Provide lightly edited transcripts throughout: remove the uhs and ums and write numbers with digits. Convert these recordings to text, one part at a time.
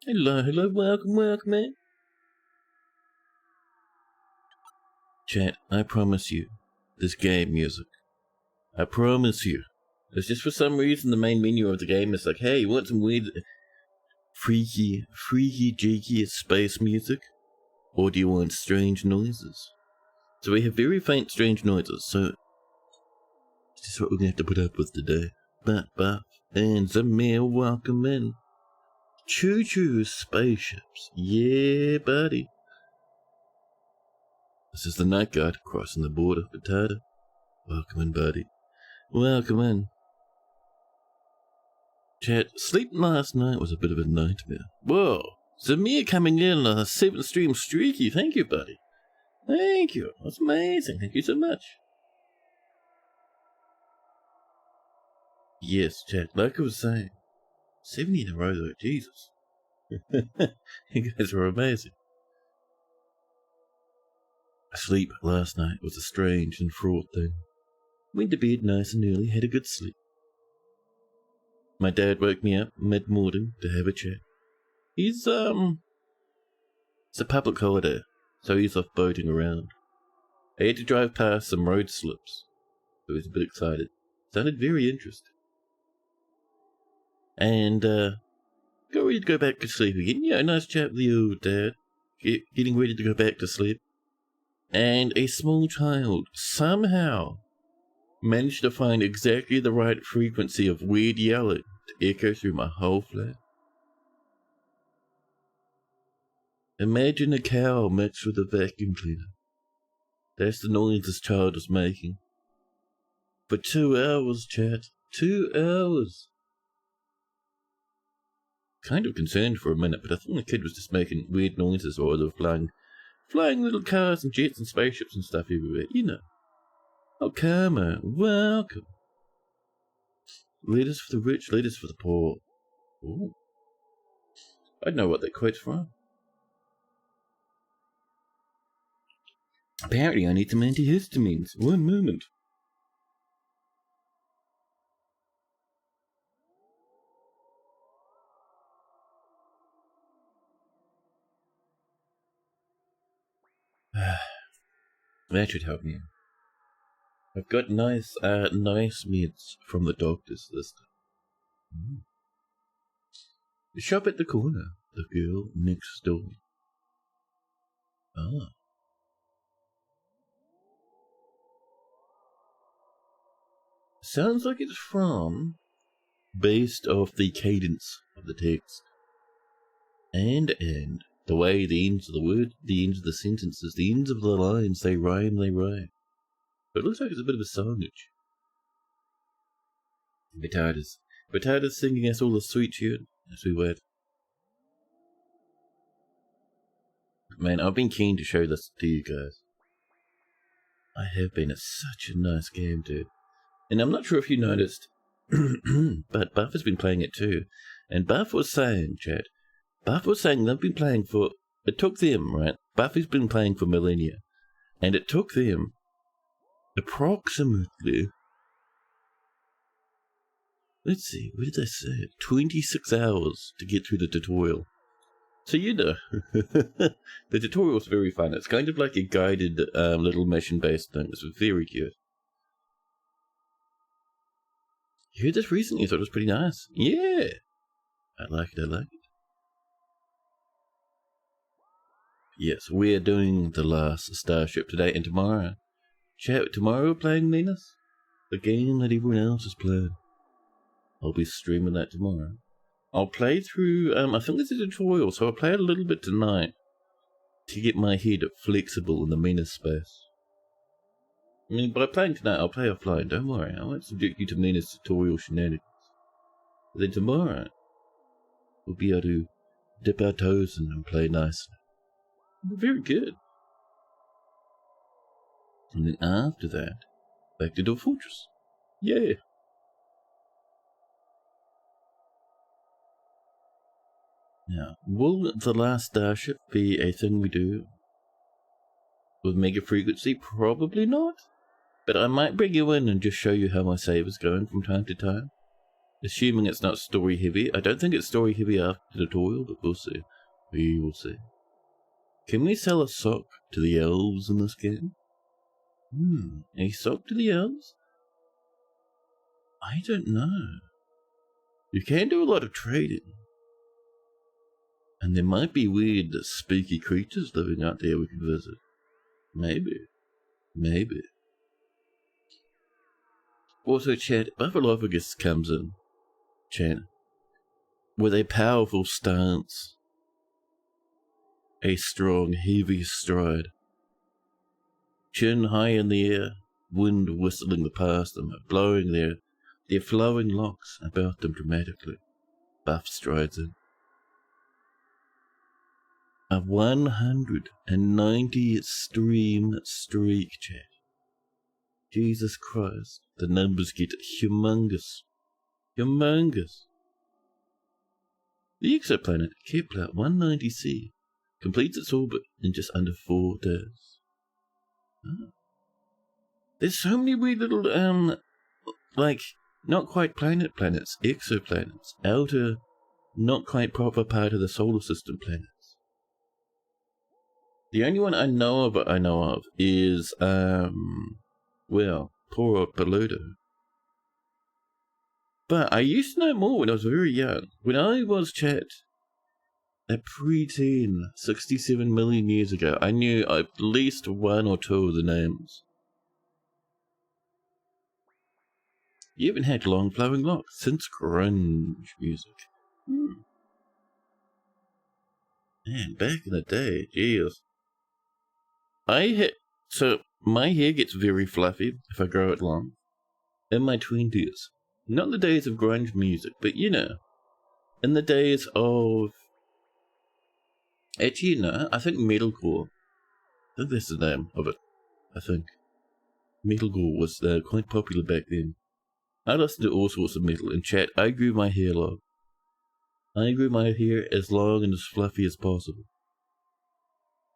Hello, welcome in. Chat, I promise you, this game music. I promise you. It's just for some reason the main menu of the game is like, hey, you want some weird, freaky, cheeky space music? Or do you want strange noises? So we have very faint strange noises, so it's just what we're gonna have to put up with today. Buff, and Zamir, welcome in. Choo-choo spaceships. Yeah, buddy. This is the night guard crossing the border. Potato. Welcome in, buddy. Welcome in. Chat, sleep last night was a bit of a nightmare. Whoa. Zamir coming in on a 7-stream streaky. Thank you, buddy. Thank you. That's amazing. Thank you so much. Yes, chat, like I was saying. 70 in a row though, Jesus. You guys are amazing. Sleep last night was a strange and fraught thing. Went to bed nice and early, had a good sleep. My dad woke me up mid-morning to have a chat. It's a public holiday, so he's off boating around. I had to drive past some road slips. I was a bit excited. Sounded very interesting. And, got ready to go back to sleep again. Yeah, nice chat with the old dad. Getting ready to go back to sleep. And a small child somehow managed to find exactly the right frequency of weird yelling to echo through my whole flat. Imagine a cow mixed with a vacuum cleaner. That's the noise this child was making. For 2 hours, chat. 2 hours. Kind of concerned for a minute, but I thought the kid was just making weird noises while they were flying little cars and jets and spaceships and stuff everywhere, you know. Oh, come on, welcome. Leaders for the rich, leaders for the poor. Ooh. I know what that quote's from. Apparently I need some antihistamines. One moment. That should help me. I've got nice meds from the doctors this time. The shop at the corner. The girl next door. Ah. Sounds like it's from, based off the cadence of the text. And the way the ends of the word, the ends of the sentences, the ends of the lines, they rhyme. But it looks like it's a bit of a songage. Potatoes singing us all a sweet tune as we wait. Man, I've been keen to show this to you guys. I have been. It's such a nice game, dude. And I'm not sure if you noticed, but Buff has been playing it too. And Buff was saying, Chad, they've been playing for, it took them, right? Buffy's been playing for millennia. And it took them approximately, let's see, what did they say? 26 hours to get through the tutorial. So you know, the tutorial was very fun. It's kind of like a guided little mission-based thing. It's very cute. You heard this recently, thought it was pretty nice. Yeah! I like it. Yes, we're doing the last Starship today and tomorrow. Chat, tomorrow we're playing Venus? The game that everyone else is playing. I'll be streaming that tomorrow. I'll play through, I think there's a tutorial, so I'll play it a little bit tonight to get my head flexible in the Venus space. I mean, by playing tonight, I'll play offline, don't worry. I won't subject you to Venus tutorial shenanigans. But then tomorrow, we'll be able to dip our toes in and play nicely. Very good. And then after that, back to Dwarf Fortress. Yeah. Now, will the last Starship be a thing we do with mega frequency? Probably not. But I might bring you in and just show you how my save is going from time to time. Assuming it's not story heavy. I don't think it's story heavy after the tutorial, but we'll see. We will see. Can we sell a sock to the elves in this game? A sock to the elves? I don't know. You can do a lot of trading. And there might be weird, spooky creatures living out there we can visit. Maybe. Maybe. Also, chat, Buffalophagus comes in. Chat. With a powerful stance. A strong, heavy stride. Chin high in the air, wind whistling past them, blowing their flowing locks about them dramatically. Buff strides in. A 190 stream streak, chat. Jesus Christ, the numbers get humongous. Humongous. The exoplanet Kepler 190c completes its orbit in just under 4 days. Oh. There's so many weird little, like, not quite planets, exoplanets, outer, not quite proper part of the solar system planets. The only one I know of is, well, poor old Pluto. But I used to know more when I was very young. When I was, chat, a preteen, 67 million years ago, I knew at least one or two of the names. You even had long flowing locks since grunge music. Man, back in the day, jeez. So my hair gets very fluffy if I grow it long. In my 20s. Not the days of grunge music, but you know, in the days of... Actually, no, I think metalcore. I think that's the name of it. I think. Metalcore was quite popular back then. I listened to all sorts of metal. In chat, I grew my hair long. I grew my hair as long and as fluffy as possible.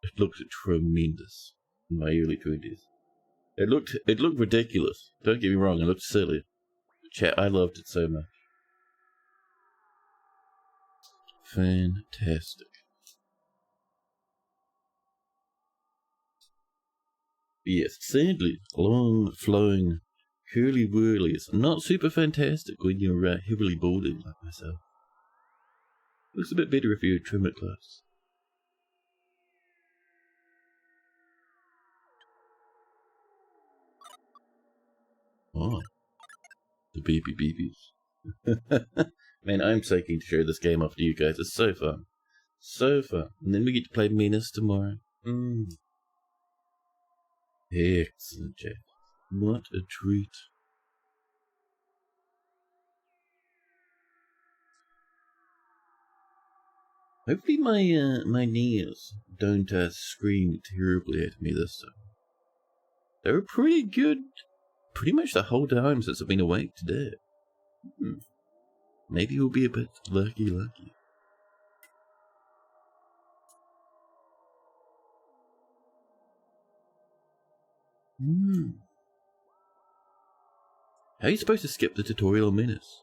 It looked tremendous in my early 20s. It looked ridiculous. Don't get me wrong, it looked silly. Chat, I loved it so much. Fantastic. Yes, sadly, long, flowing, curly whirlies, not super fantastic when you're heavily balding like myself. Looks a bit better if you trim it close. Oh, the baby beebies. Man, I'm so keen to show this game off to you guys. It's so fun. So fun. And then we get to play Menace tomorrow. Excellent, Jack. What a treat. Hopefully my knees don't scream terribly at me this time. They were pretty good pretty much the whole time since I've been awake today. Maybe we'll be a bit lucky. How are you supposed to skip the tutorial Menace?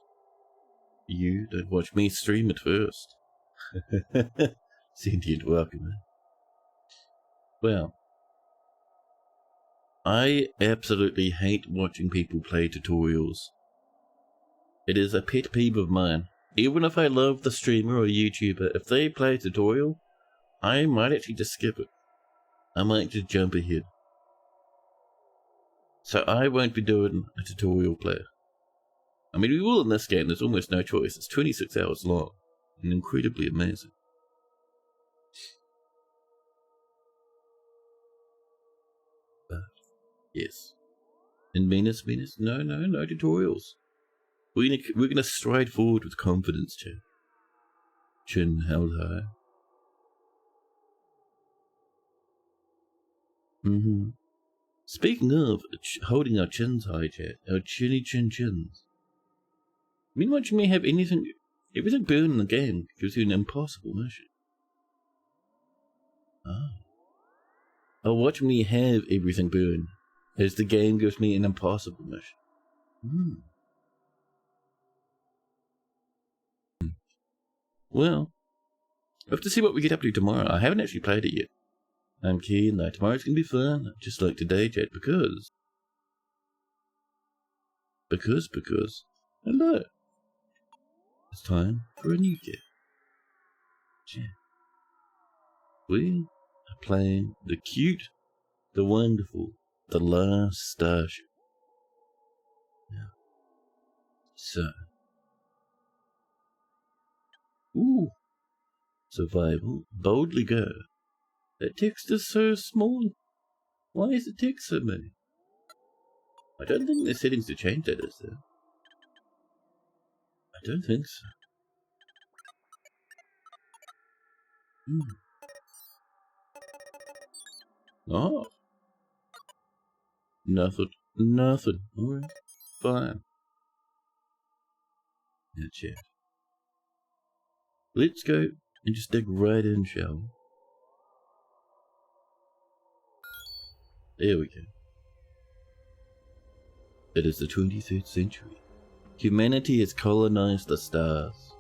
You don't watch me stream it first. Sentient welcome, man. Well, I absolutely hate watching people play tutorials. It is a pet peeve of mine. Even if I love the streamer or YouTuber, if they play a tutorial, I might actually just skip it. I might just jump ahead. So I won't be doing a tutorial play. I mean, we will in this game, there's almost no choice. It's 26 hours long and incredibly amazing. But, yes. In Menace, no tutorials. We're gonna stride forward with confidence, Chin. Chin held high. Speaking of holding our chins high, chat, our chinny chins. I mean, watching me have everything burn in the game gives you an impossible mission. Oh, watch me have everything burn as the game gives me an impossible mission. Well, we'll have to see what we get up to tomorrow. I haven't actually played it yet. I'm keen though. Tomorrow's gonna be fun, just like today, Chat, because... Hello. It's time for a new game. Chat. We are playing the cute, the wonderful, the last starship. Yeah. So. Ooh. Survival. Boldly go. That text is so small. Why is the text so many? I don't think there's settings to change that, is there? I don't think so. Oh. Nothing. Alright. Fine. Now chat. Let's go and just dig right in, shall we? There we go. It is the 23rd century. Humanity has colonized the stars.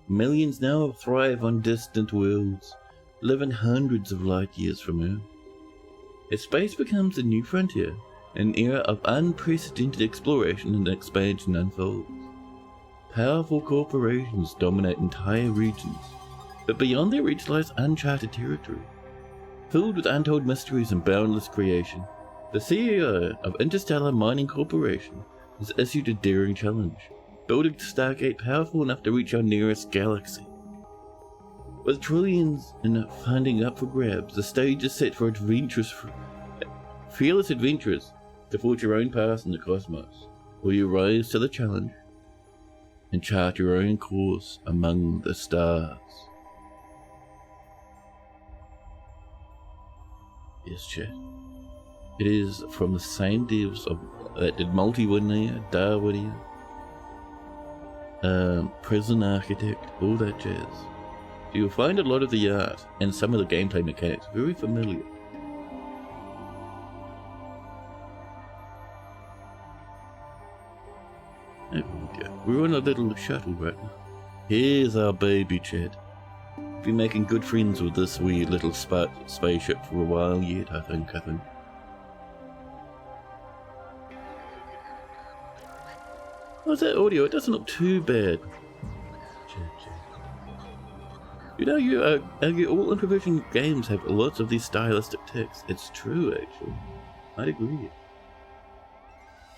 Millions now thrive on distant worlds, living hundreds of light years from Earth. As space becomes a new frontier, an era of unprecedented exploration and expansion unfolds. Powerful corporations dominate entire regions, but beyond their reach lies uncharted territory. Filled with untold mysteries and boundless creation, the CEO of Interstellar Mining Corporation has issued a daring challenge, building a stargate powerful enough to reach our nearest galaxy. With trillions in funding up for grabs, the stage is set for fearless adventurers to forge your own path in the cosmos. Will you rise to the challenge and chart your own course among the stars? Yes, chat. It is from the same devs that did Multivernia, Darwinia, Prison Architect, all that jazz. So you'll find a lot of the art and some of the gameplay mechanics very familiar. There we go. We're on a little shuttle right now. Here's our baby, Chad. Been making good friends with this wee little spaceship for a while yet, I think. How's that audio? It doesn't look too bad. You know, you argue all Improvision games have lots of these stylistic ticks. It's true, actually. I'd agree.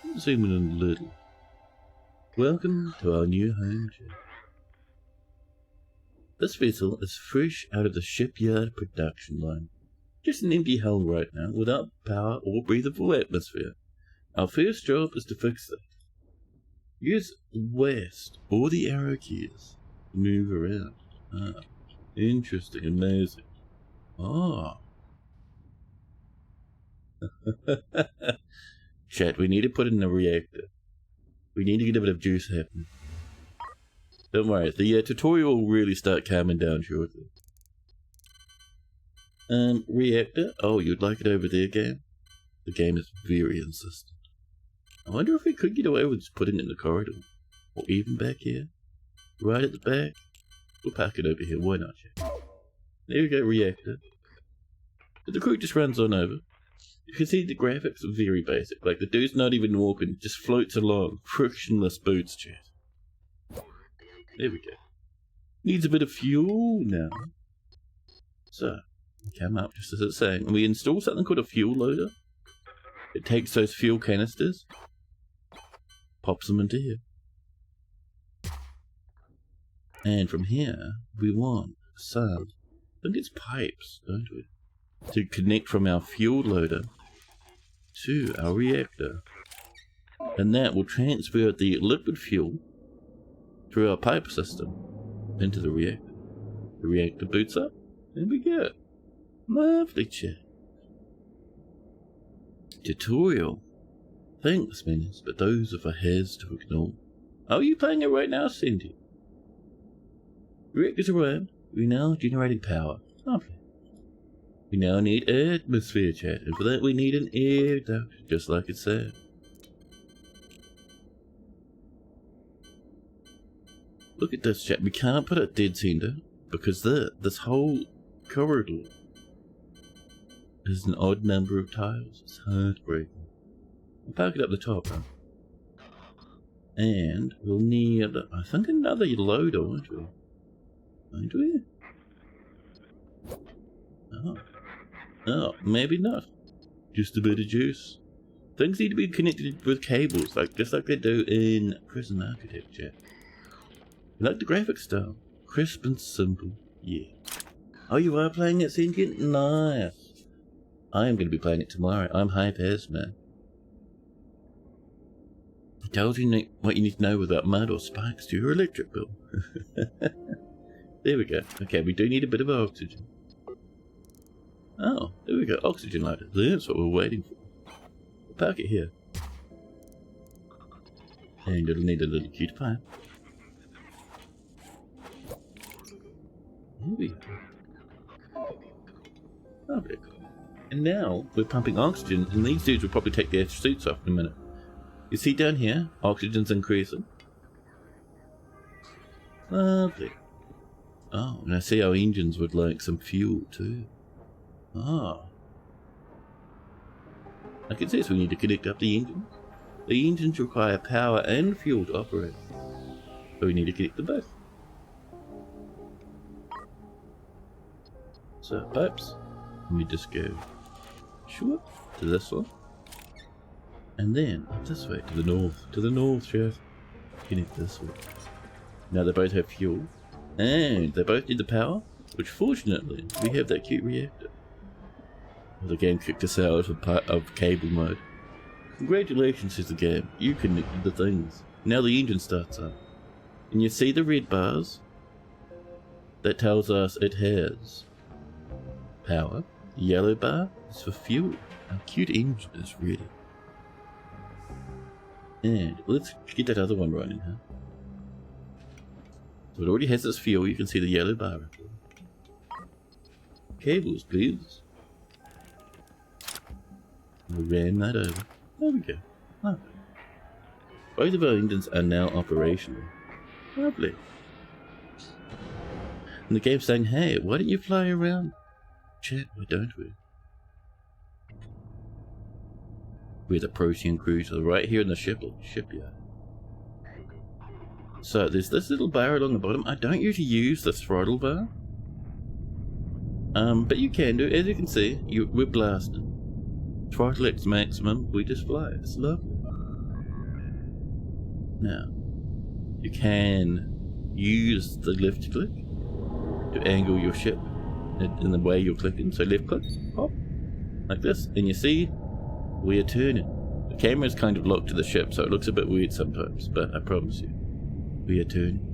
Let's zoom in a little. Welcome to our new home, Chad. This vessel is fresh out of the shipyard production line. Just an empty hull right now, without power or breathable atmosphere. Our first job is to fix that. Use west or the arrow keys to move around. Ah, interesting, amazing. Ah. Chat, we need to put it in a reactor. We need to get a bit of juice happening. Don't worry, the tutorial will really start calming down shortly. Reactor? Oh, you'd like it over there, game? The game is very insistent. I wonder if we could get away with just putting it in the corridor. Or even back here. Right at the back. We'll pack it over here, why not? There we go, reactor. But the crew just runs on over. You can see the graphics are very basic. Like, the dude's not even walking, just floats along. Frictionless boots, chat. There we go. Needs a bit of fuel now. So, come up just as it's saying. And we install something called a fuel loader. It takes those fuel canisters, pops them into here. And from here, we want some, I think it's pipes, don't we? To connect from our fuel loader to our reactor. And that will transfer the liquid fuel through our pipe system into the reactor. The reactor boots up, and we go. Lovely chat. Tutorial. Thanks, Menace, but those are for hares to ignore. Are you playing it right now, Cindy? Reactors arrived. We now generating power. Lovely. We now need atmosphere, chat, and for that we need an air duct, just like it said. Look at this, chat. We can't put it dead center because this whole corridor is an odd number of tiles. It's heartbreaking. I'll park it up the top, huh? And we'll need, I think, another loader, won't we? Won't we? Oh, maybe not. Just a bit of juice. Things need to be connected with cables, just like they do in prison architecture. You like the graphic style? Crisp and simple. Yeah. Oh, you are playing it sentient? Nice. I am going to be playing it tomorrow. I'm hype-ass, man. It tells you what you need to know without mud or spikes to your electric bill. There we go. Okay, we do need a bit of oxygen. Oh, there we go. Oxygen lighter. That's what we're waiting for. We'll park it here. And it'll need a little cute pipe. There we go. Lovely. And now we're pumping oxygen, and these dudes will probably take their suits off in a minute. You see down here, oxygen's increasing. Lovely. Oh, and I see our engines would like some fuel too. Ah. I can see, so we need to connect up the engines. The engines require power and fuel to operate. So we need to connect them both. So, pipes. Let me just go short to this one. And then up this way to the north. To the north, chef. Connect this way. Now they both have fuel. And they both need the power. Which fortunately, we have that cute reactor. Well, the game kicked us out of cable mode. Congratulations, says the game. You connected the things. Now the engine starts up. And you see the red bars? That tells us it has power. The yellow bar is for fuel. Our cute engine is ready. And let's get that other one running, huh? So it already has its fuel. You can see the yellow bar up there. Cables, please. We'll ram that over. There we go. Lovely. Both of our engines are now operational. Lovely. And the game's saying, hey, why don't you fly around? Chat, why don't we? We're the Protean cruiser right here in the shipyard. So there's this little bar along the bottom. I don't usually use the throttle bar. But you can do. As you can see, we're blasting. Throttle X maximum, we just fly. It's lovely. Now, you can use the left click to angle your ship in the way you're clicking. So left click, hop, like this, and you see we are turning. The camera's kind of locked to the ship, so it looks a bit weird sometimes, but I promise you, we are turning.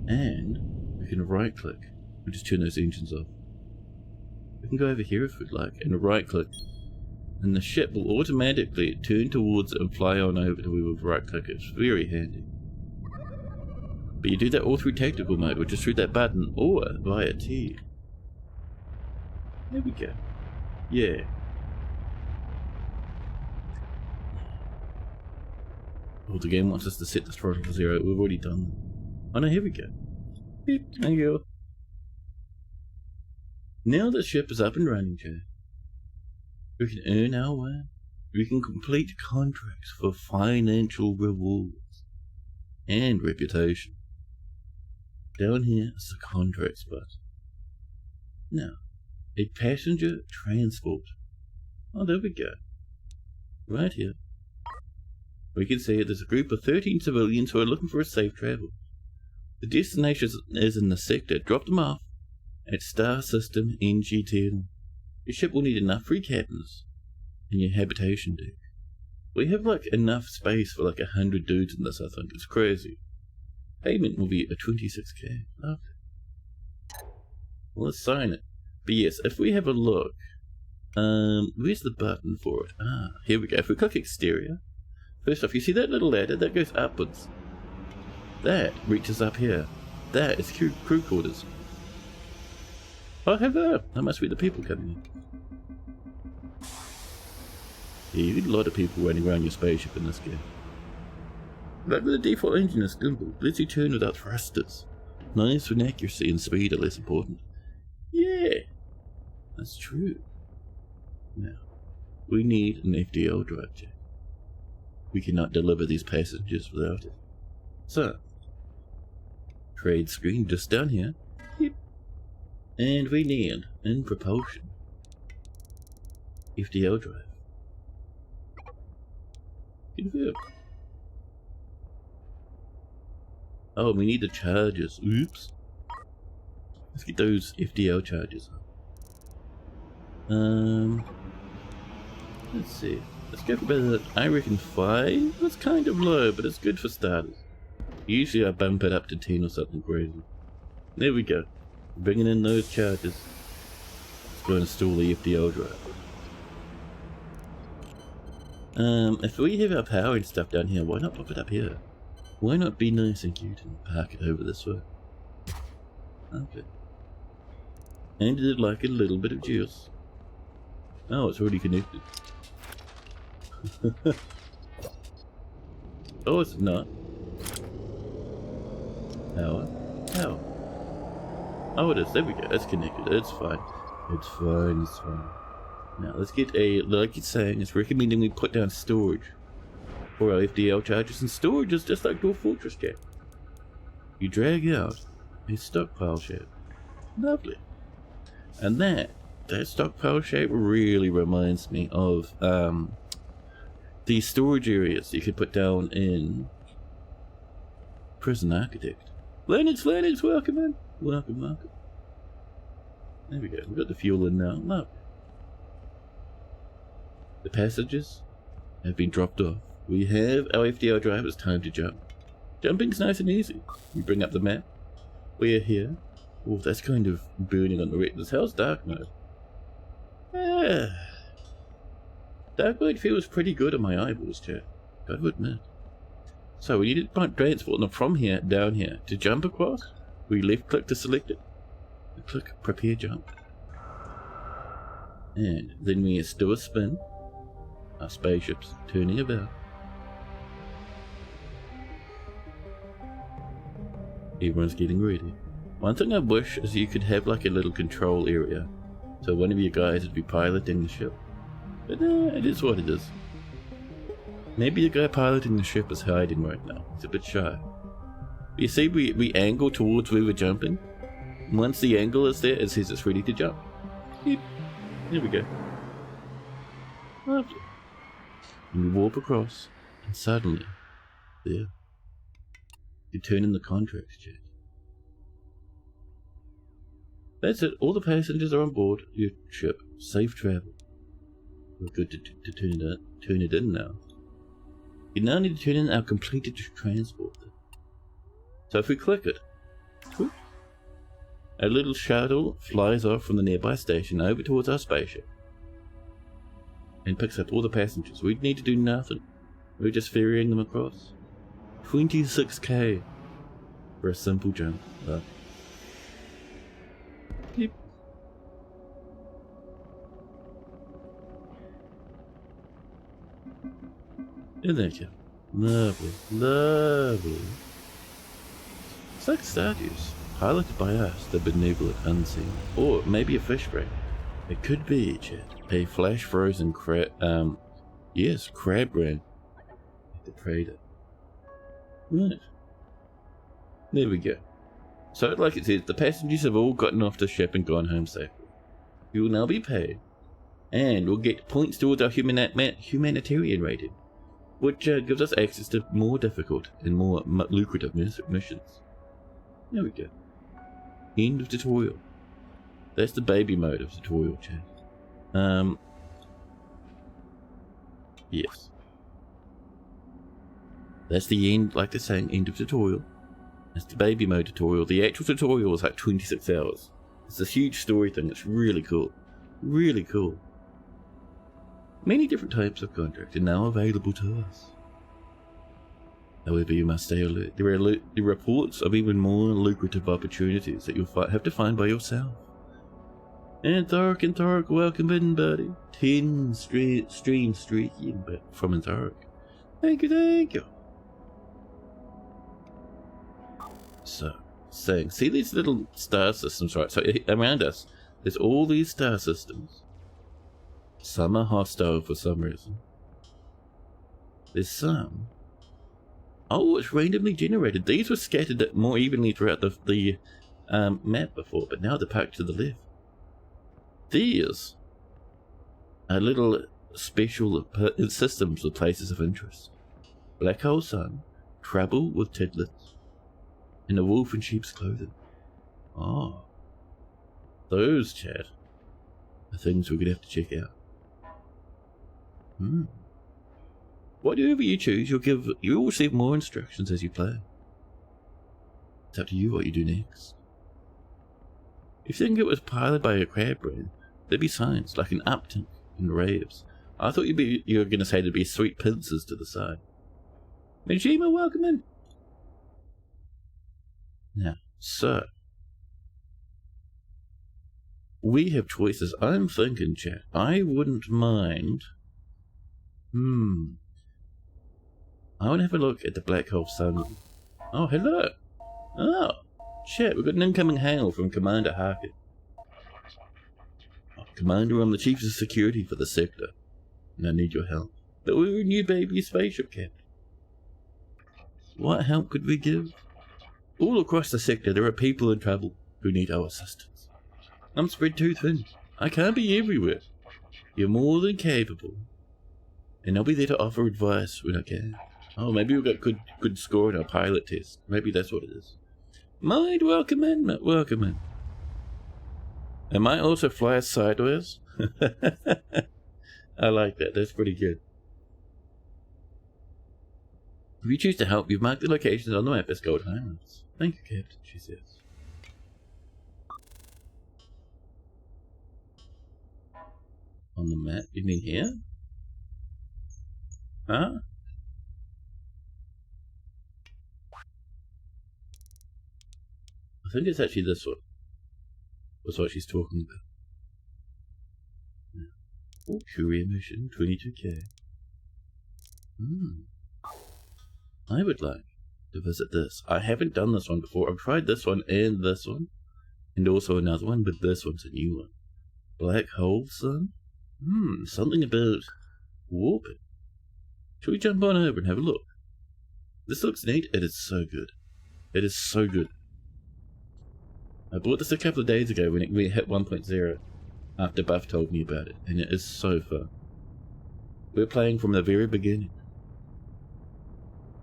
And we can right click and just turn those engines off. We can go over here if we'd like, and right click, and the ship will automatically turn towards it and fly on over to where we've right click. It's very handy. But you do that all through tactical mode, or just through that button, or via T. There we go. Yeah. Oh, the game wants us to set the throttle to 0. We've already done that. Oh no, here we go. Beep, there you go. Now the ship is up and running, Jay. We can earn our way. We can complete contracts for financial rewards and reputation. Down here is the contracts button. Now, a passenger transport. Oh, there we go. Right here. We can see there's a group of 13 civilians who are looking for a safe travel. The destination is in the sector. Drop them off at Star System NG10. Your ship will need enough free cabins in your habitation deck. We have like enough space for like 100 dudes in this, I think. It's crazy. Payment will be a 26k. Lovely. Well, let's sign it. But yes, if we have a look, where's the button for it? Ah, here we go. If we click exterior, first off, you see that little ladder that goes upwards? That reaches up here. That is crew quarters. Oh, hello! That must be the people coming in. Yeah, you get a lot of people running around your spaceship in this game. Like the default engine is gimbal, lets you turn without thrusters. Nice when accuracy and speed are less important. Yeah, that's true. Now, we need an FDL drive check. We cannot deliver these passengers without it. So, trade screen just down here. Yep. And we need, in propulsion, FDL drive. Confirm. Oh, we need the chargers. Oops. Let's get those FDL chargers up. Let's see. Let's go for about, I reckon 5. That's kind of low, but it's good for starters. Usually I bump it up to 10 or something crazy. There we go. Bringing in those chargers. Let's go and install the FDL drive. If we have our power and stuff down here, why not pop it up here? Why not be nice and cute and park it over this way? Okay. And it'd like a little bit of juice. Oh, it's already connected. Oh, it's not. Power. Power. Oh, it is. There we go. It's connected. It's fine. It's fine. It's fine. Now, let's get a, like it's saying, it's recommending we put down storage for our FDL charges, and storage is just like Dwarf Fortress Jack. You drag out a stockpile shape. Lovely. And that stockpile shape really reminds me of the storage areas you could put down in Prison Architect. Lennox, welcome in. Welcome. There we go. We've got the fuel in now. Lovely. The passengers have been dropped off. We have our FDL drive. It's time to jump. Jumping's nice and easy. We bring up the map. We're here. Oh, that's kind of burning on the retinas. How's dark mode? Dark mode feels pretty good on my eyeballs, chat. Gotta admit. So we need to transport them from here down here. To jump across, we left click to select it. We click prepare jump. And then we do a spin. Our spaceship's turning about. Everyone's getting ready. One thing I wish is you could have like a little control area, so one of you guys would be piloting the ship. But it is what it is. Maybe the guy piloting the ship is hiding right now. He's a bit shy. But you see, we angle towards where we're jumping. Once the angle is there, it says it's ready to jump. Yep. There we go. Lovely. And we warp across, and suddenly, there, you turn in the contracts check. That's it. All the passengers are on board your ship. Safe travel. We're good to turn it in now. You now need to turn in our completed transport. So if we click it, whoop, a little shuttle flies off from the nearby station over towards our spaceship and picks up all the passengers. We need to do nothing. We're just ferrying them across. 26k for a simple jump. Yep. In there, kid. Lovely. It's like Statues, piloted by us, the benevolent unseen. Or maybe a fish brain. It could be, chat. A flash frozen crab brain. The Praetor. Right. There we go. So, like it says, the passengers have all gotten off the ship and gone home safely. You will now be paid, and we'll get points towards our humanitarian rating, which gives us access to more difficult and more lucrative missions. There we go. End of tutorial. That's the baby mode of tutorial, chat. Yes. That's the end, like they're saying, end of tutorial. That's the baby mode tutorial. The actual tutorial is like 26 hours. It's a huge story thing. It's really cool. Really cool. Many different types of contracts are now available to us. However, you must stay alert. There are reports of even more lucrative opportunities that you'll have to find by yourself. And Thork, welcome in, buddy. 10 stream streaking from Thork. Thank you. So, saying, see these little star systems, right? So around us, there's all these star systems. Some are hostile for some reason. There's some. Oh, it's randomly generated. These were scattered more evenly throughout the map before, but now they're packed to the left. These are little special systems with places of interest. Black hole sun, trouble with tidlets, and a wolf in sheep's clothing. Oh, those, Chad, are things we're gonna have to check out. Whatever you choose, you'll receive more instructions as you play. It's up to you what you do next. If you think it was piloted by a crab brain, there'd be signs like an uptick in raves. I thought you were going to say there'd be sweet pincers to the side. Majima, welcome in. Now, so we have choices. I'm thinking, chat, I wouldn't mind. I want to have a look at the black hole sun. Oh, hello. Oh, chat, we've got an incoming hail from Commander Harkin. Oh, Commander, I'm the Chief of Security for the sector, and I need your help. But we're a new baby spaceship, Captain. What help could we give? All across the sector, there are people in trouble who need our assistance. I'm spread too thin. I can't be everywhere. You're more than capable. And I'll be there to offer advice when I can. Oh, maybe we've got good score in our pilot test. Maybe that's what it is. Mind, welcome in, welcome in. I might also fly us sideways. I like that, that's pretty good. If you choose to help, you've marked the locations on the map as Gold Highlands. Thank you, Captain, she says. On the map? You mean here? Huh? I think it's actually this one. That's what she's talking about. Yeah. Oh, courier mission, 22k. I would like to visit this. I haven't done this one before. I've tried this one, and also another one, but this one's a new one. Black hole sun? Something about warping. Shall we jump on over and have a look? This looks neat. It is so good. It is so good. I bought this a couple of days ago when we hit 1.0 after Buff told me about it, and it is so fun. We're playing from the very beginning.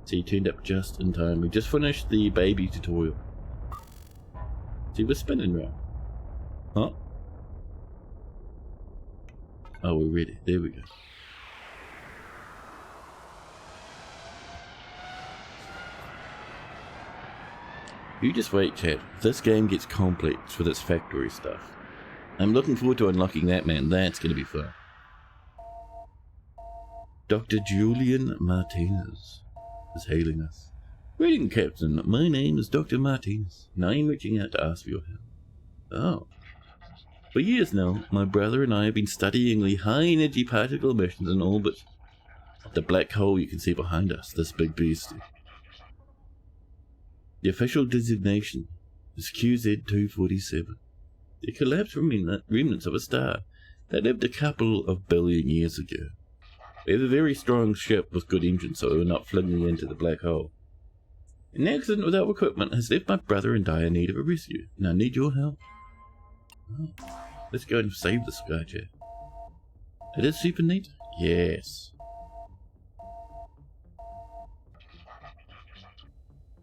So you turned up just in time. We just finished the baby tutorial. See, we're spinning around. Huh? Oh, we're ready. There we go. You just wait, chat. This game gets complex with its factory stuff. I'm looking forward to unlocking that, man. That's going to be fun. Dr. Julian Martinez is hailing us. Greeting, Captain. My name is Dr. Martinez, and I am reaching out to ask for your help. Oh. For years now, my brother and I have been studying the high-energy particle emissions in orbit of the black hole you can see behind us, this big beastie. The official designation is QZ-247. The collapsed remnants of a star that lived a couple of billion years ago. We have a very strong ship with good engines, so we're not flinging into the black hole. An accident with our equipment has left my brother in dire need of a rescue, and I need your help. Oh, let's go and save this guy, chat. It is super neat? Yes.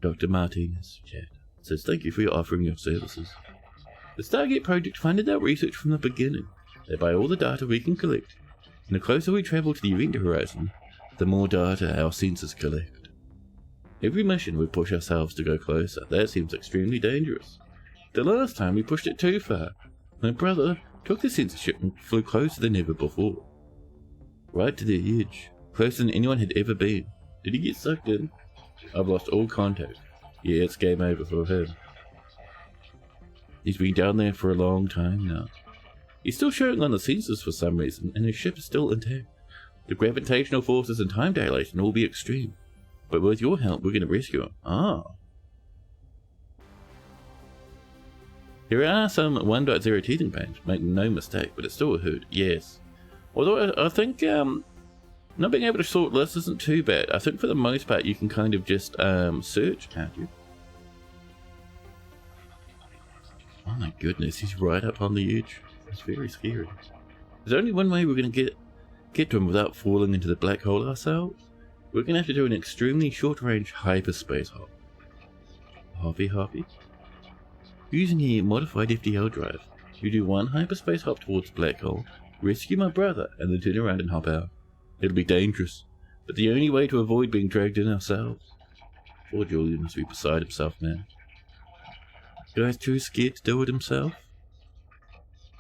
Dr. Martinez, chat, says thank you for your offering your services. The Stargate project funded our research from the beginning. They buy all the data we can collect, and the closer we travel to the event horizon, the more data our sensors collect. Every mission we push ourselves to go closer. That seems extremely dangerous. The last time we pushed it too far. My brother took the censorship and flew closer than ever before. Right to the edge, closer than anyone had ever been. Did he get sucked in? I've lost all contact. Yeah, it's game over for him. He's been down there for a long time now. He's still showing on the sensors for some reason, and his ship is still intact. The gravitational forces and time dilation will be extreme. But with your help, we're going to rescue him. Ah. There are some 1.0 teething pains, make no mistake, but it's still a hoot, yes. Although I think not being able to sort lists isn't too bad. I think for the most part you can kind of just search, can't you? Oh my goodness, he's right up on the edge. It's very scary. There's only one way we're going to get to him without falling into the black hole ourselves. We're going to have to do an extremely short-range hyperspace hop. Hoppy. Using a modified FTL drive, you do one hyperspace hop towards the black hole, rescue my brother, and then turn around and hop out. It'll be dangerous, but the only way to avoid being dragged in ourselves. Poor Julian must be beside himself, man. The guy's too scared to do it himself.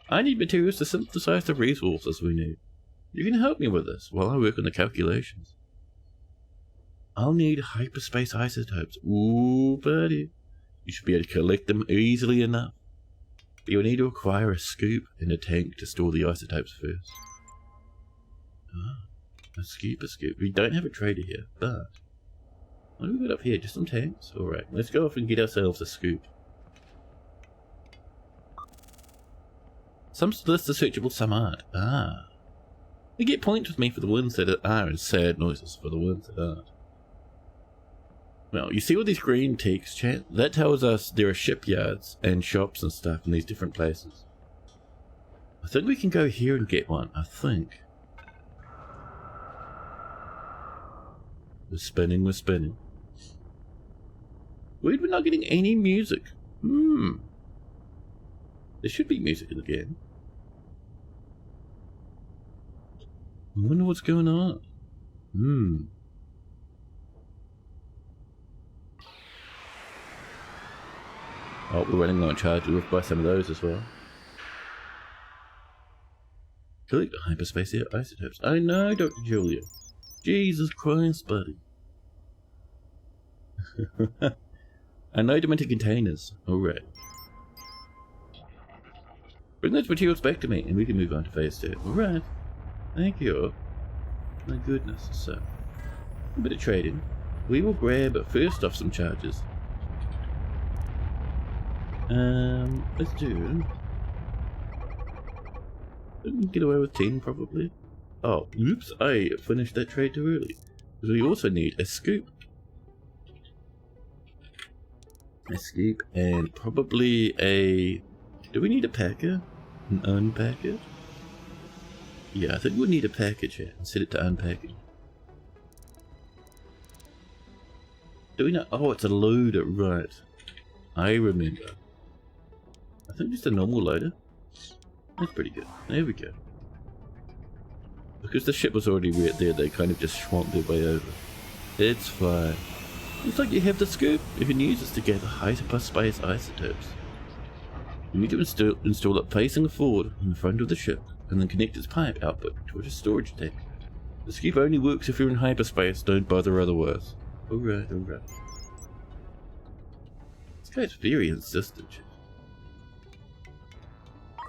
I need materials to synthesize the resources we need. You can help me with this while I work on the calculations. I'll need hyperspace isotopes. Ooh, buddy. You should be able to collect them easily enough. But you'll need to acquire a scoop and a tank to store the isotopes first. A scoop. We don't have a trader here, but... what do we got up here? Just some tanks? Alright, let's go off and get ourselves a scoop. Some lists are searchable, some aren't. You get points with me for the ones that are and sad noises for the ones that aren't. Well, you see all these green ticks, chat? That tells us there are shipyards and shops and stuff in these different places. I think we can go here and get one, I think. We're spinning. Weird, we're not getting any music. There should be music in the game. I wonder what's going on. Oh, we're running on charge. We'll buy some of those as well. Collect hyperspace isotopes. I know, Dr. Julia. Jesus Christ, buddy. I know demented containers. Alright. Bring those materials back to me and we can move on to phase 2. Alright. Thank you. My goodness. So, a bit of trading. We will grab first off some charges. Let's do... we can get away with 10 probably. Oh, oops, I finished that trade too early. Because we also need a scoop. A scoop and probably a... do we need a packer? An unpacker? Yeah, I think we'll need a package here and set it to unpacking. Do we know? Oh, it's a loader, right. I remember. I think just a normal loader. That's pretty good. There we go. Because the ship was already right there, they kind of just swamped their way over. It's fine. Looks like you have the scoop. You can use this to gather hyperspace isotopes. You need to install it facing forward in front of the ship, and then connect its pipe output to a storage tank. The scoop only works if you're in hyperspace, don't bother otherwise. Alright. This guy's very insistent.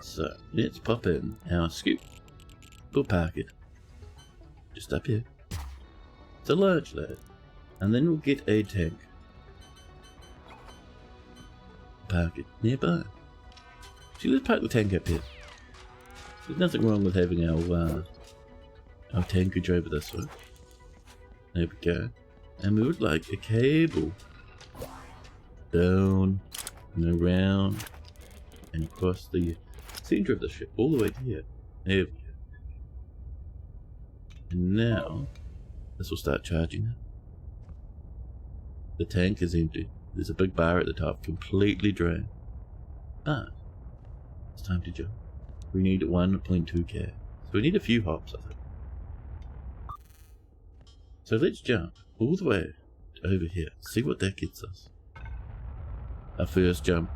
So, let's pop in our scoop. We'll park it. Just up here. It's a large lad. And then we'll get a tank. Park it nearby. See, let's park the tank up here. There's nothing wrong with having our tankage over this way. There we go. And we would like a cable. Down and around and across the center of the ship, all the way to here. There we go. And now, this will start charging it. The tank is empty. There's a big bar at the top, completely drained. But, it's time to jump. We need 1.2k. So we need a few hops, I think. So let's jump all the way over here. See what that gets us. Our first jump.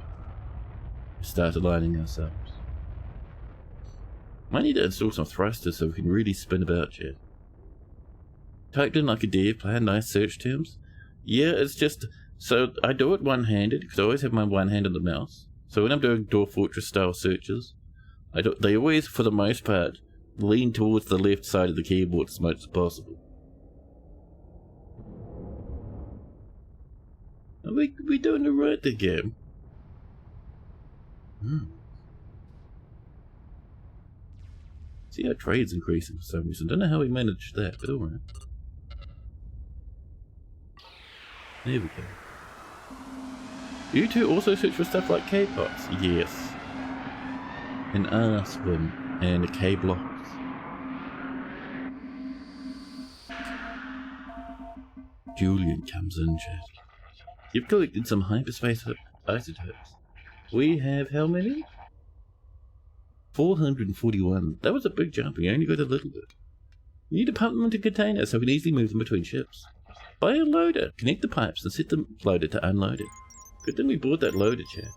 We start aligning ourselves. Might need to install some thrusters so we can really spin about here. Typed in like a dev player, nice search terms. Yeah, it's just... so I do it one-handed, because I always have my one hand on the mouse. So when I'm doing Door Fortress style searches, they always, for the most part, lean towards the left side of the keyboard as much as possible. Are we doing the right again? See, our trade's increasing for some reason. Don't know how we managed that, but alright. There we go. You two also search for stuff like K-pots? Yes. And Aspen and K-blocks. Julian comes in, chat. You've collected some hyperspace isotopes. We have how many? 441. That was a big jump. We only got a little bit. You need to pump them into containers so we can easily move them between ships. Buy a loader. Connect the pipes and set the loader to unload it. Good thing we bought that loader, chat.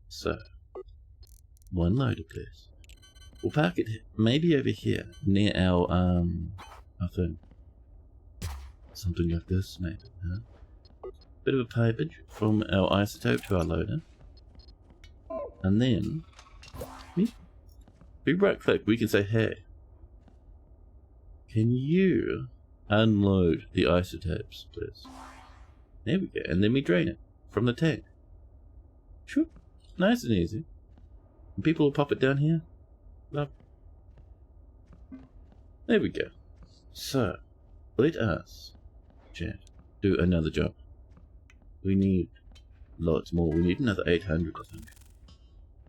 So, one loader, please. We'll park it maybe over here, near our thing. Something like this, maybe, huh? Bit of a pipage from our isotope to our loader. And then, if we right click, we can say, hey, can you unload the isotopes, please? There we go, and then we drain it from the tank. Sure, nice and easy. And people will pop it down here. Love. There we go. So, let us, chat, do another job. We need lots more. We need another 800, I think.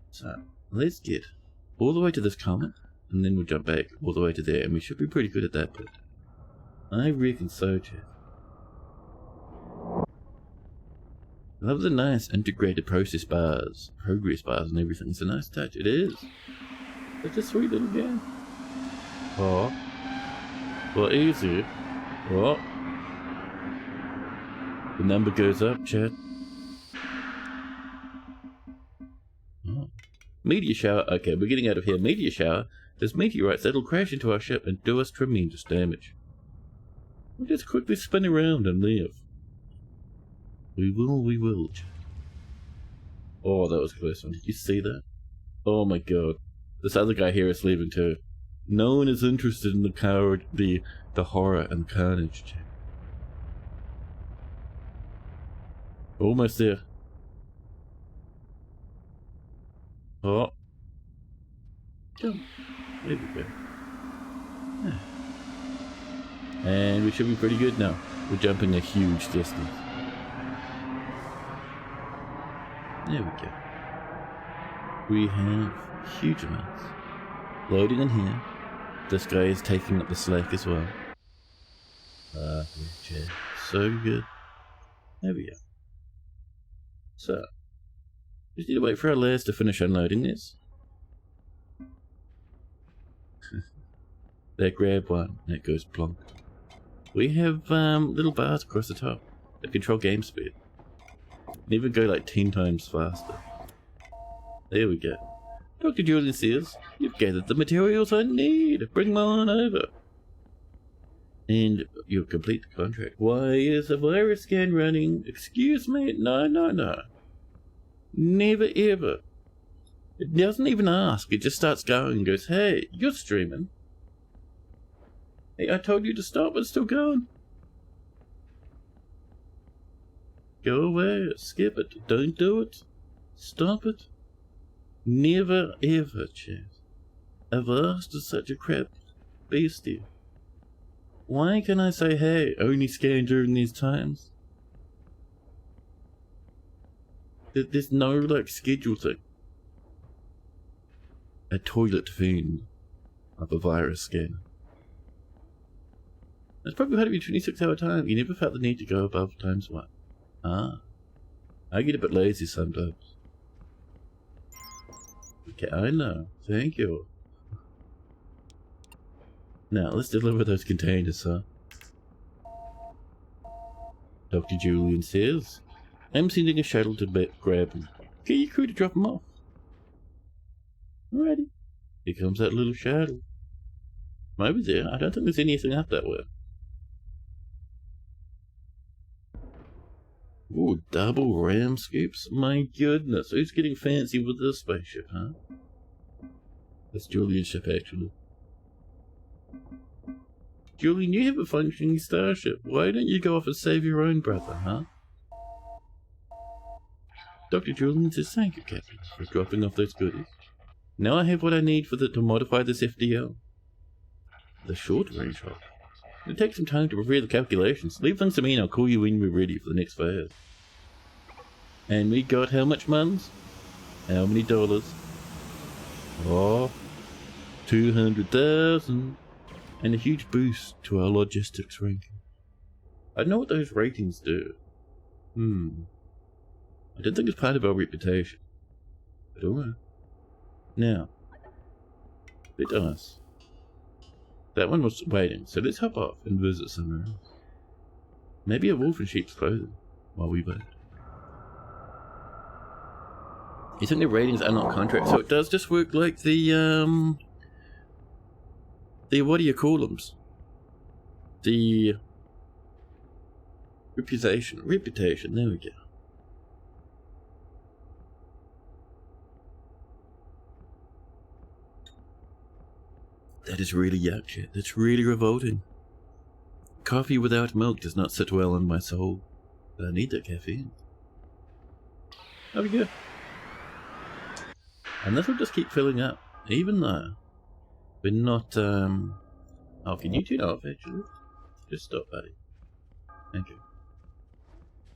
So, let's get all the way to this comet, and then we'll jump back all the way to there, and we should be pretty good at that bit. I reckon so, chat. I love the nice integrated progress bars and everything. It's a nice touch. It is. It's a sweet little game. Oh. Well, easy. Oh. The number goes up, chat. Oh. Meteor shower. Okay, we're getting out of here. Meteor shower. There's meteorites that'll crash into our ship and do us tremendous damage. We'll just quickly spin around and leave. We will. Chat. Oh, that was a close one. Did you see that? Oh my god. This other guy here is leaving too. No one is interested in the horror and carnage, chat. Almost there. Oh. Jump. There we go. Yeah. And we should be pretty good now. We're jumping a huge distance. There we go. We have huge amounts. Loading in here. This guy is taking up the slack as well. So good. There we go. So, just need to wait for our layers to finish unloading this. There, grab one. That goes plonk. We have little bars across the top that control game speed. And even go like 10 times faster. There we go. Dr. Julian says, you've gathered the materials I need. Bring them on over. And you'll complete the contract. Why is a virus scan running? Excuse me? No. Never ever. It doesn't even ask. It just starts going and goes, hey, you're streaming. Hey, I told you to stop, but it's still going. Go away. Skip it. Don't do it. Stop it. Never ever, chat. Avast is such a crap beastie. Why can I say, hey, only scan during these times? There's no, like, schedule thing. A toilet fiend of a virus scanner. That's probably had to be 26-hour time. You never felt the need to go above times 1. Ah. I get a bit lazy sometimes. Okay, I know. Thank you. Now, let's deliver those containers, huh? Dr. Julian says, I'm sending a shuttle to grab them. Get your crew to drop them off. Alrighty. Here comes that little shuttle. From over there, I don't think there's anything up that way. Ooh, double ram scoops? My goodness, who's getting fancy with this spaceship, huh? That's Julian's ship, actually. Julian, you have a functioning starship. Why don't you go off and save your own brother, huh? Dr. Julian says thank you, Captain, for dropping off those goodies. Now I have what I need to modify this FDL. The short-range hop. It'll take some time to prepare the calculations. Leave things to me and I'll call you when we're ready for the next phase. And we got how much funds? How many dollars? Oh, 200,000. And a huge boost to our logistics ranking. I don't know what those ratings do. I don't think it's part of our reputation. But alright. Now, let us. That one was waiting, so let's hop off and visit somewhere else. Maybe a wolf in sheep's clothing while we wait. You think the ratings are not contracts, so it does just work like the what do you call them? The reputation, there we go. That is really yuck shit. That's really revolting. Coffee without milk does not sit well on my soul. But I need that caffeine. There we go. And this will just keep filling up. Even though we're not, oh, can you turn off actually? Just stop, buddy. Thank you.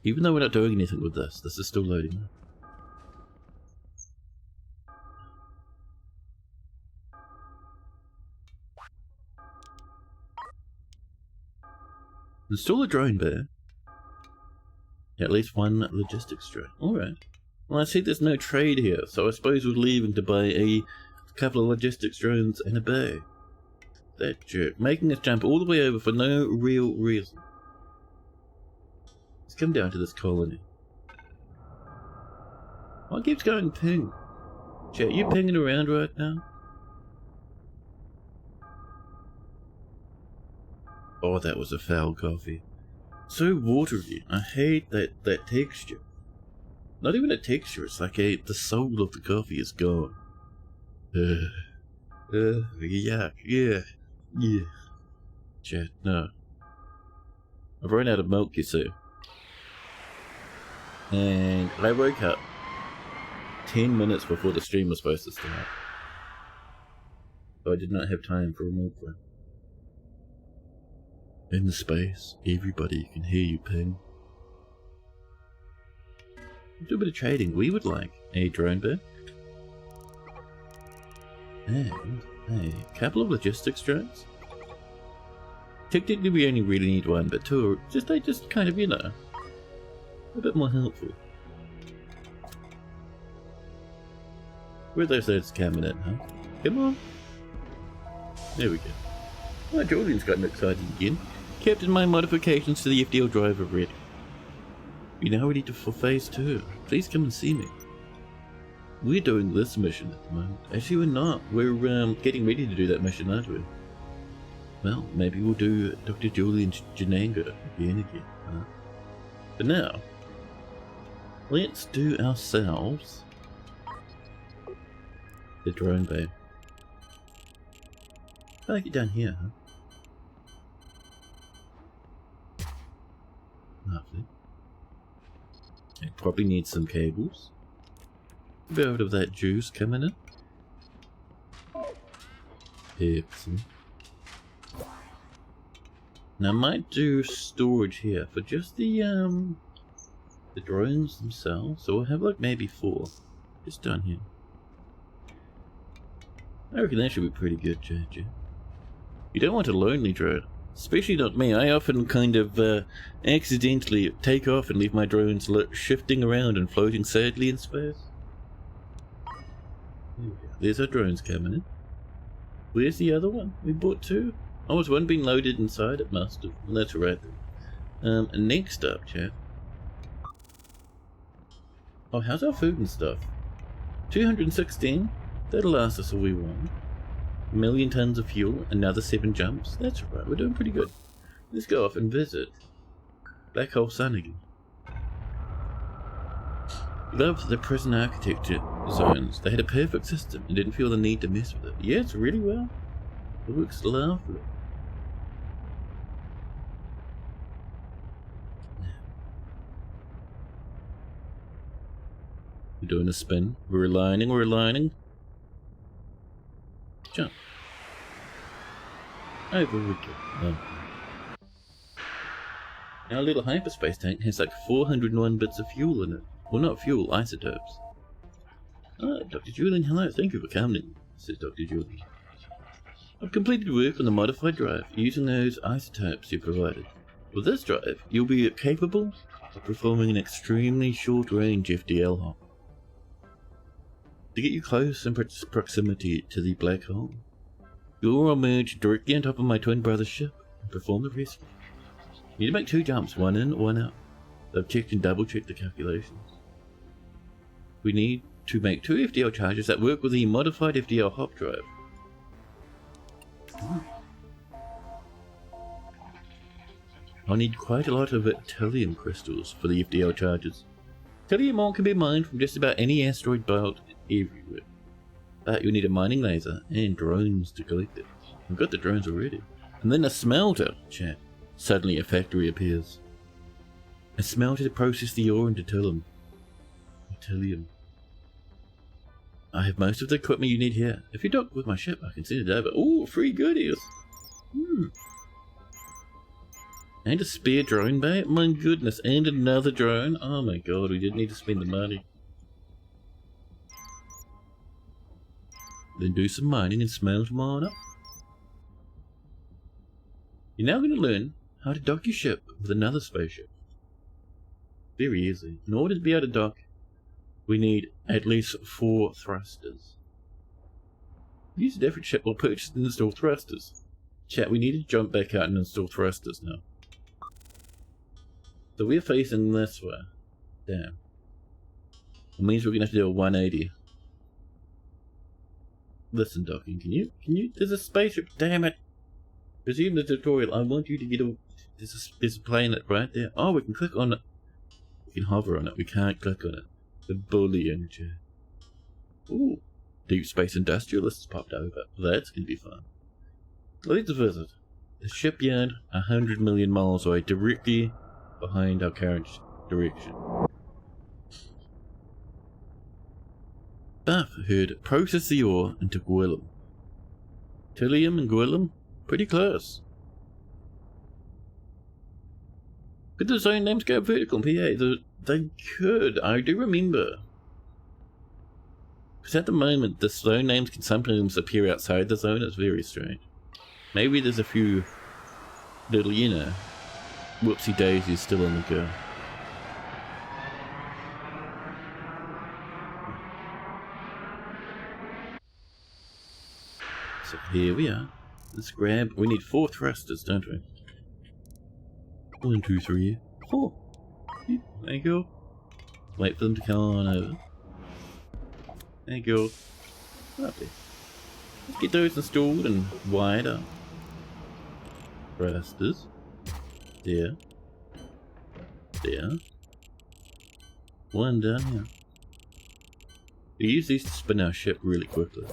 Even though we're not doing anything with this is still loading. Install a drone bear. At least one logistics drone. Alright. Well, I see there's no trade here, so I suppose we're leaving to buy a couple of logistics drones and a bay. That jerk. Making us jump all the way over for no real reason. Let's come down to this colony. What keeps going ping? Chat, you pinging around right now? Oh, that was a foul coffee. So watery. I hate that texture. Not even a texture, it's like the soul of the coffee is gone. Yuck. Yeah. Chat, no. I've run out of milk, you see. And I woke up 10 minutes before the stream was supposed to start. So I did not have time for a milk run. In the space, everybody can hear you ping. Do a bit of trading. We would like a drone bear. And a couple of logistics drones. Technically we only really need one, but two are just kind of, you know, a bit more helpful. Where are those loads coming in, huh? Come on. There we go. Oh, Jordan's gotten excited again. Captain, my modifications to the FDL drive are ready. We're now ready for phase 2. Please come and see me. We're doing this mission at the moment. Actually, we're not. We're getting ready to do that mission, aren't we? Well, maybe we'll do Dr. Julian's Jananga again. Huh? But now, let's do ourselves the drone bay. I like it down here, huh? Lovely. It probably needs some cables. A bit of that juice coming in. Excellent. Now I might do storage here for just the drones themselves. So we'll have like maybe 4. Just down here. I reckon that should be pretty good, JJ. You don't want a lonely drone. Especially not me. I often kind of accidentally take off and leave my drones shifting around and floating sadly in space. There's our drones coming in. Where's the other one? We bought 2. Oh, was one being loaded inside? It must have. Well, that's right then. Next up, chat. Oh, how's our food and stuff? 216. That'll last us all we want. 1 million tons of fuel, another 7 jumps. That's right, we're doing pretty good. Let's go off and visit Black Hole Sun again. Love the prison architecture zones. They had a perfect system and didn't feel the need to mess with it. Yeah, it's really well. It looks lovely. We're doing a spin. We're aligning, we're aligning. Jump. Over we go. Oh. Our little hyperspace tank has like 401 bits of fuel in it. Well, not fuel, isotopes. Ah, Dr. Julian, hello, thank you for coming, says Dr. Julian. I've completed work on the modified drive using those isotopes you provided. With this drive, you'll be capable of performing an extremely short-range FDL hop. To get you close in proximity to the black hole, you'll emerge directly on top of my twin brother's ship and perform the rescue. You need to make 2 jumps, 1 in, 1 out. I've checked and double-checked the calculations. We need to make 2 FDL charges that work with the modified FDL hop drive. I'll need quite a lot of Telium crystals for the FDL charges. Telium ore can be mined from just about any asteroid belt everywhere. But you'll need a mining laser and drones to collect it. I've got the drones already. And then a smelter, chat. Suddenly a factory appears. A smelter to process the ore into Telium. I have most of the equipment you need here. If you dock with my ship, I can send it over. Ooh, free goodies! And a spare drone bay? My goodness, and another drone? Oh my god, we didn't need to spend the money. Then do some mining and smelt them on up. You're now going to learn how to dock your ship with another spaceship. Very easy. In order to be able to dock, we need at least 4 thrusters. Use a different ship or purchase and install thrusters. Chat, we need to jump back out and install thrusters now. So we're facing this way. Damn. It means we're gonna have to do a 180. Listen, docking, can you, there's a spaceship, damn it! Resume the tutorial, I want you to get a, there's a planet right there. Oh, we can click on it. We can hover on it, we can't click on it. The bullying chat. Ooh, Deep Space Industrialists popped over. That's gonna be fun. Let's visit the shipyard 100 million miles away, directly behind our current direction. Staff heard process the ore into Gwillem. Telium and Gwillem? Pretty close. Could the zone names go vertical in PA? They could, I do remember. Because at the moment, the zone names can sometimes appear outside the zone, it's very strange. Maybe there's a few little, you know, whoopsie daisies still on the go. So here we are. Let's grab, we need 4 thrusters, don't we? 1, 2, 3, 4. There you go. Wait for them to come on over. There you go. Lovely. Let's get those installed and wired up. Thrusters. There. There. 1 down here. We use these to spin our ship really quickly.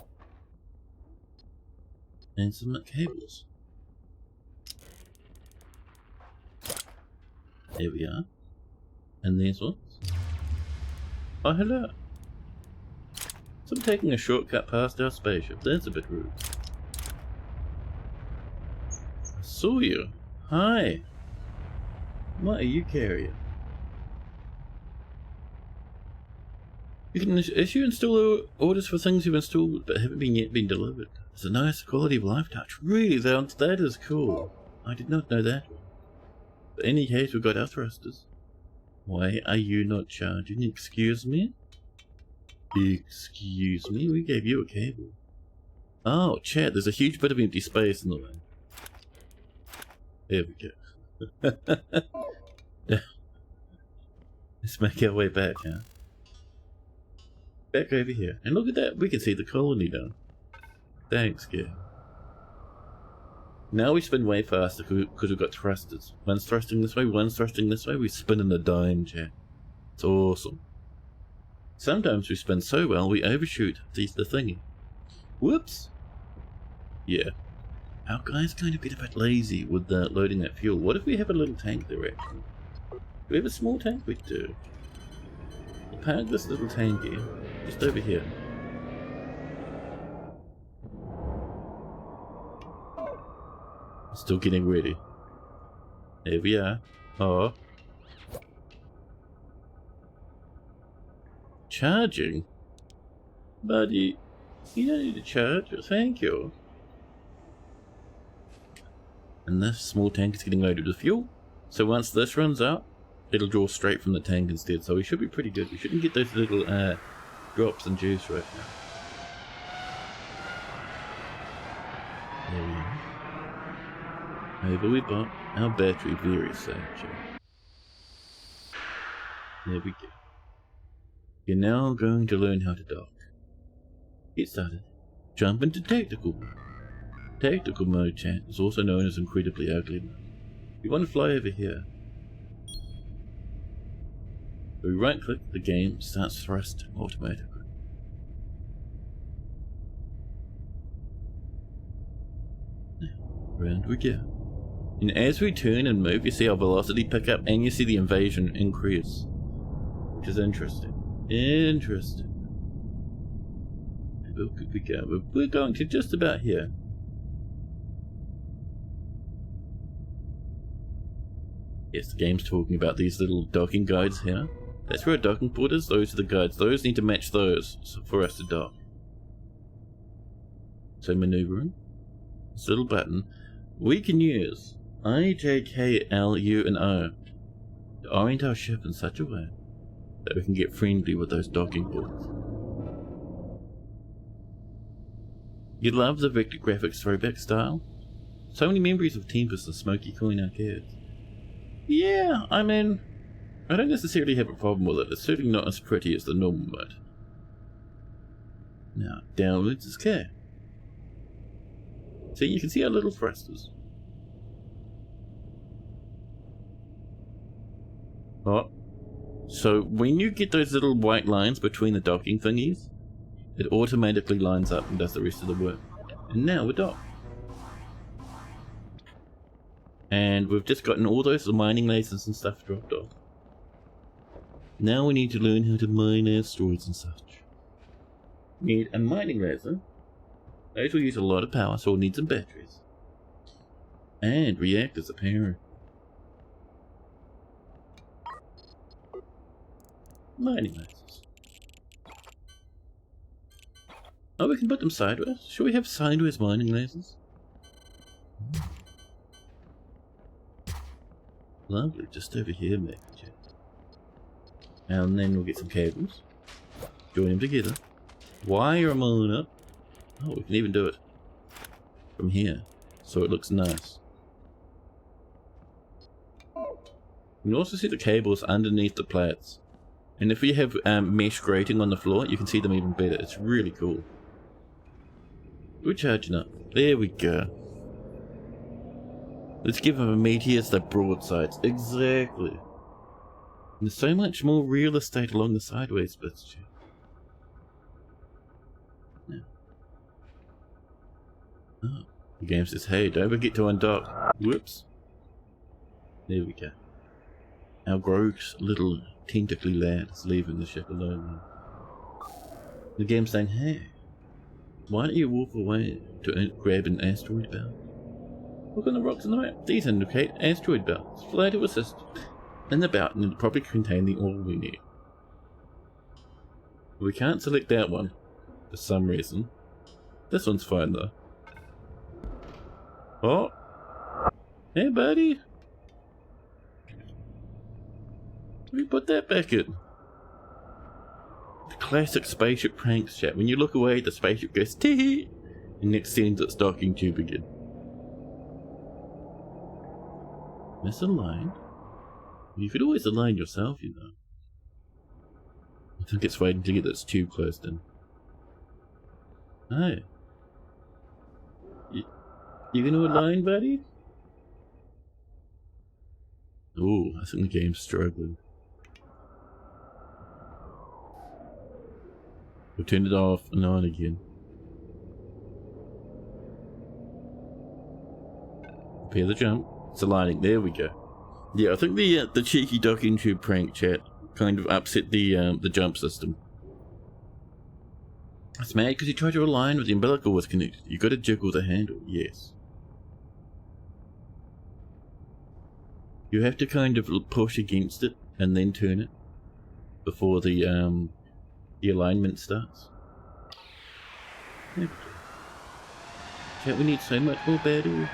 And some cables. There we are. And these ones. Oh, hello. So I'm taking a shortcut past our spaceship. That's a bit rude. I saw you. Hi. What are you carrying? You can issue installer orders for things you've installed but haven't yet been delivered. It's a nice quality of life touch. Really, that is cool. I did not know that. But in any case, we've got our thrusters. Why are you not charging? Excuse me? Excuse me? We gave you a cable. Oh, chat, there's a huge bit of empty space in the way. There we go. Let's make our way back, huh? Back over here. And look at that, we can see the colony now. Thanks, kid. Now we spin way faster because we've got thrusters. One's thrusting this way, one's thrusting this way. We spin in a dime, chat. It's awesome. Sometimes we spin so well we overshoot the thingy. Whoops! Yeah. Our guys kind of get a bit lazy with loading that fuel. What if we have a little tank there actually? Do we have a small tank? We do. We'll park this little tanky just over here. Still getting ready. There we are. Oh. Charging? Buddy, you don't need to charge. Thank you. And this small tank is getting loaded with fuel. So once this runs out, it'll draw straight from the tank instead. So we should be pretty good. We shouldn't get those little drops in juice right now. There we are. Over we bought our battery very safe. There we go. You're now going to learn how to dock. Get started. Jump into tactical mode. Tactical mode, chat, is also known as incredibly ugly mode. You want to fly over here. We right click, the game starts thrusting automatically. Now, round we go. And as we turn and move, you see our velocity pick up and you see the invasion increase. Which is interesting. Interesting. Where could we go? We're going to just about here. Yes, the game's talking about these little docking guides here. That's where our docking port is. Those are the guides. Those need to match those for us to dock. So maneuvering. This little button. We can use I, J, K, L, U, and O to orient our ship in such a way that we can get friendly with those docking ports. You love the Vector Graphics throwback style? So many memories of Tempest and Smoky Coin arcades. Yeah, I mean, I don't necessarily have a problem with it. It's certainly not as pretty as the normal mode. Now, downwards is K. So you can see our little thrusters. Oh. So when you get those little white lines between the docking thingies, it automatically lines up and does the rest of the work. And now we're docked. And we've just gotten all those mining lasers and stuff dropped off. Now we need to learn how to mine asteroids and such. We need a mining laser. Those will use a lot of power, so we'll need some batteries. And reactors apparently. Mining lasers. Oh, we can put them sideways? Should we have sideways mining lasers? Lovely, just over here, maybe. And then we'll get some cables. Join them together. Wire them on up. Oh, we can even do it from here, so it looks nice. You can also see the cables underneath the plates. And if you have mesh grating on the floor, you can see them even better. It's really cool. We're charging up. There we go. Let's give them a meteors the broadsides. Exactly. And there's so much more real estate along the sideways bits. Yeah. Oh, the game says, hey, don't forget to undock. Whoops. There we go. Our gross little tentacly lad is leaving the ship alone. The game's saying, hey, why don't you walk away to grab an asteroid belt? Look on the rocks on the map. These indicate asteroid belts. Fly to assist. In the belt, and it'll probably contain the ore we need. We can't select that one for some reason. This one's fine though. Oh, hey buddy. We put that back in. The classic spaceship pranks, chat. When you look away, the spaceship goes tee, and it sends its docking tube again. Misaligned? You could always align yourself, you know. I think it's waiting to get this tube closed in. Hi. You gonna align, buddy? Ooh, I think the game's struggling. We'll turn it off and on again. Prepare the jump. It's aligning. There we go. Yeah, I think the cheeky docking tube prank, chat, kind of upset the jump system. It's mad because you try to align with the umbilical was connected. You got to jiggle the handle, yes. You have to kind of push against it and then turn it before the alignment starts. Okay. Chat, we need so much more battery.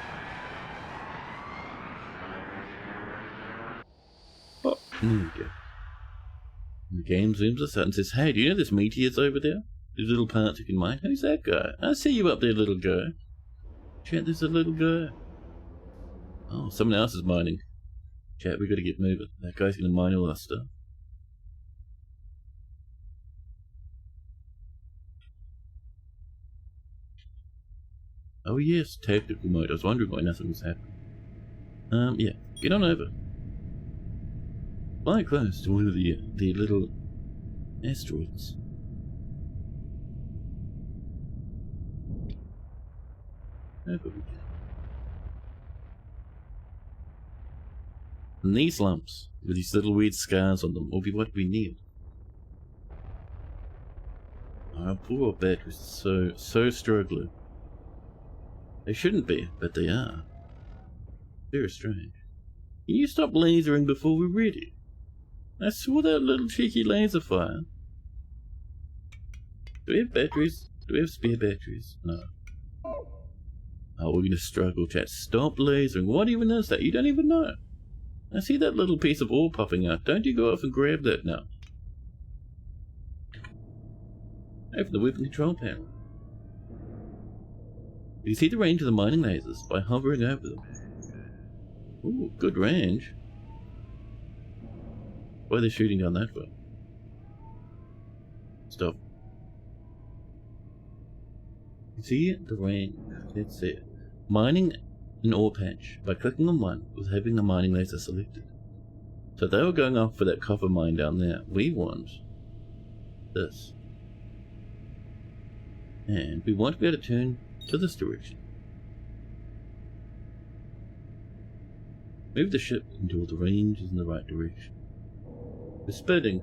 Oh, there we go. The game zooms us out and says, hey, do you know there's meteors over there? There's little parts you can mine. Who's that guy? I see you up there, little guy. Chat, there's a little guy. Oh, someone else is mining. Chat, we gotta get moving. That guy's gonna mine all our stuff. Oh yes, tactical mode. I was wondering why nothing was happening. Yeah, get on over. Fly close to one of the little asteroids. Over we go. And these lumps, with these little weird scars on them, will be what we need. Our poor batteries are so struggling. They shouldn't be, but they are. Very strange. Can you stop lasering before we're ready? I saw that little cheeky laser fire. Do we have batteries? Do we have spare batteries? No. Oh, we're gonna struggle, chat. Stop lasering. What even is that? You don't even know. I see that little piece of ore popping out. Don't you go off and grab that now. Open the weapon control panel. You see the range of the mining lasers by hovering over them. Ooh, good range. Why are they shooting down that way? Stop. You see the range. Let's see it. Mining an ore patch by clicking on one with having the mining laser selected. So they were going off for that copper mine down there. We want this. And we want to be able to turn to this direction. Move the ship until the range is in the right direction. We're spinning.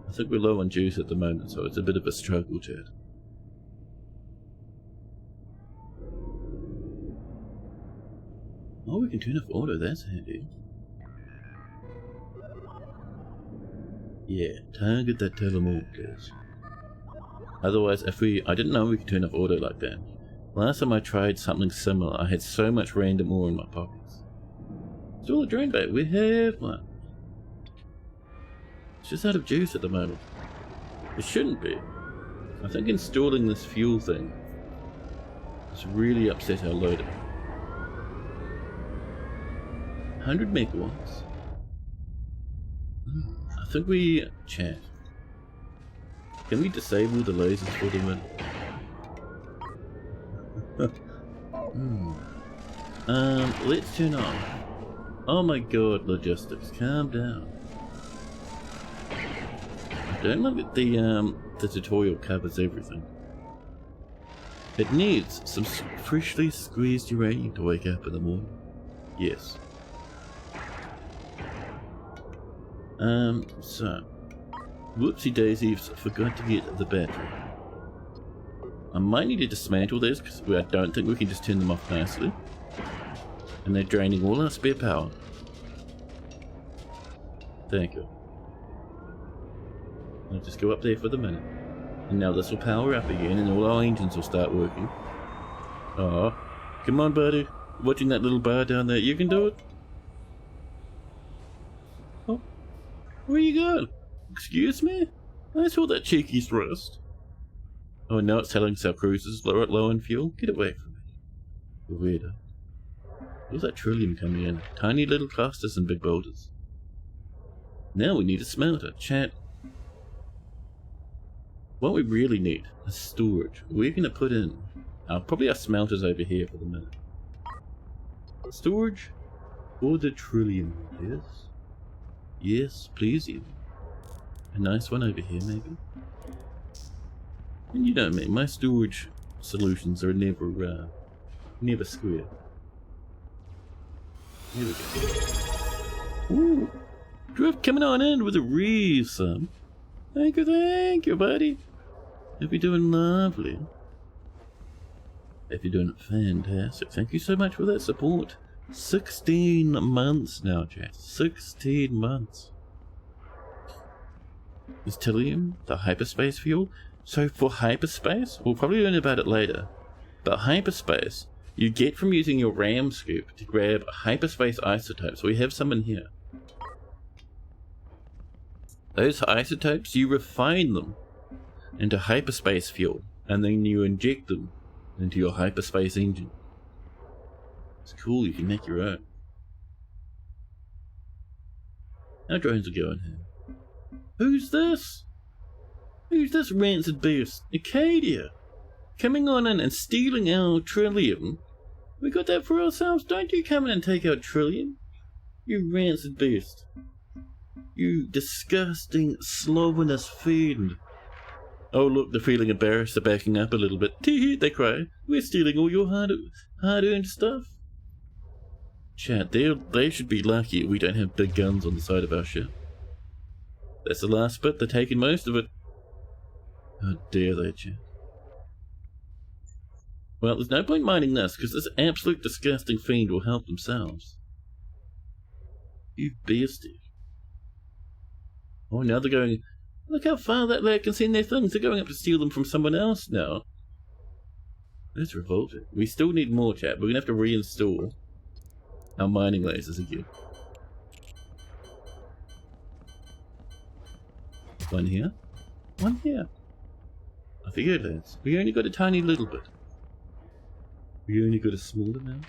I think we're low on juice at the moment, so it's a bit of a struggle, chat. Oh, we can turn off auto, that's handy. Yeah, target that telemarkers. Otherwise, I didn't know we could turn off auto like that. Last time I tried something similar, I had so much random ore in my pockets. Still a drain bait, we have one. It's just out of juice at the moment. It shouldn't be. I think installing this fuel thing has really upset our loader. 100 megawatts. I think we chat. Can we disable the lasers for the minute? Let's turn on. Oh my god, logistics, calm down. I don't like that the tutorial covers everything. It needs some freshly squeezed uranium to wake up in the morning. Yes. So whoopsie daisies, forgot to get the battery. I might need to dismantle these because I don't think we can just turn them off nicely. And they're draining all our spare power. Thank you. I'll just go up there for the minute. And now this will power up again and all our engines will start working. Oh, come on buddy. Watching that little bar down there, you can do it. Oh, where you going? Excuse me? I saw that cheeky thrust. Oh, now it's telling us our cruisers are low on fuel? Get away from me. You weirdo. Where's that trillium coming in? Tiny little clusters and big boulders. Now we need a smelter. Chat. What we really need is storage. We're going to put in probably our smelters over here for the minute. Storage for the trillium, yes? Yes, please you. A nice one over here, maybe? And you know me, my storage solutions are never square. Here we go. Ooh, Drift coming on in with a reef, son. Thank you, buddy. Hope you're doing lovely. If you're doing fantastic. Thank you so much for that support. 16 months now, chat. 16 months. Is Tilium the hyperspace fuel? So for hyperspace, we'll probably learn about it later. But hyperspace, you get from using your RAM scoop to grab hyperspace isotopes. We have some in here. Those isotopes, you refine them into hyperspace fuel, and then you inject them into your hyperspace engine. It's cool, you can make your own. Our drones are going here. Who's this? Who's this rancid beast? Acadia! Coming on in and stealing our trillium. We got that for ourselves. Don't you come in and take our trillium. You rancid beast. You disgusting, slovenous fiend. Oh look, they're feeling embarrassed. They're backing up a little bit. Tee-hee, they cry. We're stealing all your hard-earned stuff. Chat, they should be lucky we don't have big guns on the side of our ship. That's the last bit. They're taking most of it. How dare they, chat. Well, there's no point mining this, because this absolute disgusting fiend will help themselves. You beastie. Oh, now they're going... Look how far that lad can send their things. They're going up to steal them from someone else now. That's revolting. We still need more, chat. We're going to have to reinstall our mining lasers again. One here. One here. I figured, lads. We only got a tiny little bit. We only got a small amount.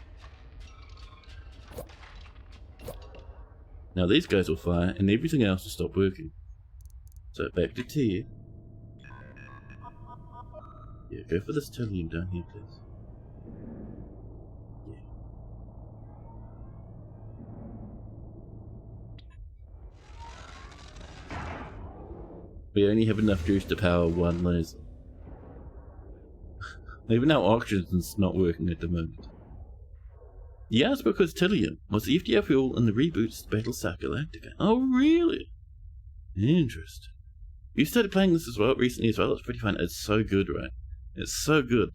Now these guys will fire and everything else will stop working. So back to T. Yeah, go for this trillium down here, please. Yeah. We only have enough juice to power one laser. Even our oxygen's not working at the moment. Yeah, it's because Tilium was the FDR fuel in the reboots Battlestar Galactica. Oh, really? Interesting. You started playing this as well recently as well. It's pretty fun. It's so good, right? It's so good.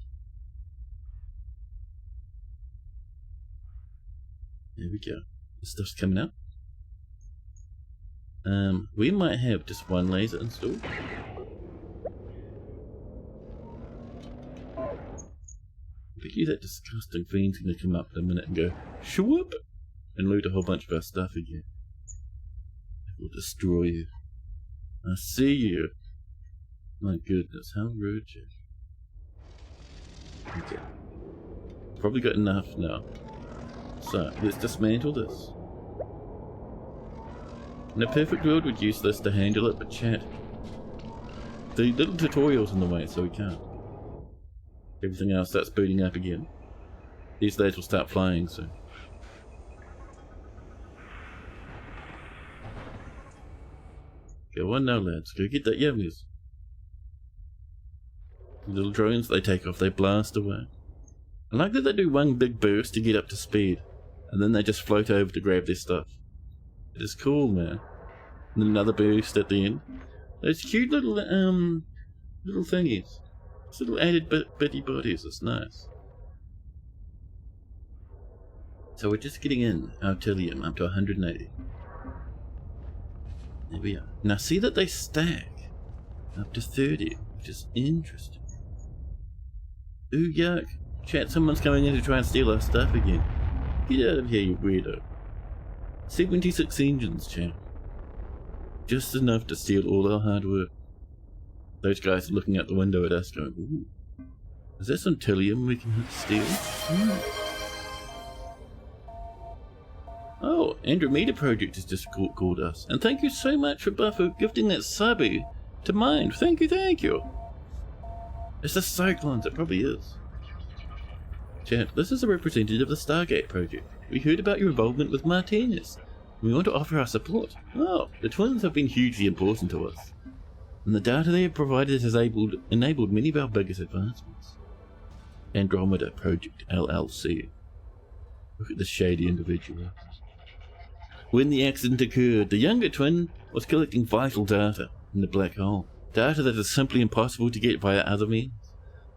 There we go. This stuff's coming out. We might have just one laser installed. I bet you that disgusting fiend's gonna come up in a minute and go shwoop and loot a whole bunch of our stuff again. It will destroy you. I see you. My goodness, how rude, Jeff. Okay. Probably got enough now. So, let's dismantle this. In a perfect world, we'd use this to handle it, but chat. The little tutorial's in the way, so we can't. Everything else starts booting up again. These lads will start flying soon. Go on now, lads. Go get that yummies. The little drones, they take off, they blast away. I like that they do one big burst to get up to speed, and then they just float over to grab their stuff. It is cool, man. And then another burst at the end. Those cute little, little thingies. Those little added bitty bodies, it's nice. So we're just getting in our Tilium up to 180. There we are. Now see that they stack up to 30, which is interesting. Ooh, yuck. Chat, someone's coming in to try and steal our stuff again. Get out of here, you weirdo. 76 engines, chat. Just enough to steal all our hard work. Those guys are looking out the window at us going, ooh. Is there some Tilium we can steal? Oh, Andromeda Project has just called us. And thank you so much for Buffer gifting that subby to Mind. Thank you, thank you. It's the Cyclones, it probably is. Chat, this is a representative of the Stargate Project. We heard about your involvement with Martinez. We want to offer our support. Oh, the twins have been hugely important to us. And the data they have provided has enabled many of our biggest advancements. Andromeda Project LLC. Look at this shady individual. When the accident occurred, the younger twin was collecting vital data in the black hole. Data that is simply impossible to get via other means.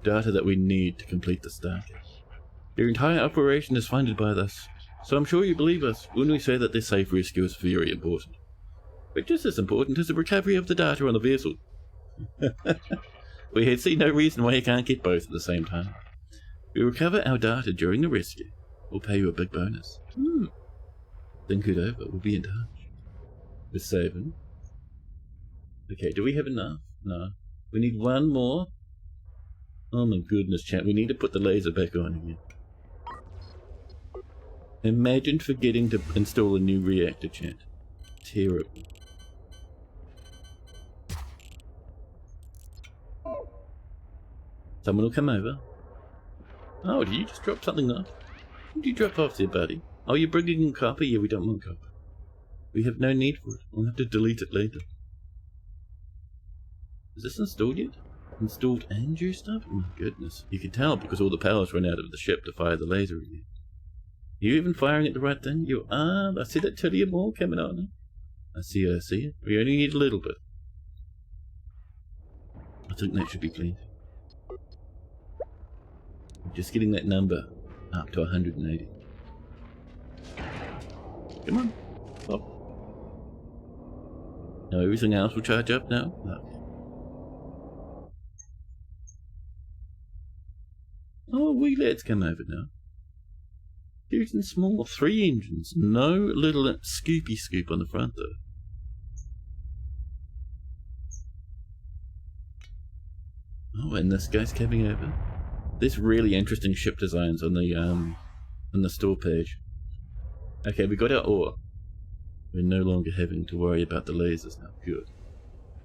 Data that we need to complete the starship. Their entire operation is funded by this, so I'm sure you believe us when we say that their safe rescue is very important. But just as important is the recovery of the data on the vessel. We see no reason why you can't get both at the same time. If we recover our data during the rescue, we'll pay you a big bonus. Think it over, we'll be in touch. We're saving. Okay, do we have enough? No. We need one more. Oh my goodness, chat, we need to put the laser back on again. Imagine forgetting to install a new reactor, chat. Terrible. Someone will come over. Oh, did you just drop something off? What did you drop off there, buddy? Oh, you're bringing in copper? Yeah, we don't want copper. We have no need for it. We'll have to delete it later. Is this installed yet? Installed and juiced up? Oh my goodness. You can tell because all the power's run out of the ship to fire the laser again. You even firing at the right thing? You are. I see that trillium ball coming on. I see it. We only need a little bit. I think that should be plenty. Just getting that number up to 180. Come on. Pop. Now everything else will charge up now? Okay. Oh, wee lads come over now. Huge and small, 3 engines. No little scoopy scoop on the front though. Oh, and this guy's coming over. There's really interesting ship designs on the store page. Okay, we got our ore. We're no longer having to worry about the lasers now. Good.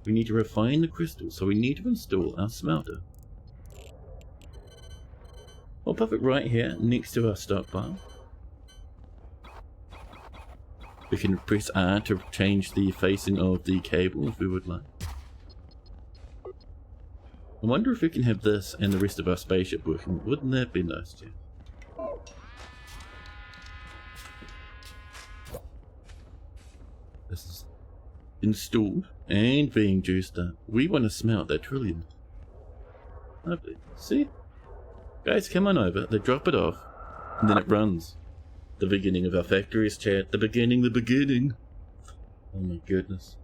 We need to refine the crystals, so we need to install our smelter. I'll pop it right here next to our stockpile. We can press R to change the facing of the cable if we would like. I wonder if we can have this and the rest of our spaceship working. Wouldn't that be nice, Jeff? This is installed and being juiced up. We want to smelt that trillium. Lovely. See? Guys, come on over. They drop it off. And then it runs. The beginning of our factories, chat. The beginning. Oh my goodness.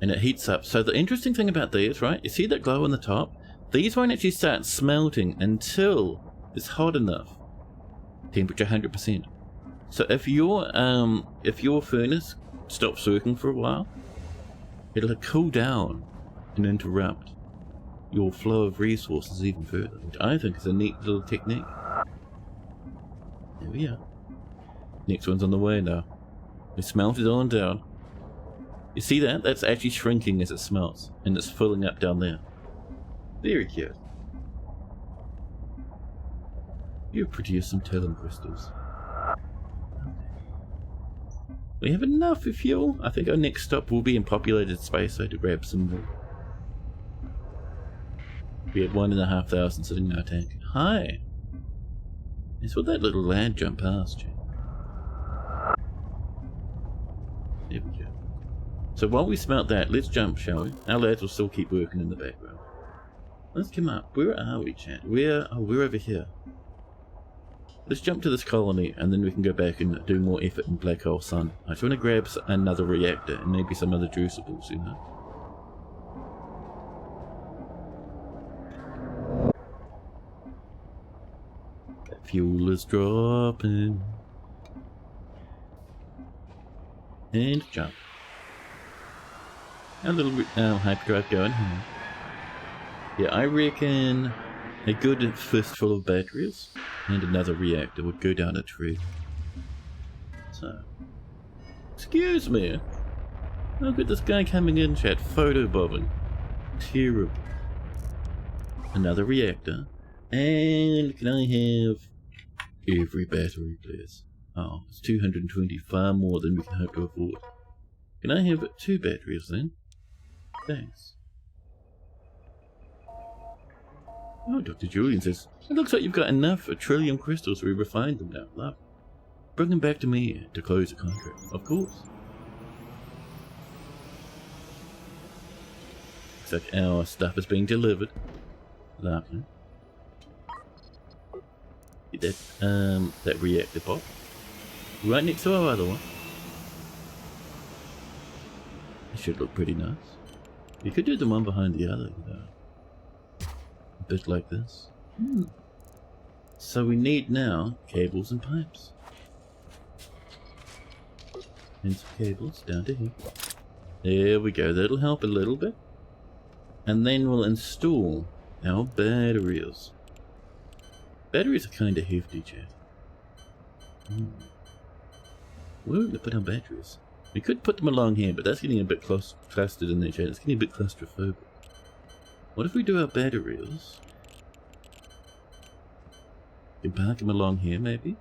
And it heats up. So the interesting thing about these, right? You see that glow on the top? These won't actually start smelting until it's hot enough. Temperature 100%. So if your furnace stops working for a while, it'll cool down and interrupt your flow of resources even further, which I think is a neat little technique. There we are. Next one's on the way now. We smelt it on down. You see that? That's actually shrinking as it smelts, and it's filling up down there. Very cute. You've produced some talent crystals. We have enough for fuel. I think our next stop will be in populated space, so to grab some more. We had 1,500 sitting in our tank. Hi! It's what that little lad jumped past you. There we go. So while we smelt that, let's jump, shall we? Our lads will still keep working in the background. Let's come up. Where are we, chat? We're over here. Let's jump to this colony, and then we can go back and do more effort in Black Hole Sun. I just want to grab another reactor, and maybe some other juiceables, you know? That fuel is dropping. And jump. A little hyperdrive going here. Yeah, I reckon a good fistful of batteries and another reactor would go down a tree. So, excuse me. Look at this guy coming in, chat, photobobbing. Terrible. Another reactor. And can I have every battery, please? Oh, it's 220, far more than we can hope to afford. Can I have 2 batteries then? Thanks. Oh, Dr. Julian says, it looks like you've got enough Trillium crystals. We refined them now. Love. Bring them back to me to close the contract. Of course. Looks like our stuff is being delivered. Lovely. Get that reactor pod. Right next to our other one. It should look pretty nice. You could do the one behind the other, you know. A bit like this. So we need now cables and pipes. And some cables down to here. There we go. That'll help a little bit. And then we'll install our batteries. Batteries are kind of hefty, chat. Where would we put our batteries? We could put them along here, but that's getting a bit clustered in there, chat. It's getting a bit claustrophobic. What if we do our batteries? We can park them along here, maybe?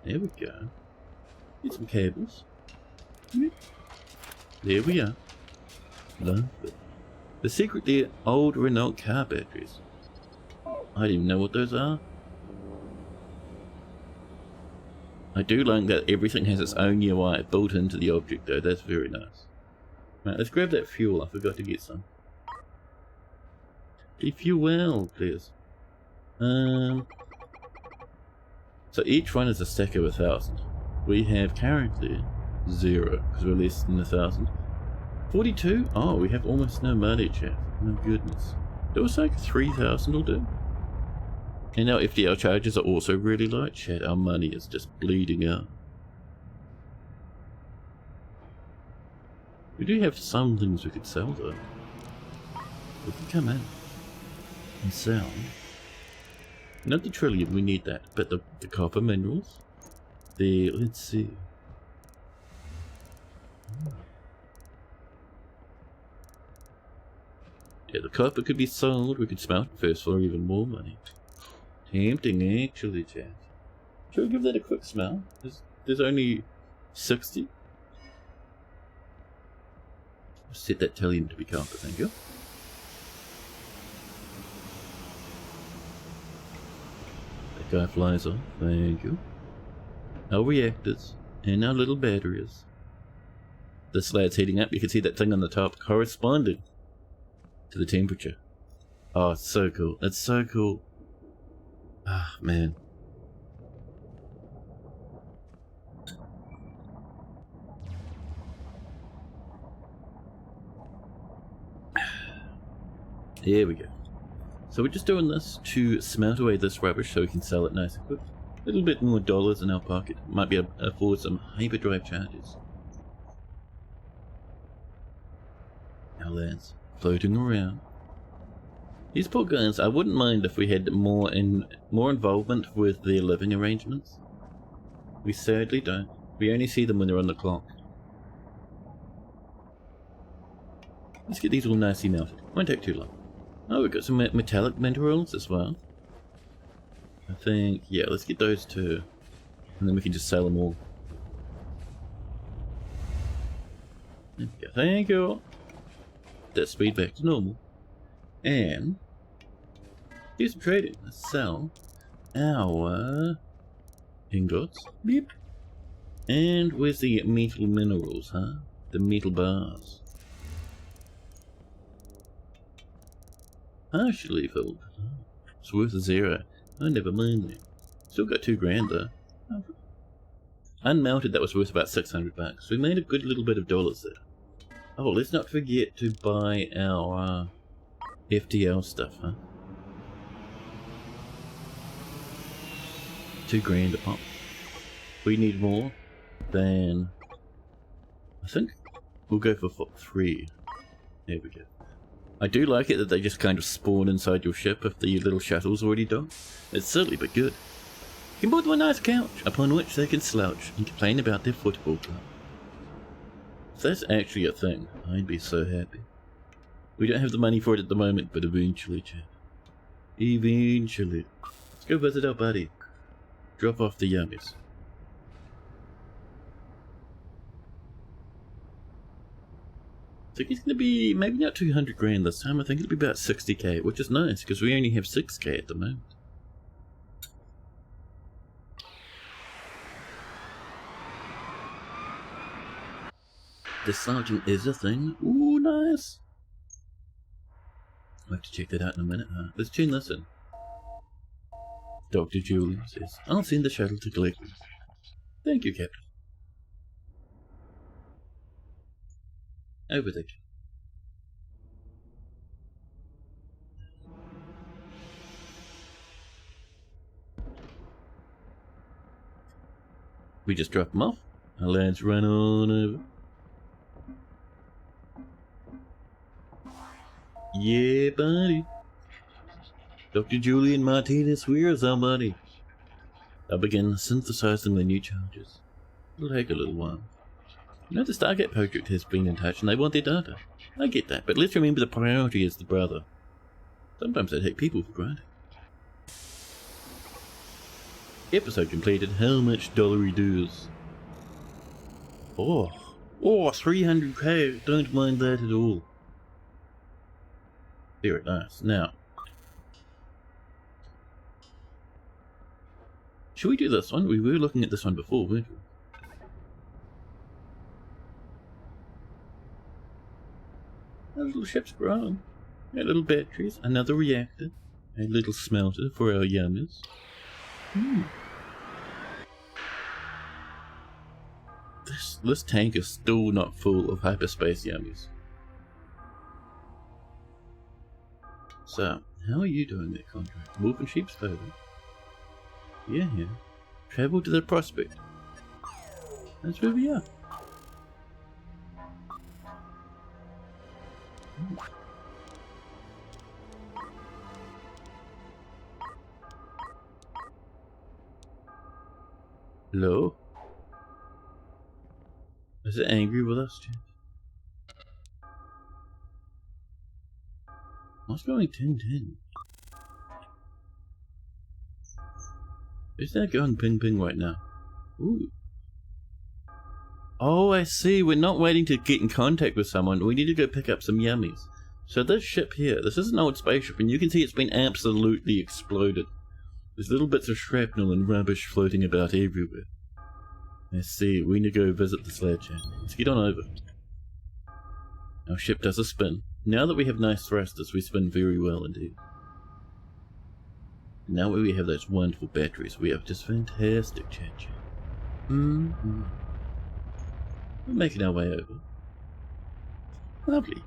There we go. Get some cables. There we are. Love it. The secretly old Renault car batteries. I don't even know what those are. I do like that everything has its own UI built into the object though. That's very nice. Right, let's grab that fuel. I forgot to get some. The fuel, please. So each one is a stack of 1,000. We have currently 0 because we're less than 1,000. 42? Oh, we have almost no money, chat. My goodness. It was like 3,000 will do. And our FDL charges are also really low, chat. Our money is just bleeding out. We do have some things we could sell though. We can come in and sell. Not the trillium, we need that, but the copper minerals. Let's see. Yeah, the copper could be sold. We could smelt it first for even more money. Tempting, actually, chat. Should we give that a quick smell? There's only 60. Set that trillium to be copper, thank you. That guy flies off, thank you. Our reactors and our little batteries. This lad's heating up. You can see that thing on the top corresponding to the temperature. Oh, it's so cool. It's so cool. Ah, man. There we go. So we're just doing this to smelt away this rubbish so we can sell it nice and quick. A little bit more dollars in our pocket. Might be able to afford some hyperdrive charges. Our lads floating around. These poor guys, I wouldn't mind if we had more involvement with their living arrangements. We sadly don't. We only see them when they're on the clock. Let's get these all nicely melted. Won't take too long. Oh, we've got some metallic minerals as well. I think, yeah, let's get those too. And then we can just sell them all. There we go. Thank you. That speed back to normal. And do some trading. Let's sell our ingots. Beep. And where's the metal minerals, huh? The metal bars. Partially filled. It's worth 0. Oh, never mind that. Still got 2 grand though. Oh. Unmelted, that was worth about 600 bucks. We made a good little bit of dollars there. Oh, let's not forget to buy our FTL stuff, huh? 2 grand a pop. We need more than... I think we'll go for 3. There we go. I do like it that they just kind of spawn inside your ship if the little shuttle's already done. It's silly but good. You can build them a nice couch upon which they can slouch and complain about their football club. If that's actually a thing, I'd be so happy. We don't have the money for it at the moment, but eventually, chap. Eventually. Let's go visit our buddy. Drop off the youngest. think it's going to be maybe not 200 grand this time. I think it'll be about 60k, which is nice because we only have 6k at the moment. The sergeant is a thing. Ooh, nice. I'll have to check that out in a minute. Let's tune this in. Dr. Julian says, I'll send the shuttle to collect them. Thank you, Captain. Over there. We just drop them off. Our lads run on over. Yeah, buddy. Dr. Julian Martinez, we're somebody. I'll begin synthesizing the new charges. It'll take a little while. You know, the Stargate project has been in touch and they want their data. I get that, but let's remember the priority is the brother. Sometimes they take people for granted. Episode completed. How much dollary dues? Oh, 300k. Don't mind that at all. Very nice. Now, should we do this one? We were looking at this one before, weren't we? Our little ship's growing. Our little batteries, another reactor, a little smelter for our yummers. This tank is still not full of hyperspace yummies. So, how are you doing that contract? Wolf and sheep's favour? Yeah. Travel to the prospect. That's where we are. Hello? Is it angry with us, Chad? What's going 10-10? Is that going ping-ping right now? Ooh. Oh, I see. We're not waiting to get in contact with someone. We need to go pick up some yummies. So this ship here, this is an old spaceship, and you can see it's been absolutely exploded. There's little bits of shrapnel and rubbish floating about everywhere. Let's see, we need to go visit the sledgehammer. Let's get on over. Our ship does a spin. Now that we have nice thrusters, we spin very well indeed. Now that we have those wonderful batteries, we have just fantastic chat. We're making our way over. Lovely.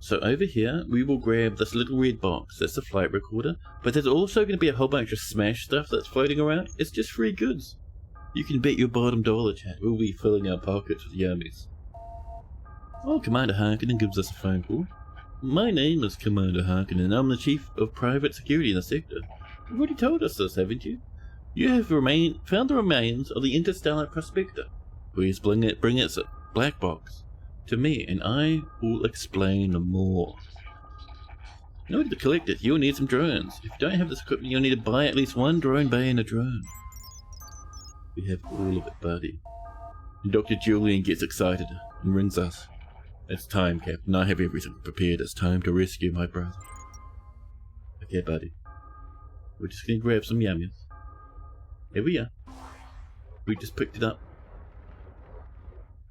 So over here, we will grab this little red box. That's the flight recorder. But there's also going to be a whole bunch of smash stuff that's floating around. It's just free goods. You can bet your bottom dollar, chat. We'll be filling our pockets with yummies. Oh, Commander Harkonnen gives us a phone call. My name is Commander Harkonnen. I'm the Chief of Private Security in the sector. You've already told us this, haven't you? You have found the remains of the Interstellar Prospector. Please bring its black box to me, and I will explain more. In order to collect it, you'll need some drones. If you don't have this equipment, you'll need to buy at least one drone bay and a drone. We have all of it, buddy. And Dr. Julian gets excited and rings us. It's time, Captain. I have everything prepared. It's time to rescue my brother. Okay, buddy. We're just gonna grab some yummies. Here we are. We just picked it up.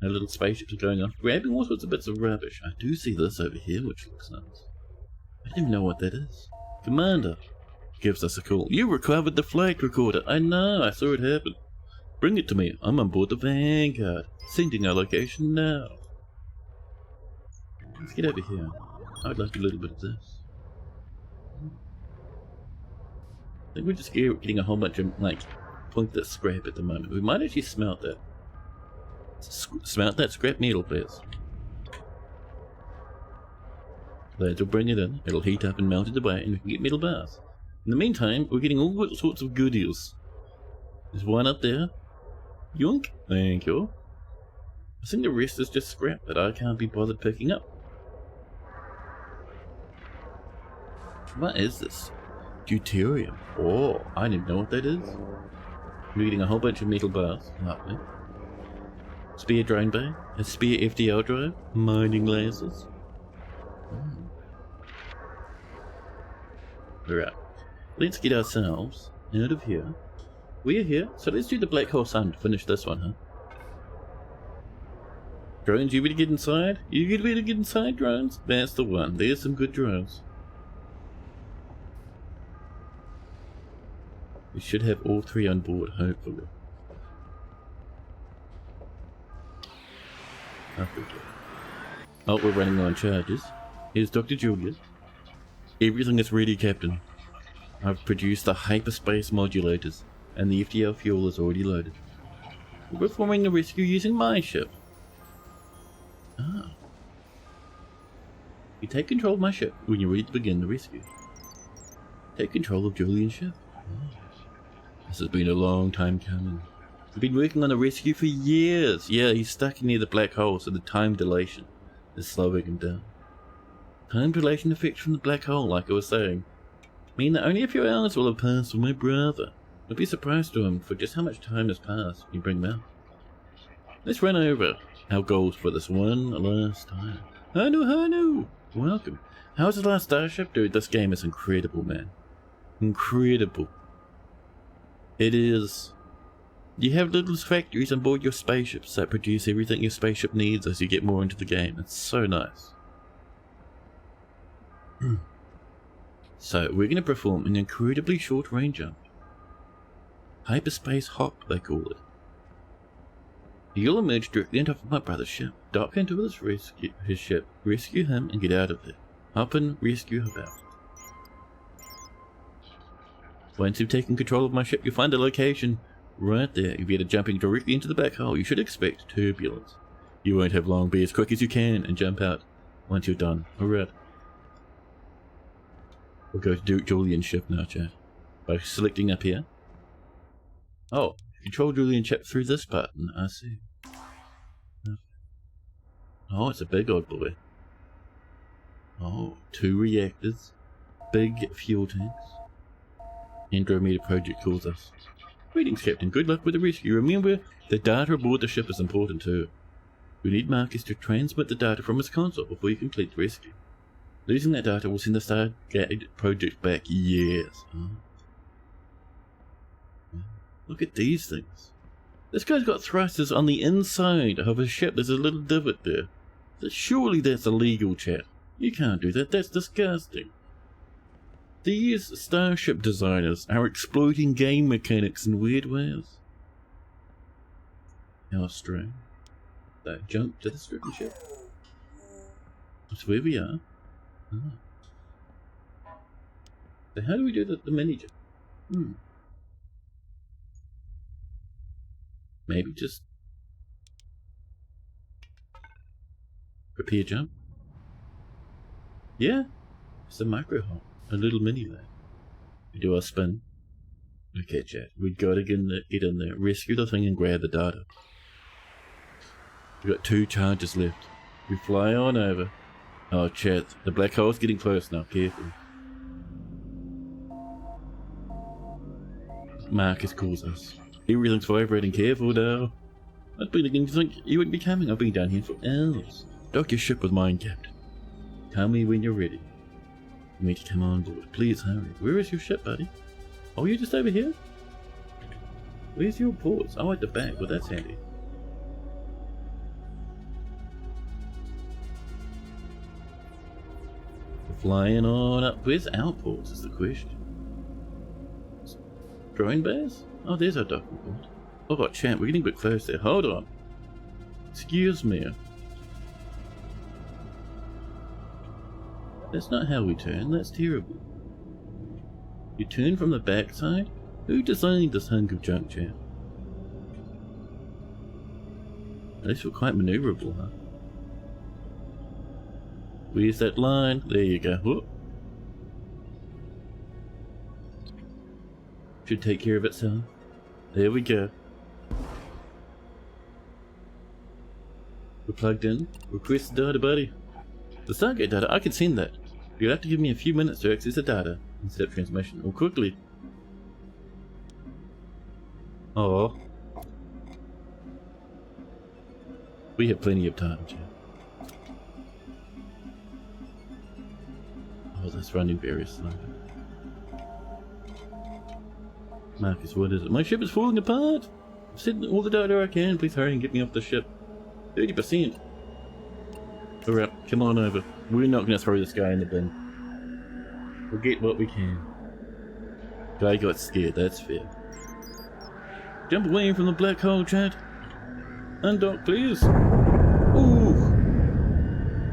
Our little spaceships are going off, grabbing all sorts of bits of rubbish. I do see this over here, which looks nice. I don't even know what that is. Commander gives us a call. You recovered the flight recorder. I know, I saw it happen. Bring it to me. I'm on board the Vanguard. Sending our location now. Let's get over here. I'd like a little bit of this. I think we're just getting a whole bunch of, like, pointless scrap at the moment. We might actually smelt that. Smelt that scrap metal, please. Lads will bring it in. It'll heat up and melt it away, and we can get metal bars. In the meantime, we're getting all sorts of goodies. There's one up there. Yoink. Thank you. I think the rest is just scrap that I can't be bothered picking up. What is this? Deuterium. Oh, I didn't know what that is. We're getting a whole bunch of metal bars. Lovely. Spare drone bay. A spare FDL drive. Mining lasers. Alright. Let's get ourselves out of here. We're here, so let's do the Black Hole Sun to finish this one, huh? Drones, you ready to get inside? You ready to get inside, drones? That's the one. There's some good drones. We should have all three on board, hopefully. Oh, we're running on charges. Here's Dr. Julius. Everything is ready, Captain. I've produced the hyperspace modulators, and the FDL fuel is already loaded. We're performing the rescue using my ship. Ah. You take control of my ship when you're ready to begin the rescue. Take control of Julian's ship. Oh. This has been a long time coming. We've been working on the rescue for years. Yeah, he's stuck near the black hole, so the time dilation is slowing him down. Time dilation effects from the black hole, like I was saying, mean that only a few hours will have passed for my brother. I'd be surprised to him for just how much time has passed when you bring him out. Let's run over our goals for this one last time. Hanu! Welcome. How's the last starship? Dude, this game is incredible, man. Incredible. It is. You have little factories on board your spaceships that produce everything your spaceship needs as you get more into the game. It's so nice. So, we're going to perform an incredibly short range jump. Hyperspace hop, they call it. You'll emerge directly on top of my brother's ship. Dock into his ship, rescue him, and get out of there. Hop and rescue him out. Once you've taken control of my ship, you'll find a location right there. If you're jumping directly into the black hole, you should expect turbulence. You won't have long. Be as quick as you can and jump out once you're done. Alright. We'll go to Julian's ship now, chat. By selecting up here. Oh, control Julian's ship through this button. I see. Oh, it's a big old boy. Oh, 2 reactors. Big fuel tanks. Andromeda Project calls us. Greetings, Captain. Good luck with the rescue. Remember, the data aboard the ship is important too. We need Marcus to transmit the data from his console before you complete the rescue. Losing that data will send the Stargate project back years. Oh. Look at these things. This guy's got thrusters on the inside of his ship. There's a little divot there. Surely that's illegal, chat. You can't do that. That's disgusting. These starship designers are exploiting game mechanics in weird ways. How strange. That jump to the stricken ship. That's where we are. Oh. So how do we do the mini jump? Maybe just repair jump. Yeah, it's a micro hop. A little mini lab. We do our spin. Okay, chat. We gotta get in there, rescue the thing and grab the data. We've got 2 charges left. We fly on over. Oh, chat. The black hole's getting close now. Careful. Marcus calls us. Everything's vibrating. Careful now. I'd been beginning to think you wouldn't be coming. I've been down here for hours. Dock your ship with mine, Captain. Tell me when you're ready. You need to come on board. Please hurry. Where is your ship, buddy? Oh, you're just over here? Where's your ports? Oh, at the back. Well, that's handy. We're flying on up. Where's our ports is the question. Drone base? Oh, there's our docking port. Oh, champ, we're getting a bit close there. Hold on. Excuse me. That's not how we turn. That's terrible. You turn from the backside? Who designed this hunk of junk, champ? At least we're quite maneuverable, huh? Where's that line? There you go. Whoop. Should take care of itself. There we go. We're plugged in. Request the data, buddy. The Stargate data, I can send that. You'll have to give me a few minutes to access the data and set up transmission. Or quickly. Oh. We have plenty of time, Jack. Oh, that's running very slow. Marcus, what is it? My ship is falling apart! I've sent all the data I can. Please hurry and get me off the ship. 30%. Alright, come on over. We're not going to throw this guy in the bin. We'll get what we can. Guy got scared, that's fair. Jump away from the black hole, Chad. Undock, please. Ooh.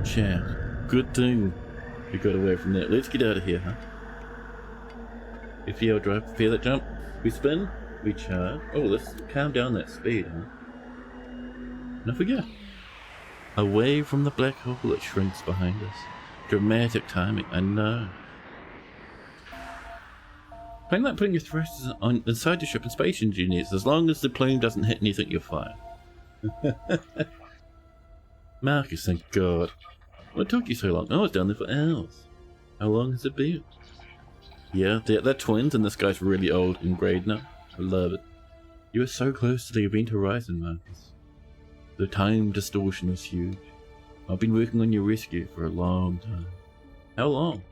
Chad, good thing we got away from that. Let's get out of here, huh? FPL drive, prepare that jump. We spin, we charge. Oh, let's calm down that speed, huh? And off we go. Away from the black hole that shrinks behind us. Dramatic timing, I know. Plain like putting your thrusters on inside the ship and space engineers. As long as the plane doesn't hit anything, you're fine. Marcus, thank God. What took you so long? I was down there for hours. How long has it been? Yeah, they're twins and this guy's really old and grayed now. I love it. You were so close to the event horizon, Marcus. The time distortion was huge. I've been working on your rescue for a long time. How long?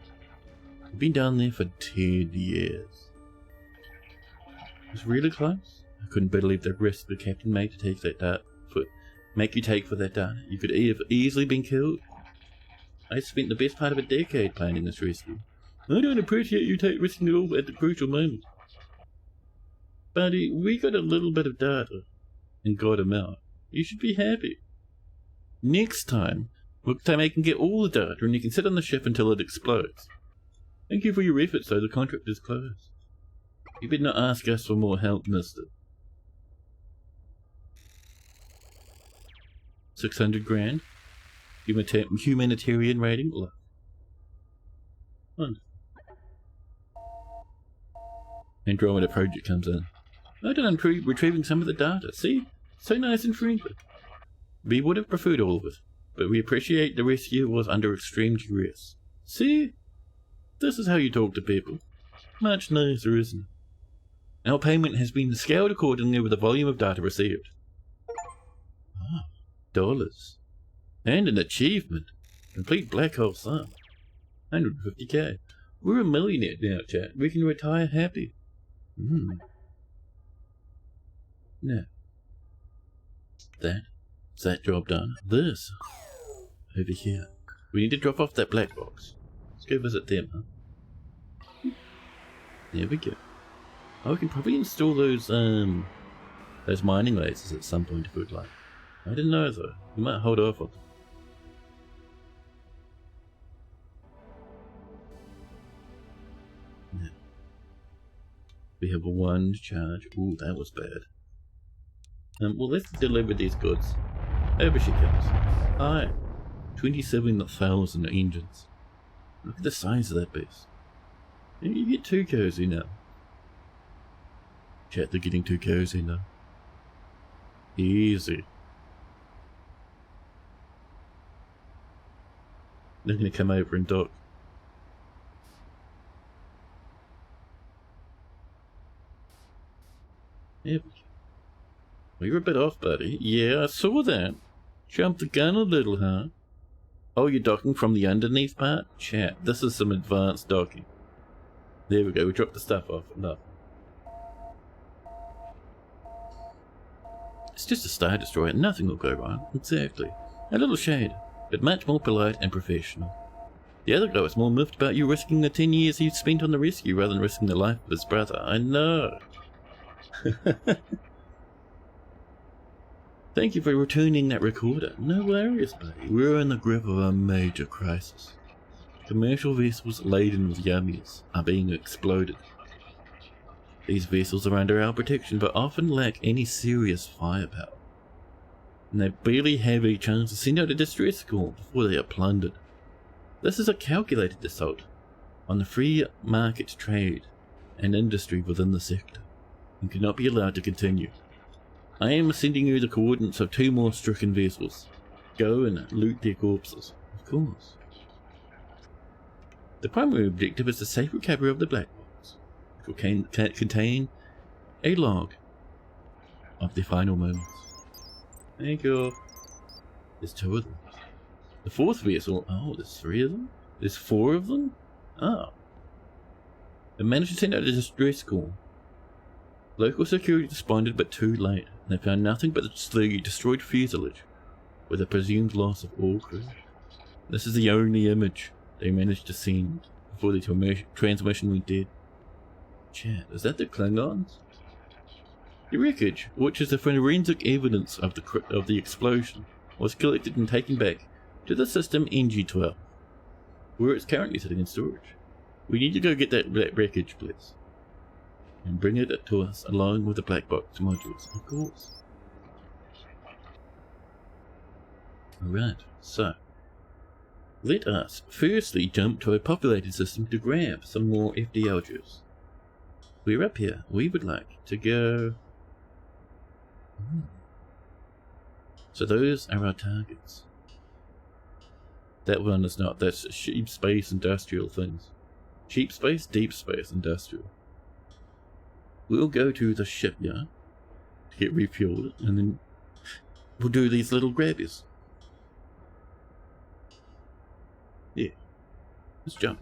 I've been down there for 10 years. It was really close. I couldn't believe the risk the captain made to take that data. Make you take for that data. You could have easily been killed. I spent the best part of a decade planning this rescue. I don't appreciate you risking it all at the crucial moment. Buddy, we got a little bit of data and got him out. You should be happy. Next time I can get all the data and you can sit on the ship until it explodes. Thank you for your efforts, though. The contract is closed. You better not ask us for more help, mister. 600 grand. Humanitarian rating. Look. Wonderful. Andromeda project comes in. I done retrieving some of the data. See? So nice and friendly. We would have preferred all of it, but we appreciate the rescue was under extreme duress. See? This is how you talk to people. Much nicer, isn't it? Our payment has been scaled accordingly with the volume of data received. Ah, dollars. And an achievement. Complete black hole sum. 150k. We're a millionaire now, chat. We can retire happy. Now. Is that job done? This. Over here. We need to drop off that black box. Let's go visit them, huh? There we go. Oh, we can probably install those mining lasers at some point if we'd like. I didn't know though. We might hold off on them. Yeah. We have one charge. Ooh, that was bad. Well, let's deliver these goods. Over she comes. Hi. 27,000 engines. Look at the size of that beast. You get too cozy now. Chat, they're getting too cozy now. Easy. They're going to come over and dock. There we go. Well, you're a bit off, buddy. Yeah, I saw that. Jumped the gun a little, huh? Oh, you're docking from the underneath part? Chat, this is some advanced docking. There we go, we dropped the stuff off. Enough. It's just a Star Destroyer, nothing will go wrong. Exactly. A little shade, but much more polite and professional. The other guy was more miffed about you risking the 10 years he'd spent on the rescue rather than risking the life of his brother. I know. Thank you for returning that recorder. No worries, buddy. We're in the grip of a major crisis. Commercial vessels laden with yummies are being exploded. These vessels are under our protection but often lack any serious firepower. And they barely have a chance to send out a distress call before they are plundered. This is a calculated assault on the free market trade and industry within the sector and cannot be allowed to continue. I am sending you the coordinates of 2 more stricken vessels. Go and loot their corpses. Of course. The primary objective is the safe recovery of the black box. It will contain a log of the final moments. Thank you. There's 2 of them. The 4th vessel. Oh, there's 3 of them? There's 4 of them? Oh. They managed to send out a distress call. Local security responded, but too late. They found nothing but the destroyed fuselage, with a presumed loss of all crew. This is the only image they managed to send before the transmission went dead. Chat, is that the Klingons? The wreckage, which is the forensic evidence of the explosion, was collected and taken back to the system NG-12, where it's currently sitting in storage. We need to go get that wreckage, please, and bring it to us along with the black box modules, of course. Alright, so let us firstly jump to a populated system to grab some more FDL juice. We're up here. We would like to go... So those are our targets. That one is not. That's sheep space industrial things. Sheep space, deep space industrial. We'll go to the shipyard to get refueled, and then we'll do these little grabbies. Yeah. Let's jump.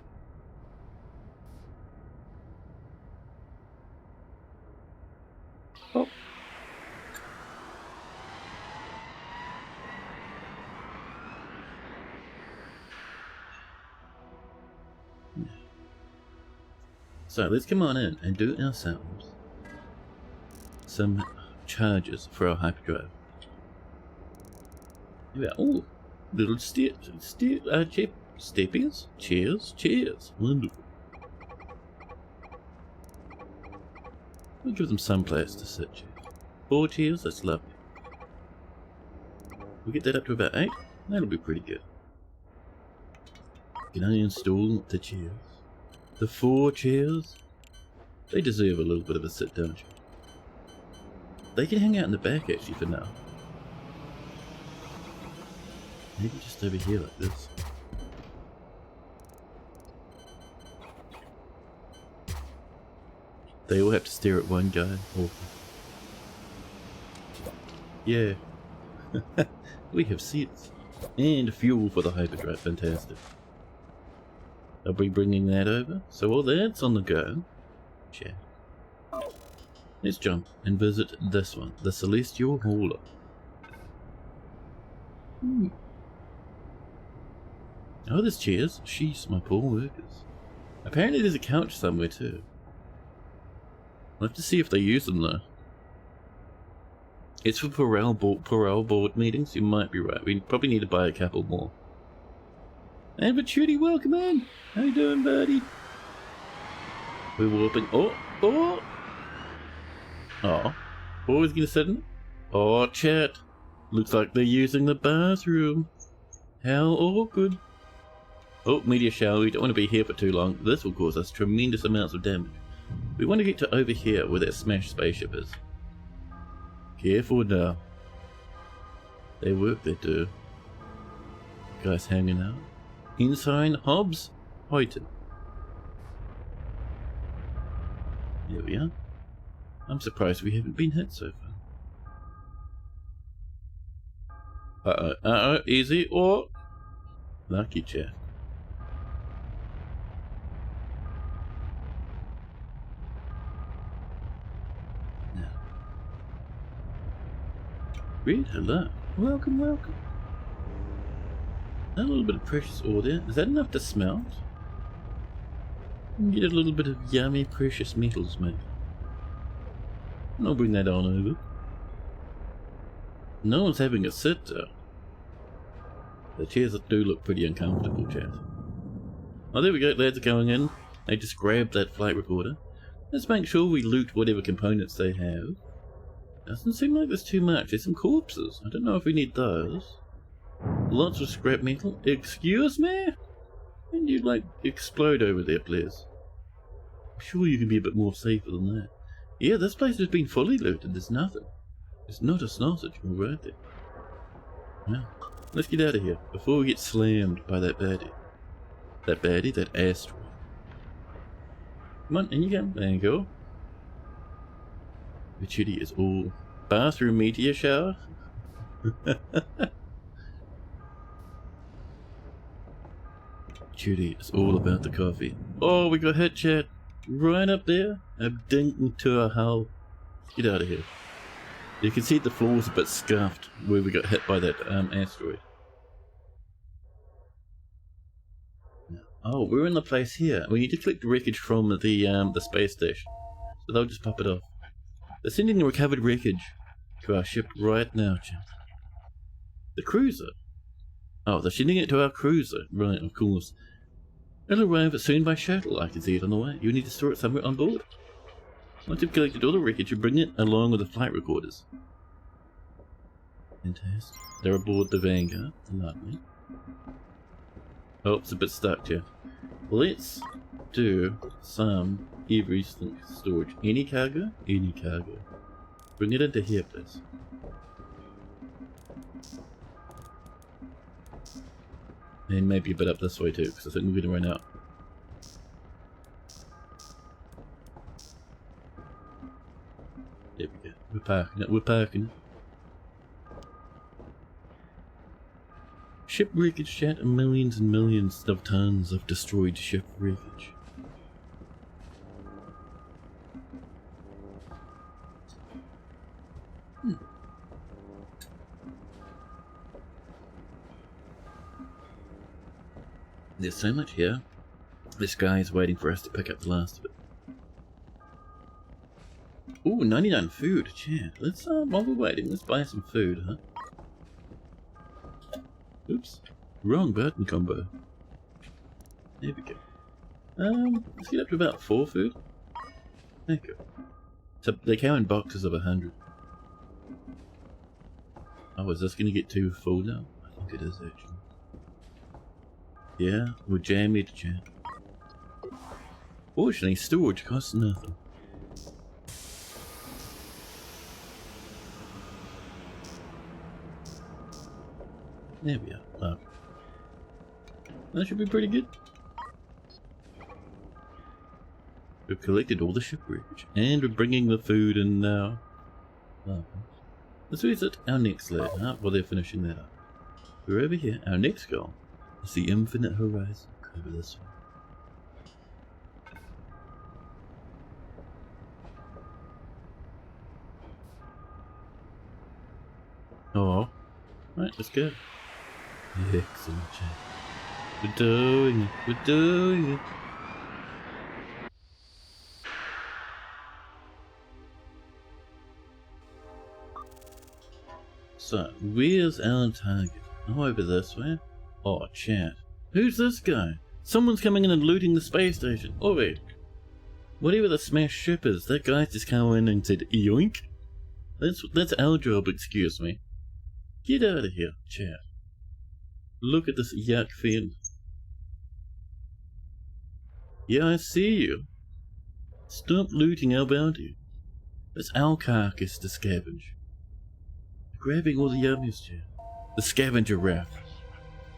Oh. So let's come on in and do ourselves some charges for our hyperdrive. Yeah, oh, little steppies. Cheers. Wonderful. We'll give them some place to sit, Chief. 4 cheers, that's lovely. We'll get that up to about 8. That'll be pretty good. Can I install the chairs? The 4 chairs? They deserve a little bit of a sit, don't you? They can hang out in the back actually for now. Maybe just over here like this. They all have to stare at one guy. Awful. Yeah. We have seats. And fuel for the hyperdrive. Fantastic. I'll be bringing that over. So while that's on the go, chat. Let's jump and visit this one, the Celestial Hauler. Oh, there's chairs. Sheesh, my poor workers. Apparently there's a couch somewhere too. I'll have to see if they use them though. It's for parole board meetings, you might be right. We probably need to buy a couple more. And Patchouli, welcome in! How you doing, buddy? We're warping. Oh! What was gonna say? Oh, chat. Looks like they're using the bathroom. How awkward. Oh, meteor shower. We don't want to be here for too long. This will cause us tremendous amounts of damage. We want to get to over here where that smashed spaceship is. Careful now. They work, they do. Guys hanging out. Ensign Hobbs Hoyton. There we are. I'm surprised we haven't been hit so far. Easy. Oh! Lucky chat. Now. Reed, hello. Welcome. A little bit of precious ore there. Is that enough to smelt? Get a little bit of yummy precious metals, mate. And I'll bring that on over. No one's having a sit though. The chairs do look pretty uncomfortable, chat. Oh, there we go, lads are going in. They just grabbed that flight recorder. Let's make sure we loot whatever components they have. Doesn't seem like there's too much. There's some corpses. I don't know if we need those. Lots of scrap metal. Excuse me? And you'd like explode over there, please. I'm sure you can be a bit more safer than that. Yeah, this place has been fully looted. There's nothing. It's not a sausage. All right there. Now, let's get out of here before we get slammed by that baddie. That asteroid. Come on, in you go. There you go. Patchouli is all bathroom meteor shower? Judy, it's all about the coffee. Oh, we got hit, chat. Right up there. I'm dinking to a hull. Get out of here. You can see the floor's a bit scuffed where we got hit by that asteroid. Oh, we're in the place here. We need to collect the wreckage from the space station. So they'll just pop it off. They're sending the recovered wreckage to our ship right now, chat. The cruiser? Oh, they're sending it to our cruiser. Right, of course. It'll arrive soon by shuttle. I can see it on the way. You need to store it somewhere on board. Once you've collected all the wreckage, you bring it along with the flight recorders. Fantastic. They're aboard the Vanguard. Lovely. Oh, it's a bit stuck here. Let's do some everything storage. Any cargo? Any cargo. Bring it into here, please. And maybe a bit up this way too, because I think we're going to run out. There we go. We're parking it. We're parking it. Ship wreckage, chat, and millions of tons of destroyed ship wreckage. There's so much here. This guy is waiting for us to pick up the last of it. Ooh, 99 food, chat. Let's, while we're waiting, let's buy some food, huh? Oops. Wrong button combo. There we go. Let's get up to about 4 food. Okay. So they come in boxes of 100. Oh, is this gonna get too full now? I think it is actually. Yeah, we'll jam it, chat. Fortunately, storage costs nothing. There we are. Oh. That should be pretty good. We've collected all the ship wreckage, and we're bringing the food in now. Oh. Let's visit our next load, huh? While they're finishing that up. We're over here. Our next goal is the infinite horizon. Over this way. Oh. Right, let's go. Excellent, chat. We're doing it. We're doing it. So, where's our target? Oh, over this way? Oh, chat. Who's this guy? Someone's coming in and looting the space station. Oh, wait. Whatever the smashed ship is, that guy just came in and said, yoink. That's our job, excuse me. Get out of here, chat. Look at this yuck fin. Yeah, I see you. Stop looting our bounty. It's our carcass to scavenge. Grabbing all the yummies, chat. The scavenger raft.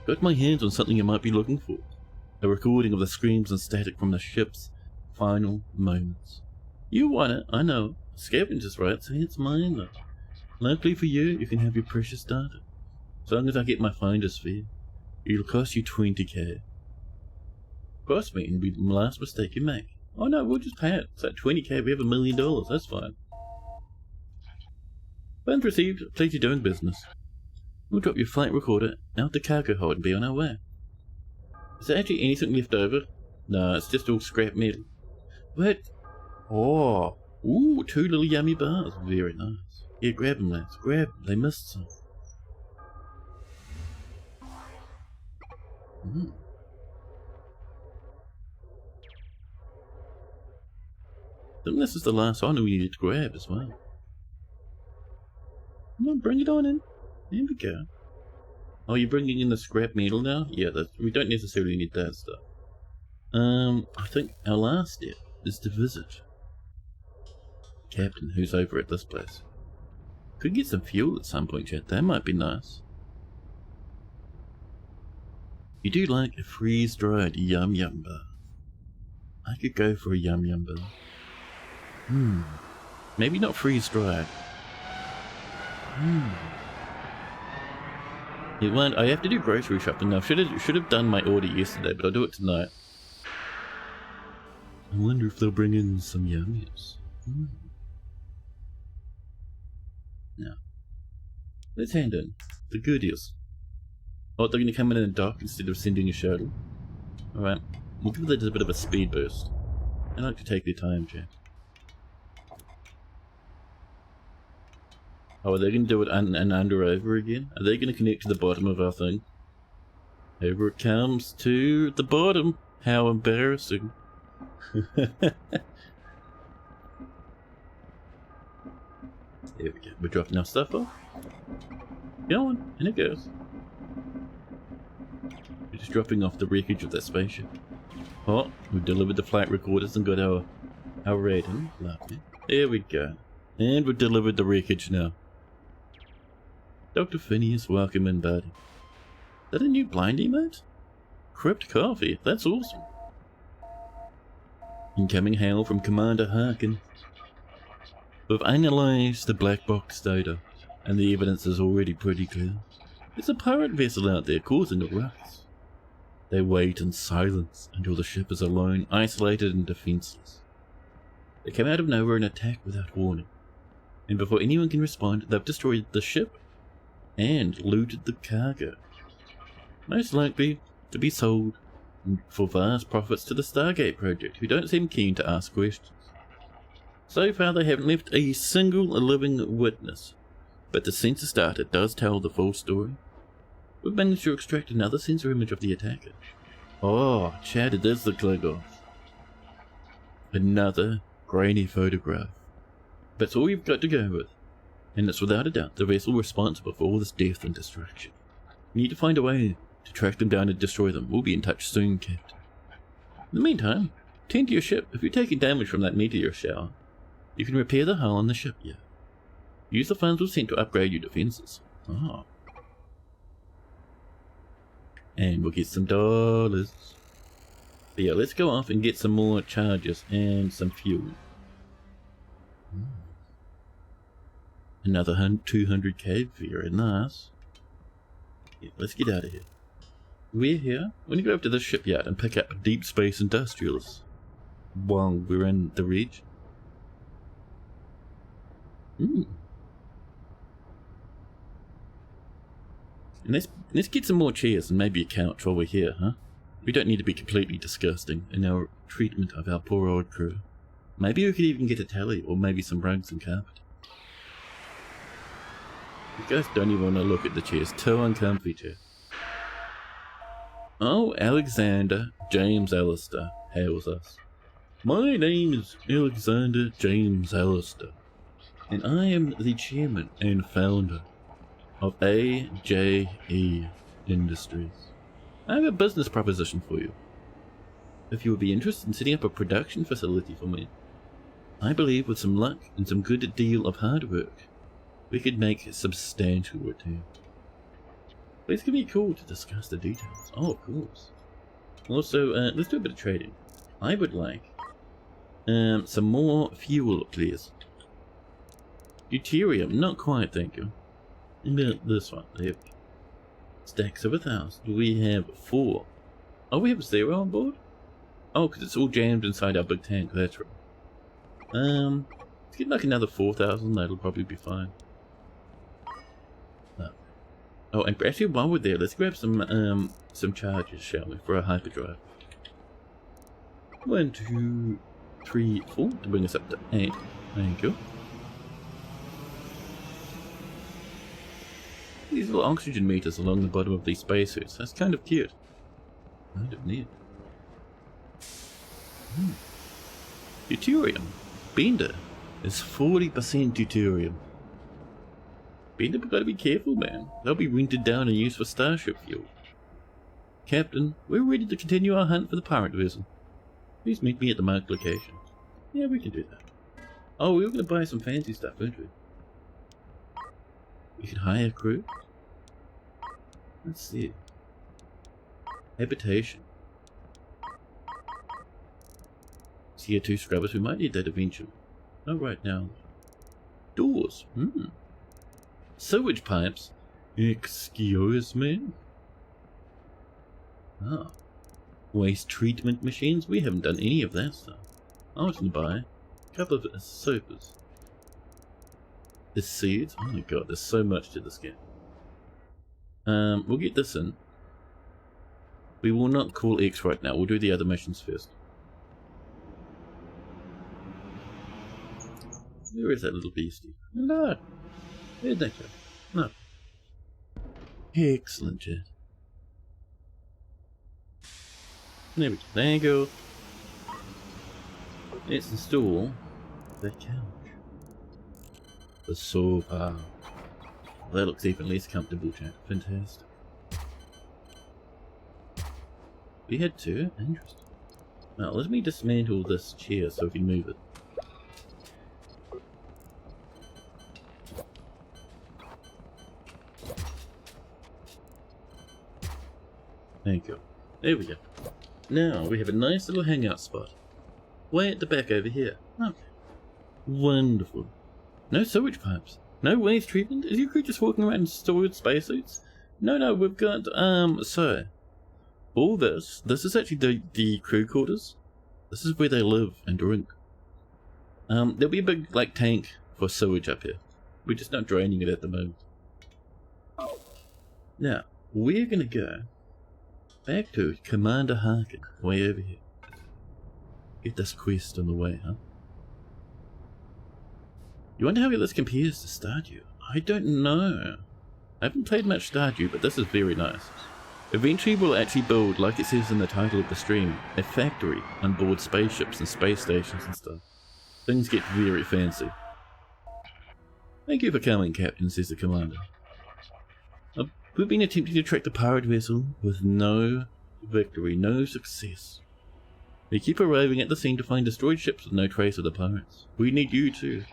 Got my hands on something you might be looking for. A recording of the screams and static from the ship's final moments. You want it, I know. Scavenger's right, say it's mine though. Luckily for you, you can have your precious data. As long as I get my finder's fee, it'll cost you 20k. Cost me, and be the last mistake you make. Oh no, we'll just pay it. It's like 20k, we have $1 million, that's fine. Funds received, pleasure doing business. We'll drop your flight recorder out the cargo hold and be on our way. Is there actually anything left over? No, it's just all scrap metal. What? Oh, ooh, 2 little yummy bars. Very nice. Yeah, grab them, lads. Grab them. They missed some. I think this is the last one we need to grab as well. Come on, bring it on in. There we go. Oh, you're bringing in the scrap metal now? Yeah, we don't necessarily need that stuff. I think our last step is to visit Captain, who's over at this place. Could get some fuel at some point, chat. That might be nice. You do like a freeze-dried yum-yum bar. I could go for a yum-yum bar. Maybe not freeze-dried. It won't. I have to do grocery shopping now. Should have done my order yesterday, but I'll do it tonight. I wonder if they'll bring in some yummies. Now, let's hand in the goodies. Oh, they're going to come in a dock instead of sending a shuttle. Alright, we'll give that a bit of a speed boost. I like to take their time, Jack. Oh, are they going to do it under over again? Are they going to connect to the bottom of our thing? Over it comes to the bottom. How embarrassing. There we go. We're dropping our stuff off. Go on, and it goes. We're just dropping off the wreckage of that spaceship. Oh, we've delivered the flight recorders and got our rating. Lovely. There we go. And we've delivered the wreckage now. Dr. Phineas, welcome in, buddy. Is that a new blind emote? Crypt coffee, that's awesome. Incoming hail from Commander Harkin. We've analysed the black box data, and the evidence is already pretty clear. There's a pirate vessel out there causing a ruckus. They wait in silence until the ship is alone, isolated and defenseless. They come out of nowhere and attack without warning. And before anyone can respond, they've destroyed the ship and looted the cargo. Most likely to be sold for vast profits to the Stargate Project, who don't seem keen to ask questions. So far they haven't left a single living witness, but the sensor data does tell the full story. We've managed to extract another sensor image of the attacker. Oh, Chad, it is the Klingon. Another grainy photograph. That's all you've got to go with. And it's without a doubt the vessel responsible for all this death and destruction. We need to find a way to track them down and destroy them. We'll be in touch soon, Captain. In the meantime, tend to your ship. If you're taking damage from that meteor shower, you can repair the hull on the ship, yeah. Use the funds we've sent to upgrade your defenses. Oh. And we'll get some dollars. But yeah, let's go off and get some more charges and some fuel. Another 200k, very nice. Yeah, let's get out of here. We're here. We're gonna go up to the shipyard and pick up Deep Space Industrials while we're in the region. And let's get some more chairs and maybe a couch while we're here, huh? We don't need to be completely disgusting in our treatment of our poor old crew. Maybe we could even get a tally, or maybe some rugs and carpet. You guys don't even want to look at the chairs. Too uncomfy, chair. Oh, Alexander James Allister hails us. My name is Alexander James Allister, and I am the chairman and founder of AJE Industries. I have a business proposition for you. If you would be interested in setting up a production facility for me, I believe with some luck and some good deal of hard work, we could make a substantial return. Please give me a call to discuss the details. Oh, of course. Also, let's do a bit of trading. I would like some more fuel, please. Deuterium, not quite, thank you. About this one, there. Stacks of 1,000. We have 4. Oh, we have 0 on board? Oh, because it's all jammed inside our big tank, that's right. Let's get like another 4,000, that'll probably be fine. Oh, and actually while we're there, let's grab some charges, shall we, for our hyperdrive. 1, 2, 3, 4, to bring us up to 8. Thank you. These little oxygen meters along the bottom of these spacesuits. That's kind of cute. Kind of neat. Deuterium. Bender is 40% deuterium. Bender, we've got to be careful, man. They'll be rented down and used for starship fuel. Captain, we're ready to continue our hunt for the pirate vessel. Please meet me at the marked location. Yeah, we can do that. Oh, we were going to buy some fancy stuff, weren't we? We could hire crew. Let's see. Habitation. CO2 scrubbers, we might need that eventually. Not right now. Doors. Sewage pipes? Excuse me? Oh. Waste treatment machines? We haven't done any of that stuff. I was gonna buy a couple of sofas. The seeds? Oh my god, there's so much to this game. We'll get this in. We will not call X right now, we'll do the other missions first. Where is that little beastie? No! Where'd that go? No. Excellent, Jet. There we go. There you go. Let's install the couch. The sofa. That looks even less comfortable, Jet. Fantastic. We had two? Interesting. Now, let me dismantle this chair so we can move it. There you go. There we go. Now we have a nice little hangout spot. Way at the back over here. Okay. Wonderful. No sewage pipes. No waste treatment. Is your crew just walking around in stored spacesuits? No, we've got, so. All this is actually the crew quarters. This is where they live and drink. There'll be a big, like, tank for sewage up here. We're just not draining it at the moment. Now, we're gonna go back to Commander Harkin, way over here. Get this quest on the way, huh? You wonder how this compares to Stardew? I don't know. I haven't played much Stardew, but this is very nice. Eventually we'll actually build, like it says in the title of the stream, a factory on board spaceships and space stations and stuff. Things get very fancy. Thank you for coming, Captain, says the commander. We've been attempting to track the pirate vessel with no victory, no success. We keep arriving at the scene to find destroyed ships with no trace of the pirates. We need you too.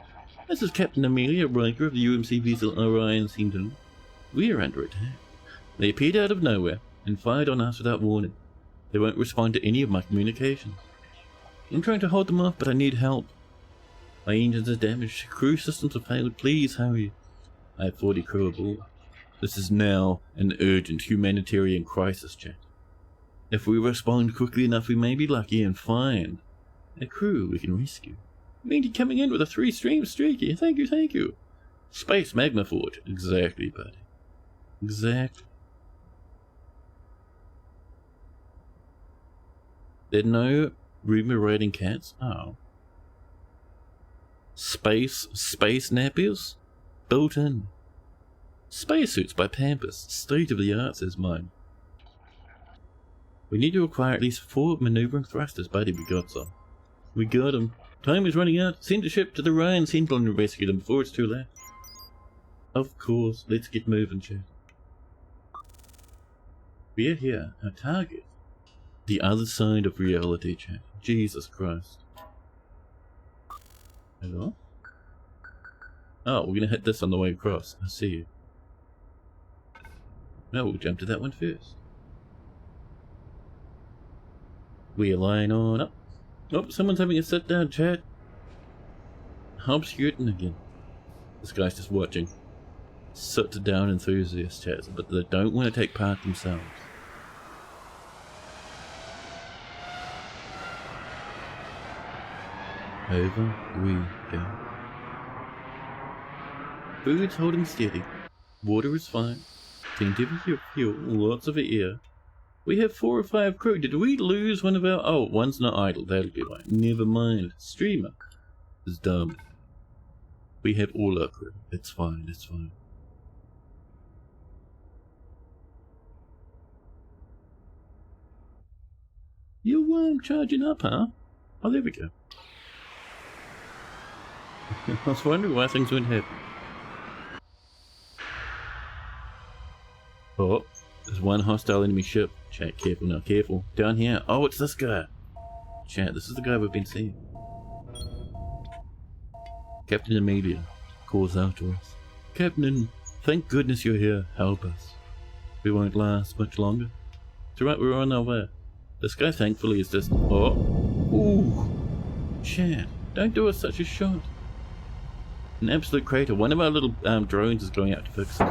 This is Captain Amelia Riker of the UMC vessel Orion Sentinel. We are under attack. They appeared out of nowhere and fired on us without warning. They won't respond to any of my communications. I'm trying to hold them off, but I need help. My engines are damaged, crew systems have failed, please hurry. I have 40 crew aboard. This is now an urgent humanitarian crisis, chat. If we respond quickly enough, we may be lucky and find a crew we can rescue. Meaty coming in with a 3-stream streaky. Thank you. Space Magma Forge. Exactly, buddy. Exactly. There are no remunerating cats? Oh. Space nappies? Built in. Spacesuits by Pampers. State of the art, says mine. We need to acquire at least 4 maneuvering thrusters, buddy. We got some. We got them. Time is running out. Send a ship to the Ryan Sentinel and rescue them before it's too late. Of course. Let's get moving, chat. We're here. Our target. The other side of reality, chat. Jesus Christ. Hello? Oh, we're gonna hit this on the way across. I see you. No, we'll jump to that one first. We line on up. Oh, someone's having a sit down, chat. I'm shooting again. This guy's just watching. Sit down enthusiast chats, but they don't want to take part themselves. Over we go. Food's holding steady. Water is fine. Plenty of fuel, lots of air. We have 4 or 5 crew. Did we lose one of our... Oh, one's not idle. That'll be right. Never mind. Streamer is dumb. We have all our crew. It's fine. It's fine. You charging up, huh? Oh, there we go. I was wondering why things wouldn't happen. Oh, there's one hostile enemy ship. Chat, careful now, careful. Down here. Oh, it's this guy. Chat, this is the guy we've been seeing. Captain Amelia calls out to us. Captain, thank goodness you're here. Help us. We won't last much longer. It's alright, we're on our way. This guy thankfully is just... Oh. Ooh. Chat, don't do us such a shot. An absolute crater. One of our little drones is going out to fix it.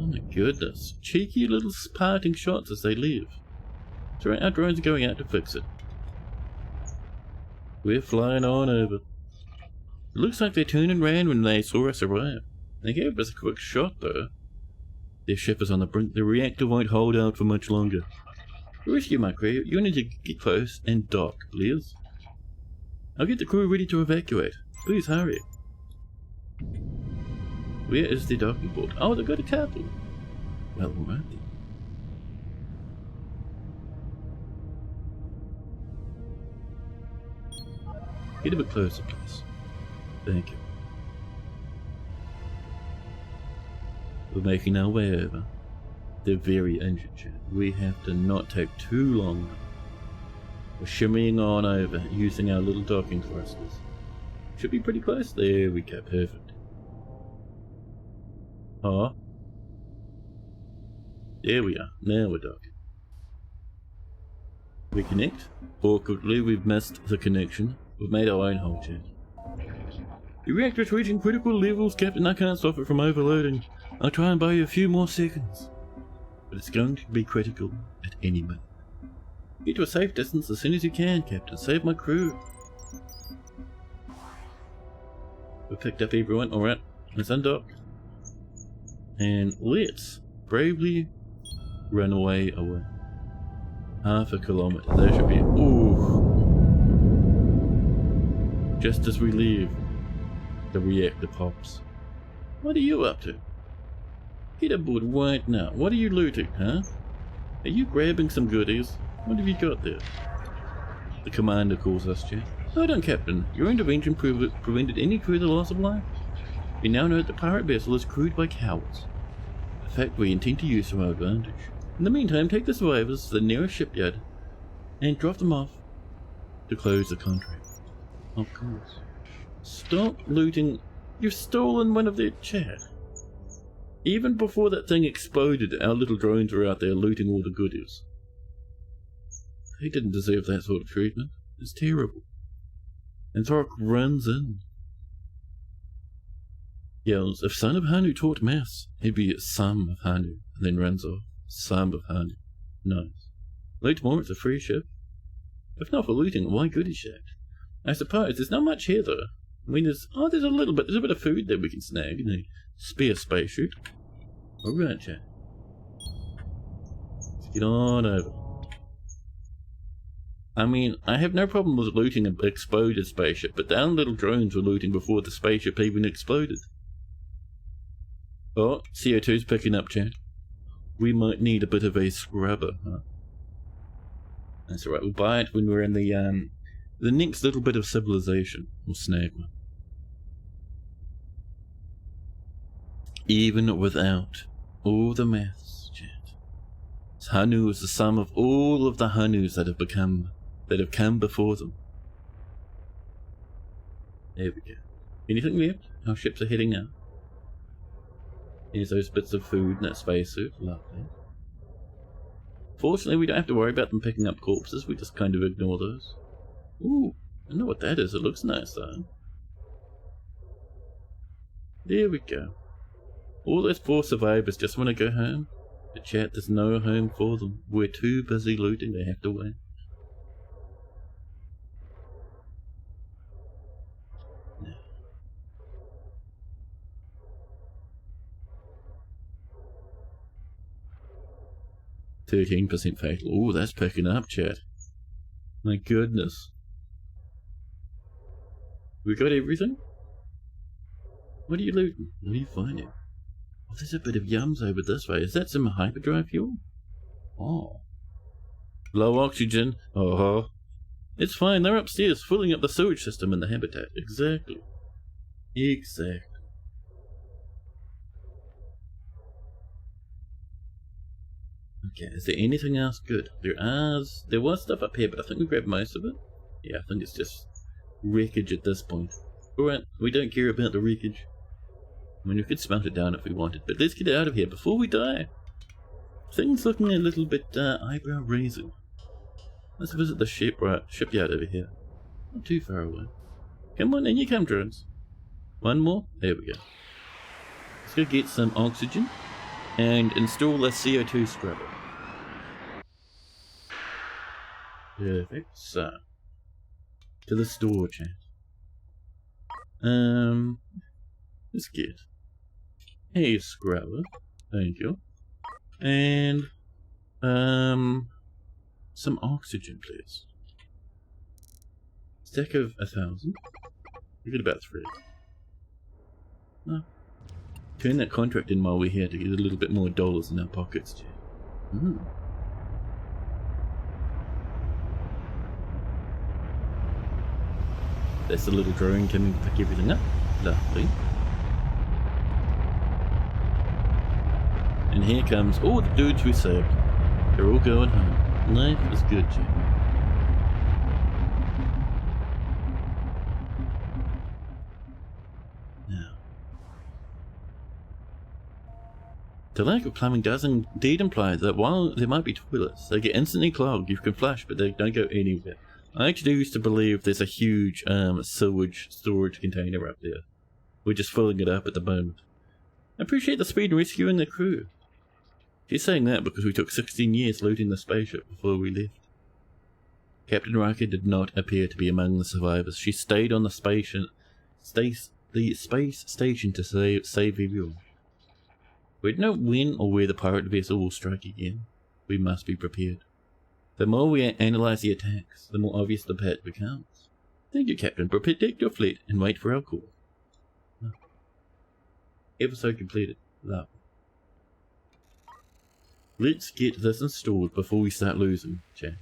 Oh my goodness. Cheeky little parting shots as they leave. So our drones are going out to fix it. We're flying on over. It looks like they turned and ran when they saw us arrive. They gave us a quick shot though. Their ship is on the brink. The reactor won't hold out for much longer. Rescue my crew. You need to get close and dock, please. I'll get the crew ready to evacuate. Please hurry. Where is the docking port? Oh, they've got a couple. Well, alright then. Get a bit closer, please. Thank you. We're making our way over. They're very injured, chat. We have to not take too long. We're shimmying on over, using our little docking thrusters. Should be pretty close. There we go, perfect. Oh. There we are. Now we're docking. We connect. Awkwardly, we've missed the connection. We've made our own hole, chat. The reactor's reaching critical levels, Captain. I can't stop it from overloading. I'll try and buy you a few more seconds. But it's going to be critical at any minute. Get to a safe distance as soon as you can, Captain. Save my crew. We've picked up everyone. Alright, let's undock. And let's bravely run away. Half a kilometer. There should be. Ooh. Just as we leave, the reactor pops. What are you up to? Get aboard right now. What are you looting, huh? Are you grabbing some goodies? What have you got there? The commander calls us, Jack. Hold on, Captain. Your intervention prevented any further loss of life. We now know that the pirate vessel is crewed by cowards. A fact we intend to use to our advantage. In the meantime, take the survivors to the nearest shipyard and drop them off to close the contract. Of course. Stop looting. You've stolen one of their chat. Even before that thing exploded, our little drones were out there looting all the goodies. They didn't deserve that sort of treatment. It's terrible. And Thorok runs in. Yells, if son of Hanu taught maths, he'd be son of Hanu, and then runs off. Son of Hanu. Nice. Loot more, it's a free ship. If not for looting, why goodie shack? I suppose there's not much here though. I mean, there's a little bit. There's a bit of food that we can snag in a spare spacesuit. Alright, chat. Let's get on over. I mean, I have no problem with looting an exploded spaceship, but our little drones were looting before the spaceship even exploded. Oh, CO2's picking up, chat. We might need a bit of a scrubber, huh? That's alright, we'll buy it when we're in the next little bit of civilization. We'll snag one. Even without all the maths, chat. Hanu is the sum of all of the Hanus that have come before them. There we go. Anything left? Our ships are heading out. Here's those bits of food in that spacesuit. Lovely. Fortunately, we don't have to worry about them picking up corpses. We just kind of ignore those. Ooh, I know what that is. It looks nice though. There we go. All those poor survivors just want to go home. But chat, there's no home for them. We're too busy looting. They have to wait. No. 13% fatal. Ooh, that's picking up, chat. My goodness. We got everything? What are you looting? What are you finding? Oh, there's a bit of yums over this way. Is that some hyperdrive fuel? Oh. Low oxygen. Oh. It's fine. They're upstairs filling up the sewage system in the habitat. Exactly. Exactly. Okay, is there anything else good? There was stuff up here, but I think we grabbed most of it. Yeah, I think it's just wreckage at this point. Alright, we don't care about the wreckage. I mean, we could smelt it down if we wanted, but let's get out of here before we die. Things looking a little bit eyebrow raising. Let's visit the shipyard over here. Not too far away. Come on, in you come, drones. One more. There we go. Let's go get some oxygen and install a CO2 scrubber. Perfect. So, to the store, chat. Let's get a scrubber. Thank you. And, some oxygen, please. Stack of 1,000. We got about 3. Oh. Turn that contract in while we're here to get a little bit more dollars in our pockets, chat. That's the little drone coming to pick everything up. Lovely. And here comes all the dudes we saved. They're all going home. Life is good, chat. Now, the lack of plumbing does indeed imply that while there might be toilets, they get instantly clogged. You can flush, but they don't go anywhere. I actually used to believe there's a huge sewage storage container up there. We're just filling it up at the moment. I appreciate the speed in rescuing the crew. She's saying that because we took 16 years looting the spaceship before we left. Captain Riker did not appear to be among the survivors. She stayed on the space station to save everyone. We don't know when or where the pirate vessel will strike again. We must be prepared. The more we analyze the attacks, the more obvious the path becomes. Thank you, Captain. Protect your fleet and wait for our call. Oh. Episode completed. Love. Let's get this installed before we start losing, chat.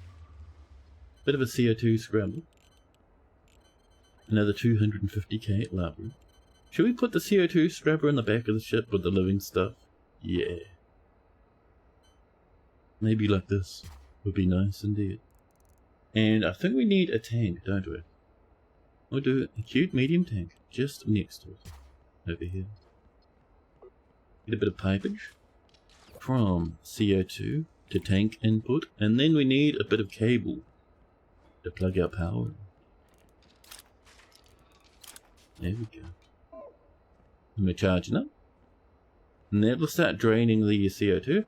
Bit of a CO2 scramble. Another 250k at Labra. Should we put the CO2 scrubber in the back of the ship with the living stuff? Yeah. Maybe like this. Would be nice indeed. And I think we need a tank, don't we? We'll do a cute medium tank just next to it. Over here. Get a bit of pipage from CO2 to tank input, and then we need a bit of cable to plug our power in. There we go. And we're charging up. And then we'll start draining the CO2.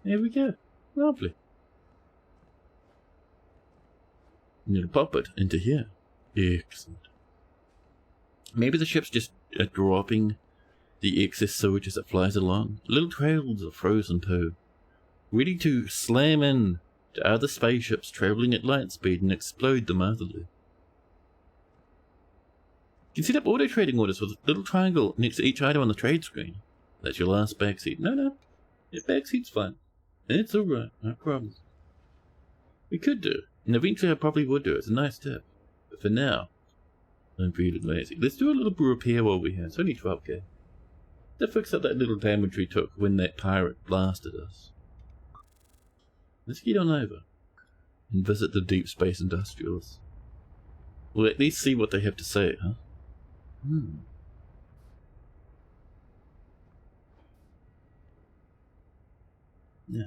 There we go. Lovely. And it'll pop it into here. Excellent. Maybe the ship's just dropping the excess sewage as it flies along. Little trails of frozen poo. Ready to slam in to other spaceships travelling at light speed and explode them utterly. You can set up auto trading orders with a little triangle next to each item on the trade screen. That's your last backseat. No. Your backseat's fine. It's alright, no problem. We could do it, and eventually I probably would do it. It's a nice tip. But for now, I'm feeling lazy. Let's do a little repair while we have. It's only 12k. To fix up that little damage we took when that pirate blasted us. Let's get on over and visit the deep space industrialists. We'll at least see what they have to say, huh? Yeah.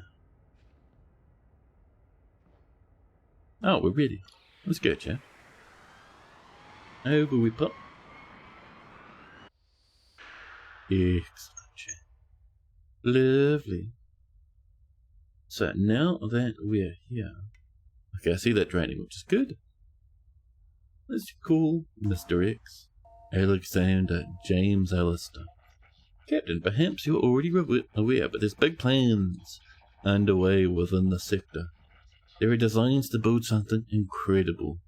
Oh, we're ready. Let's go, chat. Over we pop. Excellent, chat. Lovely. So now that we're here, okay, I see that draining, which is good. Let's call Mr. X, Alexander James Allister. Captain, perhaps you're already aware, but there's big plans underway within the sector. There are designs to build something incredible.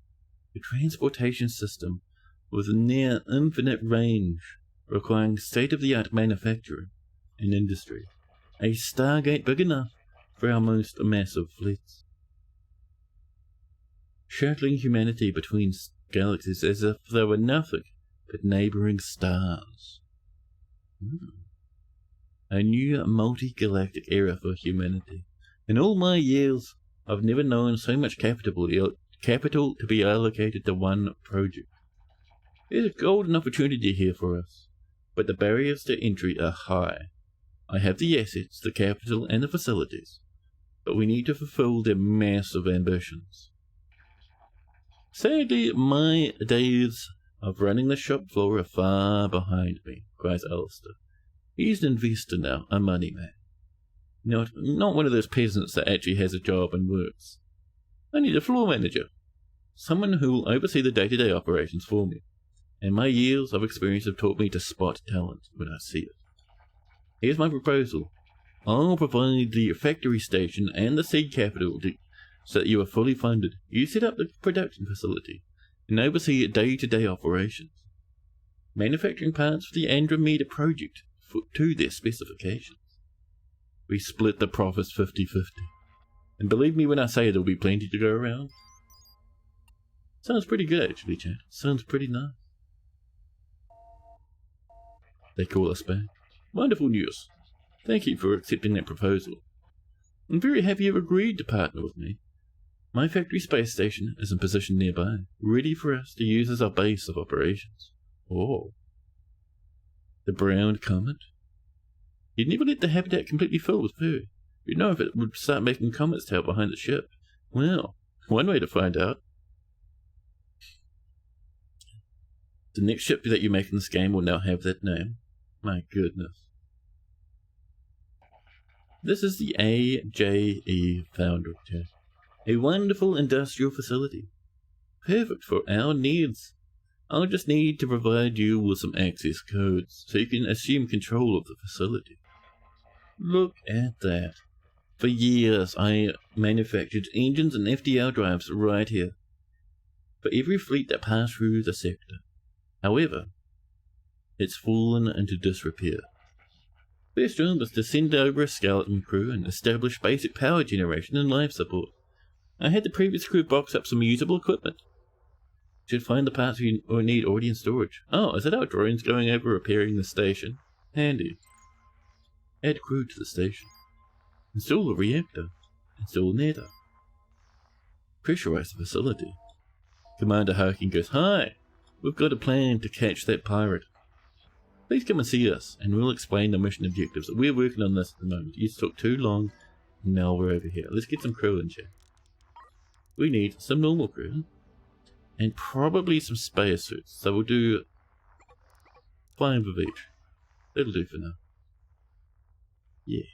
A transportation system with near infinite range, requiring state-of-the-art manufacturing and industry. A Stargate big enough for our most massive fleets. Shuttling humanity between galaxies as if they were nothing but neighbouring stars. A new multi-galactic era for humanity. In all my years, I've never known so much capital to be allocated to one project. There's a golden opportunity here for us, but the barriers to entry are high. I have the assets, the capital, and the facilities, but we need to fulfill their massive ambitions. Sadly, my days of running the shop floor are far behind me, cries Alistair. He's an investor now, a money man. Not one of those peasants that actually has a job and works. I need a floor manager. Someone who will oversee the day-to-day operations for me. And my years of experience have taught me to spot talent when I see it. Here's my proposal. I'll provide the factory station and the seed capital so that you are fully funded. You set up the production facility and oversee day-to-day operations. Manufacturing parts for the Andromeda project to their specifications. We split the profits 50-50. And believe me when I say there'll be plenty to go around. Sounds pretty good actually, chat. Sounds pretty nice. They call us back. Wonderful news. Thank you for accepting that proposal. I'm very happy you've agreed to partner with me. My factory space station is in position nearby, ready for us to use as our base of operations. Oh. The brown comet? You'd never let the habitat completely fill with food. You'd know if it would start making comets tail behind the ship. Well, one way to find out. The next ship that you make in this game will now have that name. My goodness. This is the AJE Foundry, chat. A wonderful industrial facility. Perfect for our needs. I'll just need to provide you with some access codes so you can assume control of the facility. Look at that. For years I manufactured engines and FDL drives right here. For every fleet that passed through the sector. However, it's fallen into disrepair. First job was to send over a skeleton crew and establish basic power generation and life support. I had the previous crew box up some usable equipment. Should find the parts we need already in storage. Oh, is that our drones going over repairing the station? Handy. Add crew to the station. Install the reactor. Install Neta. Pressurize the facility. Commander Harkin goes, "Hi! We've got a plan to catch that pirate. Please come and see us, and we'll explain the mission objectives. We're working on this at the moment. It took too long, and now we're over here. Let's get some crew in chat. We need some normal crew, and probably some space suits. So we'll do 5 of each. That'll do for now. Yeah.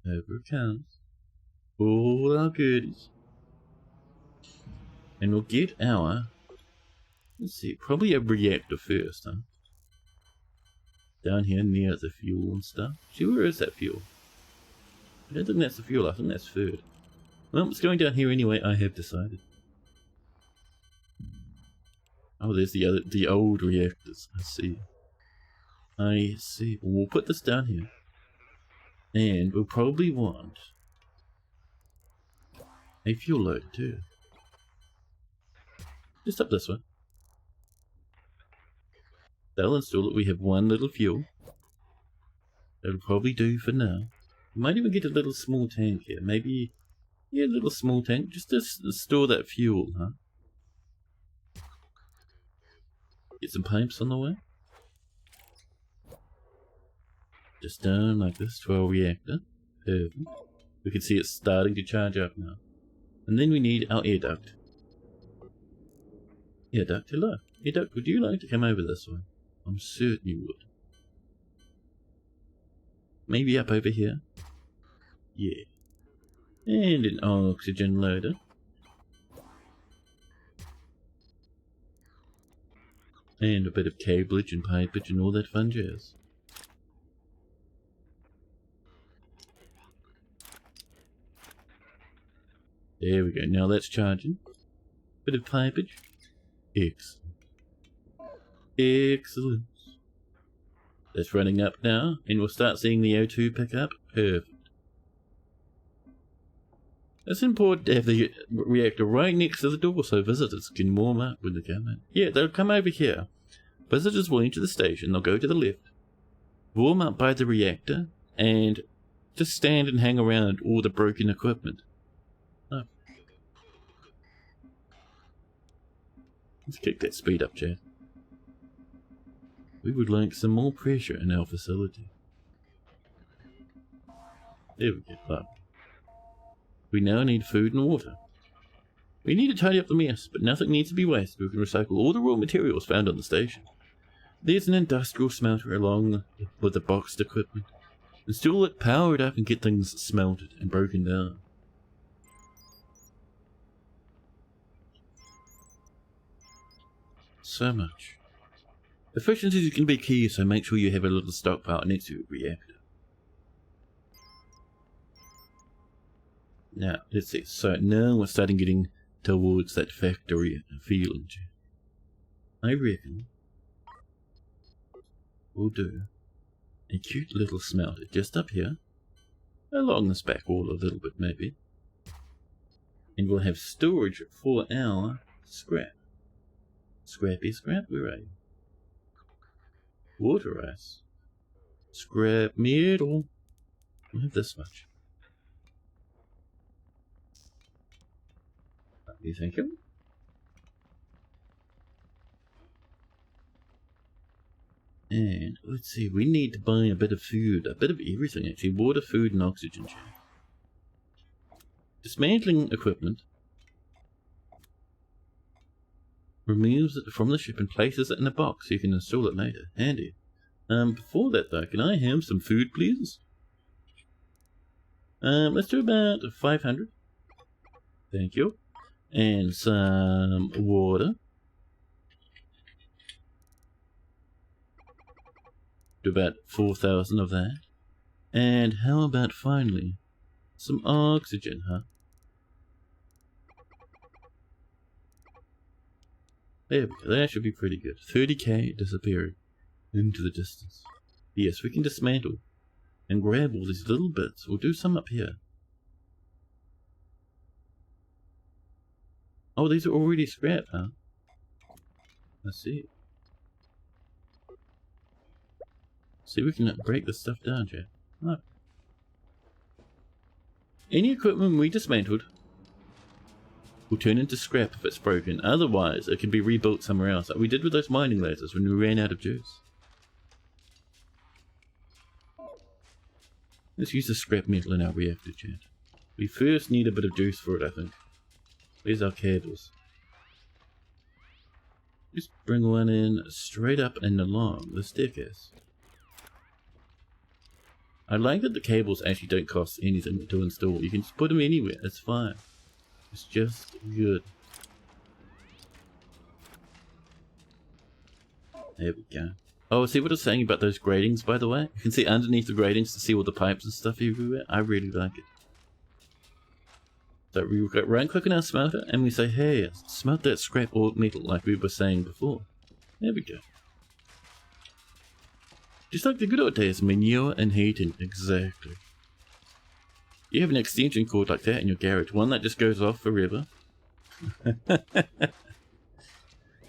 Over it comes. All our goodies. And we'll get our, let's see, probably a reactor first, huh? Down here near the fuel and stuff. See, where is that fuel? I don't think that's the fuel, I think that's food. Well, it's going down here anyway, I have decided. Oh, there's the old reactors, I see. I see. We'll put this down here. And we'll probably want a fuel loader too. Just up this one. That'll install it. We have one little fuel. That'll probably do for now. We might even get a little small tank here. Maybe, yeah, a little small tank. Just to store that fuel, huh? Get some pipes on the way. Just down like this to our reactor. Perfect. We can see it's starting to charge up now. And then we need our air duct. Air duct, hello. Air duct, would you like to come over this way? I'm certain you would. Maybe up over here? Yeah. And an oxygen loader. And a bit of cableage and pipeage and all that fun jazz. There we go, now that's charging. Bit of pipeage. Excellent. Excellent. That's running up now, and we'll start seeing the O2 pick up. Perfect. It's important to have the reactor right next to the door so visitors can warm up when they come in. Yeah, they'll come over here. Visitors will enter the station, they'll go to the left, warm up by the reactor, and just stand and hang around all the broken equipment. Oh. Let's kick that speed up, Chad. We would like some more pressure in our facility. There we go. Oh. We now need food and water. We need to tidy up the mess, but nothing needs to be wasted. We can recycle all the raw materials found on the station. There's an industrial smelter along with the boxed equipment. Install it, power it up, and get things smelted and broken down. So much. Efficiency is going to be key, so make sure you have a little stockpile next to your reactor. Now, let's see. So now we're starting getting towards that factory feeling. I reckon we'll do a cute little smelter just up here, along this back wall a little bit maybe. And we'll have storage for our scrap. Scrappy scrap, where are you? Water ice. Scrap metal. We'll have this much. What are you thinking? And let's see, we need to buy a bit of food, a bit of everything actually. Water, food, and oxygen. Dismantling equipment removes it from the ship and places it in a box so you can install it later. Handy. Before that though, can I have some food please? Let's do about 500. Thank you. And some water. Do about 4,000 of that. And how about finally some oxygen, huh? There we go, that should be pretty good. 30k disappearing into the distance. Yes, we can dismantle and grab all these little bits. We'll do some up here. Oh, these are already scrap, huh? I see. See, we can break this stuff down, Jack. Oh. Any equipment we dismantled will turn into scrap if it's broken. Otherwise, it can be rebuilt somewhere else, like we did with those mining lasers when we ran out of juice. Let's use the scrap metal in our reactor, chat. We first need a bit of juice for it, I think. Where's our cables? Just bring one in straight up and along the staircase. I like that the cables actually don't cost anything to install. You can just put them anywhere, it's fine. It's just good. There we go. Oh, see what I was saying about those gratings, by the way? You can see underneath the gratings to see all the pipes and stuff everywhere. I really like it. So we right click on our smelter and we say, hey, smelt that scrap or metal like we were saying before. There we go. Just like the good old days, manure and heating, exactly. You have an extension cord like that in your garage, one that just goes off forever.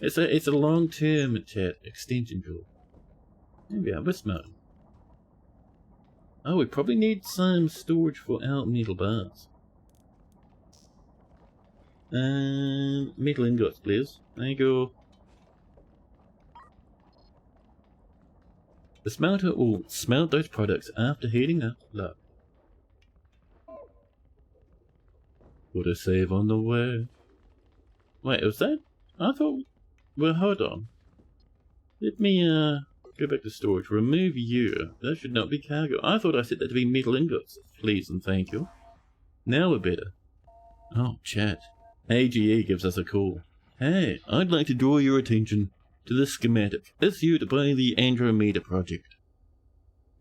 It's a long-term chat extension cord. There we are, we're smelting. Oh, we probably need some storage for our metal bars. Metal ingots, please. Thank you. The smelter will smelt those products after heating up. Look. Put a save on the way. Wait, was that? I thought... Well, hold on. Let me, go back to storage. Remove you. That should not be cargo. I thought I set that to be metal ingots. Please and thank you. Now we're better. Oh, chat. AGE gives us a call. Hey, I'd like to draw your attention to this schematic issued by the Andromeda project.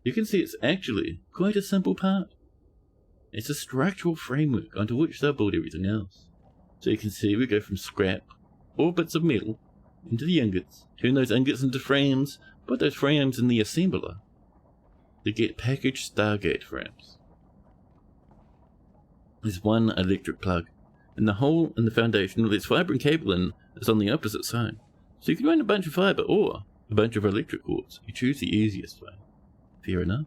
You can see it's actually quite a simple part. It's a structural framework onto which they'll build everything else. So you can see we go from scrap, or bits of metal, into the ingots, turn those ingots into frames, put those frames in the assembler to get packaged Stargate frames. There's one electric plug, and the hole in the foundation with its fibre and cable in is on the opposite side. So you can run a bunch of fibre or a bunch of electric cords. You choose the easiest way. Fair enough.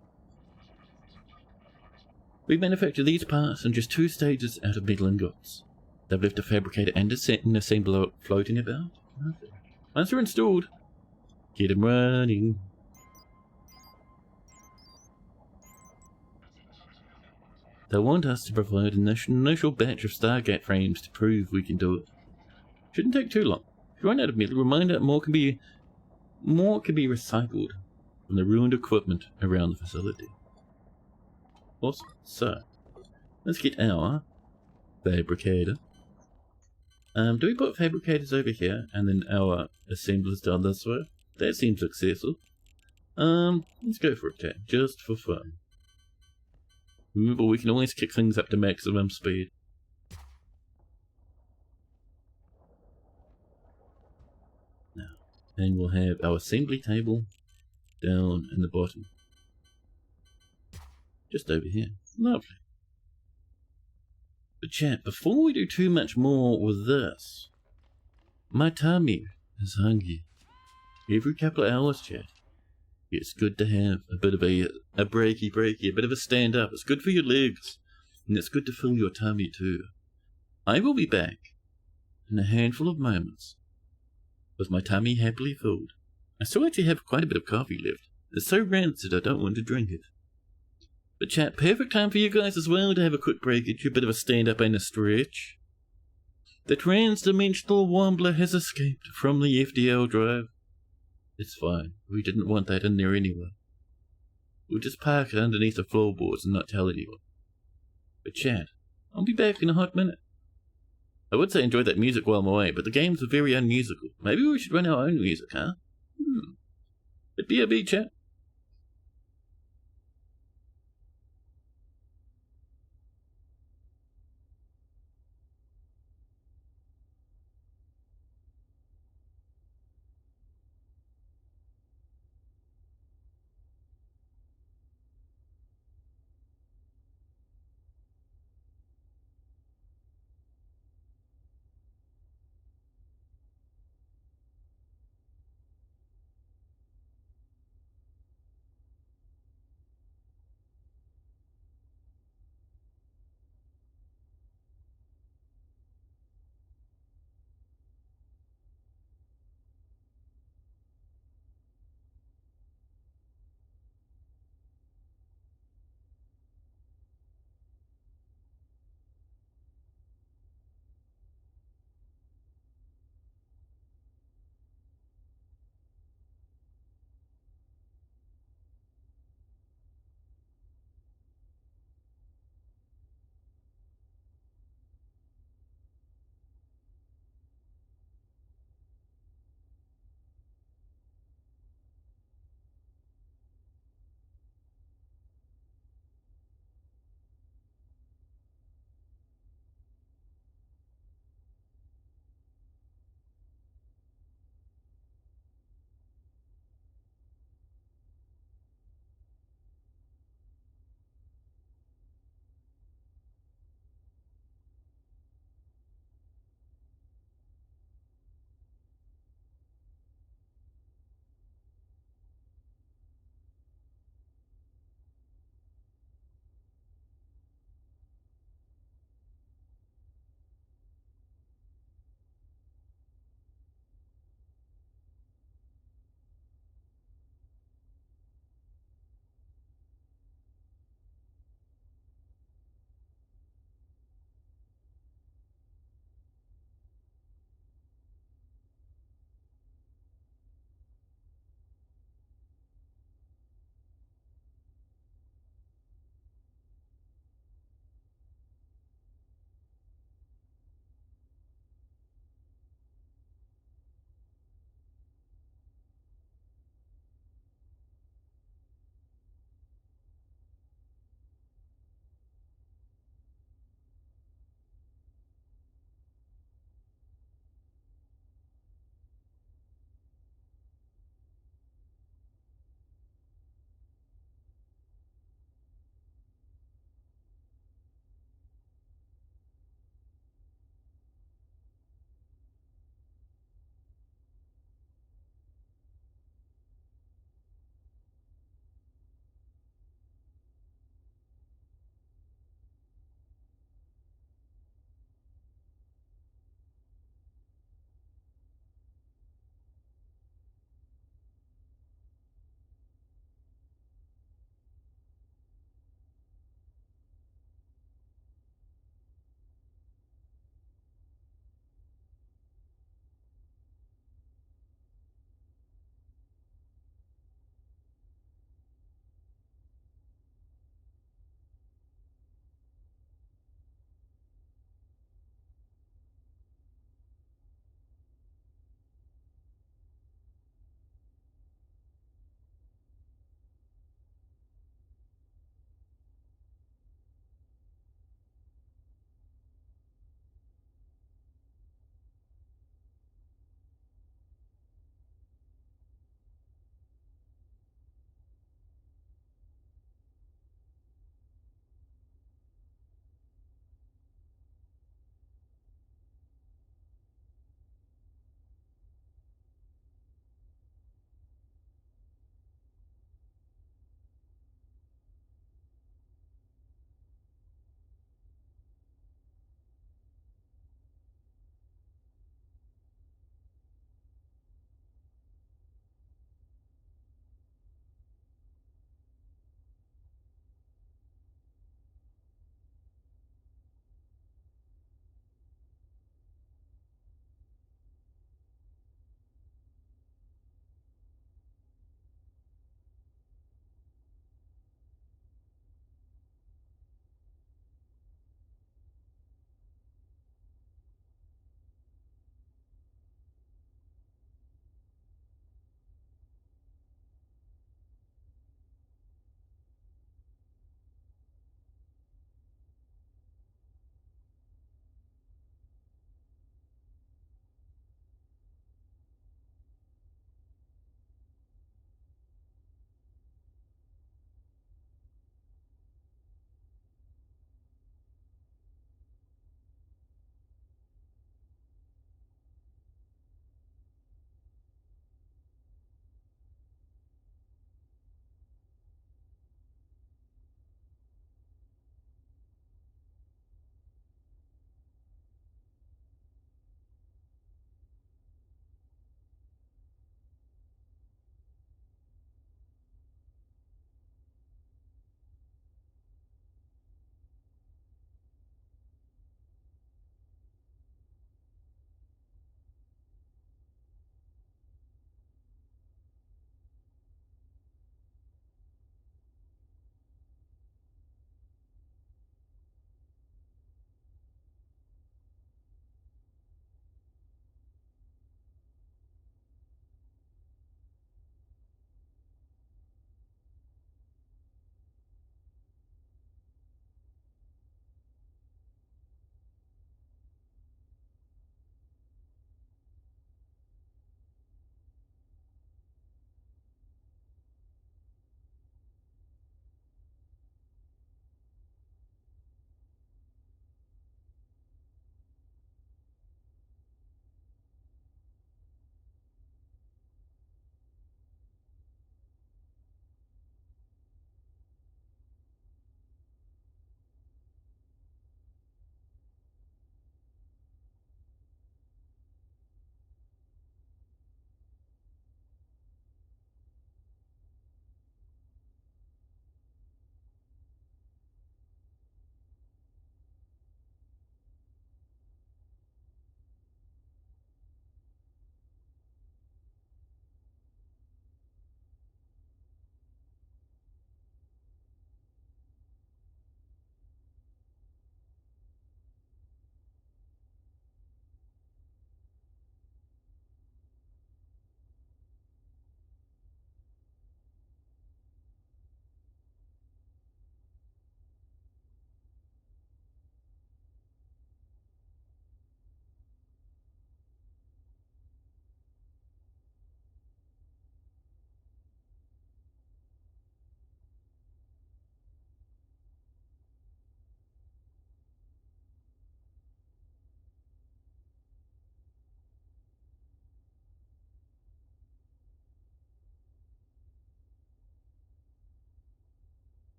We manufacture these parts in just 2 stages out of metal ingots. They've left a fabricator and an assembler floating about. Nothing. Once they're installed, get them running. They want us to provide an initial batch of Stargate frames to prove we can do it. Shouldn't take too long. If you run out of metal, reminder more can be recycled from the ruined equipment around the facility. Awesome. So, let's get our fabricator. Do we put fabricators over here and then our assemblers down this way? That seems excessive. Let's go for a chat, just for fun. Remember, we can always kick things up to maximum speed. Now, and we'll have our assembly table down in the bottom. Just over here. Lovely. But chat, before we do too much more with this, my tummy is hungry. Every couple of hours, chat. It's good to have a bit of a breaky, a bit of a stand up. It's good for your legs, and it's good to fill your tummy too. I will be back in a handful of moments with my tummy happily filled. I still actually have quite a bit of coffee left. It's so rancid I don't want to drink it. But chat, perfect time for you guys as well to have a quick breakage, a bit of a stand up and a stretch. The trans-dimensional Wombler has escaped from the FDL drive. It's fine. We didn't want that in there anyway. We'll just park it underneath the floorboards and not tell anyone. But chat, I'll be back in a hot minute. I would say enjoy that music while I'm away, but the games are very unmusical. Maybe we should run our own music, huh? But BRB, chat.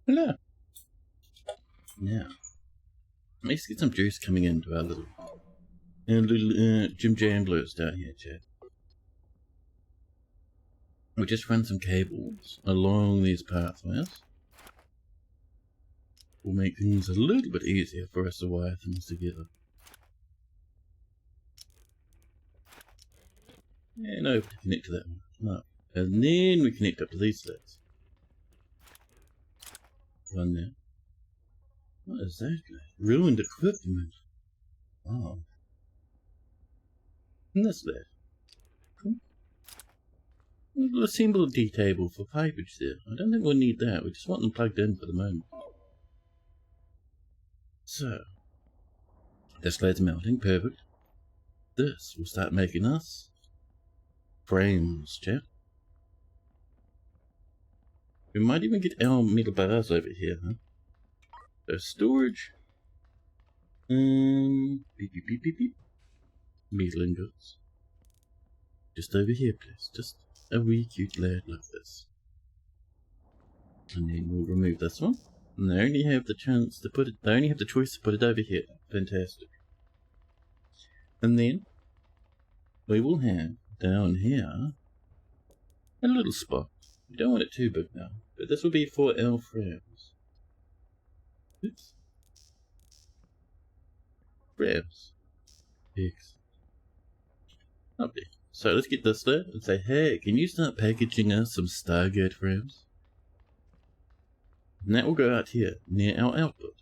Hello. Now, let's get some juice coming into our little Jim Jamblers down here, Chad. We just run some cables along these pathways. Will make things a little bit easier for us to wire things together. And over to connect to that one. No. And then we connect up to these things. Run there. What is that? Ruined equipment. Oh. And that's that. Cool. We'll assemble a D table for pipage there. I don't think we'll need that. We just want them plugged in for the moment. So. This lead's melting. Perfect. This will start making us frames, chap. We might even get our metal bars over here, huh? So storage. Beep, beep, beep, beep, beep. Metal ingots. Just over here, please. Just a wee cute lad like this. And then we'll remove this one. And they only have the chance to put it, they only have the choice to put it over here. Fantastic. And then we will have down here a little spot. We don't want it too big now, but this will be for our frames. Oops. Frames. Excellent. Lovely. So let's get this there and say, hey, can you start packaging us some Stargate frames? And that will go out here, near our output.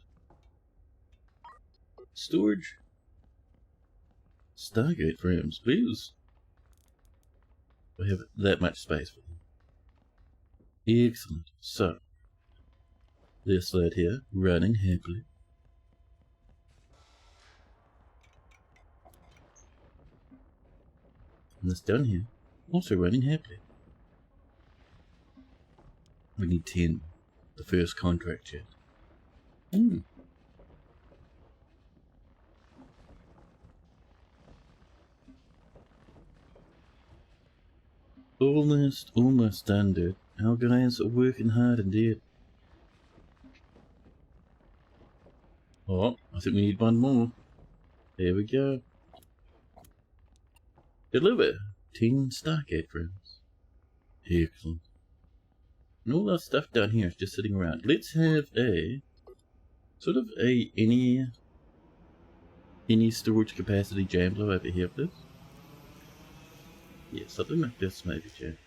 Storage. Stargate frames, please. We have that much space for them. Excellent. So, this lad here, running happily. And this down here, also running happily. We need 10. The first contract yet. Almost done, dude. Our guys are working hard indeed. Oh, I think we need one more. There we go. Deliver 10 Stargate frames. Excellent. And all that stuff down here is just sitting around. Let's have a sort of any storage capacity jambler over here, please. Yeah, something like this maybe, Jam.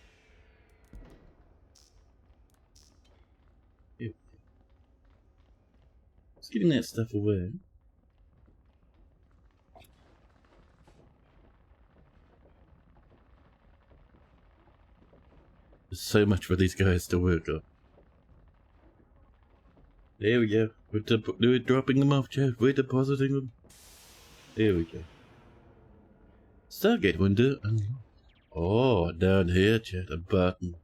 Yeah. Just getting that stuff away. There's so much for these guys to work on. There we go. We're dropping them off, Jeff. We're depositing them. There we go. Stargate window unlocked. Oh, down here, chat. A button.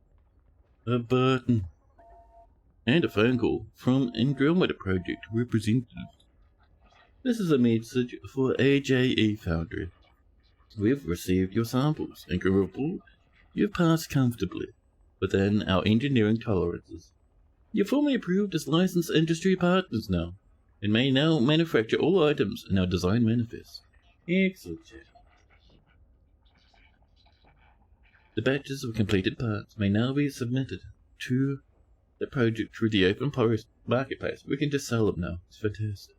A button. And a phone call from Andromeda Project representative. This is a message for AJE Foundry. We've received your samples and can report you've passed comfortably within our engineering tolerances. You're formally approved as licensed industry partners now, and may now manufacture all items in our design manifest. Excellent, Chad. The batches of completed parts may now be submitted to the project through the open marketplace. We can just sell them now. It's fantastic.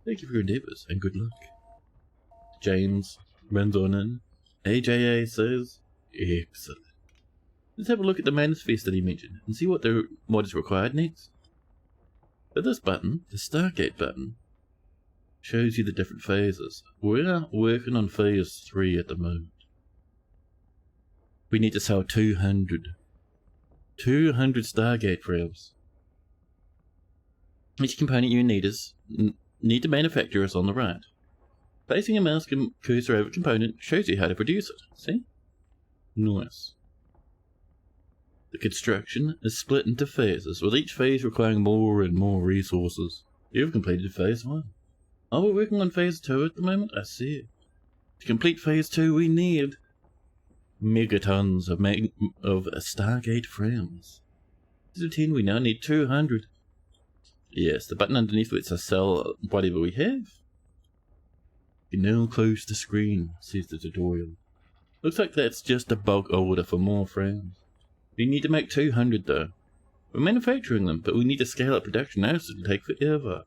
Thank you for your endeavours, and good luck. James runs on in. AJA says, excellent. Let's have a look at the manifest that he mentioned and see what is required next. But this button, the Stargate button, shows you the different phases. We're working on phase 3 at the moment. We need to sell 200. 200 Stargate frames. Each component you need to manufacture is on the right. Placing a mouse cursor over a component shows you how to produce it. See? Nice. The construction is split into phases, with each phase requiring more and more resources. You've completed phase 1. Oh, we're working on phase 2 at the moment? I see. To complete phase 2, we need megatons of Stargate frames. To 10, we now need 200. Yes, the button underneath lets us sell whatever we have. You now close the screen, says the tutorial. Looks like that's just a bulk order for more frames. We need to make 200 though. We're manufacturing them, but we need to scale up production now, so it'll take forever.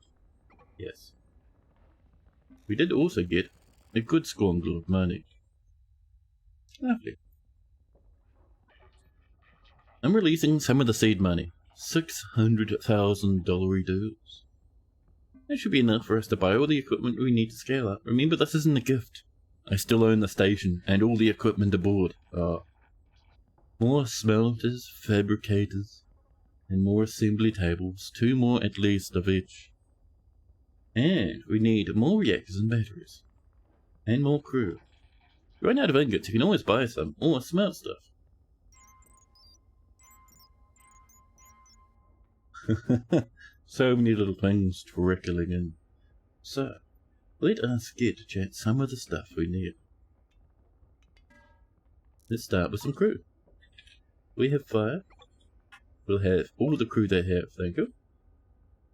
Yes. We did also get a good squangle of money. Lovely. I'm releasing some of the seed money. $600,000 dues. That should be enough for us to buy all the equipment we need to scale up. Remember, this isn't a gift. I still own the station and all the equipment aboard. More smelters, fabricators, and more assembly tables. 2 more at least of each. And we need more reactors and batteries. And more crew. If you run out of ingots, you can always buy some, or smelt stuff. So many little things trickling in. So, let us get to chat some of the stuff we need. Let's start with some crew. We have 5. We'll have all the crew they have, thank you.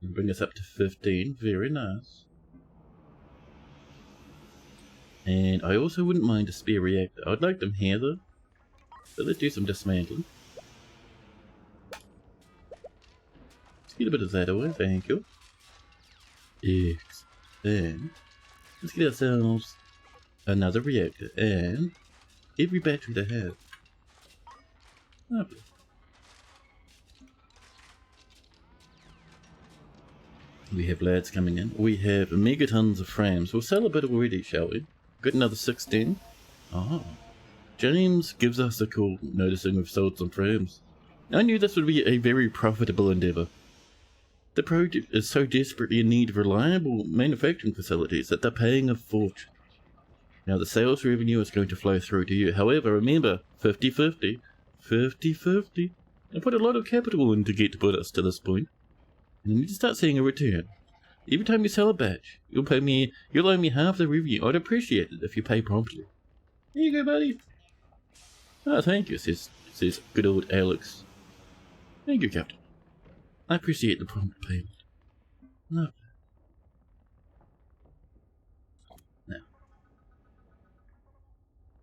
And bring us up to 15, very nice. And I also wouldn't mind a spare reactor. I'd like them here though. So let's do some dismantling. Get a bit of that away, thank you. Yes. And let's get ourselves another reactor and every battery they have. Lovely. We have lads coming in. We have megatons of frames. We'll sell a bit already, shall we? Got another 16. Oh. James gives us a call, noticing we've sold some frames. I knew this would be a very profitable endeavour. The project is so desperately in need of reliable manufacturing facilities that they're paying a fortune. Now the sales revenue is going to flow through to you. However, remember, 50-50. 50-50. I put a lot of capital in to get to put us to this point. And you need to start seeing a return. Every time you sell a batch, you'll owe me half the revenue. I'd appreciate it if you pay promptly. Here you go, buddy. Oh, thank you, says good old Alex. Thank you, Captain. I appreciate the prompt payment. No. Now.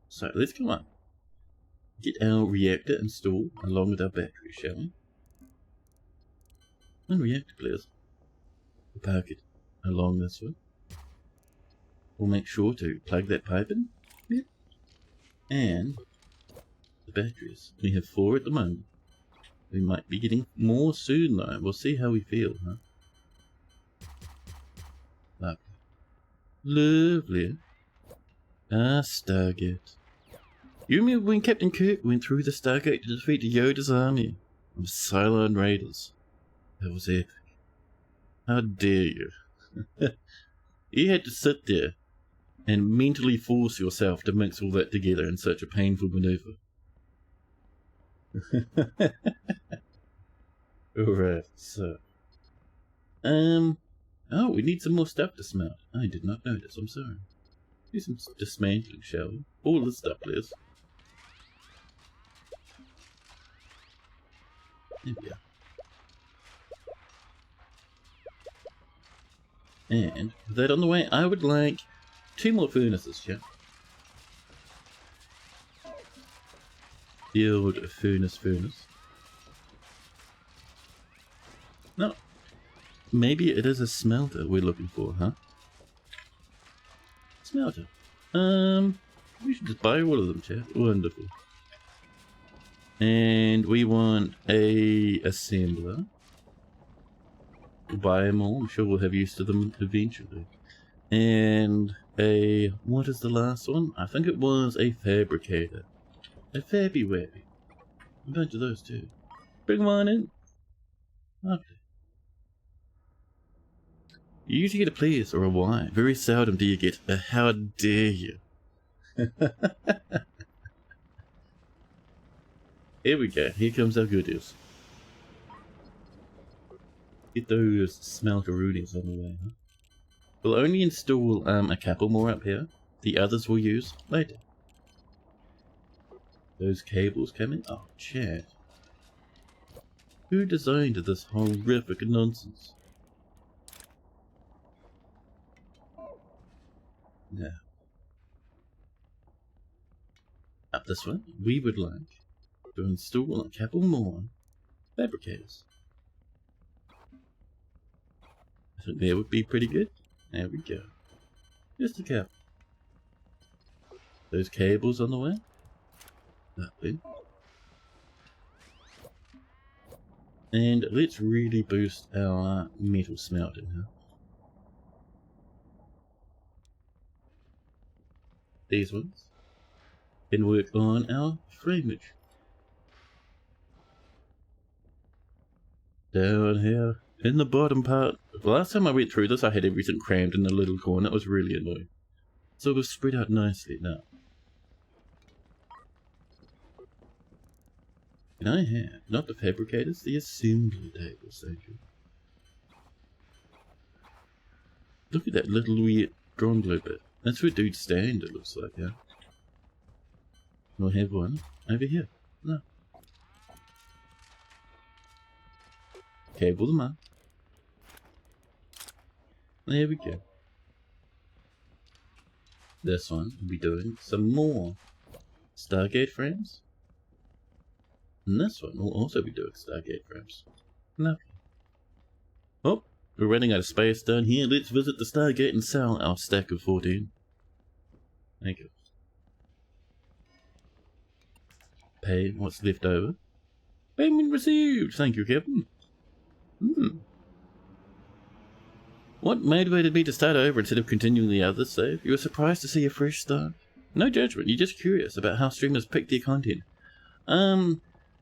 So, let's come on. Get our reactor installed along with our battery, shall we? One reactor, please. We'll park it along this way. We'll make sure to plug that pipe in. Yep. And the batteries. We have 4 at the moment. We might be getting more soon though. We'll see how we feel, huh? Lovely. Lovely. Stargate. You remember when Captain Kirk went through the Stargate to defeat Yoda's army of Cylon Raiders? That was epic. How dare you? You had to sit there and mentally force yourself to mix all that together in such a painful maneuver. Alright, so. Oh, we need some more stuff to smelt. I did not notice, I'm sorry. Do some dismantling, shall we? All this stuff, please. There we are. And with that on the way, I would like 2 more furnaces, yeah? The old furnace. No. Maybe it is a smelter we're looking for, huh? Smelter. We should just buy all of them, chat. Wonderful. And we want a assembler. We'll buy them all. I'm sure we'll have use to them eventually. And what is the last one? I think it was a fabricator. A Fabby-Wabby. A bunch of those too. Bring them on in. Okay. You usually get a please or a why. Very seldom do you get a how dare you. Here we go. Here comes our goodies. Get those smelteroonies on the way, huh? We'll only install a couple more up here. The others we'll use later. Those cables coming? Oh, chat. Who designed this horrific nonsense? Now, up this way, we would like to install a couple more fabricators. I think that would be pretty good. There we go. Just a couple. Those cables on the way. That way. And let's really boost our metal smelting, huh? These ones can work on our frameage. Down here in the bottom part. Last time I went through this, I had everything crammed in a little corner. It was really annoying. So it was spread out nicely now. And I have, not the fabricators, the assembly tables, thank you. Look at that little weird drawn blue bit. That's where dude's stand, it looks like, yeah. We'll have one over here. No. Cable them up. There we go. This one will be doing some more Stargate frames. And this one will also be doing Stargate frames. Lovely. Oh, we're running out of space down here. Let's visit the Stargate and sell our stack of 14. Thank you. Pay what's left over. Payment received. Thank you, Captain. What motivated me to start over instead of continuing the other save? You were surprised to see a fresh start? No judgment. You're just curious about how streamers pick their content.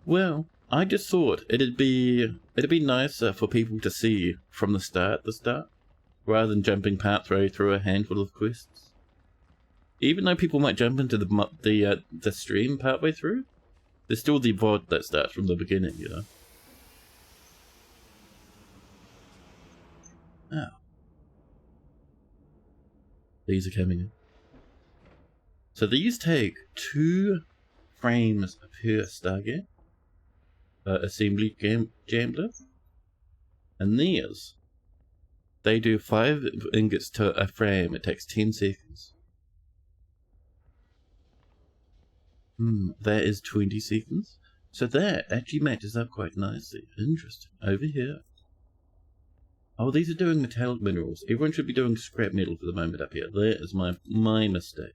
Well, I just thought it'd be nicer for people to see from the start, rather than jumping partway through a handful of quests. Even though people might jump into the stream partway through, there's still the VOD that starts from the beginning, you know. Oh. These are coming in. So these take 2 frames per Stargate. Assembly jambler. And these, they do 5 ingots to a frame. It takes 10 seconds. That is 20 seconds. So that actually matches up quite nicely. Interesting. Over here. Oh, these are doing metallic minerals. Everyone should be doing scrap metal for the moment up here. That is my mistake.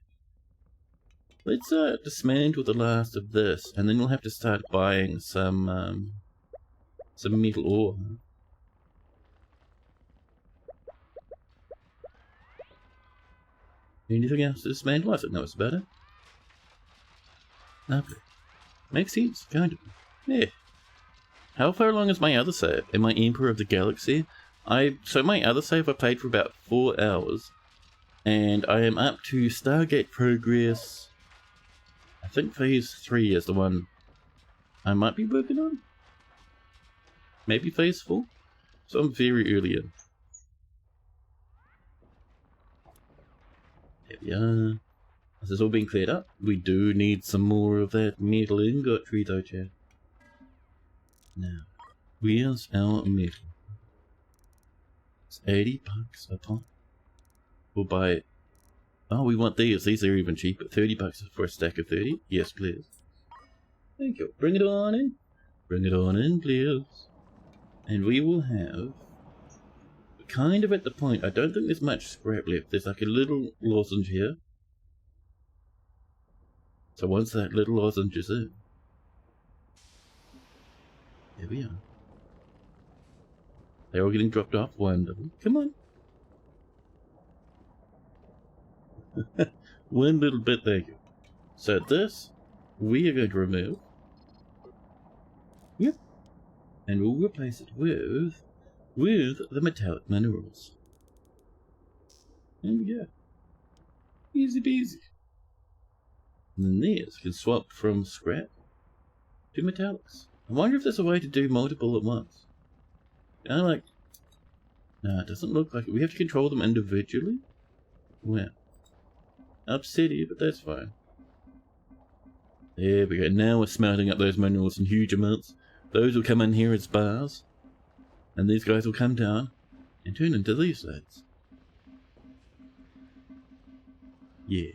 Let's dismantle the last of this, and then we'll have to start buying some metal ore. Anything else to dismantle? I think that was about it. Lovely. Makes sense, kind of. Yeah. How far along is my other save? Am I Emperor of the Galaxy? So my other save I played for about 4 hours, and I am up to Stargate Progress. I think phase 3 is the one I might be working on. Maybe phase 4. So I'm very early in. There we are. This has all been cleared up. We do need some more of that metal ingotry though, Chad. Now, where's our metal? It's 80 bucks a pop. We'll buy it. Oh, we want these. These are even cheaper. 30 bucks for a stack of 30. Yes, please. Thank you. Bring it on in. Bring it on in, please. And we will have... kind of at the point, I don't think there's much scrap left. There's like a little lozenge here. So once that little lozenge is in... here we are. They're all getting dropped off. Wonderful. Come on. One little bit, thank you. So this, we are going to remove. Yep. And we'll replace it with the metallic minerals. There we go. Easy peasy. And then these can swap from scrap to metallics. I wonder if there's a way to do multiple at once. No, it doesn't look like it. We have to control them individually? Well. Upsetty, but that's fine. There we go. Now we're smelting up those minerals in huge amounts. Those will come in here as bars, and these guys will come down and turn into these lads. Yeah.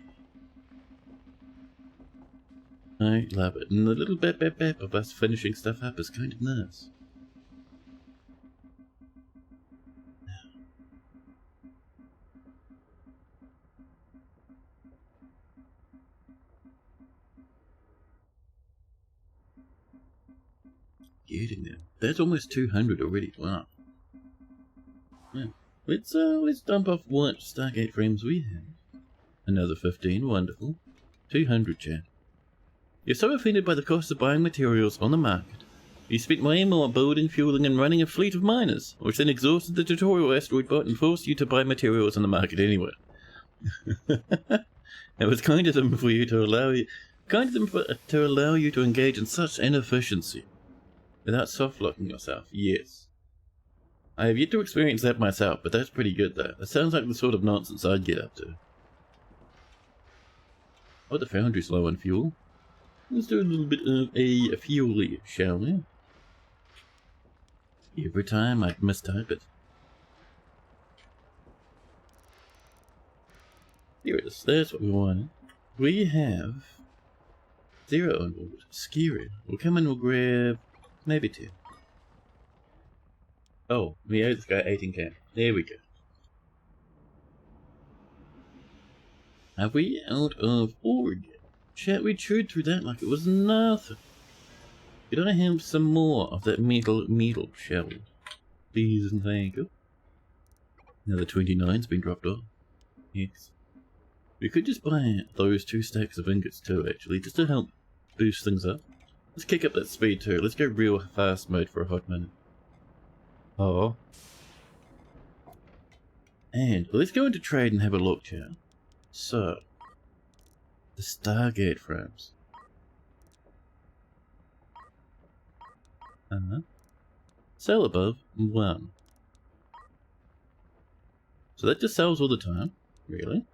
I love it. And the little bap of us finishing stuff up is kind of nice. Getting there. That's almost 200 already. Wow. Yeah. Let's dump off what Stargate frames we have. Another 15, wonderful. 200, chat. You're so offended by the cost of buying materials on the market. You spent way more building, fueling, and running a fleet of miners, which then exhausted the tutorial asteroid bot and forced you to buy materials on the market anyway. It was kind of them for you to allow you to engage in such inefficiency without soft-locking yourself. Yes. I have yet to experience that myself, but that's pretty good though. That sounds like the sort of nonsense I'd get up to. Oh, the foundry's low on fuel. Let's do a little bit of a fuel, shall we? Every time I mistype it. Here it is. That's what we wanted. We have 0 on board. Scary. We'll come and we'll grab maybe 10. Oh, we owe this guy 18k. There we go. Are we out of ore yet? Chat, we chewed through that like it was nothing. Could I have some more of that metal shell? Please and thank you. Another 29's been dropped off. Yes. We could just buy those 2 stacks of ingots too, actually, just to help boost things up. Let's kick up that speed too. Let's go real fast mode for a hot minute. Oh. And let's go into trade and have a look, chat. So, the Stargate frames. Sell above 1. So that just sells all the time, really?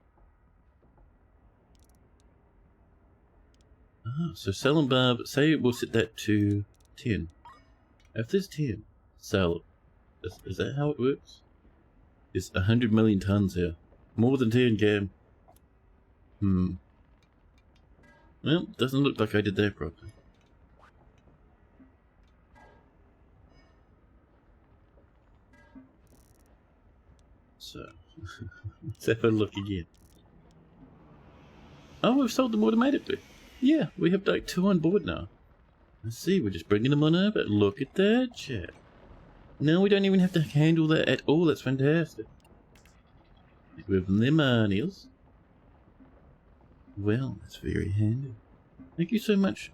So sell above, say we'll set that to 10. If there's 10, sell. Is that how it works? There's 100 million tons here. More than 10 game. Well, doesn't look like I did that properly. So, let's have a look again. Oh, we've sold them automatically. Yeah, we have like 2 on board now. Let's see, we're just bringing them on over. Look at that, chat. Now we don't even have to handle that at all. That's fantastic. With them nails. Well, that's very handy. Thank you so much.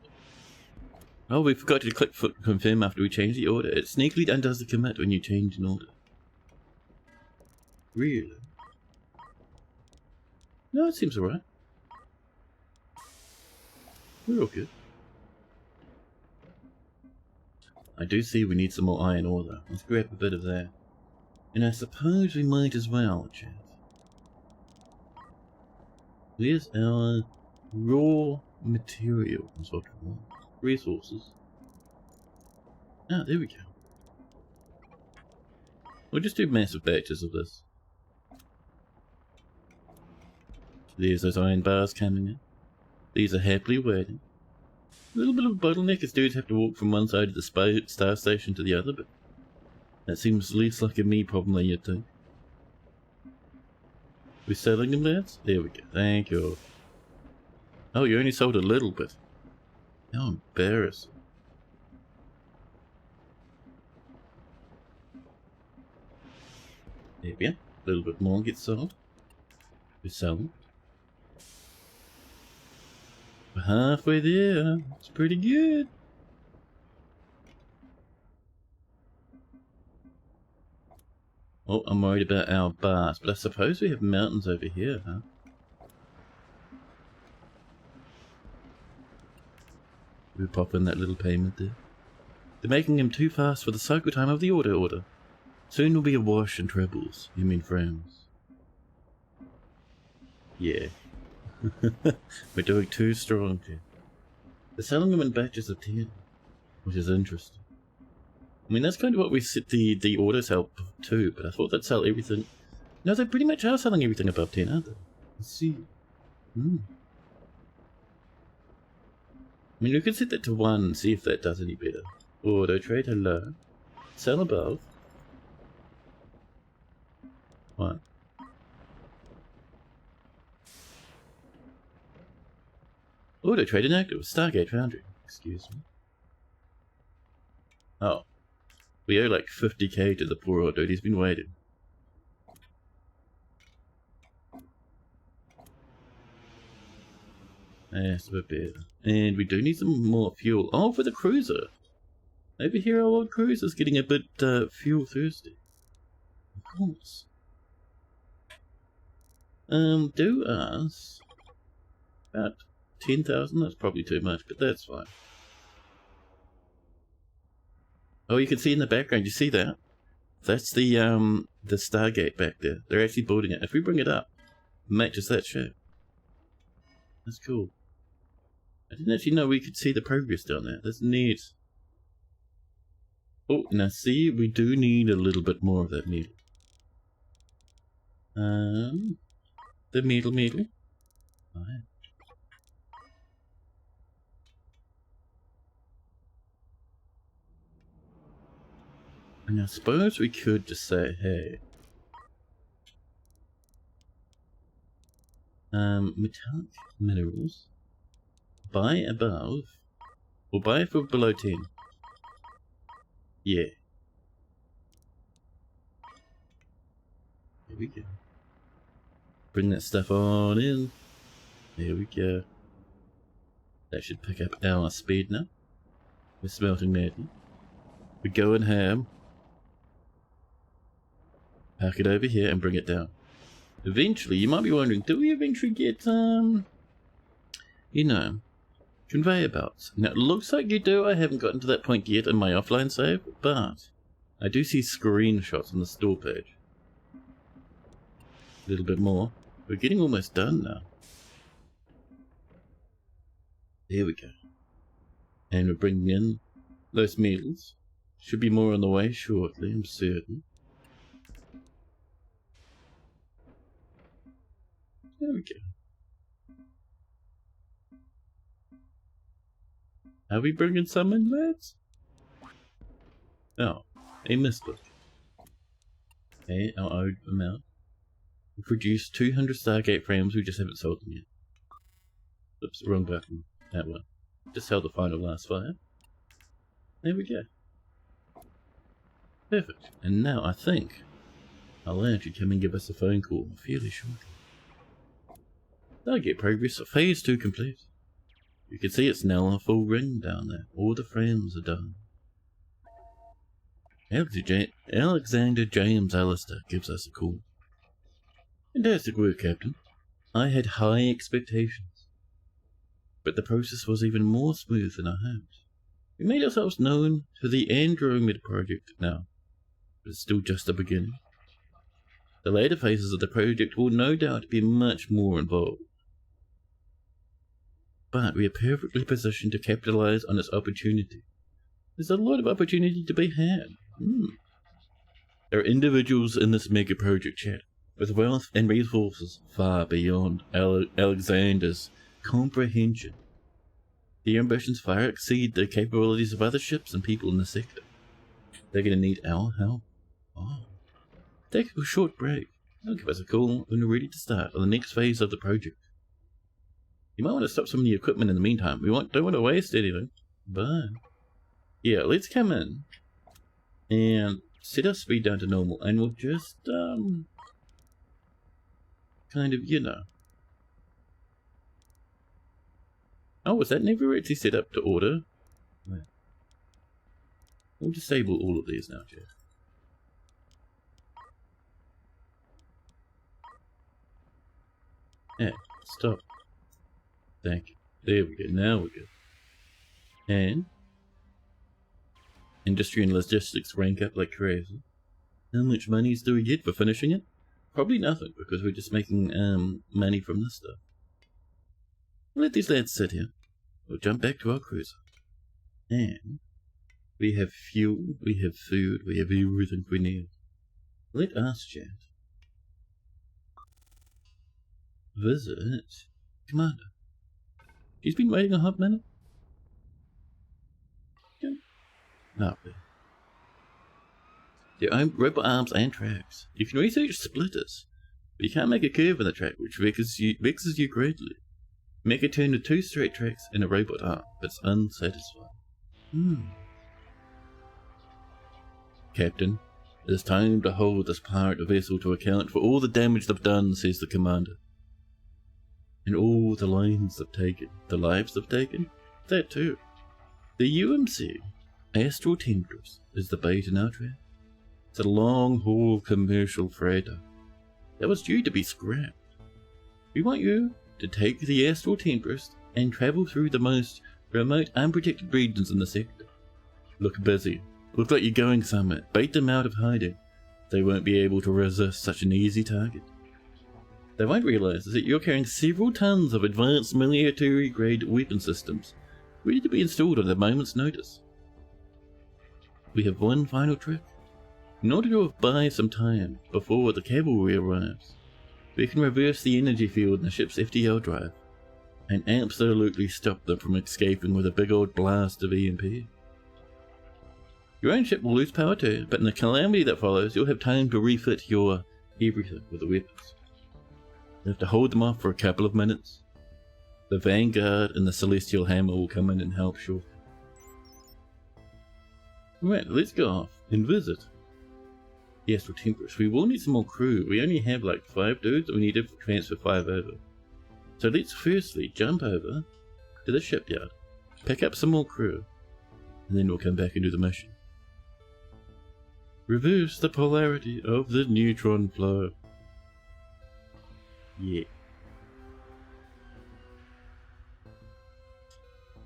Oh, we forgot to click confirm after we change the order. It sneakily undoes the commit when you change an order. Really? No, it seems alright. We're all good. I do see we need some more iron ore though. Let's grab a bit of that. And I suppose we might as well, chat. Where's our raw material? That's what we want. Resources. Ah, there we go. We'll just do massive batches of this. There's those iron bars coming in. These are happily waiting. A little bit of a bottleneck as dudes have to walk from one side of the star station to the other, but that seems less like a me problem than you'd think. We're selling them, lads? There we go. Thank you. Oh, you only sold a little bit. How embarrassing. There we go. A little bit more gets sold. We're selling. We're halfway there. It's pretty good. Oh, I'm worried about our bars, but I suppose we have mountains over here, huh? We pop in that little payment there. They're making him too fast for the cycle time of the order. Soon we'll be awash in troubles, you mean friends. Yeah. We're doing too strong here. They're selling them in batches of 10, which is interesting. I mean, that's kind of what we set the autos help to, but I thought they'd sell everything. No, they pretty much are selling everything above 10, aren't they? Let's see. I mean, we could set that to 1 and see if that does any better. Auto trade, hello. Sell above. 1. Auto trade inactive. Stargate Foundry. Excuse me. Oh. We owe like 50k to the poor old dude. He's been waiting. That's a bit better. And we do need some more fuel. Oh, for the cruiser. Over here our old cruiser's getting a bit fuel thirsty. Of course. Do us about 10,000. That's probably too much, but that's fine. Oh, you can see in the background. You see that? That's the Stargate back there. They're actually building it. If we bring it up, it matches that shape. That's cool. I didn't actually know we could see the progress down there. That's neat. Oh, now see, we do need a little bit more of that metal. The metal. Alright. And I suppose we could just say, hey. Metallic minerals. Buy above. Or buy for below 10. Yeah. Here we go. Bring that stuff on in. There we go. That should pick up our speed now. We're smelting madly. We're going ham. Pack it over here and bring it down. Eventually, you might be wondering, do we eventually get, you know, conveyor belts? Now, it looks like you do. I haven't gotten to that point yet in my offline save, but I do see screenshots on the store page. A little bit more. We're getting almost done now. There we go. And we're bringing in those metals. Should be more on the way shortly, I'm certain. There we go. Are we bringing some in, lads? Oh, a misbook. Okay, our owed amount. We've produced 200 Stargate frames, we just haven't sold them yet. Oops, wrong button. That one. Just held the final last fire. There we go. Perfect. And now I think I'll let you come and give us a phone call fairly shortly. Stargate progress, phase 2 complete. You can see it's now a full ring down there. All the frames are done. Alexander James Alistair gives us a call. Fantastic work, Captain. I had high expectations, but the process was even more smooth than I hoped. We made ourselves known to the Andromeda project now, but it's still just the beginning. The later phases of the project will no doubt be much more involved. But we are perfectly positioned to capitalize on this opportunity. There's a lot of opportunity to be had. There are individuals in this mega project chat with wealth and resources far beyond Alexander's comprehension. Their ambitions far exceed the capabilities of other ships and people in the sector. They're going to need our help. Oh. Take a short break. They'll give us a call when we're ready to start on the next phase of the project. You might want to stop some of the equipment in the meantime. We don't want to waste anything. But yeah, let's come in and set our speed down to normal, and we'll just kind of, you know. Oh, was that never actually set up to order? We'll disable all of these now, Jeff. Yeah, stop. Thank you. There we go. Now we're good. And industry and logistics rank up like crazy. How much money do we get for finishing it? Probably nothing, because we're just making money from this stuff. We'll let these lads sit here. We'll jump back to our cruiser. And We have fuel, we have food, we have everything we need. Let us, chat, visit Commander. She's been waiting a hot minute. Okay. Lovely. There are robot arms and tracks. You can research splitters, but you can't make a curve in the track, which vexes you greatly. Make a turn with 2 straight tracks and a robot arm, but it's unsatisfying. Captain, it is time to hold this pirate vessel to account for all the damage they've done, says the commander. And all the lives they've taken? That too. The UMC, Astral Temptress, is the bait in our trap. It's a long-haul commercial freighter that was due to be scrapped. We want you to take the Astral Temptress and travel through the most remote, unprotected regions in the sector. Look busy. Look like you're going somewhere. Bait them out of hiding. They won't be able to resist such an easy target. They won't realize that you're carrying several tons of advanced military-grade weapon systems, ready to be installed at a moment's notice. We have one final trick. In order to buy some time before the cavalry arrives, we can reverse the energy field in the ship's FTL drive, and absolutely stop them from escaping with a big old blast of EMP. Your own ship will lose power too, but in the calamity that follows, you'll have time to refit your everything with the weapons. You have to hold them off for a couple of minutes. The Vanguard and the Celestial Hammer will come in and help shortly. Right, let's go off and visit the Astral Temptress. We will need some more crew. We only have like 5 dudes, and we need to transfer 5 over. So let's firstly jump over to the shipyard, pick up some more crew, and then we'll come back and do the mission. Reverse the polarity of the neutron flow. Yeah.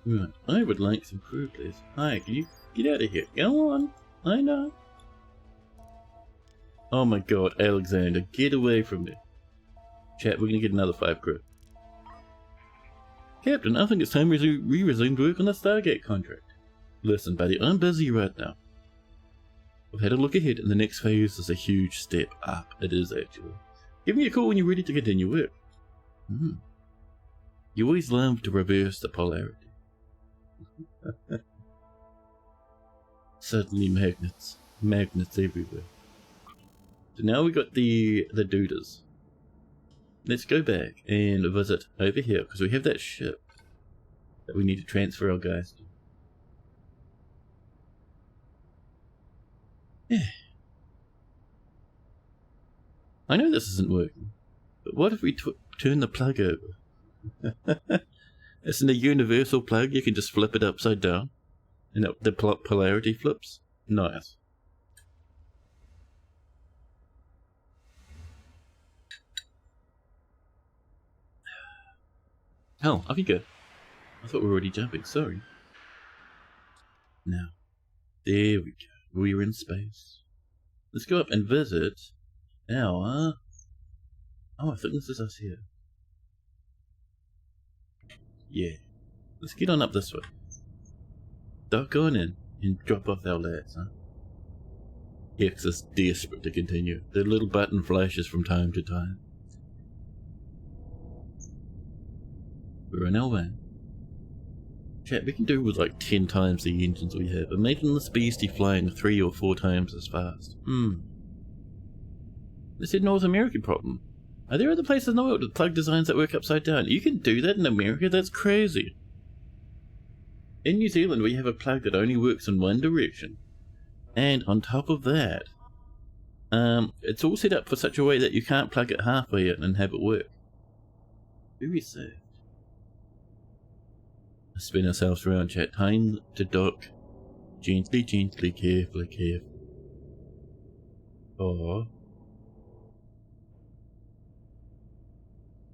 Right, I would like some crew, please. Hi, can you get out of here? Go on, I know. Oh my god, Alexander, get away from me. Chat, we're gonna get another 5 crew. Captain, I think it's time we resumed work on the Stargate contract. Listen, buddy, I'm busy right now. I've had a look ahead, and the next phase is a huge step up. It is, actually. Give me a call when you're ready to continue work. You always love to reverse the polarity. Suddenly magnets. Magnets everywhere. So now we got the duders. Let's go back and visit over here, because we have that ship that we need to transfer our guys to. Yeah. I know this isn't working, but what if we turn the plug over? Isn't a universal plug? You can just flip it upside down, and the polarity flips. Nice. Oh, off you go. I thought we were already jumping, sorry. Now, there we go. We're in space. Let's go up and visit our... Oh, I think this is us here. Yeah. Let's get on up this way. Duck on in and drop off our lads, huh? Yeah, because it's desperate to continue. The little button flashes from time to time. We're in our van. Chat, we can do with like 10 times the engines we have. Imagine this beastie flying 3 or 4 times as fast. This is a North American problem. Are there other places in the world with plug designs that work upside down? You can do that in America? That's crazy. In New Zealand, we have a plug that only works in one direction. And on top of that, it's all set up for such a way that you can't plug it halfway in and have it work. Very safe. Let's spin ourselves around, chat. Time to dock. Gently, gently, carefully, carefully. Oh.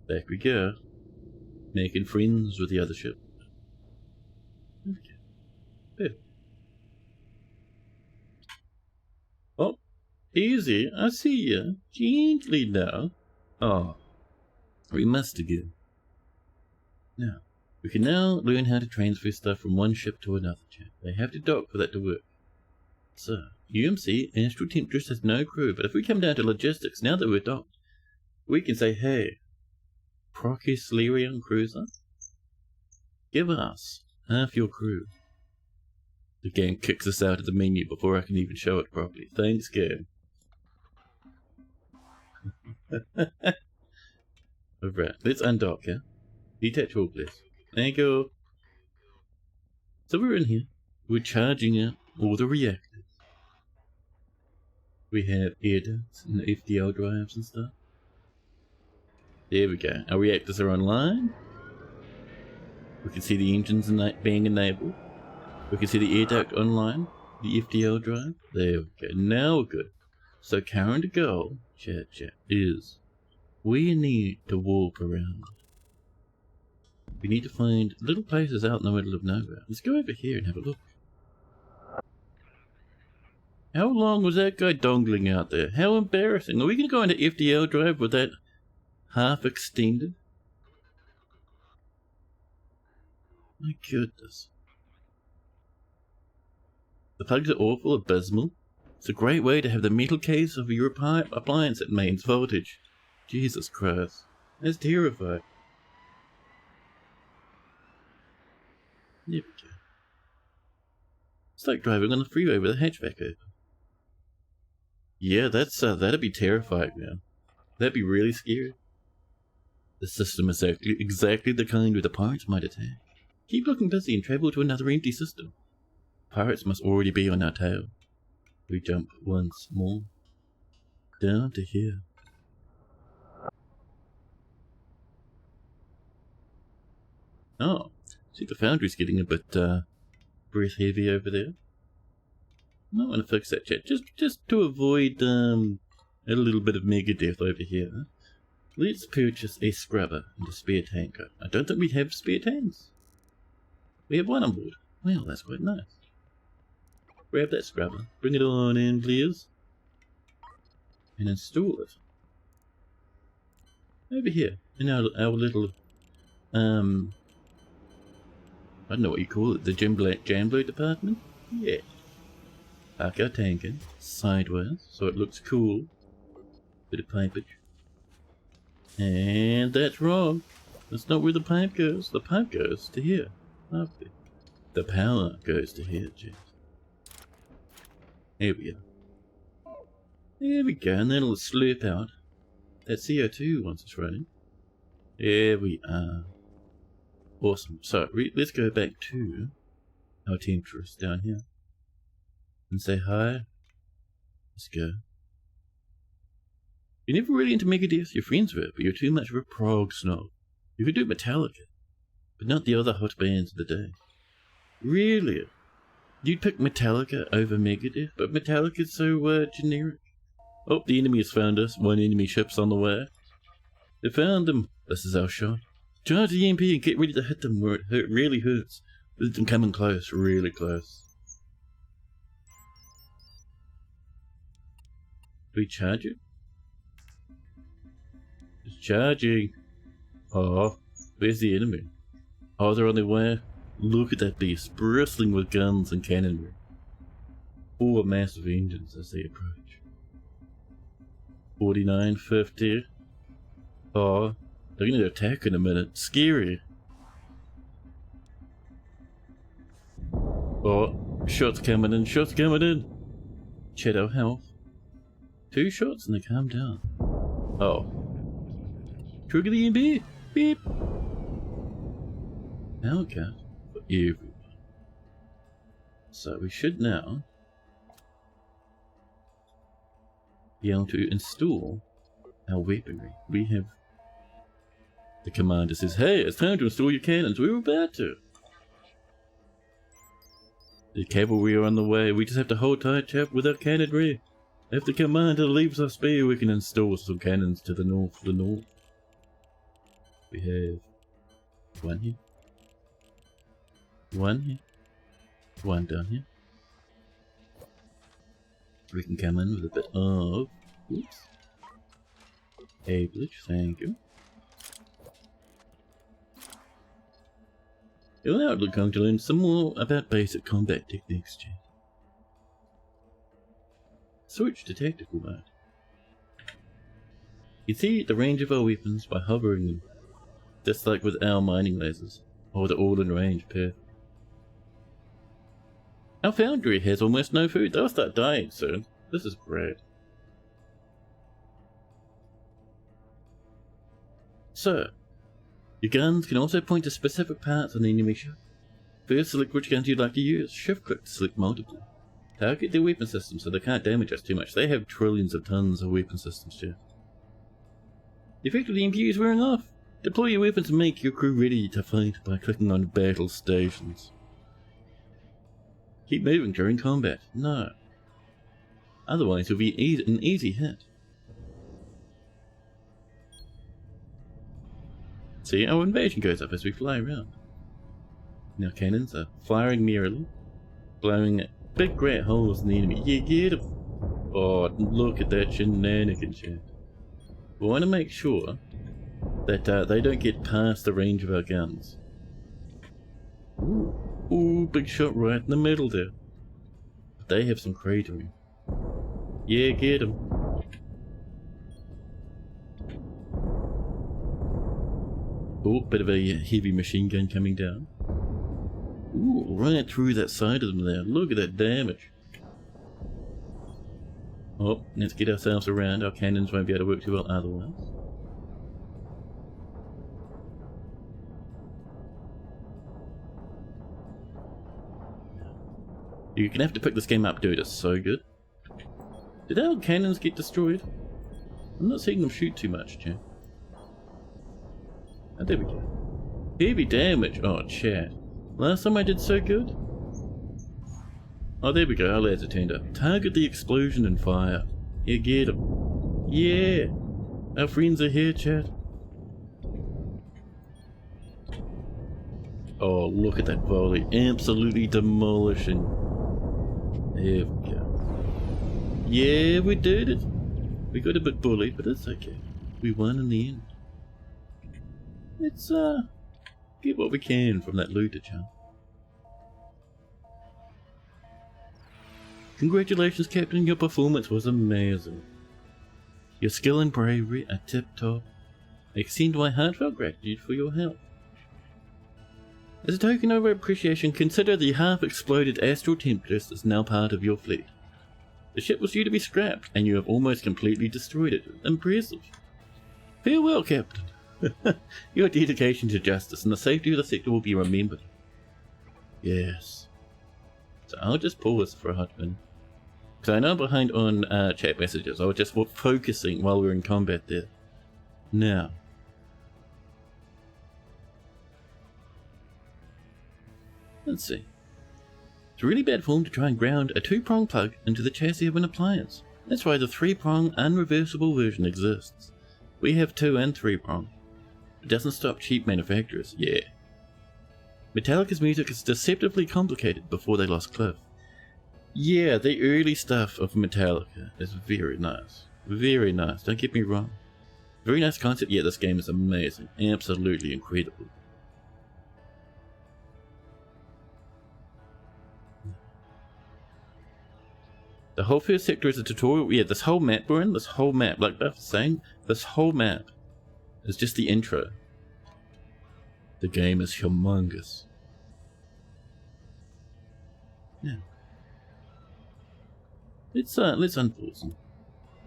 Back we go. Making friends with the other ship. Okay. Good. Oh, easy. I see you. Gently now. Oh. We must again. Now. We can now learn how to transfer stuff from one ship to another, chat. They have to dock for that to work. So, UMC Astral Temptress has no crew, but if we come down to logistics, now that we're docked, we can say, hey, Prochyslerian Cruiser, give us half your crew. The game kicks us out of the menu before I can even show it properly. Thanks, game. Alright, let's undock, yeah? Detach all, please. Thank you. So we're in here. We're charging up all the reactors. We have air ducts and FDL drives and stuff. There we go. Our reactors are online. We can see the engines being enabled. We can see the air duct online. The FDL drive. There we go. Now we're good. So current goal, chat, is we need to warp around. We need to find little places out in the middle of nowhere. Let's go over here and have a look. How long was that guy dongling out there? How embarrassing. Are we going to go into FDL drive with that half extended? My goodness. The plugs are awful, abysmal. It's a great way to have the metal case of your appliance at mains voltage. Jesus Christ. That's terrifying. There we go. It's like driving on the freeway with a hatchback open. Yeah, that'd be terrifying, man. That'd be really scary. The system is exactly the kind where the pirates might attack. Keep looking busy and travel to another empty system. Pirates must already be on our tail. We jump once more. Down to here. Oh, see the foundry's getting a bit breath heavy over there. Might want to fix that, chat. Just to avoid a little bit of mega death over here. Let's purchase a scrubber and a spare tanker. I don't think we have spare tanks. We have one on board. Well, that's quite nice. Grab that scrubber. Bring it on in, please. And install it. Over here. In our little, I don't know what you call it. The Jamblo department? Yeah. Park our tanker sideways so it looks cool. Bit of pipage. And that's wrong. That's not where the pipe goes. The pipe goes to here. Lovely. The power goes to here, jeez. There we go. There we go, and then it'll slurp out that CO2 once it's running. There we are. Awesome. So, let's go back to our Temptress down here. And say hi. Let's go. You're never really into Megadeth, your friends were, but you're too much of a prog snob. You could do Metallica, but not the other hot bands of the day. Really? You'd pick Metallica over Megadeth, but Metallica's so generic. Oh, the enemy has found us. One enemy ship's on the way. They found them. This is our shot. Charge the EMP and get ready to hit them where it really hurts. With them coming close, really close. Do we charge it? It's charging. Oh, where's the enemy? Oh, they're on their way. Look at that beast, bristling with guns and cannonry. 4 massive engines as they approach. 49, 50. Oh, they're gonna attack in a minute. Scary. Oh, shots coming in, shots coming in. Check our health. 2 shots and they calm down. Oh. Trigger the EMP. Beep. Power cut for everyone. So we should now be able to install our weaponry. We have the commander says, hey, it's time to install your cannons. We were about to. The cavalry are on the way. We just have to hold tight, chap, with our cannonry. If the commander leaves us be, we can install some cannons to the north. We have 1 here. 1 here. 1 down here. We can come in with a bit of... Oops. Ablage, thank you. You're now going to learn some more about basic combat techniques, Jay. Switch to tactical mode. You see the range of our weapons by hovering them, just like with our mining lasers, or the all-in-range path. Our foundry has almost no food. They'll start dying soon. This is great. So, your guns can also point to specific parts on the enemy ship. First, select which guns you'd like to use. Shift-click to select multiple. Target their weapon systems so they can't damage us too much. They have trillions of tons of weapon systems, Jeff. The effect of the MPU is wearing off. Deploy your weapons and make your crew ready to fight by clicking on battle stations. Keep moving during combat. No. Otherwise you'll be an easy hit. See, our invasion goes up as we fly around. Now cannons are firing merrily, blowing big great holes in the enemy. Yeah, get 'em! Oh, look at that shenanigan, chat. We want to make sure that they don't get past the range of our guns. Ooh, big shot right in the middle there. But they have some cratering. Yeah, get 'em. Oh, bit of a heavy machine gun coming down. Ooh, right through that side of them there. Look at that damage. Oh, let's get ourselves around. Our cannons won't be able to work too well otherwise. You're gonna have to pick this game up, dude. It's so good. Did our cannons get destroyed? I'm not seeing them shoot too much, Jack. Oh, there we go. Heavy damage. Oh, chat. Last time I did so good. Oh, there we go. Our lads are turned up. Target the explosion and fire. Yeah, get 'em. Yeah. Our friends are here, chat. Oh, look at that volley. Absolutely demolishing. There we go. Yeah, we did it. We got a bit bullied, but it's okay. We won in the end. Let's, get what we can from that looter, chap. Congratulations, Captain. Your performance was amazing. Your skill and bravery are tip-top. I extend my heartfelt gratitude for your help. As a token of appreciation, consider the half-exploded Astral Tempest is now part of your fleet. The ship was due to be scrapped, and you have almost completely destroyed it. Impressive. Farewell, Captain. Your dedication to justice and the safety of the sector will be remembered. Yes. So I'll just pause for a hot minute. Because I know I'm behind on chat messages. I was just focusing while we were in combat there. Now. Let's see. It's really bad form to try and ground a 2-prong plug into the chassis of an appliance. That's why the 3-prong unreversible version exists. We have 2 and 3-prong. It doesn't stop cheap manufacturers, yeah. Metallica's music is deceptively complicated before they lost Cliff. Yeah, the early stuff of Metallica is very nice. Very nice, don't get me wrong. Very nice concept, yeah, this game is amazing. Absolutely incredible. The whole first sector is a tutorial. Yeah, this whole map we're in, this whole map, like Buff was saying, this whole map is just the intro. The game is humongous. Yeah. Let's unpause them.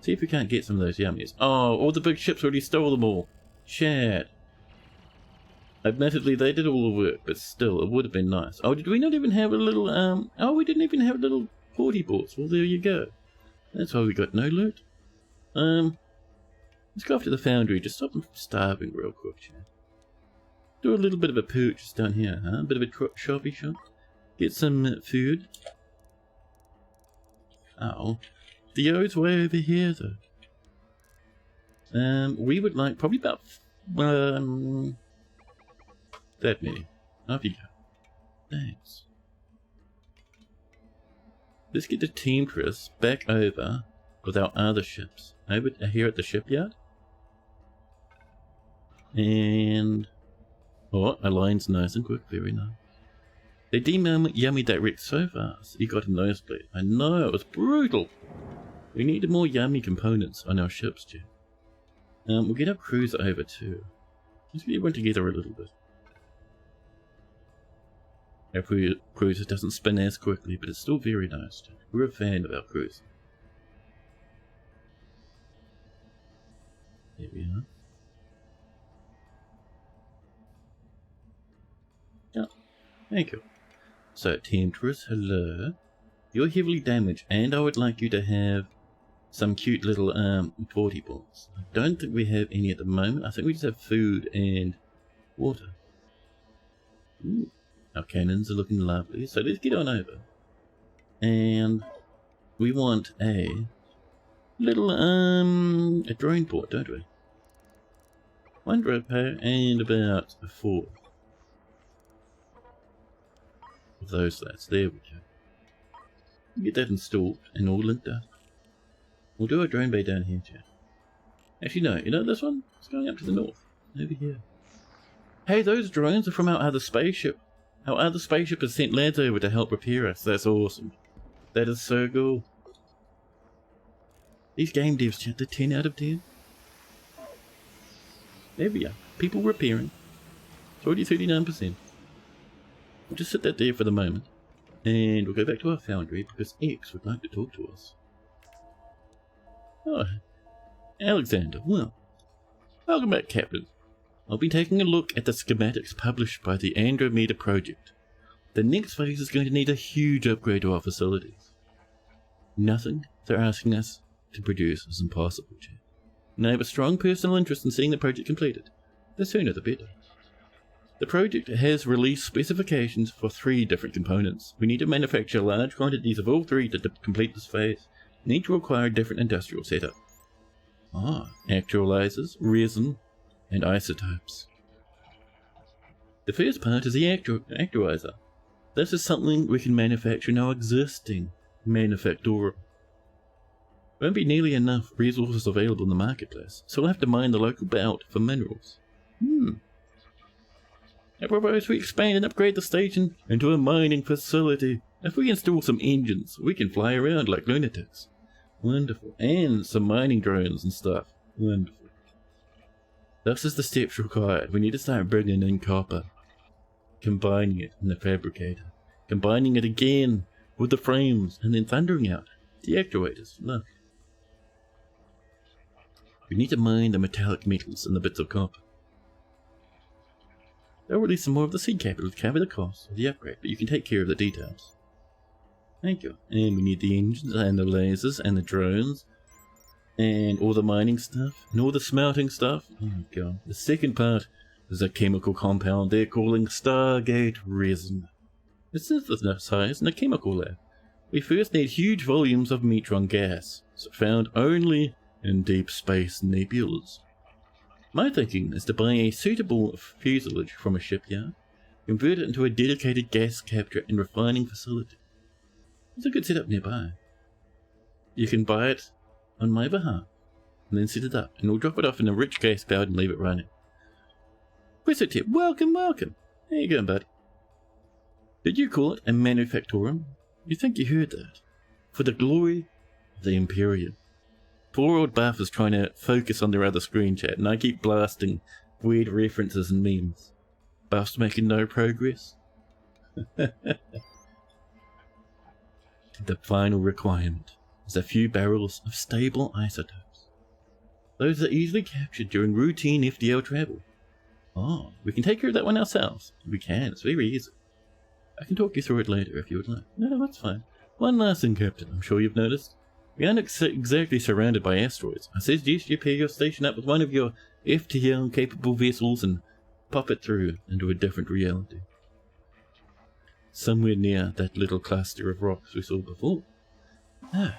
See if we can't get some of those yummies. Oh, all the big ships already stole them all. Chat. Admittedly, they did all the work, but still, it would have been nice. Oh, did we not even have a little, oh, we didn't even have a little porty boards. Well, there you go. That's why we got no loot. Let's go off to the foundry. Just stop them from starving real quick, chat. Do a little bit of a purchase down here, huh? A bit of a shoppy shop. Get some food. Oh. The O's way over here, though. We would like probably about, that many. Off you go. Thanks. Let's get the Temptress back over with our other ships. Over here at the shipyard. And... oh, our line's nice and quick. Very nice. They yummied that wreck so fast, you got a nosebleed. I know, it was brutal. We need more yummy components on our ships, chat. We'll get our cruiser over too. Let's get everyone together a little bit. Our cruiser doesn't spin as quickly, but it's still very nice. We're a fan of our cruiser. There we are. Yeah, thank you. So, Temptress, hello. You're heavily damaged, and I would like you to have some cute little porty balls. I don't think we have any at the moment. I think we just have food and water. Ooh. Our cannons are looking lovely, so let's get on over. And we want a little a drone port, don't we? 1 drone pair and about 4 of those slats. There we go. Get that installed and all linked up. We'll do a drone bay down here, chat. Actually, no. You know this one? It's going up to the north. Over here. Hey, those drones are from our other spaceship. Our other spaceship has sent lads over to help repair us. That's awesome. That is so cool. These game devs, chat, they're 10 out of 10. There we are. People repairing. It's already 39%. We'll just sit that there for the moment. And we'll go back to our foundry because X would like to talk to us. Oh, Alexander, well, welcome back, Captain. I'll be taking a look at the schematics published by the Andromeda project. The next phase is going to need a huge upgrade to our facilities. Nothing they're asking us to produce is impossible, Chad. And I have a strong personal interest in seeing the project completed. The sooner the better. The project has released specifications for 3 different components. We need to manufacture large quantities of all 3 to complete this phase, and each will require a different industrial setup. Actualizers, resin, and isotopes. The first part is the actualizer. This is something we can manufacture in our existing manufactorum. Won't be nearly enough resources available in the marketplace, so we'll have to mine the local belt for minerals. I propose we expand and upgrade the station into a mining facility. If we install some engines, we can fly around like lunatics. Wonderful. And some mining drones and stuff. Wonderful. This is the steps required. We need to start bringing in copper. Combining it in the fabricator. Combining it again with the frames and then thundering out the actuators. Look. We need to mine the metallic metals and the bits of copper. They'll release some more of the seed capital to cover the cost of the upgrade, but you can take care of the details. Thank you. And we need the engines and the lasers and the drones and all the mining stuff and all the smelting stuff. Oh my god. The second part is a chemical compound they're calling Stargate resin. It's synthesized in a chemical lab. We first need huge volumes of metron gas, found only in deep space nebulas. My thinking is to buy a suitable fuselage from a shipyard, convert it into a dedicated gas capture and refining facility. There's a good setup nearby. You can buy it on my behalf, and then set it up, and we'll drop it off in a rich gas cloud and leave it running. Tip, welcome, welcome. How you going, buddy? Did you call it a manufactorum? You think you heard that? For the glory of the Imperium. Poor old Buff is trying to focus on their other screen chat, and I keep blasting weird references and memes. Buff's making no progress. The final requirement is a few barrels of stable isotopes. Those are easily captured during routine FDL travel. Oh, we can take care of that one ourselves. We can, it's very easy. I can talk you through it later if you would like. No, that's fine. One last thing, Captain, I'm sure you've noticed. We aren't exactly surrounded by asteroids. I suggest you pair your station up with one of your FTL-capable vessels and pop it through into a different reality. Somewhere near that little cluster of rocks we saw before. Yeah.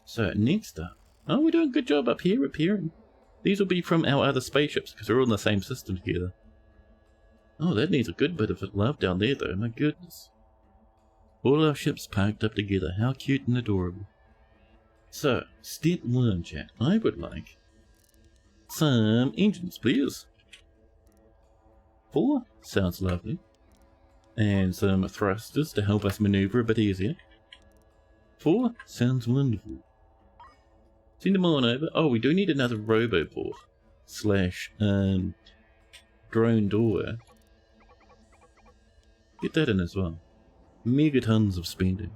So, next up. Oh, we're doing a good job up here repairing. These will be from our other spaceships, because we're all in the same system together. Oh, that needs a good bit of love down there, though. My goodness. All our ships parked up together. How cute and adorable. So, step 1, chat. I would like some engines, please. 4 sounds lovely. And some thrusters to help us maneuver a bit easier. 4? Sounds wonderful. Send them on over. Oh, we do need another roboport. Slash, drone door. Get that in as well. Megatons of spending.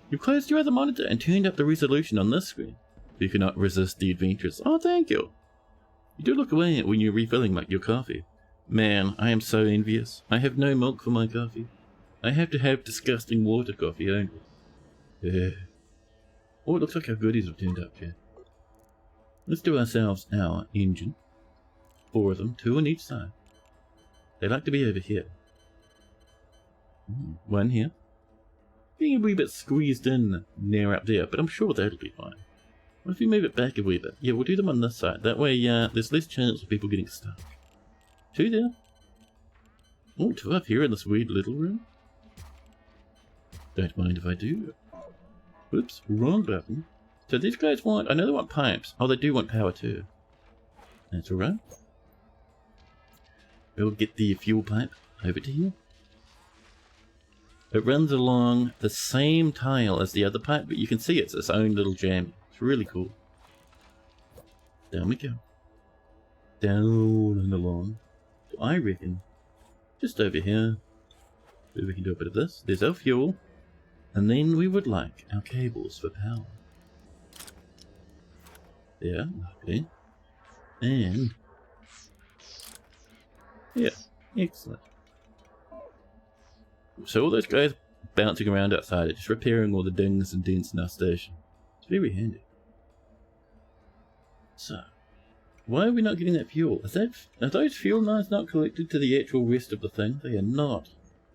You've closed your other monitor and turned up the resolution on this screen. You cannot resist the adventures. Oh, thank you. You do look away when you're refilling your coffee. Man, I am so envious. I have no milk for my coffee. I have to have disgusting water coffee only. Yeah. Oh, it looks like our goodies have turned up here. Let's do ourselves our engine. 4 of them, 2 on each side. They like to be over here. 1 here. Being a wee bit squeezed in near up there, but I'm sure that'll be fine. What if we move it back a wee bit? Yeah, we'll do them on this side. That way, there's less chance of people getting stuck. 2 there. Oh, 2 up here in this weird little room. Don't mind if I do. Whoops, wrong button. So these guys want, I know they want pipes. Oh, they do want power too. That's alright. We'll get the fuel pipe over to here. It runs along the same tile as the other pipe, but you can see it's its own little jam. It's really cool. Down we go. Down and along. So I reckon, just over here, we can do a bit of this. There's our fuel. And then we would like our cables for power. There, okay. And yeah, excellent. So all those guys bouncing around outside are just repairing all the dings and dents in our station. It's very handy. So, why are we not getting that fuel? Are those fuel lines not connected to the actual rest of the thing? They are not.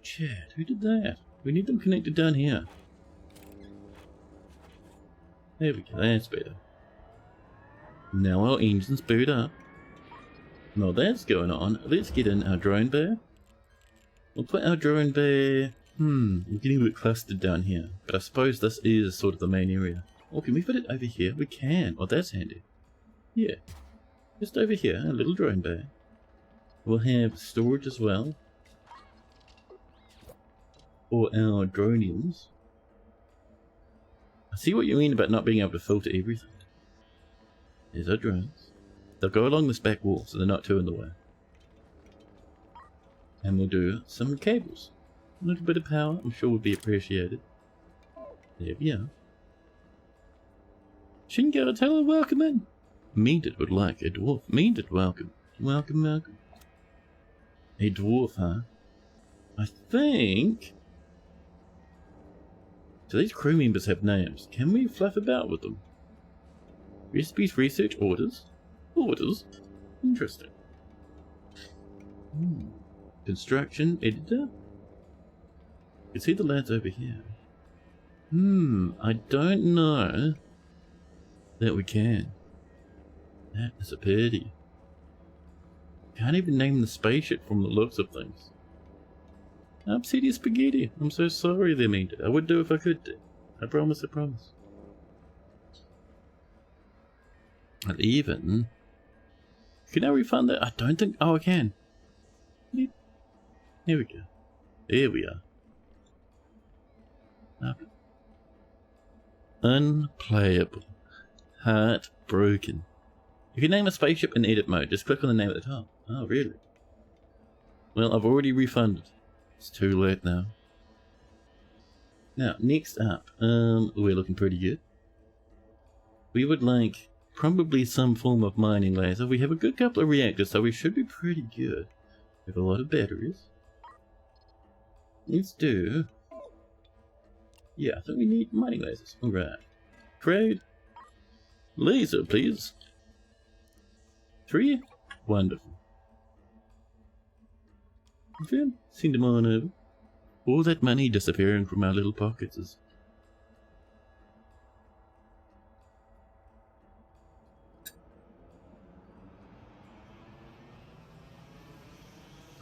Chad, who did that? We need them connected down here. There we go, that's better. Now our engines boot up. While that's going on, let's get in our drone bay. We'll put our drone bay... we're getting a bit clustered down here. But I suppose this is sort of the main area. Oh, can we fit it over here? We can. Oh, that's handy. Yeah. Just over here, a little drone bay. We'll have storage as well. For our droniums. I see what you mean about not being able to filter everything. There's our drones. They'll go along this back wall so they're not too in the way. And we'll do some cables. A little bit of power, I'm sure would be appreciated. There we are. Shingo, tell her welcome in. Meandered would like a dwarf. Meandered, welcome. Welcome, welcome. A dwarf, huh? I think... So these crew members have names. Can we fluff about with them? Recipes, research, orders. Orders? Interesting. Construction, editor? You can see the lads over here. I don't know that we can. That is a pity. Can't even name the spaceship from the looks of things. Obsidian spaghetti. I'm so sorry they made it. I would do if I could do. I promise, I promise. And even... Can I refund that? I don't think... Oh, I can. Here we go. There we are. Okay. Unplayable. Heartbroken. You can name a spaceship in edit mode. Just click on the name at the top. Oh, really? Well, I've already refunded. It's too late now. Now, next up, we're looking pretty good. We would like probably some form of mining laser. We have a good couple of reactors, so we should be pretty good. We have a lot of batteries. Let's do... Yeah, I think we need mining lasers. Alright. Trade. Laser, please. 3. Wonderful. Okay, send them on over. All that money disappearing from our little pockets is...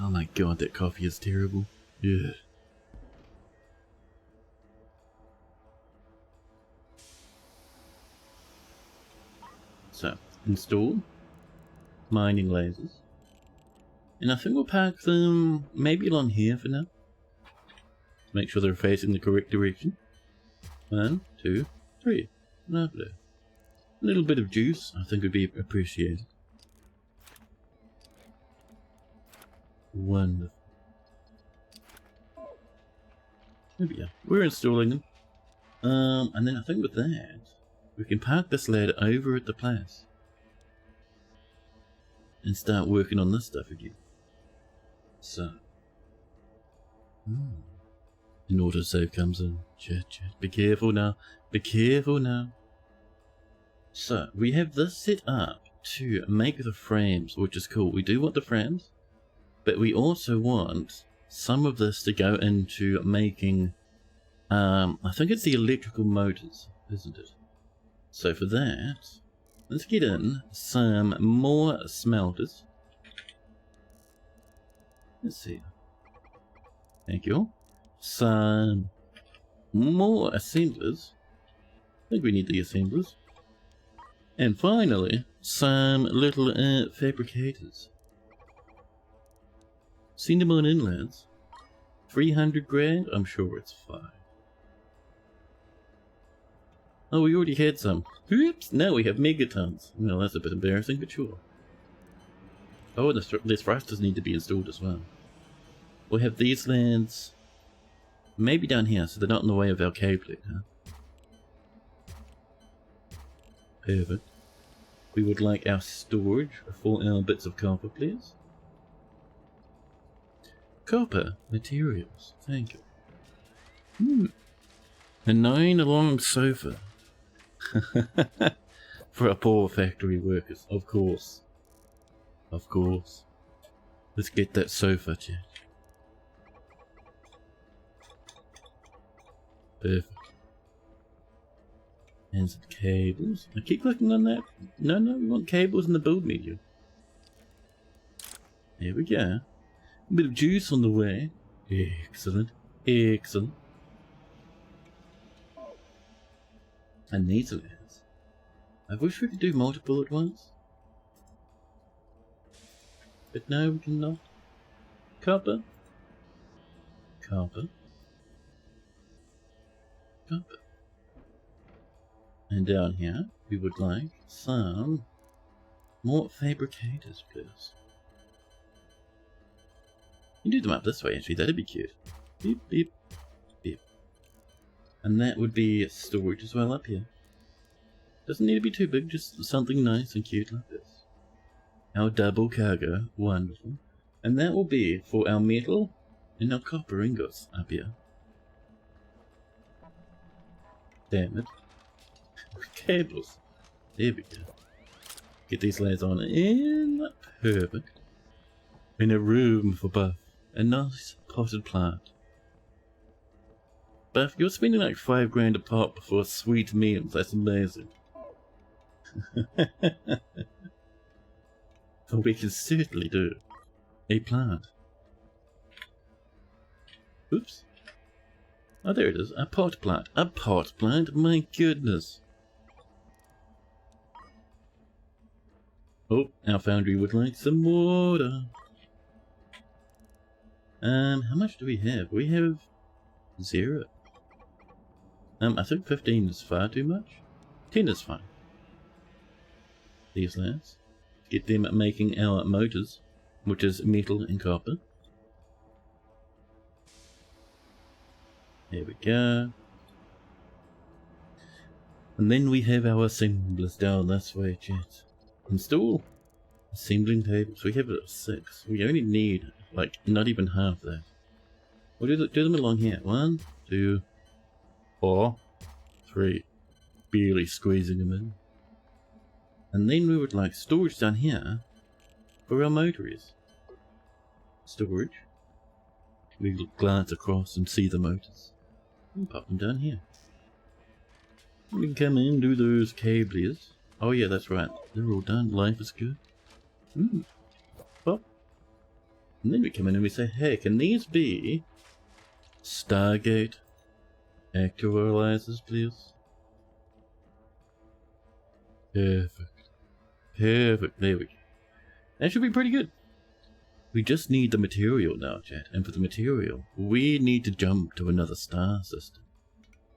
Oh my god, that coffee is terrible. Yeah. So, install mining lasers. And I think we'll park them maybe along here for now. Make sure they're facing the correct direction. 1, 2, 3. Lovely. A little bit of juice, I think, would be appreciated. Wonderful. There we go. We're installing them. And then I think with that, we can park this lad over at the place. And start working on this stuff again. So. An autosave comes in. Chat. Be careful now. Be careful now. So, we have this set up to make the frames, which is cool. We do want the frames, but we also want some of this to go into making, I think it's the electrical motors, isn't it? So for that, let's get in some more smelters. Let's see. Thank you. Some more assemblers. I think we need the assemblers. And finally, some little fabricators. Send them on in, lads. 300 grand? I'm sure it's fine. Oh, we already had some. Oops, now we have megatons. Well, that's a bit embarrassing, but sure. Oh, and the thrusters need to be installed as well. We'll have these lads maybe down here, so they're not in the way of our cabling, huh? Perfect. We would like our storage for our bits of copper, please. Copper materials, thank you. A 9-long sofa. For our poor factory workers, of course. Of course. Let's get that sofa, chat. Perfect. And some cables. I keep clicking on that. No, we want cables in the build menu. There we go. A bit of juice on the way. Excellent. Excellent. And these are theirs. I wish we could do multiple at once. But no, we cannot. Copper. Copper. Copper. And down here, we would like some more fabricators, please. You do them up this way, actually. That'd be cute. Beep, beep, beep. And that would be storage as well up here. Doesn't need to be too big, just something nice and cute like this. Our double cargo, wonderful. And that will be for our metal and our copper ingots up here. Damn it. Cables. There we go. Get these lads on in. Perfect. In a room for Buff. A nice potted plant. Buff, you're spending like 5 grand a pop for sweet meals. That's amazing. But we can certainly do a plant. Oops. Oh, there it is. A pot plant. A pot plant? My goodness. Oh, our foundry would like some water. How much do we have? We have 0. I think 15 is far too much. 10 is fine. These lads. Get them making our motors, which is metal and copper. There we go. And then we have our assemblers down this way, chat. Install assembling tables. We have 6. We only need, like, not even half that. We'll do them along here. 1, 2, 4, 3. Barely squeezing them in. And then we would like storage down here for our motors. Storage. We glance across and see the motors. And pop them down here. We can come in, do those cables. Oh yeah, that's right. They're all done. Life is good. Pop. And then we come in and we say, hey, can these be Stargate actualizers, please? Perfect. Perfect. There we go. That should be pretty good. We just need the material now, chat. And for the material, we need to jump to another star system.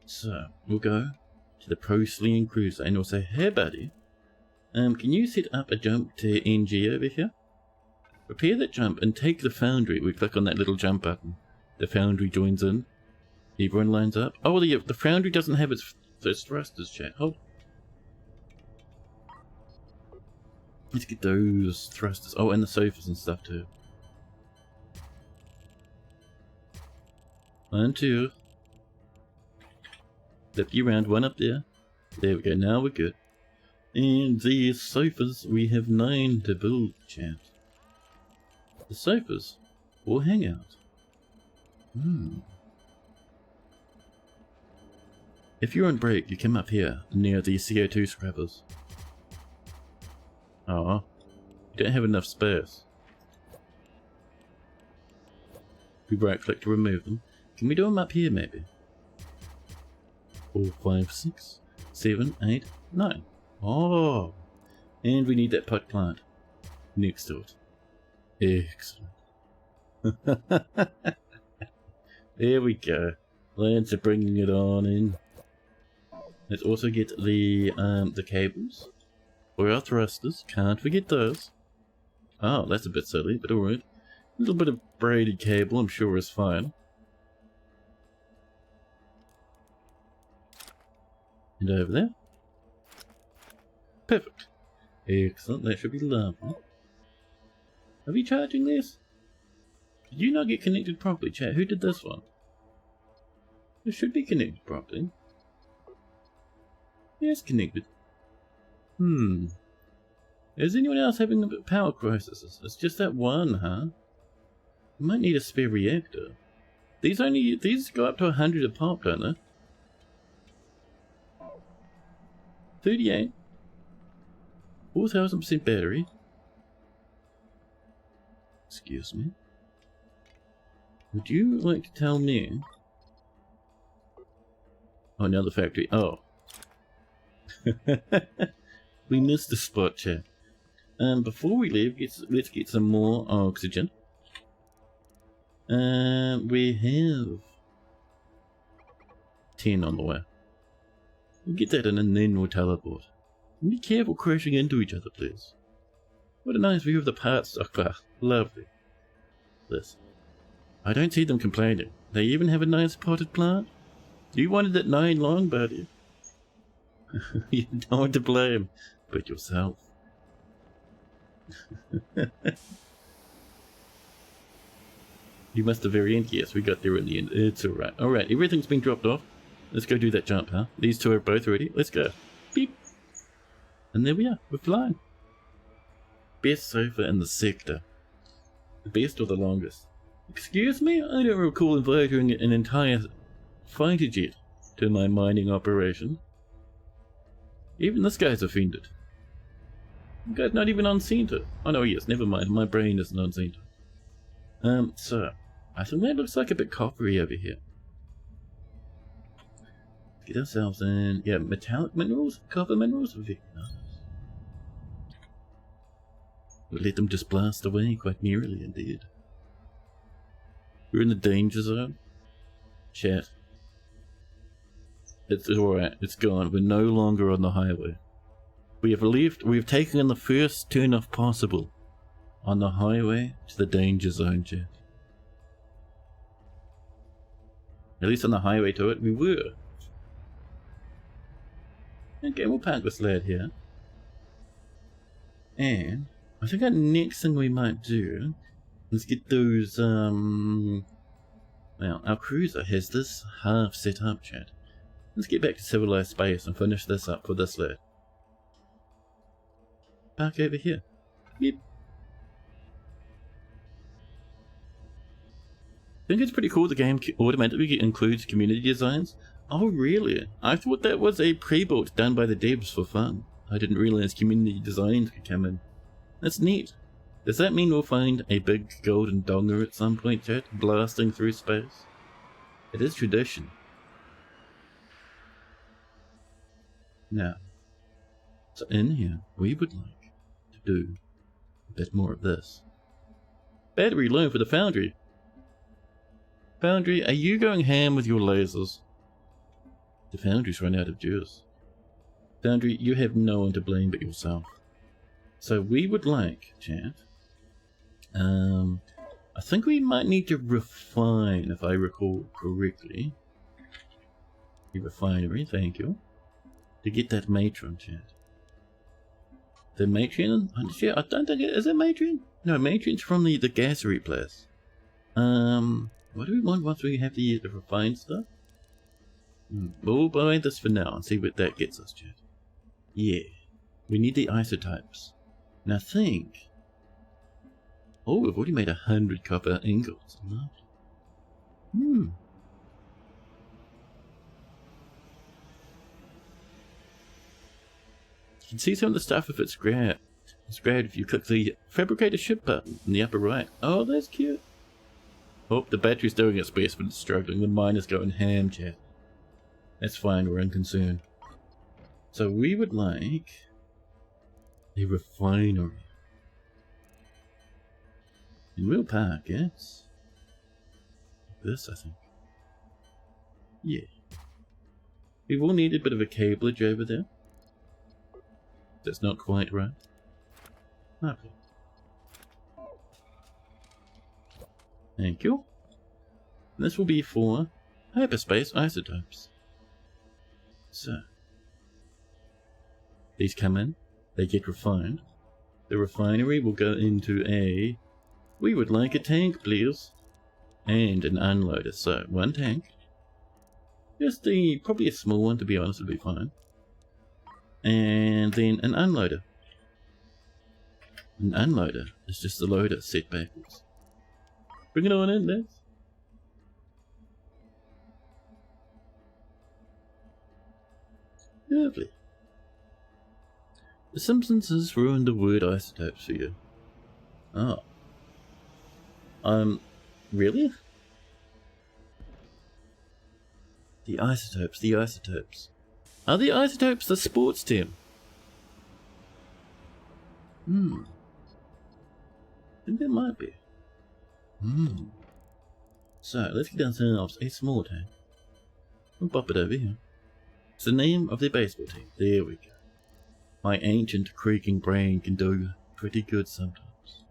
So, we'll go to the Procyon Cruiser and we'll say, hey buddy, can you set up a jump to NG over here? Repair that jump and take the foundry. We click on that little jump button. The foundry joins in. Everyone lines up. Oh, the foundry doesn't have its thrusters, chat. Hold. Let's get those thrusters. Oh, and the sofas and stuff too. 1, 2. Flip you around, 1 up there. There we go, now we're good. And these sofas, we have 9 to build, chat. The sofas will hang out. If you're on break, you come up here near the CO2 scrubbers. Oh, you don't have enough space. We right click to remove them. Can we do them up here maybe? 4, 5, 6, 7, 8, 9. Oh, and we need that pot plant next to it. Excellent. There we go. Lads are bringing it on in. Let's also get the cables for our thrusters. Can't forget those. Oh, that's a bit silly, but alright. A little bit of braided cable, I'm sure is fine. And over there. Perfect. Excellent, that should be lovely. Are we charging this? Did you not get connected properly, chat? Who did this one? It should be connected properly. Yeah, it's connected. Is anyone else having a power crisis? It's just that one, huh? We might need a spare reactor. These go up to 100 a pop, don't they? 38. 4,000% battery. Excuse me. Would you like to tell me? Oh, now the factory. Oh. We missed the spot, chat. Before we leave, let's get some more oxygen. We have 10 on the way. We'll get that in and then we'll teleport. And be careful crashing into each other, please. What a nice view of the parts stockpile. Lovely. This. I don't see them complaining. They even have a nice potted plant. You wanted it 9 long, buddy. You don't want to blame, but yourself. You must have very end. Yes, we got there in the end. It's alright. Alright, everything's been dropped off. Let's go do that jump, huh? These two are both ready. Let's go. Beep. And there we are. We're flying. Best sofa in the sector. The best or the longest? Excuse me? I don't recall inviting an entire fighter jet to my mining operation. Even this guy's offended. The guy's not even on center. Oh no, yes, never mind. My brain isn't on center. So, I think that looks like a bit coppery over here. Get ourselves in, yeah, metallic minerals, copper minerals, very nice. We'll let them just blast away quite merrily indeed. We're in the danger zone. Chat. It's alright, it's gone. We're no longer on the highway. We have taken the first turn off possible on the highway to the danger zone, chat. At least on the highway to it, we were. Okay, we'll park this lad here. And I think our next thing we might do is get those, well, our cruiser has this half set up, chat. Let's get back to civilized space and finish this up for this lad. Park over here. Yep. I think it's pretty cool the game automatically includes community designs. Oh really? I thought that was a pre-built done by the devs for fun. I didn't realize community designs could come in. That's neat. Does that mean we'll find a big golden donger at some point, chat, blasting through space? It is tradition. Now, so in here, we would like to do a bit more of this. Battery low for the Foundry. Foundry, are you going ham with your lasers? The Foundry's run out of juice. Foundry, you have no one to blame but yourself. So we would like, chat, I think we might need to refine, if I recall correctly. The refinery, thank you. To get that matron, chat. The matron? I don't think it is it matron? No, matron's from the gassery place. What do we want once we have the refined stuff? We'll buy this for now and see what that gets us, chat. Yeah. We need the isotopes. And I think... Oh, we've already made 100 copper ingots. You can see some of the stuff if it's grabbed. It's grabbed if you click the fabricate a ship button in the upper right. Oh, that's cute. Oh, the battery's doing its best, but it's struggling. The miner's going ham, chat. That's fine, we're unconcerned. So we would like a refinery. In Will Park, yes? This, I think. Yeah. We will need a bit of a cableage over there. That's not quite right. Okay. Thank you. This will be for hyperspace isotopes. So. These come in, they get refined. The refinery will go into a... We would like a tank, please. And an unloader. So, one tank. Just probably a small one, to be honest, would be fine. And then an unloader. An unloader is just the loader set backwards. Bring it on in, Liz. Lovely. The Simpsons has ruined the word isotopes for you. Oh. Really? The isotopes, the isotopes. Are the isotopes the sports team? I think there might be. So, let's get ourselves a small tank. We'll pop it over here. It's the name of the baseball team. There we go. My ancient creaking brain can do pretty good sometimes.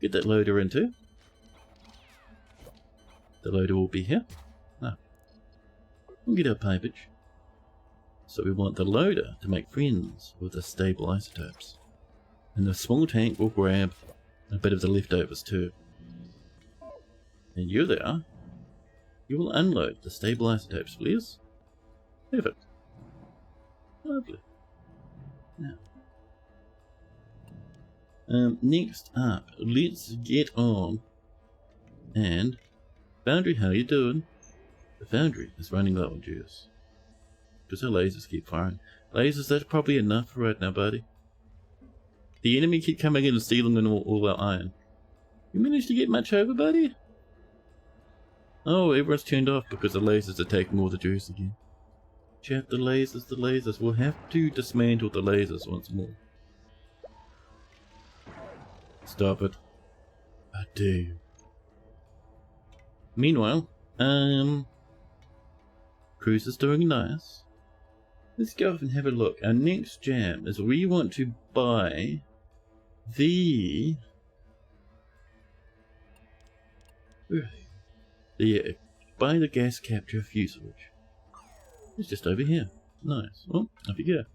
Get that loader in too. The loader will be here. We'll get our pipage. So we want the loader to make friends with the stable isotopes. And the small tank will grab a bit of the leftovers too. And you there, you will unload the stable isotopes, please. Perfect. Lovely. Now, next up, let's get on. And Foundry, how you doing? The Foundry is running low on juice. Because her lasers keep firing. Lasers, that's probably enough for right now, buddy. The enemy keep coming in and stealing all our iron. You managed to get much over, buddy? Oh, everyone's turned off because the lasers are taking all the juice again. Chat, the lasers, the lasers. We'll have to dismantle the lasers once more. Stop it. I do. Meanwhile, Cruise is doing nice. Let's go off and have a look. Our next jam is we want to buy buy the gas capture fuselage. It's just over here. Nice. Oh, up you go.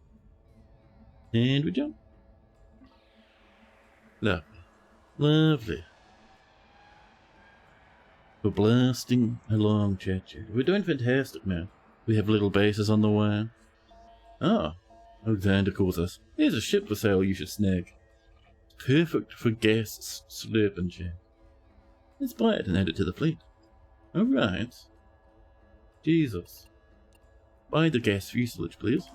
And we jump. Lovely. Lovely. We're blasting along, chat. We're doing fantastic, man. We have little bases on the way. Ah, Alexander calls us. Here's a ship for sale you should snag. It's perfect for gas slurping, chat. Let's buy it and add it to the fleet. Alright. Jesus. Buy the gas fuselage, please.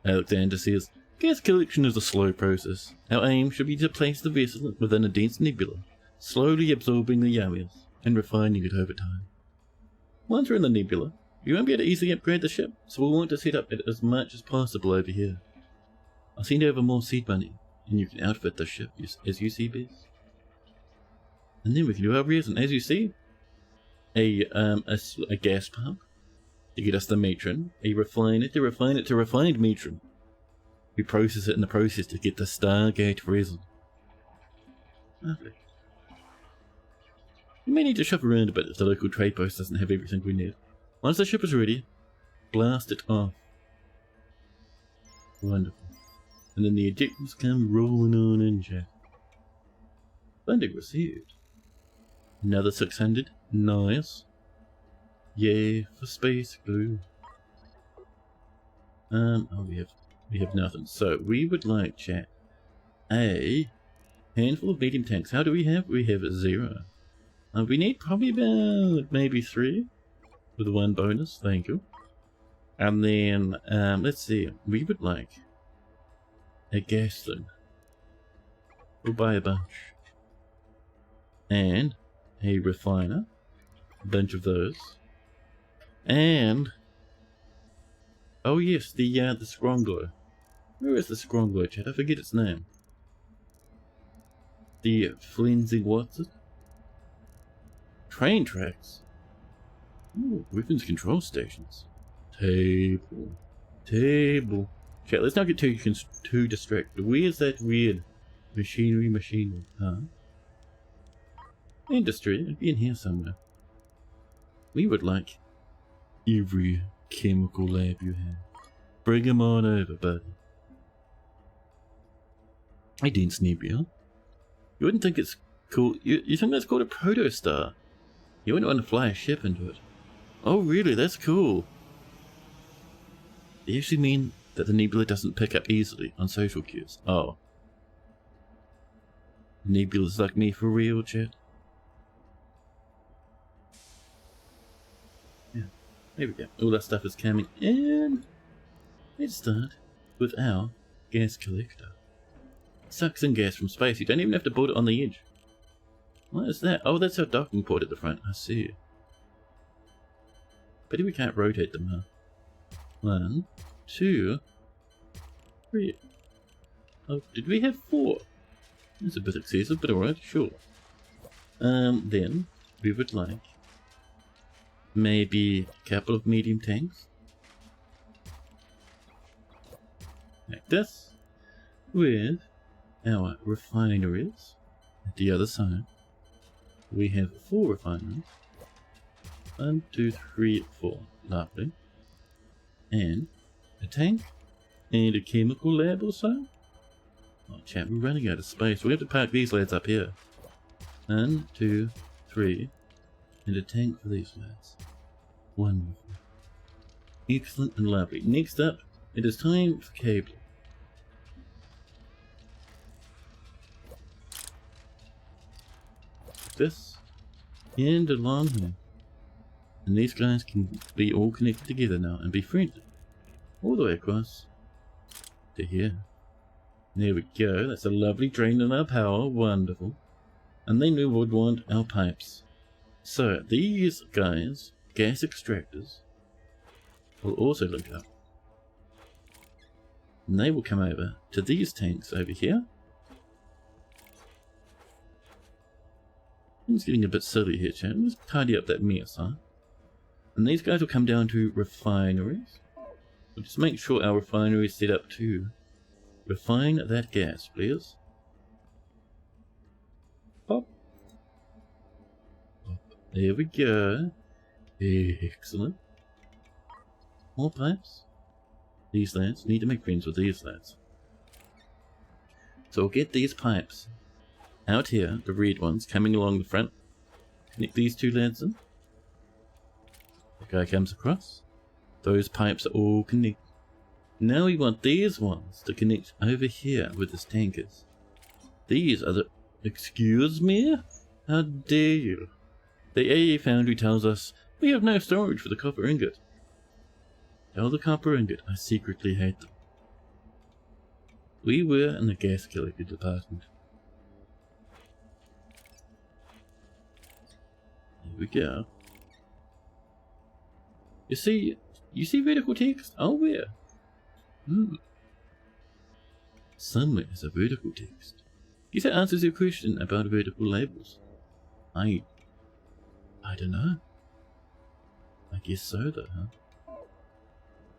Alexander says, gas collection is a slow process. Our aim should be to place the vessel within a dense nebula, slowly absorbing the yamas and refining it over time. Once we're in the nebula, you won't be able to easily upgrade the ship, so we'll want to set up it as much as possible over here. I'll send over more seed money and you can outfit the ship as you see best. And then we can do our reason. As you see, a gas pump to get us the metron, a refiner to refine it to refined metron. We process it in the process to get the Stargate resin. Lovely. We may need to shop around a bit if the local trade post doesn't have everything we need. Once the ship is ready, blast it off. Wonderful. And then the ejectors come rolling on in, chat. Funding received. Another 600. Nice. Yay for space glue. Oh, we have nothing. So we would like, chat, a handful of medium tanks. How do we have? We have 0. We need probably about maybe 3 with 1 bonus. Thank you. And then let's see. We would like a gas thing. We'll buy a bunch. And a refiner. A bunch of those. And oh yes, the Scronglow. Where is the Scronglow, chat? I forget its name. The Flensing what's it? Train tracks. Ooh, weapons control stations. Table. Chat, let's not get too distracted. Where's that weird machinery? Huh? Industry. It'd be in here somewhere. We would like every chemical lab you have. Bring them on over, buddy. Hey, Dense Nebula. You wouldn't think it's cool. You think that's called a protostar? You wouldn't want to fly a ship into it. Oh, really? That's cool. They actually mean that the nebula doesn't pick up easily on social cues. Oh. Nebulas like me for real, chat? Yeah, there we go. All that stuff is coming in. Let's start with our gas collector. Sucks in gas from space. You don't even have to build it on the edge. What is that? Oh, that's our docking port at the front. I see. Pity we can't rotate them, huh? 1, 2, 3. Oh, did we have 4? That's a bit excessive, but alright, sure. Then we would like maybe a couple of medium tanks. Like this. With our refineries at the other side. We have 4 refineries. 1, 2, 3, 4. Lovely. And a tank. And a chemical lab or so. Oh, chat, we're running out of space. We have to park these lads up here. 1, 2, 3. And a tank for these lads. Wonderful. Excellent and lovely. Next up, it is time for cabling. This and along here. And these guys can be all connected together now and be friendly. All the way across to here. There we go. That's a lovely drain in our power. Wonderful. And then we would want our pipes. So these guys, gas extractors, will also link up. And they will come over to these tanks over here. It's getting a bit silly here, chat. Let's tidy up that mess, huh? And these guys will come down to refineries. We'll just make sure our refinery is set up to refine that gas, please. Pop. Pop. There we go. Excellent. More pipes. These lads. Need to make friends with these lads. So we'll get these pipes out here, the red ones, coming along the front. Connect these 2 lads in. The guy comes across. Those pipes are all connected. Now we want these ones to connect over here with his tankers. These are the... Excuse me? How dare you? The AA Foundry tells us we have no storage for the copper ingot. Tell the copper ingot I secretly hate them. We were in the gas collector department. Here we go. You see vertical text? Oh, where? somewhere is a vertical text. Guess that answers your question about vertical labels. I don't know. I guess so though, huh?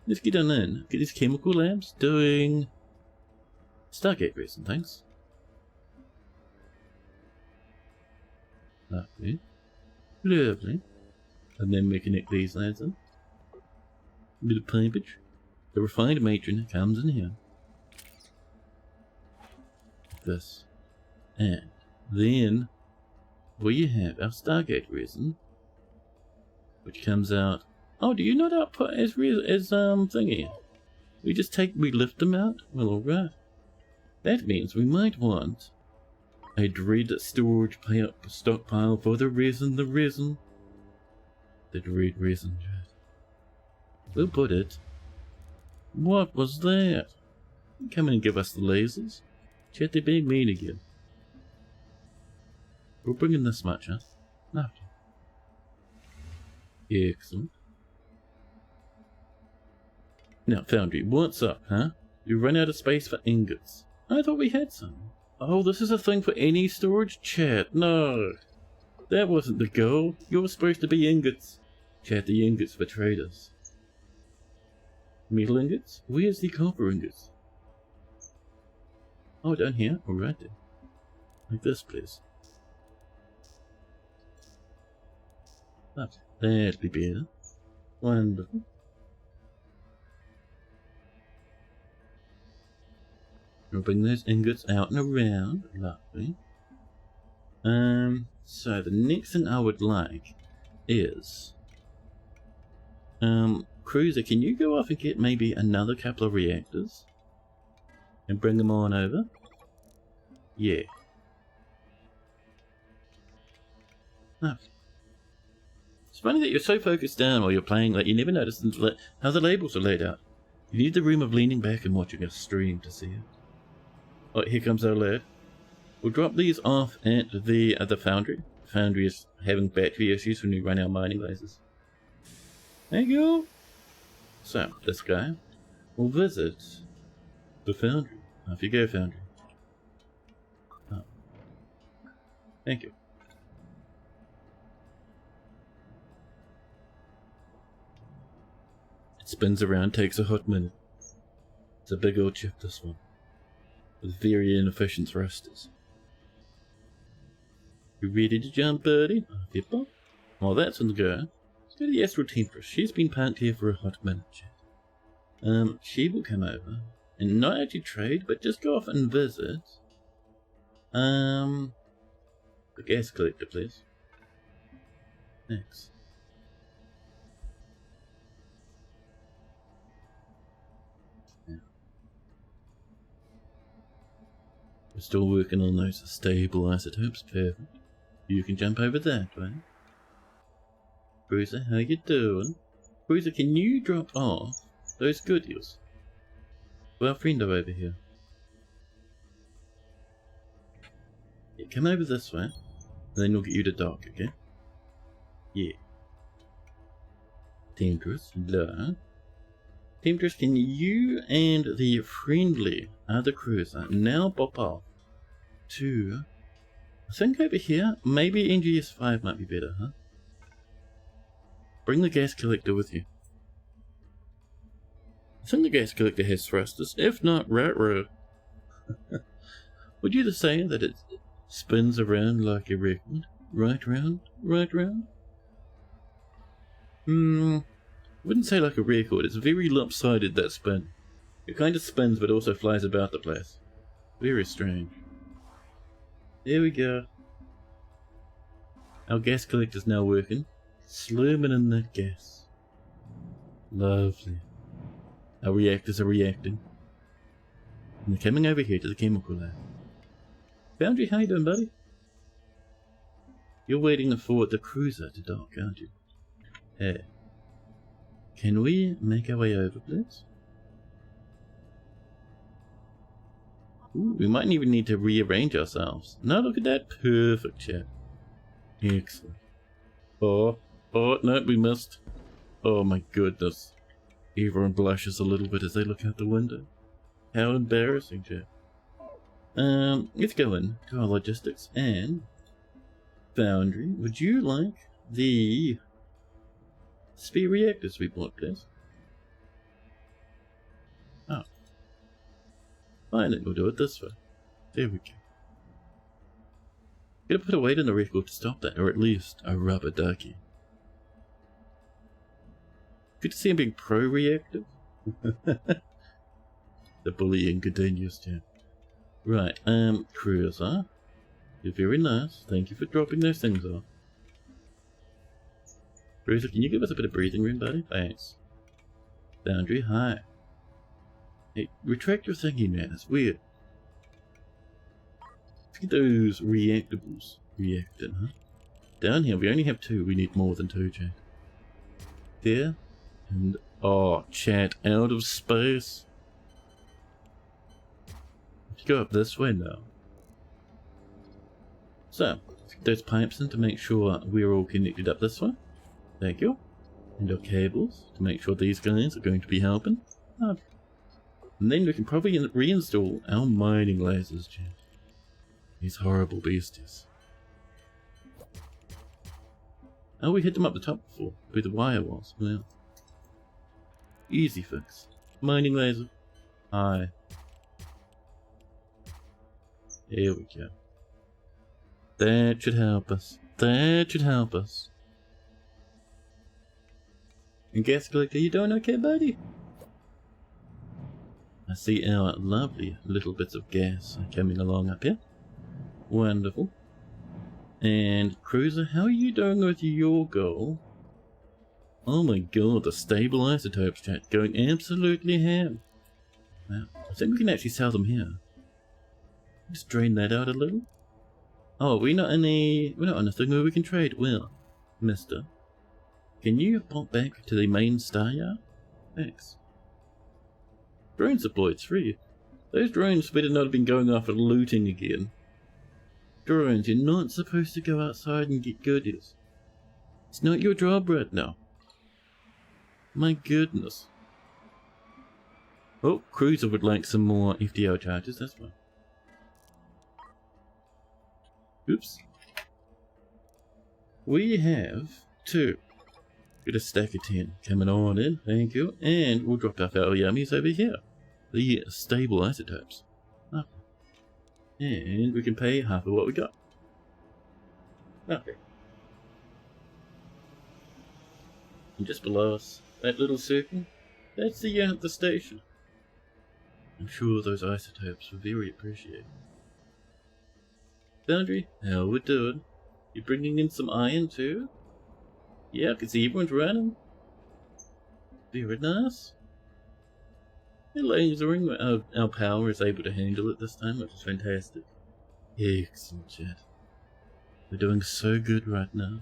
Let's get on in. Get these chemical labs doing Stargate resin, thanks. Lovely. Lovely. And then we connect these labs in. A bit of pipage. The refined matron comes in here. This. And then we have our Stargate resin, which comes out. Oh, do you not output as thingy? We lift them out? Well, alright. That means we might want a dread storage stockpile for the resin. The dread resin. We'll put it. What was that? Come in and give us the lasers. Chat, they're being mean again. We're bringing this much, huh? Lovely. Excellent. Now, Foundry, what's up, huh? You run out of space for ingots. I thought we had some. Oh, this is a thing for any storage? Chat, no. That wasn't the goal. You were supposed to be ingots. Chat, the ingots betrayed us. Metal ingots? Where's the copper ingots? Oh, down here? Alright then. Like this, please. That'd be better. Wonderful. We'll bring those ingots out and around. Lovely. So the next thing I would like is Cruiser, can you go off and get maybe another couple of reactors and bring them on over? Yeah. Lovely. It's funny that you're so focused down while you're playing that you never notice how the labels are laid out. You need the room of leaning back and watching a stream to see it. Oh, here comes our lad. We'll drop these off at the foundry. Foundry is having battery issues when we run our mining lasers. There you go. So, this guy will visit the foundry. Off you go, foundry. Oh. Thank you. It spins around, takes a hot minute. It's a big old chip, this one. With very inefficient thrusters. You ready to jump, buddy? Off you pop. While that's on the go, let's go to the Astral Temptress. She's been parked here for a hot minute, chat. She will come over and not actually trade, but just go off and visit. The gas collector, please. Thanks. We're still working on those stable isotopes. Perfect. You can jump over that way. Bruiser, how you doing? Bruiser, can you drop off those goodies for our friendo over here? Yeah, come over this way, and then we'll get you to dock, okay? Yeah. Temptress, hello. Temptress, can you and the friendly other cruiser now pop off to, I think over here, maybe NGS 5 might be better, huh? Bring the gas collector with you. I think the gas collector has thrusters, if not, right. Would you just say that it spins around like a record? Right round, right round? Wouldn't say like a record, it's very lopsided, that spin. It kind of spins but also flies about the place. Very strange. There we go. Our gas collector's now working. Slurming in that gas. Lovely. Our reactors are reacting. And they're coming over here to the chemical lab. Foundry, how you doing, buddy? You're waiting for the cruiser to dock, aren't you? Hey. Can we make our way over, please? Ooh, we might even need to rearrange ourselves. Now look at that. Perfect, chat. Excellent. Oh, no, we missed. Oh my goodness. Everyone blushes a little bit as they look out the window. How embarrassing, chat. let's go in to our logistics and foundry. Would you like the spear reactors we bought, please? Oh. Fine, then we'll do it this way. There we go. Gotta put a weight in the record to stop that, or at least a rubber ducky. Good to see him being pro-reactive. The bullying continues, too. Right, cruiser. You're very nice. Thank you for dropping those things off. Cruiser, can you give us a bit of breathing room, buddy? Thanks. Foundry, hi. Hey, retract your thingy, man. It's weird. Let's get those reactables reacted, huh? Down here, we only have 2. We need more than 2, chat. There. And, oh, chat, out of space. Let's go up this way now. So, get those pipes in to make sure we're all connected up this way. Thank you. And our cables to make sure these guys are going to be helping. Okay. And then we can probably reinstall our mining lasers, chat. These horrible beasties. Oh, we hit them up the top before, where the wire was. Well, easy fix. Mining laser. Aye. There we go. That should help us. That should help us. And gas collector, you doing okay, buddy? I see our lovely little bits of gas coming along up here. Wonderful. And cruiser, how are you doing with your goal? Oh my god, the stable isotopes, chat, going absolutely ham. Wow, I think we can actually sell them here. Just drain that out a little. Oh, we're not on a thing where we can trade. Well, mister, can you pop back to the main star yard? Thanks. Drone deployed 3. Those drones better not have been going off and looting again. Drones, you're not supposed to go outside and get goodies. It's not your job right now. My goodness. Oh, cruiser would like some more FDL charges, that's fine. Oops. We have 2. Get a stack of 10 coming on in, thank you. And we'll drop off our yummies over here. The stable isotopes. Okay. And we can pay half of what we got. Okay. And just below us, that little circle, that's the station. I'm sure those isotopes were very appreciated. Foundry, how we doing? You bringing in some iron too? Yeah, I can see everyone's running. Very nice. The lasering, our power is able to handle it this time, which is fantastic. Excellent, chat. We're doing so good right now.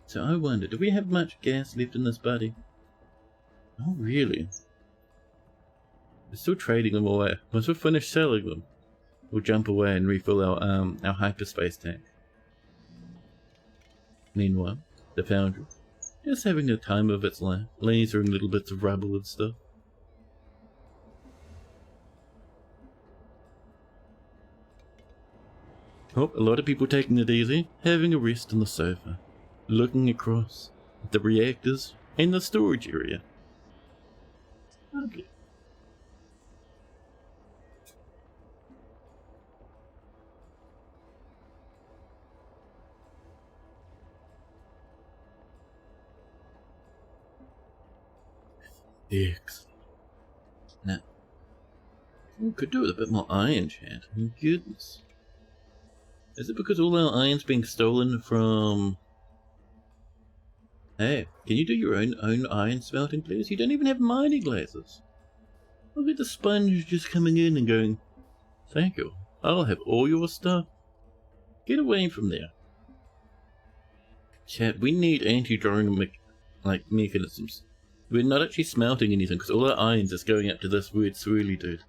So I wonder, do we have much gas left in this buddy? Oh, really? We're still trading them away. Once we're finished selling them, we'll jump away and refill our hyperspace tank. Meanwhile, the foundry, just having the time of its life, lasering little bits of rubble and stuff. Oh, a lot of people taking it easy, having a rest on the sofa, looking across at the reactors and the storage area. Okay. Excellent. Now, we could do with a bit more iron, chat. My goodness. Is it because all our iron's being stolen from... Hey, can you do your own iron smelting, please? You don't even have mining lasers. Look at the sponge just coming in and going, thank you, I'll have all your stuff. Get away from there. Chat, we need anti-drone mechanisms. We're not actually smelting anything because all our iron's is going up to this weird swirly dude.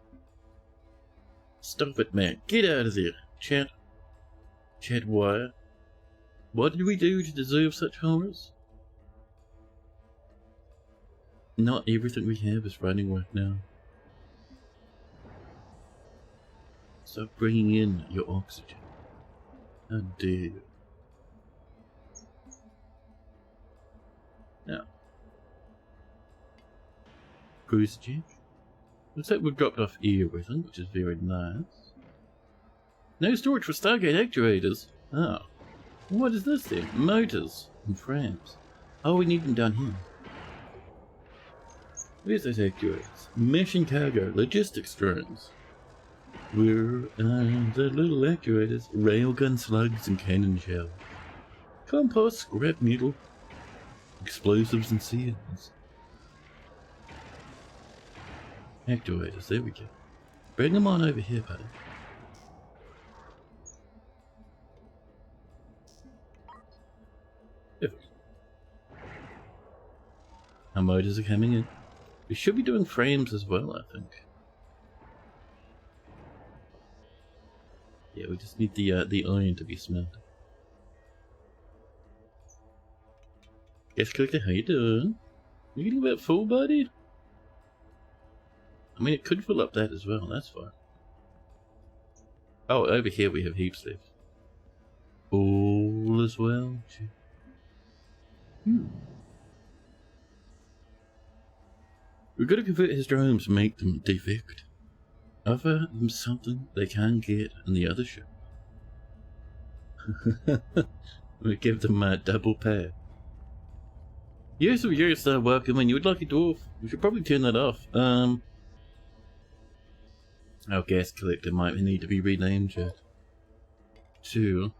Stop it, man. Get out of there. Chat. Chat wire. What did we do to deserve such horrors? Not everything we have is running right now. Stop bringing in your oxygen. How dare you? Now, cruise check. Looks like we've dropped off everything, which is very nice. No storage for Stargate actuators. Oh. What is this then? Motors and frames. Oh, we need them down here. Where's those actuators? Mission cargo, logistics drones. Where are the little actuators? Railgun slugs and cannon shells. Compost, scrap metal, explosives and seals. Actuators, there we go. Bring them on over here, buddy. Perfect. Our motors are coming in. We should be doing frames as well, I think. Yeah, we just need the iron to be smelted. Guest collector, how you doing? You getting about full, buddy? I mean, it could fill up that as well, that's fine. Oh, over here we have heaps left. All as well. We've got to convert his drones to make them defect. Offer them something they can't get in the other ship. We give them a double pay. Yes, welcome, and you would like a dwarf. We should probably turn that off. Our gas collector might need to be renamed yet. To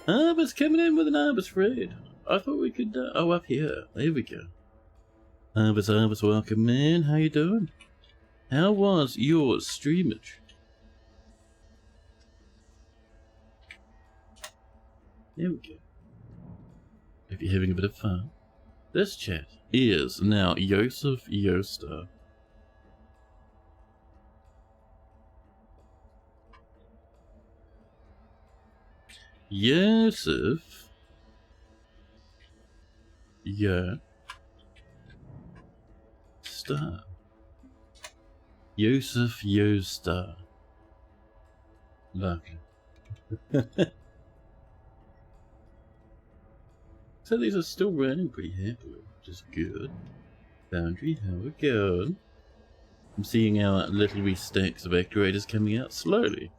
Arbus coming in with an Arbus raid. I thought we could oh, up here. There we go. Arbus, welcome in. How you doing? How was your streamage? There we go. If you're having a bit of fun. This chat is now Yosef Yosta. Yosef. Yeah. Star. Yosef Yosta. Lovely. So these are still running pretty happily, which is good. Boundary, how we going? I'm seeing our little wee stacks of actuators coming out slowly.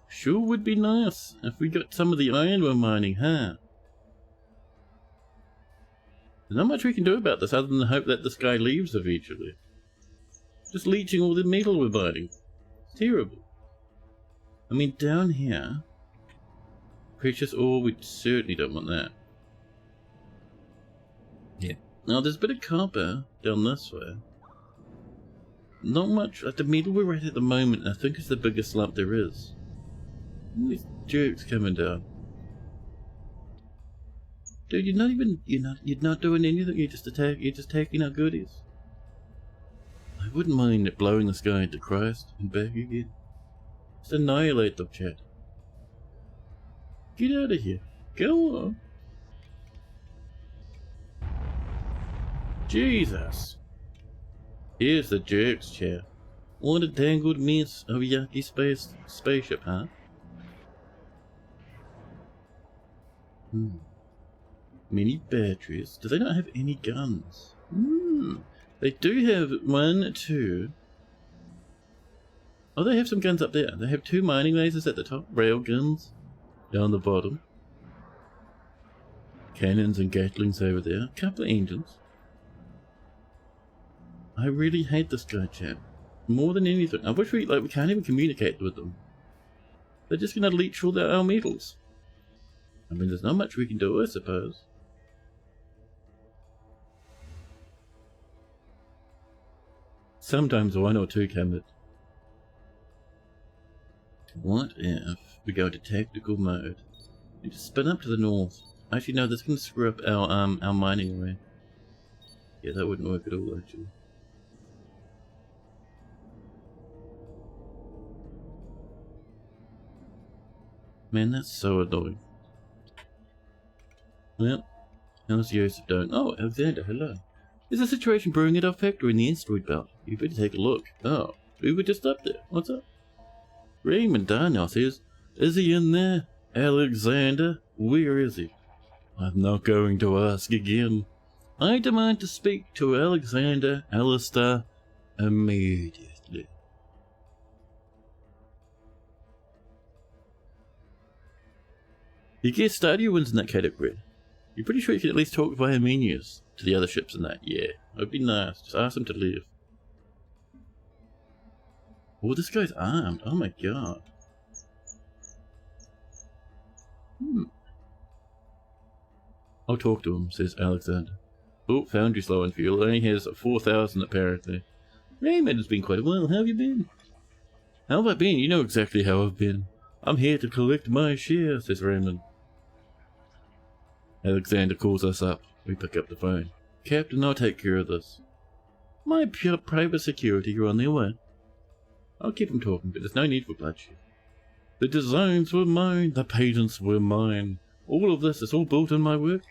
Sure would be nice if we got some of the iron we're mining, huh? There's not much we can do about this other than hope that this guy leaves eventually. Just leeching all the metal we're mining. It's terrible. I mean, down here, precious ore, we certainly don't want that. Yeah. Now, there's a bit of copper down this way. Not much. Like the metal we're at the moment, I think is the biggest lump there is. All these jerks coming down. Dude, you're not doing anything. You're just taking our goodies. I wouldn't mind it blowing this guy into Christ and back again. Just annihilate them, chat. Get out of here. Go on. Jesus. Here's the jerks, chat. What a tangled mess of yucky spaceship, huh? Many batteries. Do they not have any guns? They do have 1, 2. Oh, they have some guns up there. They have 2 mining lasers at the top. Rail guns down the bottom. Cannons and gatlings over there. A couple of engines. I really hate this guy, chap. More than anything. I wish we can't even communicate with them. They're just gonna leech all our metals. I mean, there's not much we can do, I suppose. Sometimes 1 or 2 come. What if we go into tactical mode and just spin up to the north? Actually, no, that's going to screw up our mining array. Yeah, that wouldn't work at all, actually. Man, that's so annoying. Well, how's the Joseph doing? Oh, Alexander, hello. There's a situation brewing at our factory in the asteroid belt. You better take a look. Oh, we were just up there. What's up? Raymond Darnell says, is he in there? Alexander, where is he? I'm not going to ask again. I demand to speak to Alexander Alistair immediately. You get study wins in that category. You're pretty sure you can at least talk via menus to the other ships in that. Yeah, that'd be nice. Just ask them to leave. Oh, this guy's armed. Oh my god. I'll talk to him, says Alexander. Oh, foundry's low on fuel. Only has 4,000 apparently. Raymond, it's been quite a while. How have you been? How have I been? You know exactly how I've been. I'm here to collect my share, says Raymond. Alexander calls us up. We pick up the phone. Captain, I'll take care of this. My pure private security are on their way. I'll keep him talking, but there's no need for bloodshed. The designs were mine, the patents were mine. All of this is all built in my work.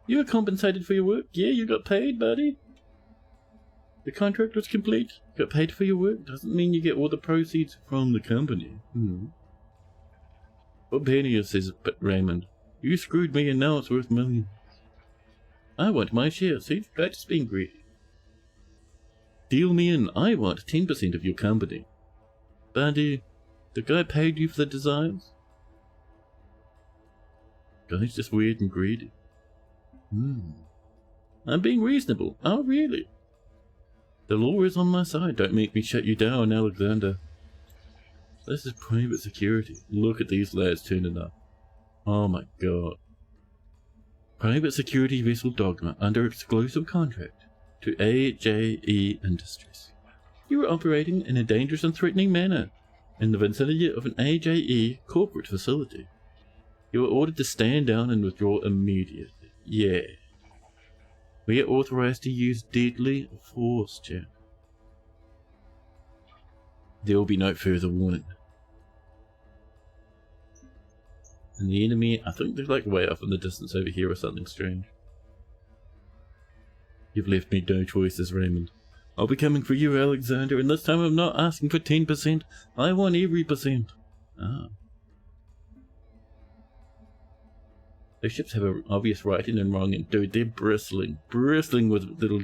You were compensated for your work? Yeah, you got paid, buddy. The contract was complete. Got paid for your work. Doesn't mean you get all the proceeds from the company. What penny says Raymond? You screwed me and now it's worth millions. I want my share, see? That's just being greedy. Deal me in. I want 10% of your company. Buddy, the guy paid you for the designs? Guy's just weird and greedy. I'm being reasonable. Oh, really? The law is on my side. Don't make me shut you down, Alexander. This is private security. Look at these lads turning up. Oh my god. Private security vessel Dogma under exclusive contract to AJE Industries. You are operating in a dangerous and threatening manner in the vicinity of an AJE corporate facility. You are ordered to stand down and withdraw immediately. Yeah. We are authorized to use deadly force, champ. There will be no further warning. And the enemy, I think they're like way off in the distance over here or something strange. You've left me no choices, Raymond. I'll be coming for you, Alexander, and this time I'm not asking for 10%. I want every percent. Ah. Those ships have an obvious right and wrong, and dude, they're bristling with little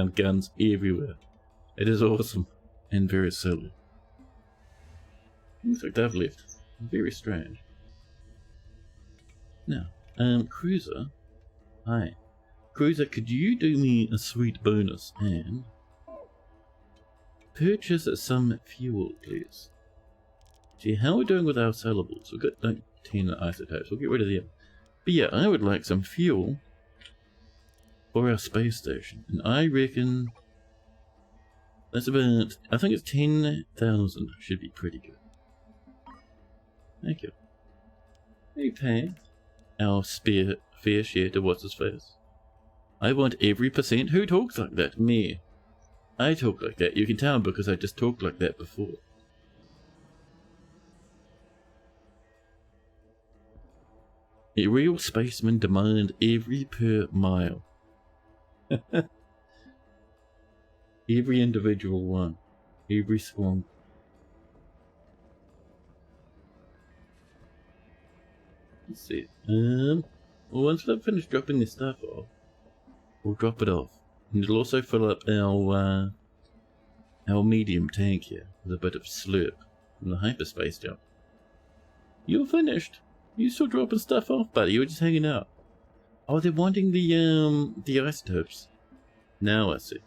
guns everywhere. It is awesome and very silly. Looks like they've left. Very strange. Now, Cruiser. Hi. Cruiser, could you do me a sweet bonus and purchase some fuel, please? Gee, how are we doing with our sellables? We've got like 10 isotopes. We'll get rid of them. But yeah, I would like some fuel for our space station. And I reckon that's about, I think it's 10,000. Should be pretty good. Thank you. We pay our fair share to what's his face. I want every percent. Who talks like that? Me. I talk like that. You can tell because I just talked like that before. A real spaceman demand every per mile. Every individual one. Every swan. Let's see. Well, once they've finished dropping this stuff off, we'll drop it off. And it'll also fill up our medium tank here with a bit of slurp from the hyperspace jump. You're finished. You still dropping stuff off, buddy? You were just hanging out. Oh, they're wanting the isotopes. Now I see.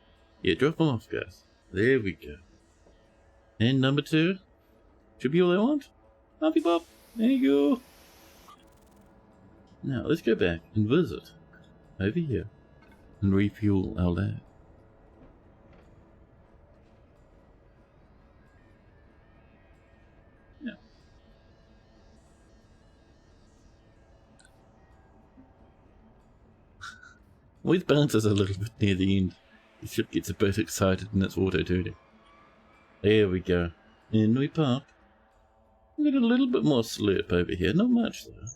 Yeah, drop them off, guys. There we go. And number 2 should be all I want. Happy Bob. There you go. Now let's go back and visit over here and refuel our lab. Yeah. Always bounces a little bit near the end. The ship gets a bit excited and it's auto-tuning. There we go. In we park. We got a little bit more slip over here, not much though.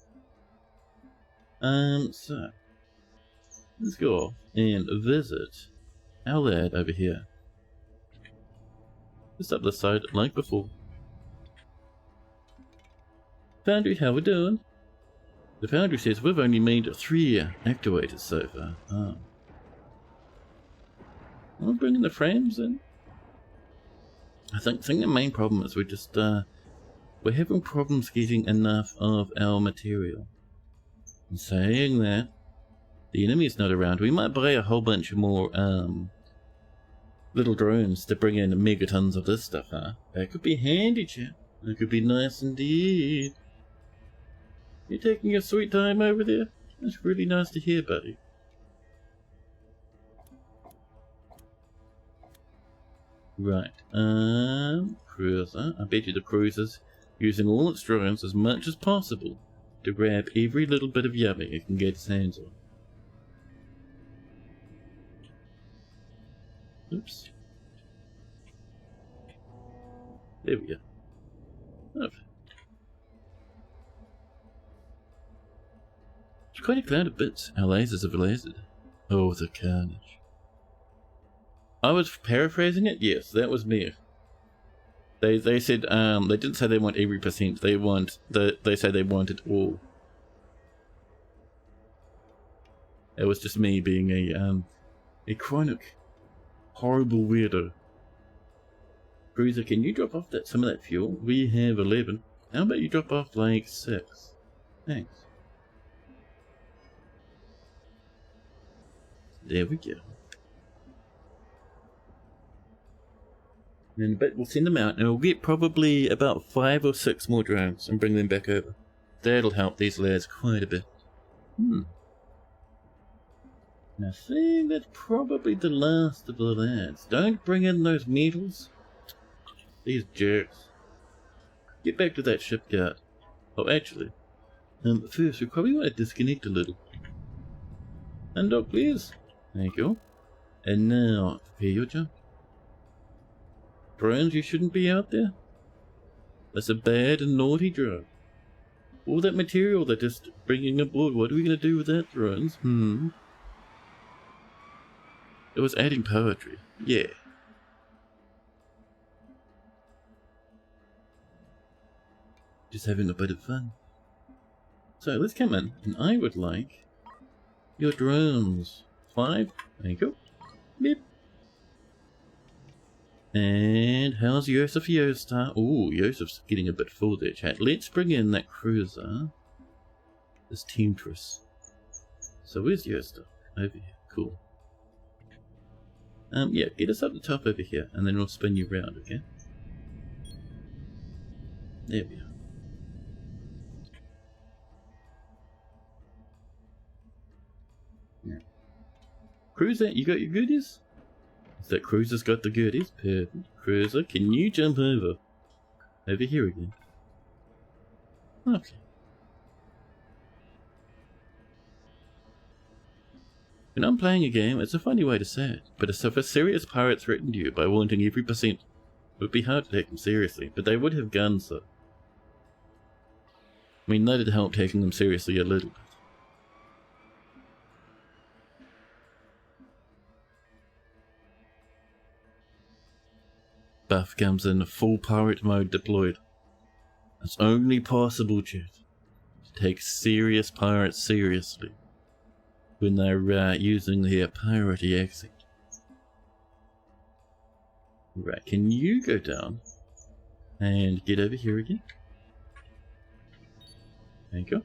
So let's go off and visit our lad over here. Just up the side like before. Foundry, how we doing? The Foundry says we've only made 3 actuators so far. Oh. We're bringing the frames in. I think the main problem is we're having problems getting enough of our material. And saying that, the enemy's not around. We might buy a whole bunch more little drones to bring in megatons of this stuff, huh? That could be handy, chap. That could be nice indeed. You taking your sweet time over there? That's really nice to hear, buddy. Right, cruiser. I bet you the cruiser's using all its drones as much as possible to grab every little bit of yummy it can get its hands on. Oops. There we go. Okay. It's quite a cloud of bits. Our lasers have lasered. Oh, the carnage. I was paraphrasing it? Yes, that was me. They said, they didn't say they want every percent, they say they want it all. It was just me being a chronic, horrible weirdo. Cruiser, can you drop off some of that fuel? We have 11. How about you drop off like 6? Thanks. There we go. In a bit we'll send them out and we'll get probably about 5 or 6 more drones and bring them back over. That'll help these lads quite a bit. And I think that's probably the last of the lads. Don't bring in those metals. These jerks. Get back to that shipyard. Oh, actually, first we probably want to disconnect a little. Undock, please. Thank you. And now, prepare your jump. Drones, you shouldn't be out there. That's a bad and naughty drone. All that material they're just bringing aboard, what are we going to do with that, drones? It was adding poetry. Yeah. Just having a bit of fun. So let's come in, and I would like your drones. 5. Thank you. Beep. And how's Yosef Yostar? Ooh, Yosef's getting a bit full there, chat. Let's bring in that cruiser. This Temptress. So where's Yostar? Over here. Cool. Yeah, get us up the top over here, and then we'll spin you round, okay? There we are. Yeah. Cruiser, you got your goodies? That cruiser's got the goodies. Perfect. Cruiser, can you jump over? Over here again. Okay. When I'm playing a game, it's a funny way to say it, but if a serious pirate threatened you by wanting every percent, it would be hard to take them seriously, but they would have guns though. I mean, that'd help taking them seriously a little bit. Buff comes in full pirate mode deployed. It's only possible, chat, to take serious pirates seriously when they're using their piratey accent. Right, can you go down and get over here again? Thank you.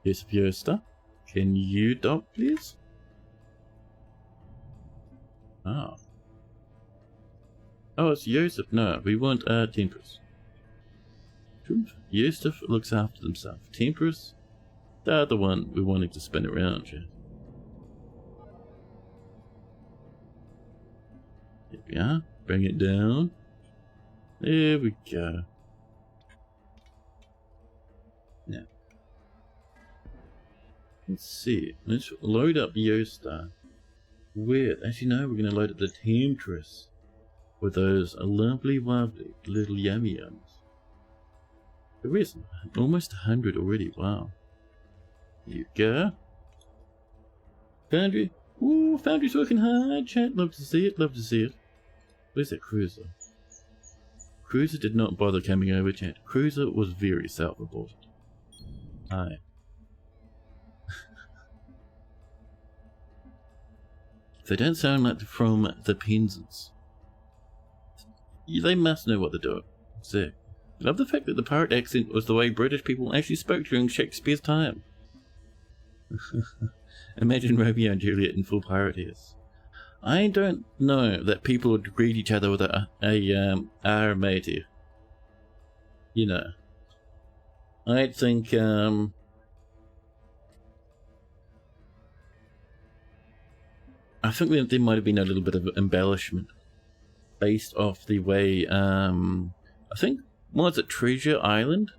Yes, Yosta. Can you dock, please? Oh. Oh, it's Yosef. No, we want Temptress. Yosef looks after himself. Temptress, they're the one we're wanting to spin around, yeah. There we are. Bring it down. There we go. Now, let's see. Let's load up Yostar. Weird. Actually, no, we're going to load up the Temptress with those lovely, lovely little yummy yums. There is almost 100 already. Wow. Here you go. Foundry. Ooh, Foundry's working hard, chat. Love to see it, love to see it. Where's that cruiser? Cruiser did not bother coming over, chat. Cruiser was very self-reported. Hi. They don't sound like from the Penzance. They must know what they're doing. Sick. Love the fact that the pirate accent was the way British people actually spoke during Shakespeare's time. Imagine Romeo and Juliet in full pirate ears. I don't know that people would greet each other with a "our matey." You know. I think there might have been a little bit of embellishment based off the way I think, was it Treasure Island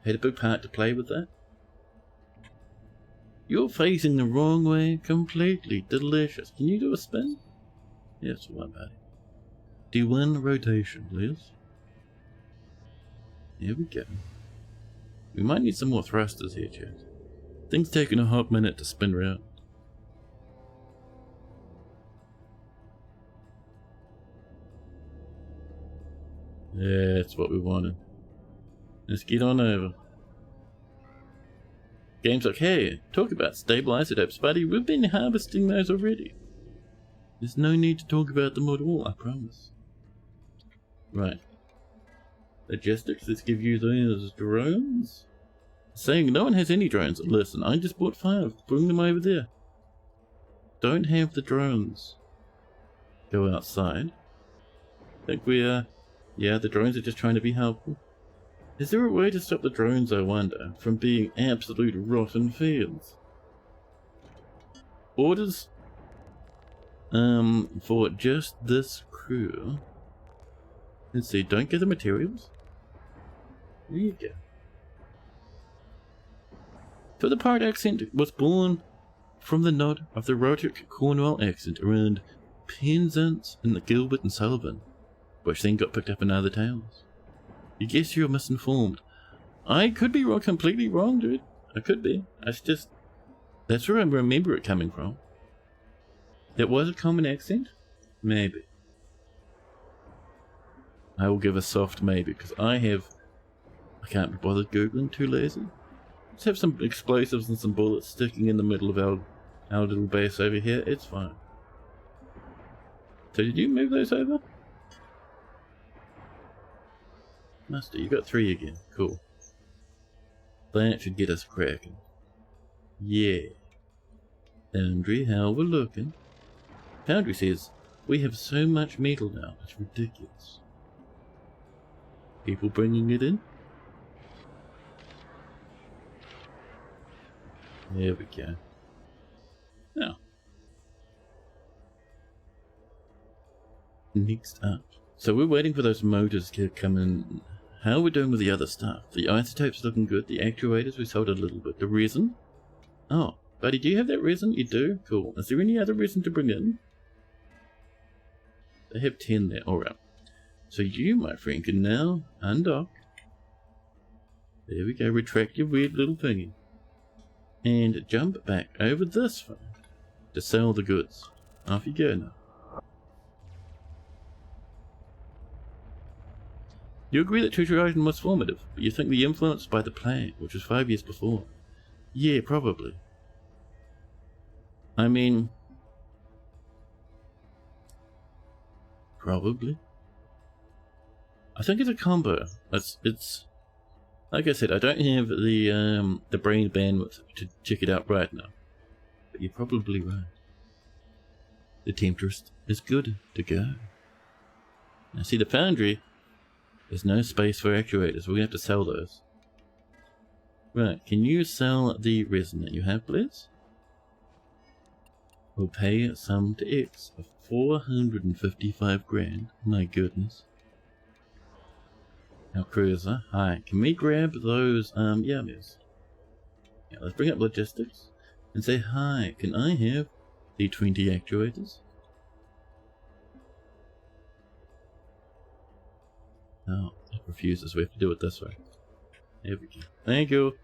had a big part to play with that. You're facing the wrong way completely. Delicious. Can you do a spin? Yes, one buddy. Do one rotation, please. Here we go. We might need some more thrusters here, chat. Things taking a hot minute to spin around. Yeah, that's what we wanted. Let's get on over. Game's like, hey, talk about stabilizer dopes, buddy. We've been harvesting those already. There's no need to talk about them at all, I promise. Right. Logistics, let's give you those drones. Saying no one has any drones. Listen, I just bought 5. Bring them over there. Don't have the drones go outside. Think we're... yeah, the drones are just trying to be helpful. Is there a way to stop the drones, I wonder, from being absolute rotten fields? Orders for just this crew. Let's see, don't get the materials. There you go. So the pirate accent was born from the nod of the Roderick Cornwall accent around Penzance and the Gilbert and Sullivan, which then got picked up in other tales. You guess you're misinformed. I could be wrong, completely wrong, dude. I could be. That's where I remember it coming from. It was a common accent? Maybe. I will give a soft maybe, because I can't be bothered Googling, too lazy. Let's have some explosives and some bullets sticking in the middle of our little base over here. It's fine. So did you move those over? Master, you got 3 again. Cool. That should get us cracking. Yeah. Foundry, how we're looking. Foundry says, we have so much metal now, it's ridiculous. People bringing it in? There we go. Now. Next up. So we're waiting for those motors to come in. How are we doing with the other stuff? The isotopes looking good. The actuators, we sold a little bit. The resin? Oh, buddy, do you have that resin? You do? Cool. Is there any other resin to bring in? They have 10 there. Alright. So you, my friend, can now undock. There we go. Retract your weird little thingy. And jump back over this phone to sell the goods. Off you go now. You agree that Treasure Island was formative, but you think the influence by the plan, which was 5 years before. Yeah, probably. I mean... probably. I think it's a combo. It's... like I said, I don't have the brain bandwidth to check it out right now. But you're probably right. The Temptress is good to go. Now see, the Foundry... there's no space for actuators. We're going to have to sell those. Right, can you sell the resin that you have, please? We'll pay some to X of 455 grand. My goodness. Our cruiser. Hi, can we grab those, yummies? Yeah, let's bring up logistics and say, hi, can I have the 20 actuators. Oh, it refuses. We have to do it this way. There we go. Thank you.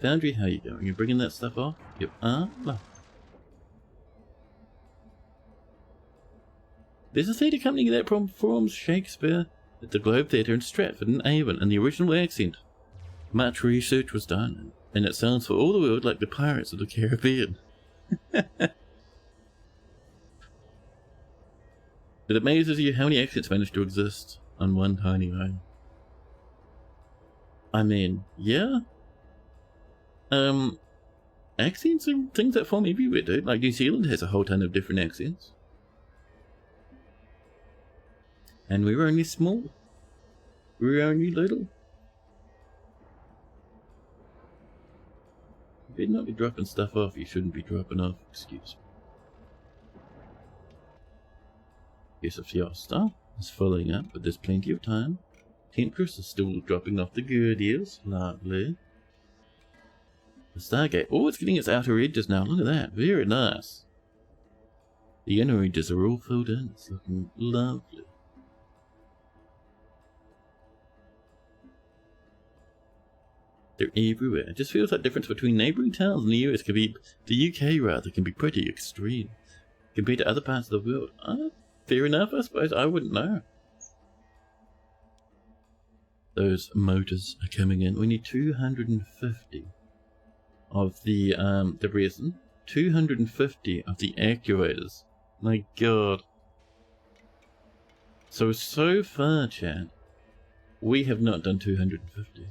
Foundry, how you going? You bringing that stuff off? Yep. No. There's a theatre company that performs Shakespeare at the Globe Theatre in Stratford and Avon in the original accent. Much research was done, and it sounds for all the world like the Pirates of the Caribbean. It amazes you how many accents manage to exist on one tiny island. I mean, yeah. Accents and things that form everywhere, dude. Like New Zealand has a whole ton of different accents. And we're only small. We're only little. You better not be dropping stuff off you shouldn't be dropping off, excuse me. Yes, if your stuff is filling up, but there's plenty of time. Temperatures are still dropping off the goodies. Lovely. The Stargate. Oh, it's getting its outer edges now. Look at that. Very nice. The inner edges are all filled in. It's looking lovely. They're everywhere. It just feels like the difference between neighbouring towns in the US can be, the UK rather, can be pretty extreme compared to other parts of the world. Fair enough, I suppose. I wouldn't know. Those motors are coming in. We need 250 of the resin. 250 of the actuators. My god. So far, chat, we have not done 250.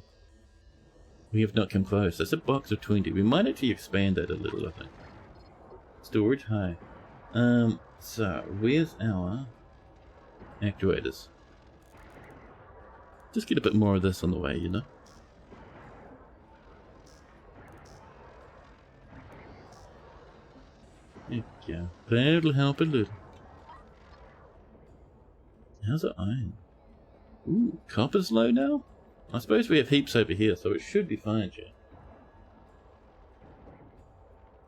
We have not come close. That's a box of 20. We might actually expand that a little, I think. Storage high. So, where's our actuators? Just get a bit more of this on the way, you know? There we go. That'll help a little. How's our iron? Ooh, copper's low now? I suppose we have heaps over here, so it should be fine, chat.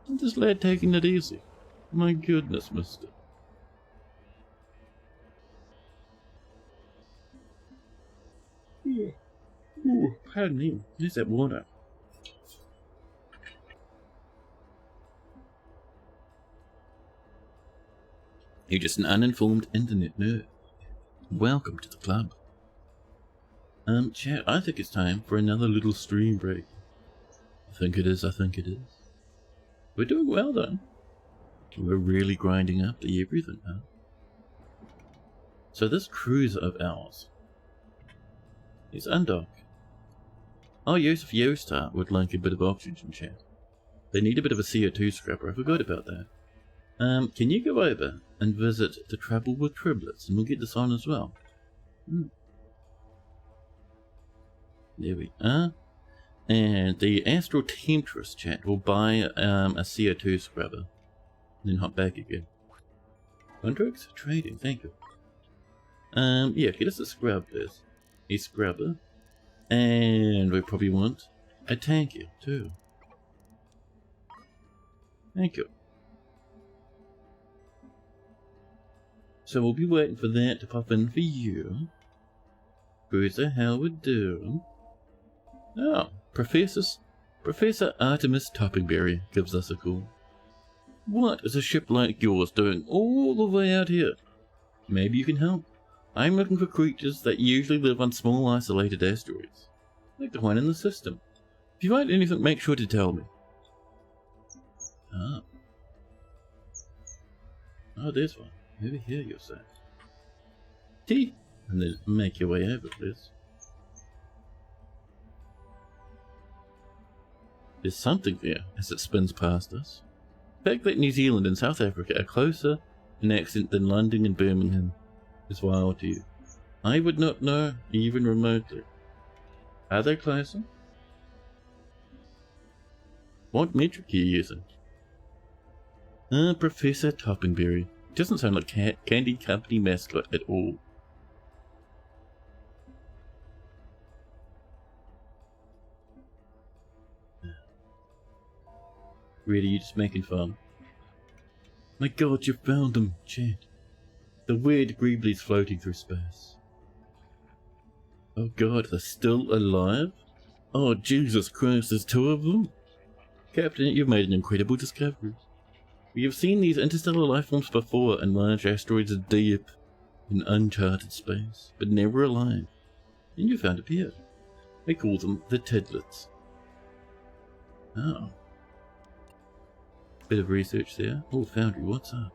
Isn't this lad taking it easy? My goodness, mister. Ooh, pardon me. There's that water. You're just an uninformed internet nerd. Welcome to the club. Chat, I think it's time for another little stream break. I think it is. We're doing well, though. We're really grinding up the everything, huh? So this cruiser of ours is undocked. Oh, Joseph Yostar would like a bit of oxygen, chat. They need a bit of a CO2 scrubber. I forgot about that. Can you go over and visit the Trouble with Triplets, and we'll get this on as well. There we are. And the Astral Temptress, chat, will buy a CO2 scrubber. And then hop back again. Contracts? Trading, thank you. Yeah, get us a scrub, please. A scrubber. And we probably want a tanker, too. Thank you. So we'll be waiting for that to pop in for you. Cruiser, how we doing? Oh, Professor Artemis Toppingberry gives us a call. What is a ship like yours doing all the way out here? Maybe you can help. I'm looking for creatures that usually live on small isolated asteroids, like the one in the system. If you find anything, make sure to tell me. Oh, there's one. Over here, you're saying. T, and then make your way over, please. There's something there as it spins past us. The fact that New Zealand and South Africa are closer in accent than London and Birmingham is wild to you. I would not know, even remotely. Are they closer? What metric are you using? Professor Toppingberry. Doesn't sound like candy company mascot at all. Really, you just making fun? My god, you found them, Chad. The weird greeblies floating through space. Oh god, they're still alive? Oh Jesus Christ, there's 2 of them? Captain, you've made an incredible discovery. We have seen these interstellar lifeforms before in large asteroids deep in uncharted space, but never alive. And you found a pair. I call them the Tidlets. Oh. Bit of research there. Oh, Foundry, what's up?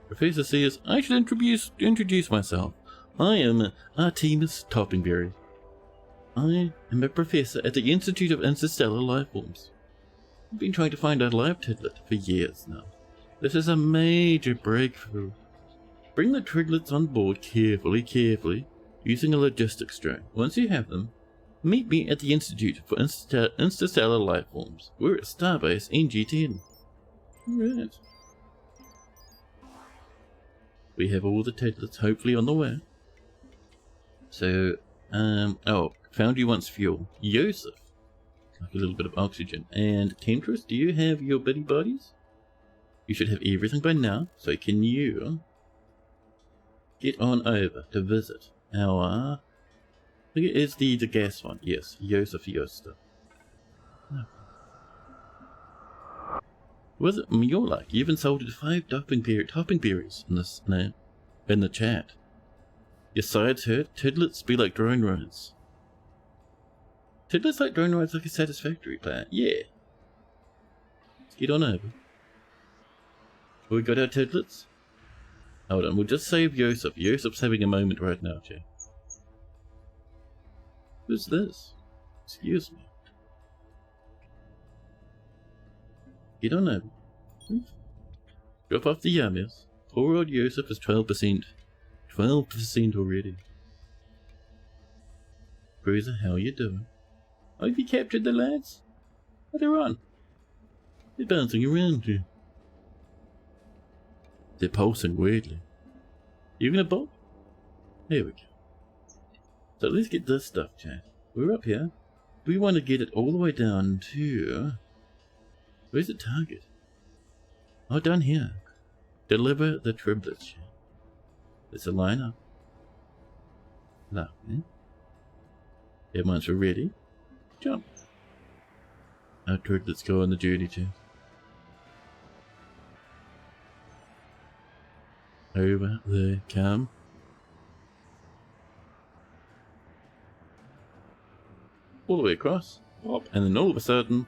Professor says I should introduce myself. I am Artemis Toppingberry. I am a professor at the Institute of Interstellar Lifeforms. I've been trying to find a live Tidlet for years now. This is a major breakthrough. Bring the Tidlets on board carefully, using a logistics drone. Once you have them, meet me at the Institute for Interstellar Lifeforms. We're at Starbase NG10. Alright. We have all the Tidlets hopefully on the way. So, oh, Foundry wants fuel. Yosef. Like a little bit of oxygen. And Temptress, do you have your bitty bodies? You should have everything by now, so can you get on over to visit our... I think it is the gas one. Yes, Yosef Yosta. Oh. Was it you're like? You've insulted 5 topping berries in this name, in the chat. Your sides hurt. Tidlets be like drone rides. Tidlets like drone rides like a satisfactory plan. Yeah. Let's get on over. We got our Tidlets. Hold on, we'll just save Yosef. Yosef's having a moment right now, chat. Who's this? Excuse me. Get on over. Drop off the yummies. Poor old Yosef is 12%. 12% already. Cruiser, how you doing? Oh, have you captured the lads? Oh, they're on. They're bouncing around you. They're pulsing weirdly. You gonna bolt? There we go. So let's get this stuff, chat. We're up here. We want to get it all the way down to... Where's the target? Oh, down here. Deliver the triplets, chat. Let's line up. Lovely. Everyone's ready. Jump. Our triplets go on the journey, chat. Over they come. All the way across. Pop. And then all of a sudden...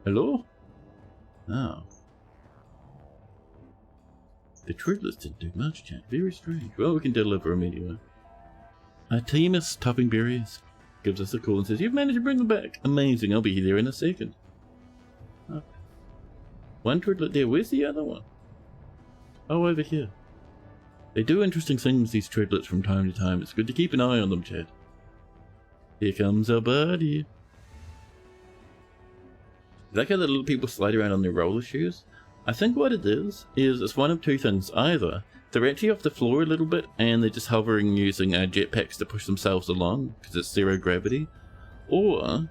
Hello? Oh. The triplets didn't do much, chat. Very strange. Well, we can deliver them anyway. Artemis Toppingberries gives us a call and says, you've managed to bring them back. Amazing. I'll be there in a second. Okay. One triplet there. Where's the other one? Oh, over here. They do interesting things, these triplets, from time to time. It's good to keep an eye on them, Chad. Here comes our buddy. Like how the little people slide around on their roller shoes? I think what it is it's one of 2 things. Either they're actually off the floor a little bit and they're just hovering using jetpacks to push themselves along because it's 0 gravity. Or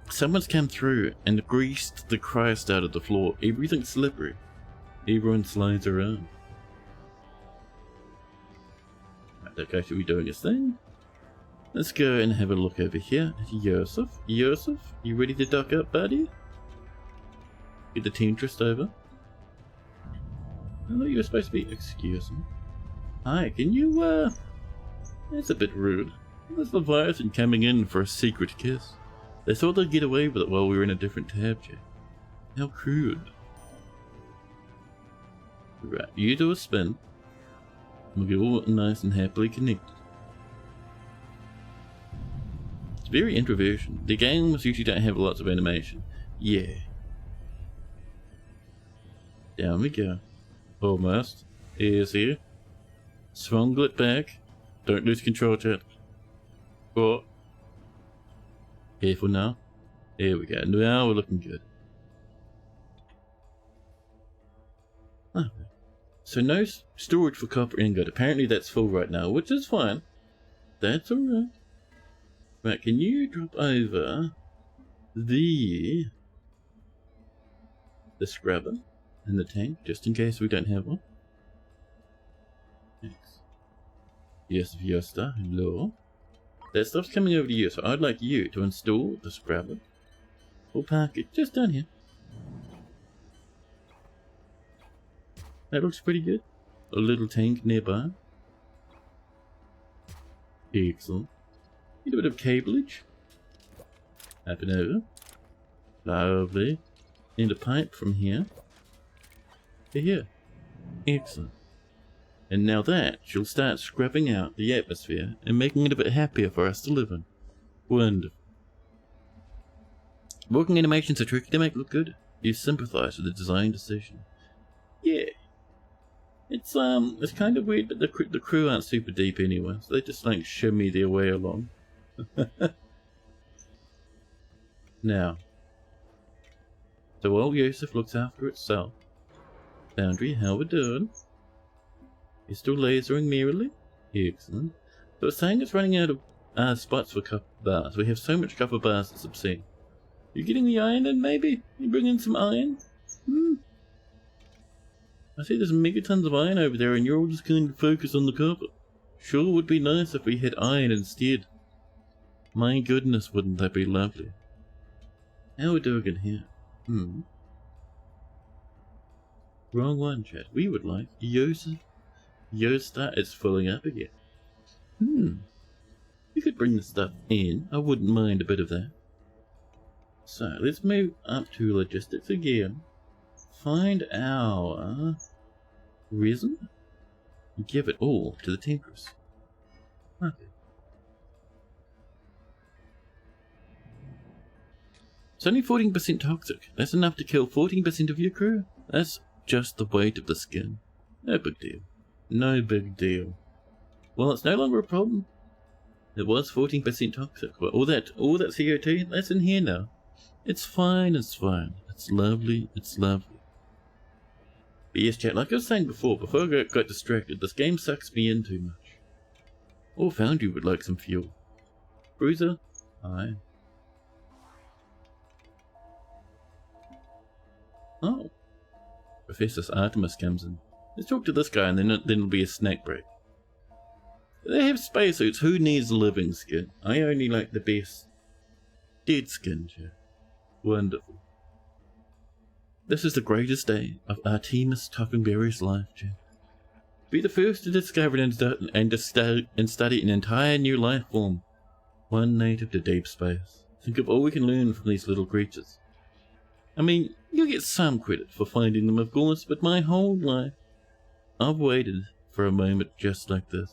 someone's come through and greased the Christ out of the floor. Everything's slippery. Everyone slides around. Right, that guy should be doing his thing. Let's go and have a look over here at Yosef. Yosef, you ready to duck up, buddy? Get the Temptress over. I thought you were supposed to be... Excuse me. Hi, can you, That's a bit rude. There's Leviathan coming in for a secret kiss. They thought they'd get away with it while we were in a different tab, Jack. How crude. Right, you do a spin. We'll get all nice and happily connected. It's very introversion. The games usually don't have lots of animation. Yeah. Down we go. Almost. Ears here. Swung it back. Don't lose control, chat. Oh. Careful now. There we go. Now we're looking good. Okay. So no storage for copper ingot. Apparently that's full right now, which is fine. That's alright. Right, can you drop over the scrubber and the tank, just in case we don't have one. Thanks. Yes, Viosta, hello. That stuff's coming over to you, so I'd like you to install the scrubber. We'll park it just down here. That looks pretty good. A little tank nearby. Excellent. Need a bit of cableage. Up and over. Lovely. And a pipe from here to here. Excellent. And now that she'll start scrubbing out the atmosphere and making it a bit happier for us to live in. Wonderful. Working animations are tricky to make look good. You sympathize with the design decision. Yeah. It's kind of weird, but the crew aren't super deep anyway, so they just like shimmy their way along. Now, so while Yosef looks after itself, Foundry, how we doing? You're still lasering merrily? Excellent. So it's saying it's running out of spots for copper bars. We have so much copper bars it's obscene. You getting the iron in, maybe? You bringing some iron? I see there's megatons of iron over there and you're all just going to focus on the copper. Sure would be nice if we had iron instead. My goodness, wouldn't that be lovely? How are we doing in here? Wrong one, chat. We would like Yosta is filling up again. You could bring the stuff in. I wouldn't mind a bit of that. So, let's move up to logistics again. Find our resin. Give it all to the Temperance. Okay. It's only 14% toxic. That's enough to kill 14% of your crew. That's just the weight of the skin. No big deal. No big deal. Well, it's no longer a problem. It was 14% toxic, but all that CO2, that's in here now. It's fine, it's fine. It's lovely, it's lovely. But yes, chat, like I was saying before I got distracted, this game sucks me in too much. Or Foundry would like some fuel. Bruiser? Aye. Oh. Professor Artemis comes in. Let's talk to this guy and then it'll be a snack break. They have spacesuits. Who needs living skin? I only like the best dead skin, chat. Wonderful. This is the greatest day of Artemis Toppingberry's life, chat. Be the first to discover and study an entire new life form. One native to deep space. Think of all we can learn from these little creatures. I mean, you get some credit for finding them, of course, but my whole life, I've waited for a moment just like this.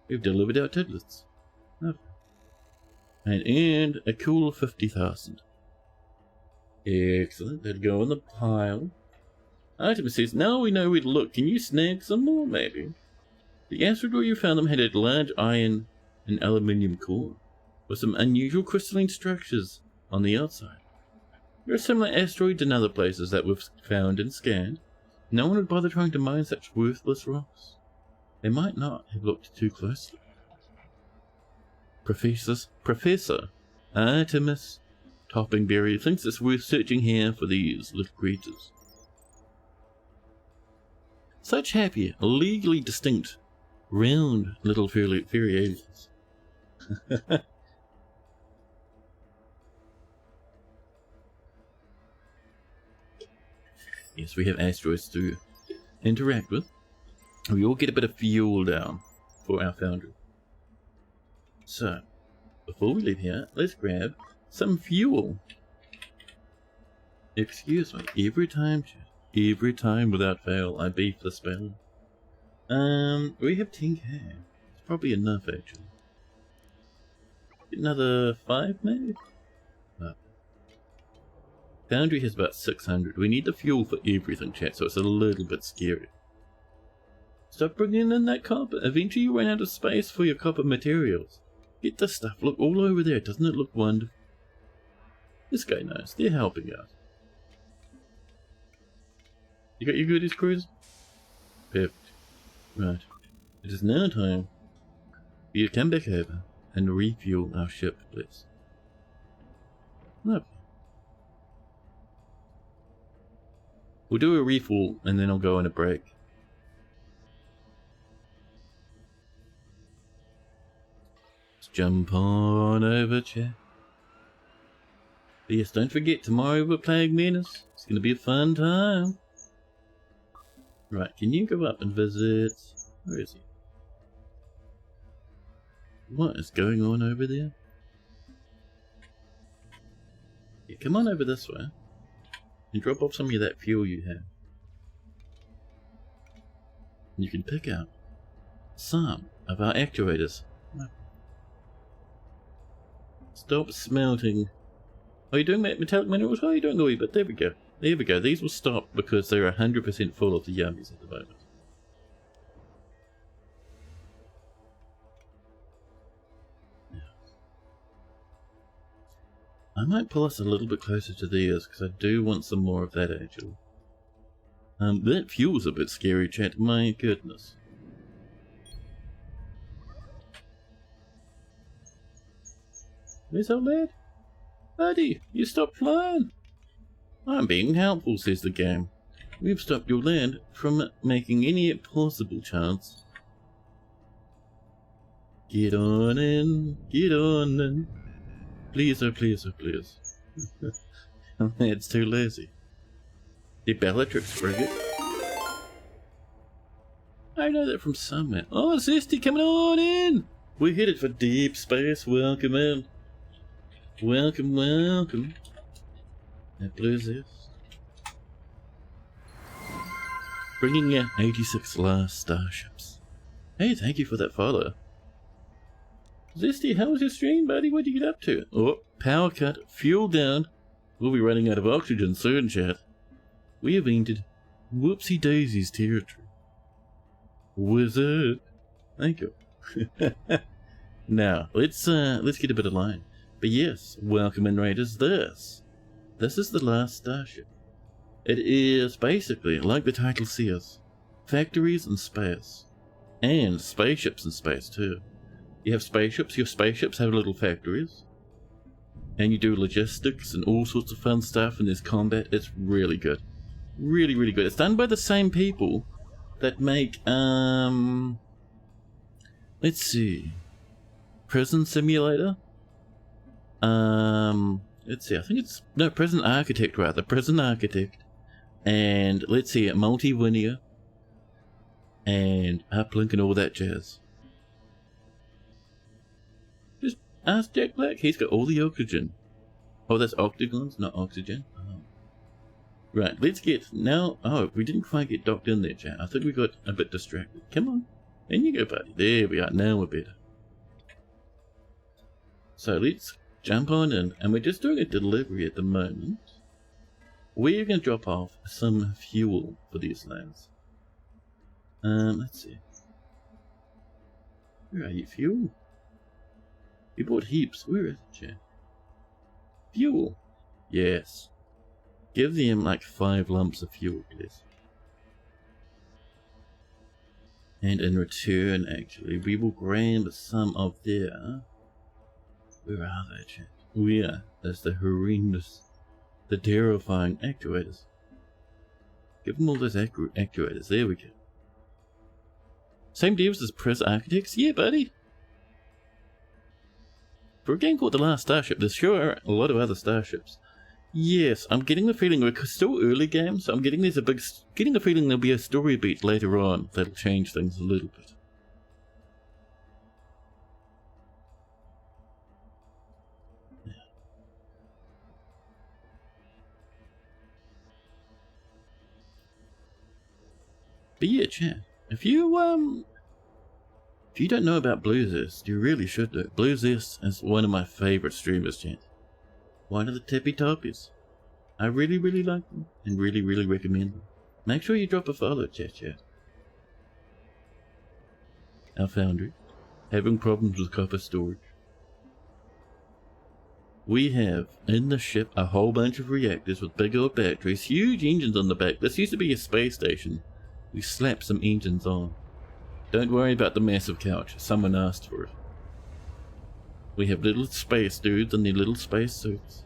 We've delivered our tablets. Lovely. And a cool 50,000. Excellent, that'll go in the pile. Artemis says, now we know where to look. Can you snag some more, maybe? The asteroid where you found them had a large iron and aluminium core, with some unusual crystalline structures on the outside. There are similar asteroids in other places that we've found and scanned. No one would bother trying to mine such worthless rocks. They might not have looked too closely. Professor Artemis Toppingberry thinks it's worth searching here for these little creatures. Such happy, legally distinct, round little fairy aliens. Yes, we have asteroids to interact with. We all get a bit of fuel down for our foundry. So, before we leave here, let's grab some fuel. Excuse me, every time without fail, I beef the spell. We have 10k. It's probably enough, actually. Another 5, maybe? No. Foundry has about 600. We need the fuel for everything, chat, so it's a little bit scary. Stop bringing in that copper. Eventually you run out of space for your copper materials. Get this stuff. Look all over there. Doesn't it look wonderful? This guy knows. They're helping out. You got your goodies, Cruz? Perfect. Right. It is now time for you to come back over and refuel our ship, please. No. We'll do a refuel and then I'll go on a break. Let's jump on over, chat. But yes, don't forget, tomorrow we're playing Menace. It's going to be a fun time. Right, can you go up and visit... Where is he? What is going on over there? Yeah, come on over this way. And drop off some of that fuel you have. And you can pick up some of our actuators. Stop smelting. Are you doing metallic minerals? Oh, you're doing a wee bit. There we go. There we go. These will stop because they're 100% full of the yummies at the moment. I might pull us a little bit closer to theirs because I do want some more of that actually. That fuel's a bit scary, chat. My goodness. Where's our lad? Buddy, you stopped flying. I'm being helpful, says the game. We've stopped your land from making any possible chance. Get on in, get on in. Please, oh please, oh please. It's too lazy. The Bellatrix frigate. I know that from somewhere. Oh, Zesty, coming on in! We're headed for deep space. Welcome in. Welcome, welcome. That blue Zest. Bringing in 86 last starships. Hey, thank you for that follow. Zesty, how was your stream, buddy? What'd you get up to? Oh, power cut, fuel down. We'll be running out of oxygen soon, chat. We have entered Whoopsie Daisy's territory. Wizard. Thank you. Now, let's get a bit of line. But yes, welcome in, Raiders. This is the last starship. It is basically, like the title says, factories in space. And spaceships in space too. You have spaceships, your spaceships have little factories. And you do logistics and all sorts of fun stuff, and there's combat. It's really good. Really, really good. It's done by the same people that make, let's see, Prison Simulator? Let's see, I think it's, no, Prison Architect rather, Prison Architect. And let's see, Multi-Linear. And Uplink and all that jazz. Just ask Jack Black, he's got all the oxygen. Oh, that's octagons, not oxygen. Oh. Right, let's get, now, oh, we didn't quite get docked in there, chat. I think we got a bit distracted. Come on, in you go, buddy. There we are, now we're better. So let's jump on in, and we're just doing a delivery at the moment. We're going to drop off some fuel for these lads. Let's see. Where are you, fuel? You bought heaps. Where is it, chat? Fuel. Yes. Give them like 5 lumps of fuel, please. And in return, actually, we will grab some of their... Where are they, chat? Where is the horrendous, the terrifying actuators? Give them all those actuators. There we go. Same devs as Press Architects? Yeah, buddy. For a game called The Last Starship, there's sure a lot of other starships. Yes, I'm getting the feeling we're still early game, so I'm getting the feeling there'll be a story beat later on that'll change things a little bit. But yeah, chat, if you don't know about Blue Zest, you really should do. Blue Zest is one of my favorite streamers, chat. One of the tippy toppies. I really, really like them and really, really recommend them. Make sure you drop a follow, chat. Our foundry, having problems with copper storage. We have in the ship a whole bunch of reactors with big old batteries, huge engines on the back. This used to be a space station. We slapped some engines on. Don't worry about the massive couch. Someone asked for it. We have little space dudes in their little space suits.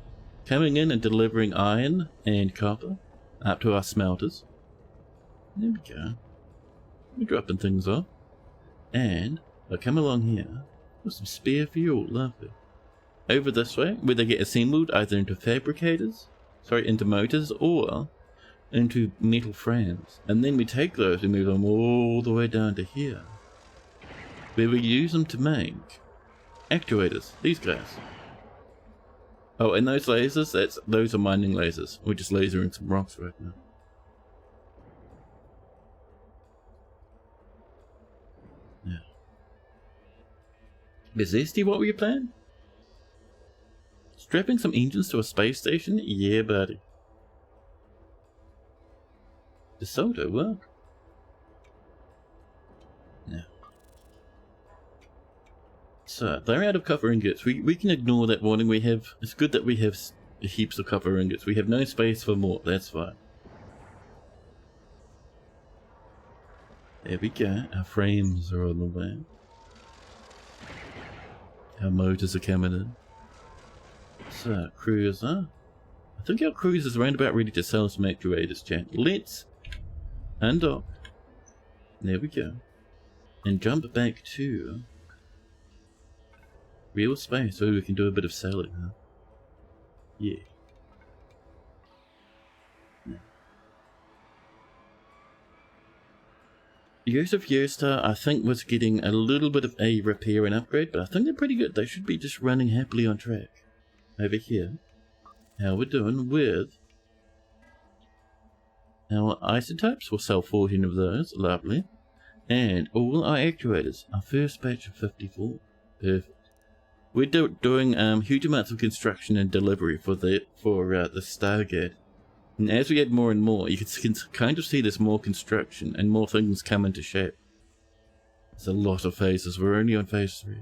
coming in and delivering iron and copper up to our smelters. There we go. We're dropping things off. And I'll come along here with some spare fuel. Lovely. Over this way, where they get assembled either into into motors, or into metal frames. And then we take those and move them all the way down to here, where we use them to make actuators. These guys. Oh, and those lasers, those are mining lasers. We're just lasering some rocks right now. Yeah. Is this what were you planning? Strapping some engines to a space station? Yeah, buddy. DeSoto work. Yeah. So, they're out of copper ingots. We can ignore that warning. It's good that we have heaps of copper ingots. We have no space for more. That's fine. There we go. Our frames are on the way. Our motors are coming in. So, cruiser. I think our cruiser's around about ready to sell some actuators, chat. Let's undock. There we go. And jump back to real space so we can do a bit of selling, huh? Yeah. Years of Yearstar, I think, was getting a little bit of a repair and upgrade, but I think they're pretty good. They should be just running happily on track. Over here, how we're doing with our isotopes. We'll sell 14 of those. Lovely. And all our actuators. Our first batch of 54. Perfect. We're doing huge amounts of construction and delivery for the Stargate. And as we add more and more, you can kind of see there's more construction and more things come into shape. There's a lot of phases. We're only on phase 3.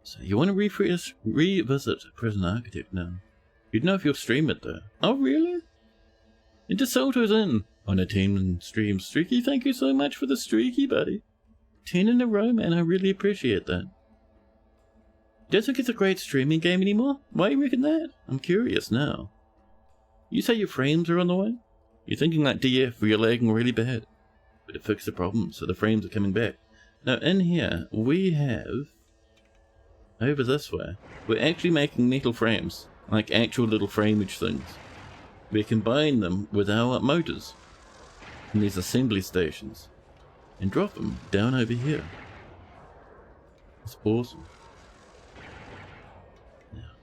So you want to revisit Prison Architect now? You'd know if you'll stream it though. Oh really? And DeSoto's in on a 10 stream. Streaky, thank you so much for the streaky, buddy. 10 in a row, man. I really appreciate that. Don't think it's a great streaming game anymore? Why you reckon that? I'm curious now. You say your frames are on the way? You're thinking like DF, where you're lagging really bad. But it fixed the problem, so the frames are coming back. Now in here, we have... over this way, we're actually making metal frames, like actual little frameage things. We combine them with our motors in these assembly stations and drop them down over here. It's awesome. Now,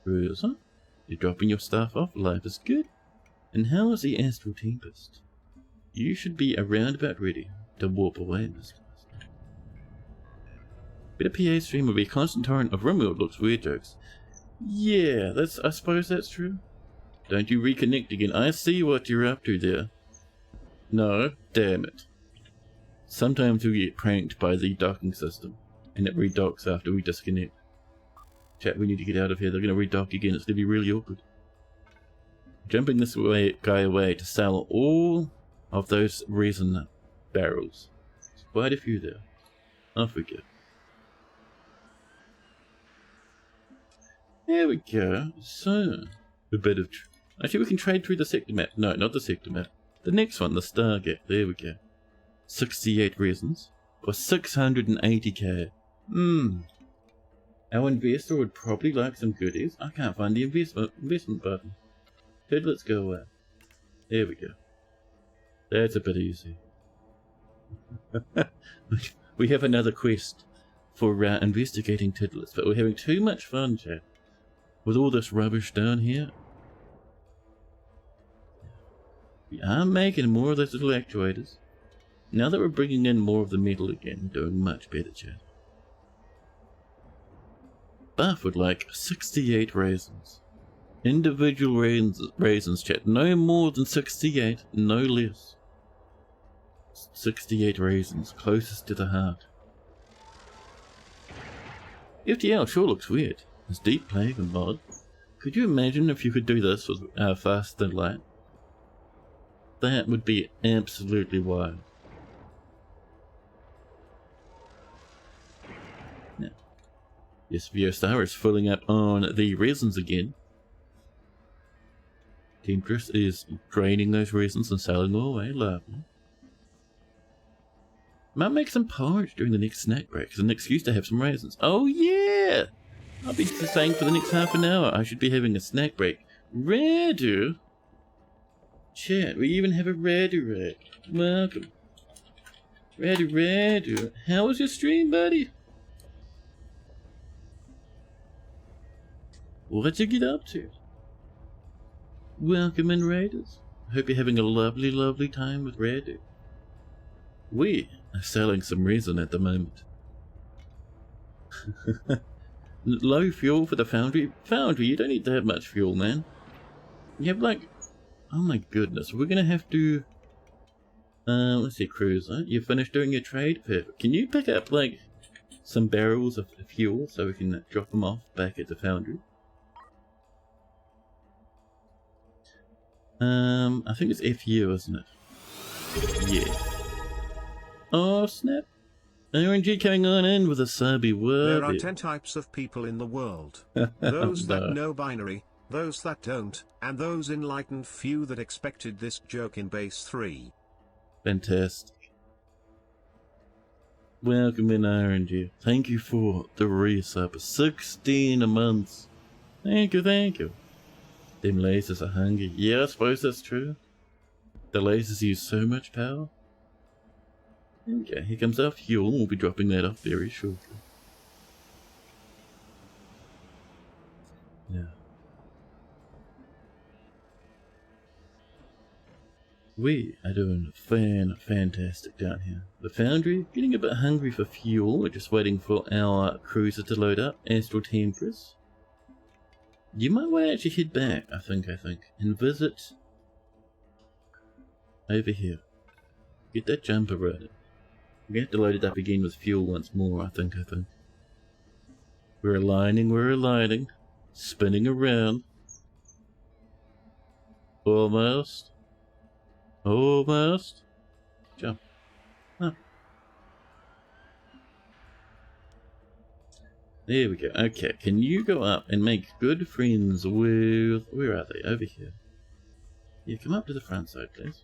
cruiser, you're dropping your stuff off, life is good. And how is the Astral Tempest? You should be around about ready to warp away in this class. But a PA stream will be a constant torrent of remote looks weird jokes. Yeah, I suppose that's true. Don't you reconnect again. I see what you're up to there. No, damn it. Sometimes we get pranked by the docking system, and it redocks after we disconnect. Chat, we need to get out of here. They're going to redock again. It's going to be really awkward. Jumping this guy away to sell all of those resin barrels. There's quite a few there. Off we go. There we go. So, a bit of... actually, we can trade through the sector map. No, not the sector map. The next one, the Stargate. There we go. 68 resins for 680k. Our investor would probably like some goodies. I can't find the investment button. Let's go away. There we go. That's a bit easy. We have another quest for investigating Tidlets, but we're having too much fun, chat, with all this rubbish down here. We are making more of those little actuators. Now that we're bringing in more of the metal again, we're doing much better, chat. Buff would like 68 raisins. Individual raisins, chat. No more than 68, no less. 68 raisins, closest to the heart. FTL sure looks weird. It's Deep Plague and mod. Could you imagine if you could do this with Faster Than Light? That would be absolutely wild. Now, yes, Star is filling up on the resins again. Temptress is draining those resins and selling them away. Lovely. Might make some porridge during the next snack break as an excuse to have some raisins. Oh yeah! I'll be saying for the next half an hour I should be having a snack break. Radu? Chat, we even have a Radu. Welcome. Radu. How was your stream, buddy? What'd you get up to? Welcome in, Raiders. Hope you're having a lovely, lovely time with Radu. We are selling some resin at the moment. Low fuel for the foundry? Foundry, you don't need to have much fuel, man. You have like... Oh my goodness, we're gonna have to... let's see, Cruiser. You finished doing your trade? Perfect. Can you pick up, like, some barrels of fuel so we can drop them off back at the foundry? I think it's FU, isn't it? Yeah. Oh, snap. RNG coming on in with a subby word. There are 10 types of people in the world. Those that know binary, those that don't, and those enlightened few that expected this joke in base 3. Fantastic. Welcome in, RNG. Thank you for the resub. 16 a month. Thank you, thank you. Them lasers are hungry. Yeah, I suppose that's true. The lasers use so much power. Okay, here comes our fuel. We'll be dropping that off very shortly. Yeah. We are doing fantastic down here. The foundry, getting a bit hungry for fuel. We're just waiting for our cruiser to load up. Astral Temptress. You might want to actually head back, I think, and visit over here. Get that jumper running. We're going to have to load it up again with fuel once more, I think. We're aligning, spinning around. Almost. Jump. Up. There we go. Okay, can you go up and make good friends with... Where are they? Over here. Yeah, come up to the front side, please.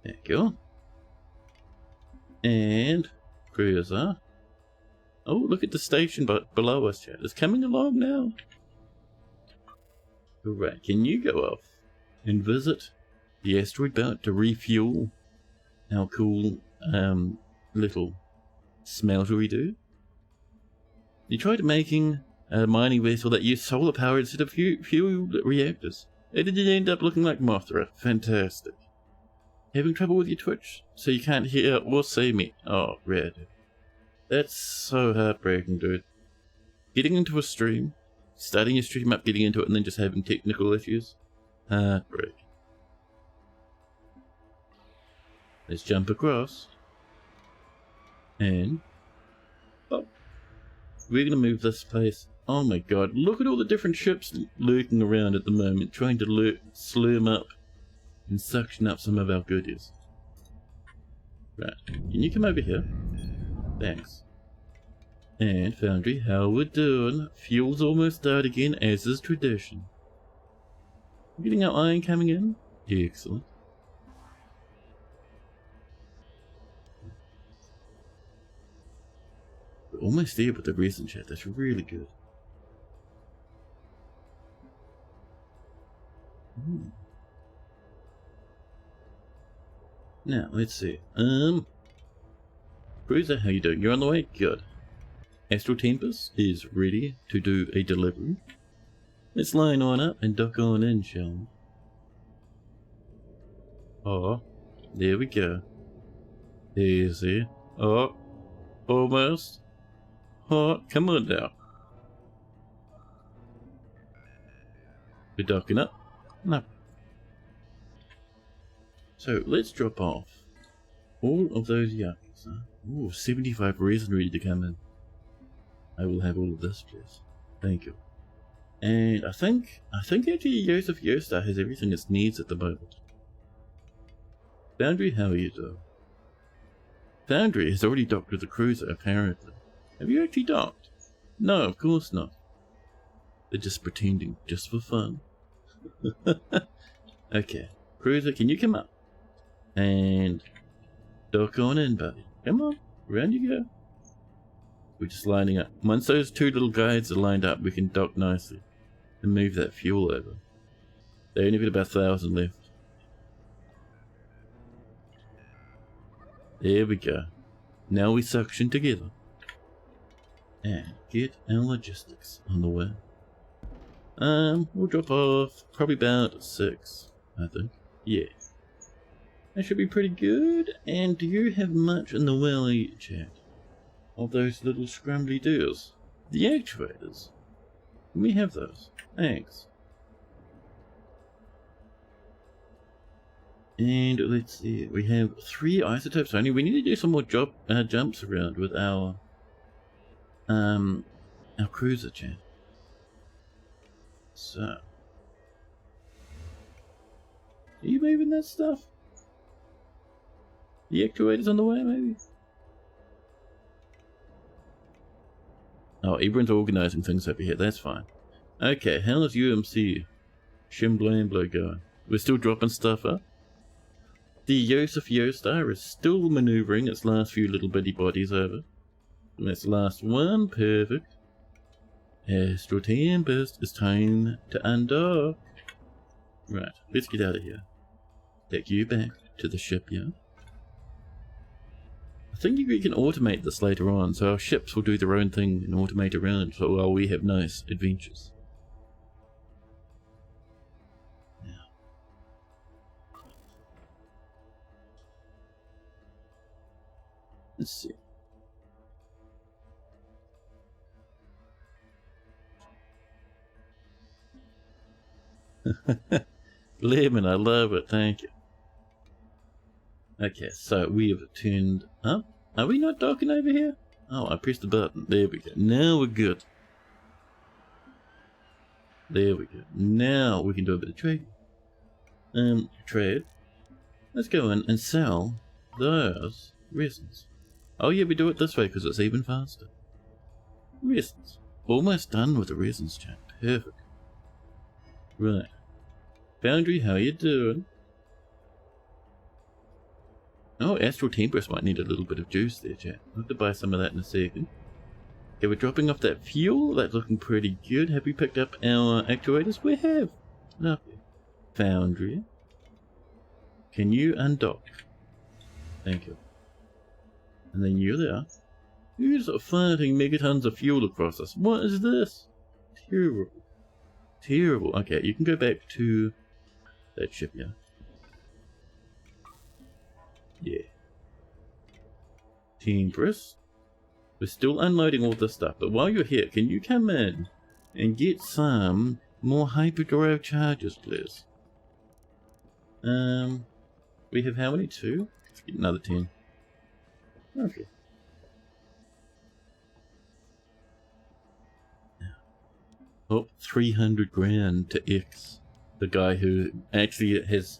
There you go. And... Cruiser. Oh, look at the station below us, chat. It's coming along now. Alright, can you go off and visit the asteroid belt to refuel our cool, little smelter we do? You tried making a mining vessel that used solar power instead of fuel reactors. It did end up looking like Mothra. Fantastic. Having trouble with your Twitch? So you can't hear or see me? Oh, red. That's so heartbreaking, dude. Getting into a stream, starting your stream up, getting into it, and then just having technical issues. Heartbreaking. Let's jump across. And... oh. We're gonna move this place. Oh my god, look at all the different ships lurking around at the moment, trying to slurm up and suction up some of our goodies. Right, can you come over here? Thanks. And Foundry, how we're doing? Fuel's almost out again, as is tradition. We're getting our iron coming in? Excellent. We're almost there with the resin chat, that's really good. Now, let's see. Cruiser, how you doing? You're on the way? Good. Astral Tempest is ready to do a delivery. Let's line on up and duck on in, shall we? Oh, there we go. Easy. Oh, almost. Oh, come on now. We're ducking up. No. So, let's drop off all of those yuckies. Huh? Ooh, 75 resin ready to come in. I will have all of this, please. Thank you. And I think actually Joseph Yostar has everything it needs at the moment. Foundry, how are you doing? Foundry has already docked with the cruiser, apparently. Have you actually docked? No, of course not. They're just pretending, just for fun. Okay, cruiser, can you come up? And dock on in, buddy. Come on, round you go. We're just lining up. Once those two little guides are lined up, we can dock nicely and move that fuel over. They only got about 1,000 left. There we go. Now we suction together and get our logistics on the way. We'll drop off probably about 6, I think. Yeah. That should be pretty good. And do you have much in the way, chat, of those little scrambly doors? The actuators. We have those. Thanks. And let's see, we have 3 isotopes only. We need to do some more jumps around with our cruiser, chat. So, are you moving that stuff? The actuator's on the way, maybe? Oh, everyone's organising things over here, that's fine. Okay, how's UMC Shimblamblo going? We're still dropping stuff up. The Joseph Yostar is still manoeuvring its last few little bitty bodies over. And that's the last one, perfect. Astral Tempest, it's time to undock. Right, let's get out of here. Take you back to the shipyard. I think we can automate this later on, so our ships will do their own thing and automate around while we have nice adventures. Let's see. Lemon, I love it, thank you. Okay, so we have turned up. Are we not docking over here? Oh, I pressed the button. There we go. Now we're good. There we go. Now we can do a bit of trade. Trade. Let's go in and sell those resins. Oh yeah, we do it this way because it's even faster. Resins. Almost done with the resins, chat. Perfect. Right. Foundry, how you doing? Oh, Astral Tempest might need a little bit of juice there, chat. I'll have to buy some of that in a second. Okay, we're dropping off that fuel. That's looking pretty good. Have we picked up our actuators? We have. Lovely. Foundry. Can you undock? Thank you. And then you're there. Who's fighting megatons of fuel across us? What is this? Terrible. Terrible. Okay, you can go back to that shipyard. Yeah. Tempest. We're still unloading all this stuff, but while you're here, can you come in and get some more hyperdrive charges, please? We have how many? 2? Let's get another 10. Okay. Oh, 300 grand to X, the guy who actually has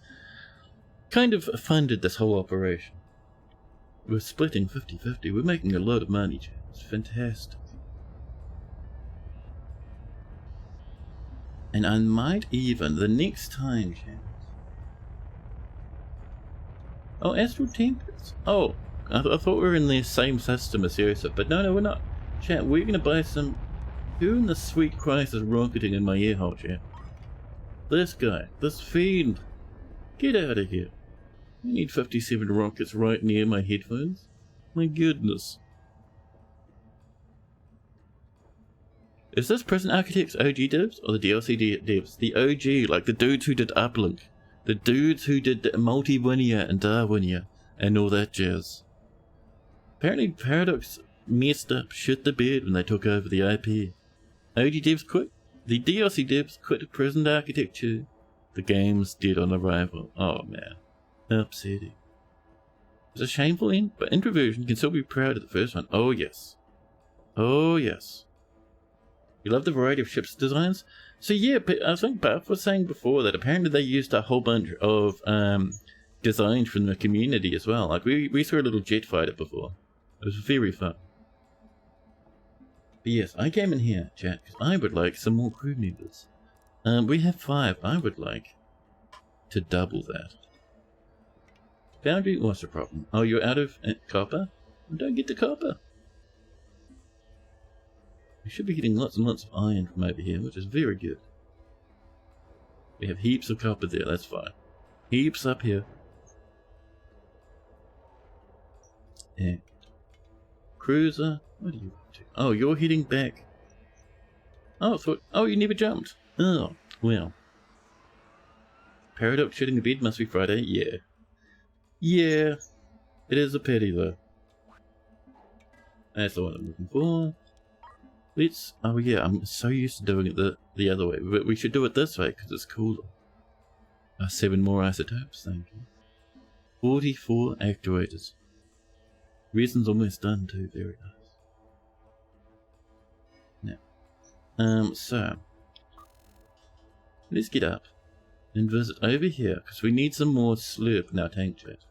kind of funded this whole operation. We're splitting 50-50. We're making a lot of money, chat. It's fantastic. And I might even, the next time, chat. Oh, Astral Tempest. Oh, I thought we were in the same system as Joseph, but no, we're not. Chat, we're going to buy some... Who in the sweet Christ is rocketing in my ear hole, chat? This guy. This fiend. Get out of here. I need 57 rockets right near my headphones. My goodness. Is this Prison Architects OG devs or the DLC devs? The OG, like the dudes who did Uplink. The dudes who did Multi-Winia and Darwinia and all that jazz. Apparently Paradox messed up shit the bed when they took over the IP. OG devs quit. The DLC devs quit Prison Architecture. The game's dead on arrival. Oh man. Upsetting. It's a shameful end, but Introversion can still be proud of the first one. Oh yes. Oh yes. You love the variety of ships designs? So yeah, but I think Buff was saying before that apparently they used a whole bunch of designs from the community as well. Like we saw a little jet fighter before. It was very fun. But yes, I came in here, chat, because I would like some more crew members. We have 5. I would like to double that. Boundary, what's the problem? Oh, you're out of copper? Well, don't get the copper. We should be getting lots and lots of iron from over here, which is very good. We have heaps of copper there, that's fine. Heaps up here. And cruiser, what are you up to? Oh, you're heading back. Oh, you never jumped. Oh, well. Paradox shitting the bed, must be Friday, yeah. Yeah, it is a pity though. That's the one I'm looking for. Oh yeah, I'm so used to doing it the other way, but we should do it this way because it's cooler. 7 more isotopes, thank you. 44 actuators. Resin's almost done too, very nice. Now, so let's get up and visit over here because we need some more slurp in our tank chat.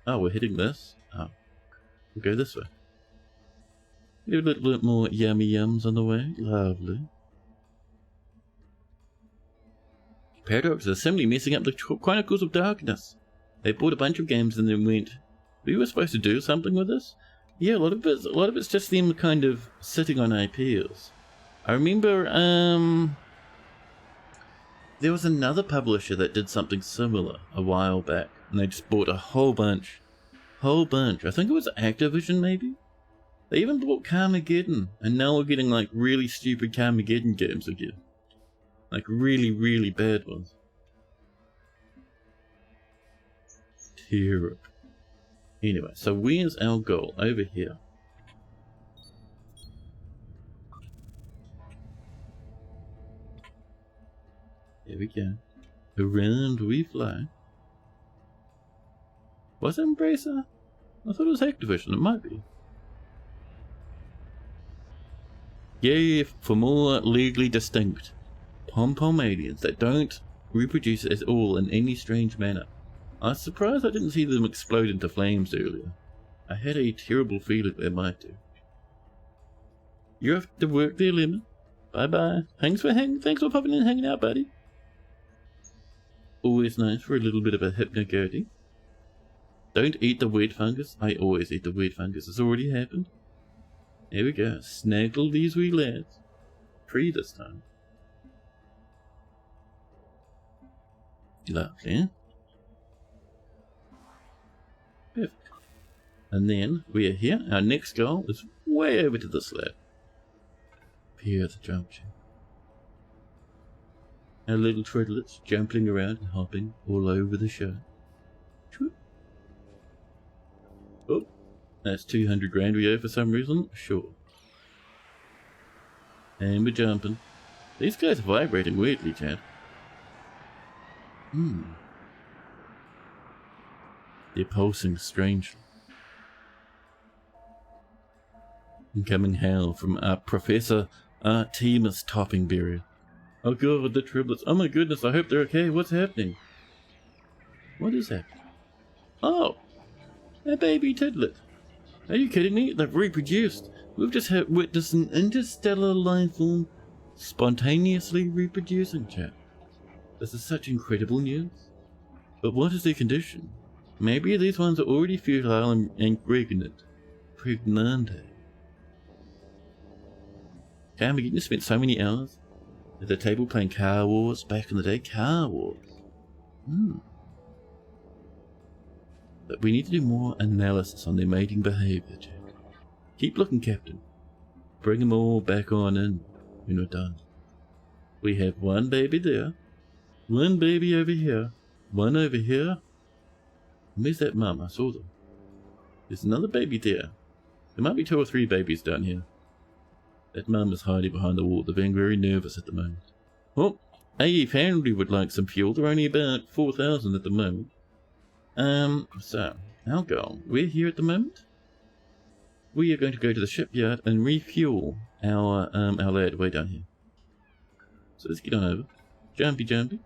Oh, we're hitting this? Oh, we'll go this way. A little bit more yummy yums on the way. Lovely. Paradox is simply messing up the Chronicles of Darkness. They bought a bunch of games and then went, we were supposed to do something with this? Yeah, a lot of it's just them kind of sitting on IPs. I remember there was another publisher that did something similar a while back, and they just bought a whole bunch. I think it was Activision maybe? They even bought Carmageddon, and now we're getting like really stupid Carmageddon games again. Like really, really bad ones. Terrible. Anyway, so where's our goal? Over here. There we go. Around we fly. Was it Embracer? I thought it was Activision, it might be. Yay for more legally distinct pom-pom aliens that don't reproduce at all in any strange manner. I was surprised I didn't see them explode into flames earlier. I had a terrible feeling they might do. You have to work there, Lemon. Bye-bye. Thanks for popping in and hanging out, buddy. Always nice for a little bit of a hypnagogy. Don't eat the weed fungus. I always eat the weed fungus. It's already happened. There we go. Snaggle these wee lads. 3 this time. Lovely. Perfect. And then we are here. Our next goal is way over to this lab. Here at the junction. Our little treadlets jumping around and hopping all over the show. Oh, that's 200 grand we owe for some reason? Sure. And we're jumping. These guys are vibrating weirdly, Chad. They're pulsing strangely. Incoming hail from Professor Artemis Toppingberry. Oh god, the triplets. Oh my goodness, I hope they're okay. What's happening? What is happening? Oh! A baby tidlet. Are you kidding me? They've reproduced. We've just witnessed an interstellar life form spontaneously reproducing, chap. This is such incredible news. But what is their condition? Maybe these ones are already fertile and pregnant. Pregnante. Carmageddon spent so many hours at the table playing Car Wars back in the day. Car Wars. But we need to do more analysis on their mating behavior, Jack. Keep looking, Captain. Bring them all back on in when we're done. We have one baby there, one baby over here, one over here. Where's that mum? I saw them. There's another baby there. There might be 2 or 3 babies down here. That mum is hiding behind the wall. They're being very nervous at the moment. Oh, AE Foundry would like some fuel. They're only about 4,000 at the moment. So, our goal. We're here at the moment. we are going to go to the shipyard and refuel our lad way down here. So let's get on over. Jumpy, jumpy.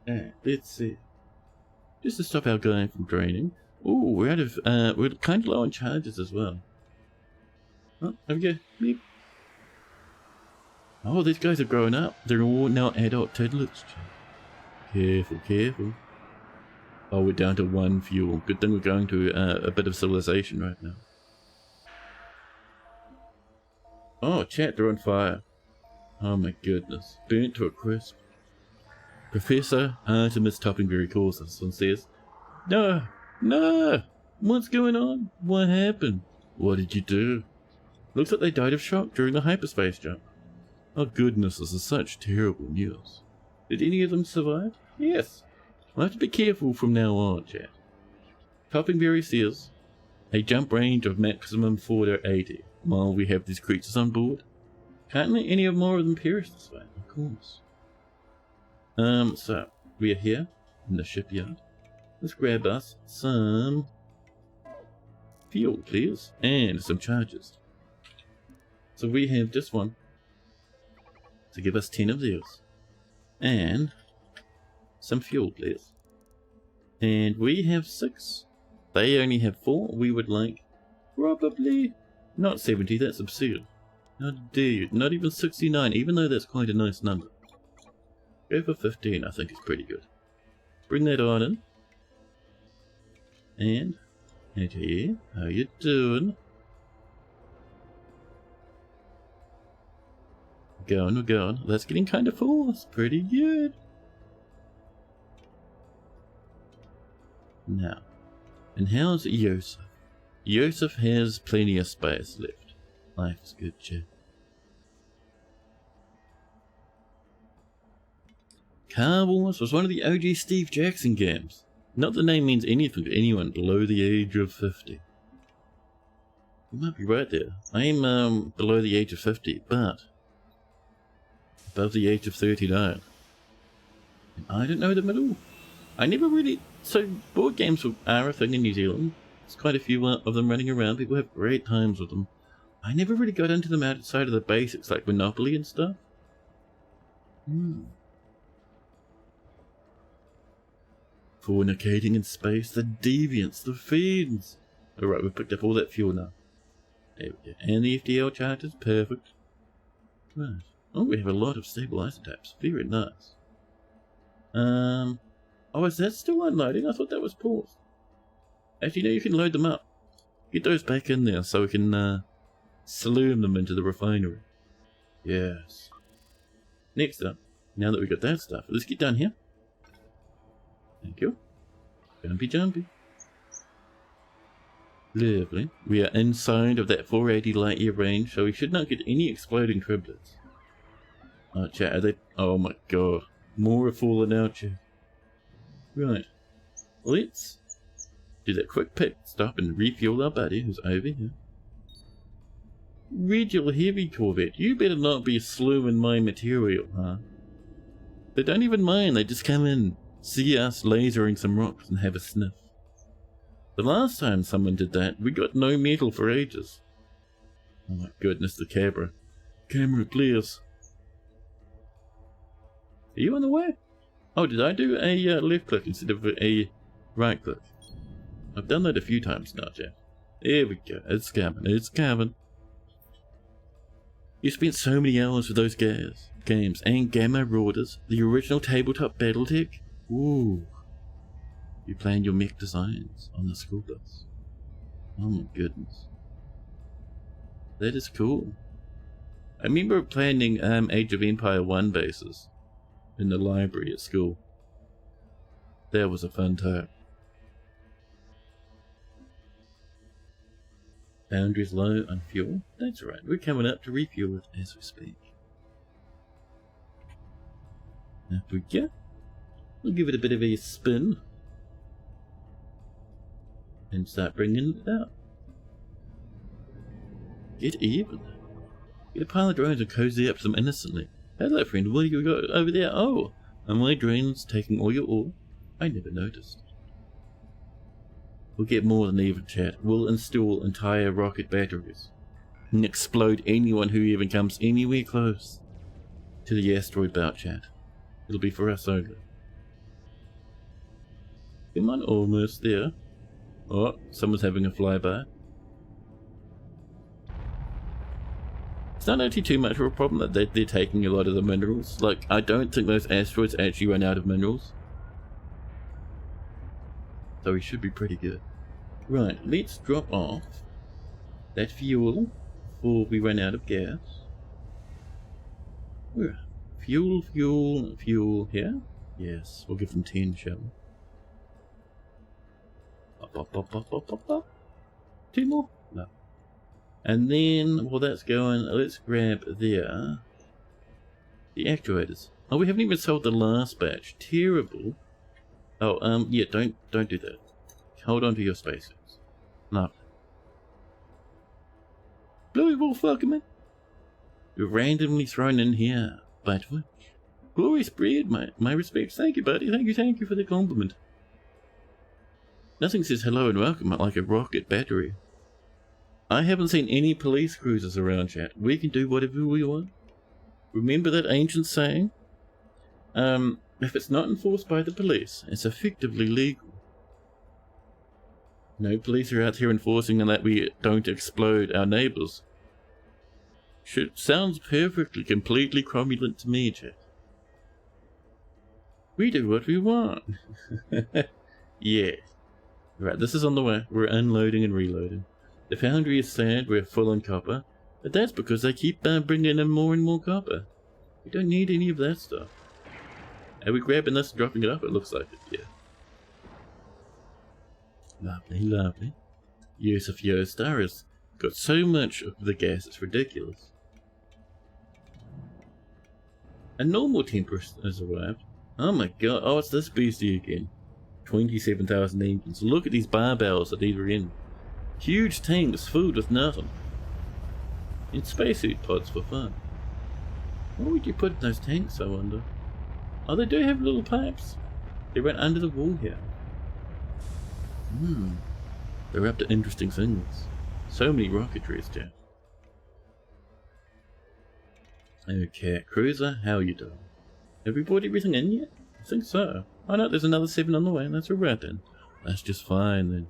And let's see. Just to stop our guy from draining. Ooh, we're out of, we're kind of low on charges as well. Oh, there we go. Beep. Oh, these guys are growing up. They're all now adult toddlers. Careful, careful. Oh, we're down to 1 fuel. Good thing we're going to a bit of civilization right now. Oh, chat, they're on fire. Oh my goodness. Burnt to a crisp. Professor Artemis Toppingberry calls us and says, No! No! What's going on? What happened? What did you do? Looks like they died of shock during the hyperspace jump. Oh goodness, this is such terrible news. Did any of them survive? Yes. I'll have to be careful from now on, chat. Toppingberry says, a jump range of maximum 4 to 80 while we have these creatures on board. Can't let any more of them perish this way, of course. So, we are here in the shipyard. Let's grab us some fuel, please, and some charges. So we have this one to give us 10 of those. And some fuel, please. And we have 6. They only have 4. We would like probably not 70, that's absurd. How dare you? Not even 69, even though that's quite a nice number. Go for 15, I think is pretty good. Bring that on in. And here, how you doing? We're going. That's getting kind of full. That's pretty good. Now, and how's Yosef? Yosef has plenty of space left. Life is good, chat. Car Wars was one of the OG Steve Jackson games. Not that the name means anything to anyone below the age of 50. You might be right there. I'm below the age of 50, but above the age of 39. And I don't know the middle. I never really... So, board games are a thing in New Zealand. There's quite a few of them running around. People have great times with them. I never really got into them outside of the basics, like Monopoly and stuff. Fornicating in space, the deviants, the fiends. Alright, we've picked up all that fuel now. There we go. And the FTL charges, perfect. Right. Oh, we have a lot of stabilizer types. Very nice. Oh, is that still unloading? I thought that was paused. Actually, no, you can load them up. Get those back in there so we can saloon them into the refinery. Yes. Next up, now that we got that stuff, let's get down here. Thank you. Jumpy, jumpy. Lovely. We are inside of that 480 light year range, so we should not get any exploding triplets. Oh, chat, are they... Oh my god. More are falling out, chat. Right. Let's do that quick pit stop and refuel our buddy who's over here. Regal Heavy Corvette, you better not be slewing my material, huh? They don't even mind, they just come in, see us lasering some rocks and have a sniff. The last time someone did that, we got no metal for ages. Oh my goodness, the camera. Camera, please. Are you on the way? Oh, did I do a left click instead of a right click? I've done that a few times now, Jeff. There we go. It's coming. It's coming. You spent so many hours with those games. And Gamma Rauders, the original tabletop Battletech. Ooh. You planned your mech designs on the school bus. Oh my goodness. That is cool. I remember planning Age of Empire 1 bases in the library at school. That was a fun time. Boundaries low on fuel? That's right, we're coming up to refuel it as we speak. Up we go. We'll give it a bit of a spin. And start bringing it out. Get even. Get a pile of drones and cozy up to them innocently. Hello friend, what do you got over there? Oh, are my drones taking all your ore? I never noticed. We'll get more than even, chat. We'll install entire rocket batteries and explode anyone who even comes anywhere close to the asteroid belt, chat. It'll be for us only. Come on, almost there. Oh, someone's having a flyby. It's not actually too much of a problem that they're taking a lot of the minerals. Like, I don't think those asteroids actually run out of minerals. So we should be pretty good. Right, let's drop off that fuel before we run out of gas. Where? Fuel, fuel, fuel here? Yes, we'll give them 10, shall we? Up. 2 more? No. And then, while that's going, let's grab the actuators. Oh, we haven't even sold the last batch. Terrible. Oh, yeah, don't do that. Hold on to your spacesuits. No. Bluey will fucking me. You're randomly thrown in here. But which? Glorious breed, my respects. Thank you, buddy. Thank you for the compliment. Nothing says hello and welcome like a rocket battery. I haven't seen any police cruisers around, chat. We can do whatever we want. Remember that ancient saying? If it's not enforced by the police, it's effectively legal. No police are out here enforcing that we don't explode our neighbours. Sounds perfectly, completely cromulent to me, chat. We do what we want. Yeah. Right, this is on the way. We're unloading and reloading. The foundry is sad we're full on copper, but that's because they keep bringing in more and more copper. We don't need any of that stuff. Are we grabbing this and dropping it up? It looks like it, yeah. Lovely, lovely. Yusuf Yostar has got so much of the gas, it's ridiculous. A normal tempest has arrived. Oh my god, oh, it's this beastie again. 27,000 engines. Look at these barbells that these are in. Huge tanks filled with nothing. In spacesuit pods for fun. What would you put in those tanks, I wonder? Oh, they do have little pipes. They run under the wall here. They're up to interesting things. So many rocketries, Jeff. Okay, cruiser, how you doing? Have we brought everything in yet? I think so. Oh no, there's another 7 on the way, and that's alright then. That's just fine then.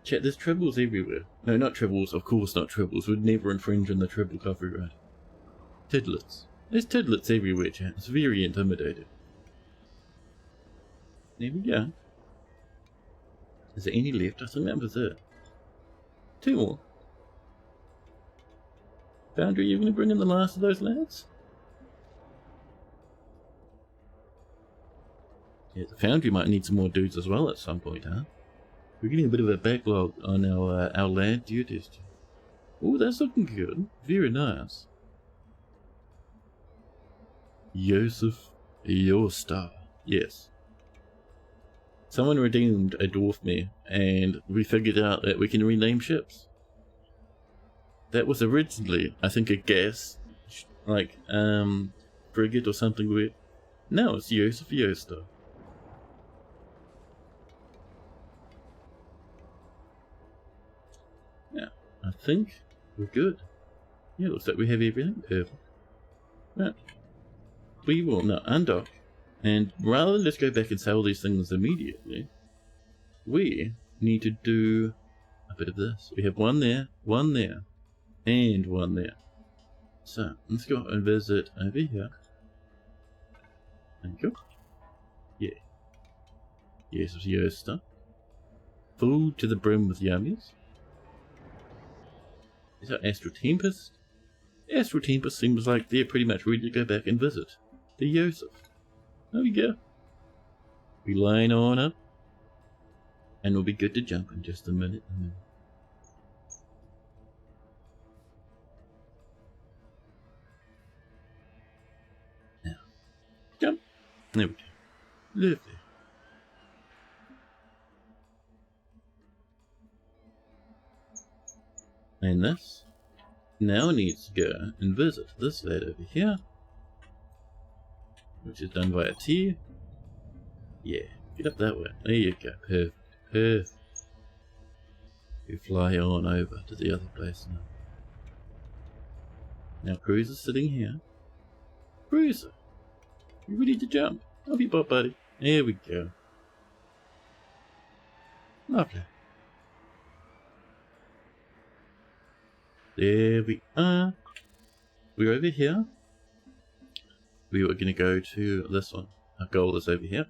Chat, there's tribbles everywhere. No, not tribbles, of course not tribbles. We'd never infringe on the tribble copyright. Tidlets. There's tidlets everywhere, chat. It's very intimidating. There we go. Is there any left? I think that was it. 2 more. Foundry, you gonna bring in the last of those lads? Yeah, the Foundry might need some more dudes as well at some point, huh? We're getting a bit of a backlog on our lad duties. Oh, that's looking good. Very nice. Yusuf Yostar. Yes. Someone redeemed a dwarf mare, and we figured out that we can rename ships. That was originally, I think, a gas, like, frigate or something weird. No, it's Yusuf Yostar. Yeah, I think we're good. Yeah, looks like we have everything. Perfect. Right. We will now undock. And rather than just go back and sell these things immediately, we need to do a bit of this. We have one there, and one there. So, let's go and visit over here. Thank you. Yeah. Yes, Yosta. Full to the brim with yummies. Is that Astral Tempest? Astral Tempest seems like they're pretty much ready to go back and visit the Yusuf. There we go. We line on up, and we'll be good to jump in just a minute. Now, jump. There we go. Lovely. And this now needs to go and visit this lad over here, which is done via T. Yeah, get up that way. There you go. Perfect. Perfect. You fly on over to the other place now. Now Cruiser's sitting here. Cruiser, you ready to jump? Off you pop, buddy. There we go. Lovely. There we are. We're over here. We were going to go to this one. Our goal is over here.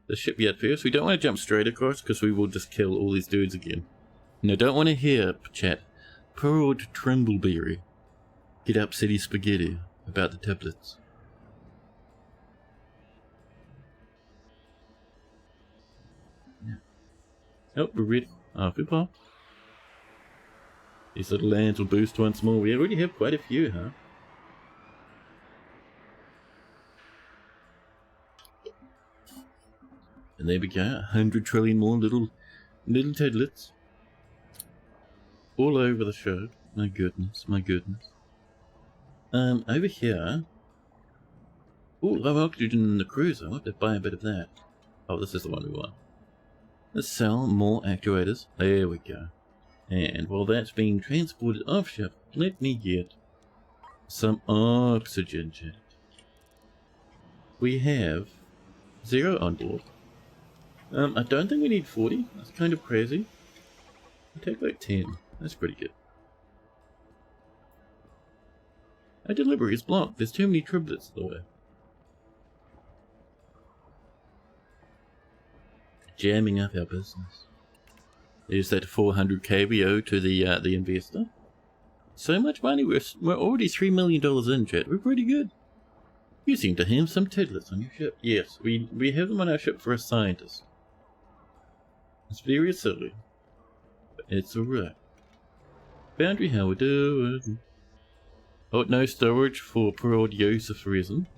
The shipyard first. We don't want to jump straight across because we will just kill all these dudes again. And I don't want to hear, chat, poor old Trembleberry get upsetty spaghetti about the tablets. Yeah. Oh, we're ready. Off we pop. These little lands will boost once more. We already have quite a few, huh? And there we go, 100 trillion more little tedlets. All over the show. My goodness, my goodness. Over here. Oh, low oxygen in the cruiser. I'll have to buy a bit of that. Oh, this is the one we want. Let's sell more actuators. There we go. And while that's being transported off ship, let me get some oxygen, chat. We have 0 on board. I don't think we need 40. That's kind of crazy. We'll take like 10. That's pretty good. Our delivery is blocked. There's too many triplets in the way. Jamming up our business. There's that 400k we owe to the investor. So much money. We're already $3 million in, chat. We're pretty good. You seem to have some tedlets on your ship. Yes, we have them on our ship for a scientist. It's very silly, but it's alright. Boundary, how we doing? Oh, no storage for poor old Yosef reason.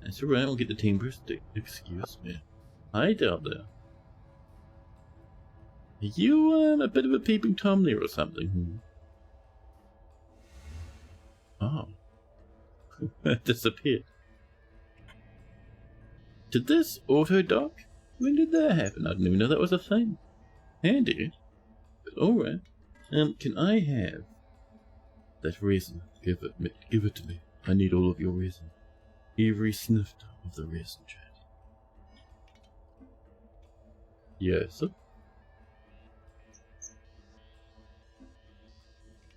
That's alright, we'll get the team burst. Excuse me. Hi down there. Are you a bit of a peeping Tom there or something? Oh. Disappeared. Did this auto dock? When did that happen? I didn't even know that was a thing. Handy. But alright. Can I have that resin? Give it to me. I need all of your resin. Every sniff of the resin, chat. Yes, sir.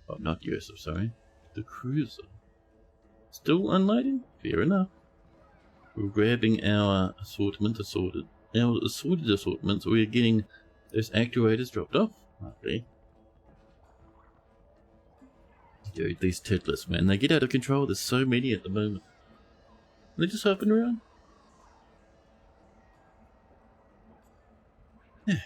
Oh, not Yosef, sorry. The cruiser. Still unlighting? Fair enough. We're grabbing our assorted assortments. We're getting those actuators dropped off. Okay. Dude, these tedlets, man, they get out of control. There's so many at the moment. They're just hopping around. Yeah.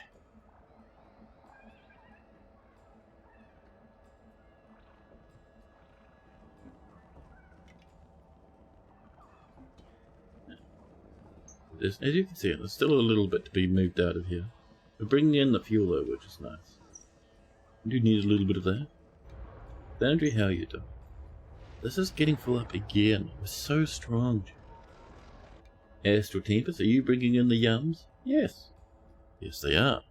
As you can see, there's still a little bit to be moved out of here. We're bringing in the fuel though, which is nice. We do need a little bit of that. Boundary, how you doing? This is getting full up again. We're so strong. Astral Tempest, are you bringing in the yums? Yes. Yes, they are.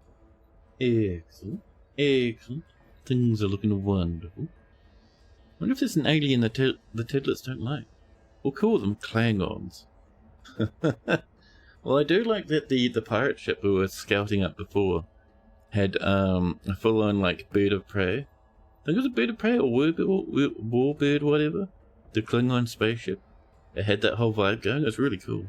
Excellent. Excellent. Things are looking wonderful. I wonder if there's an alien that the Tedlets don't like. We'll call them Klingons. Well, I do like that the pirate ship we were scouting up before had a full-on like bird of prey. I think it was a bird of prey or warbird, whatever. The Klingon spaceship. It had that whole vibe going. It was really cool.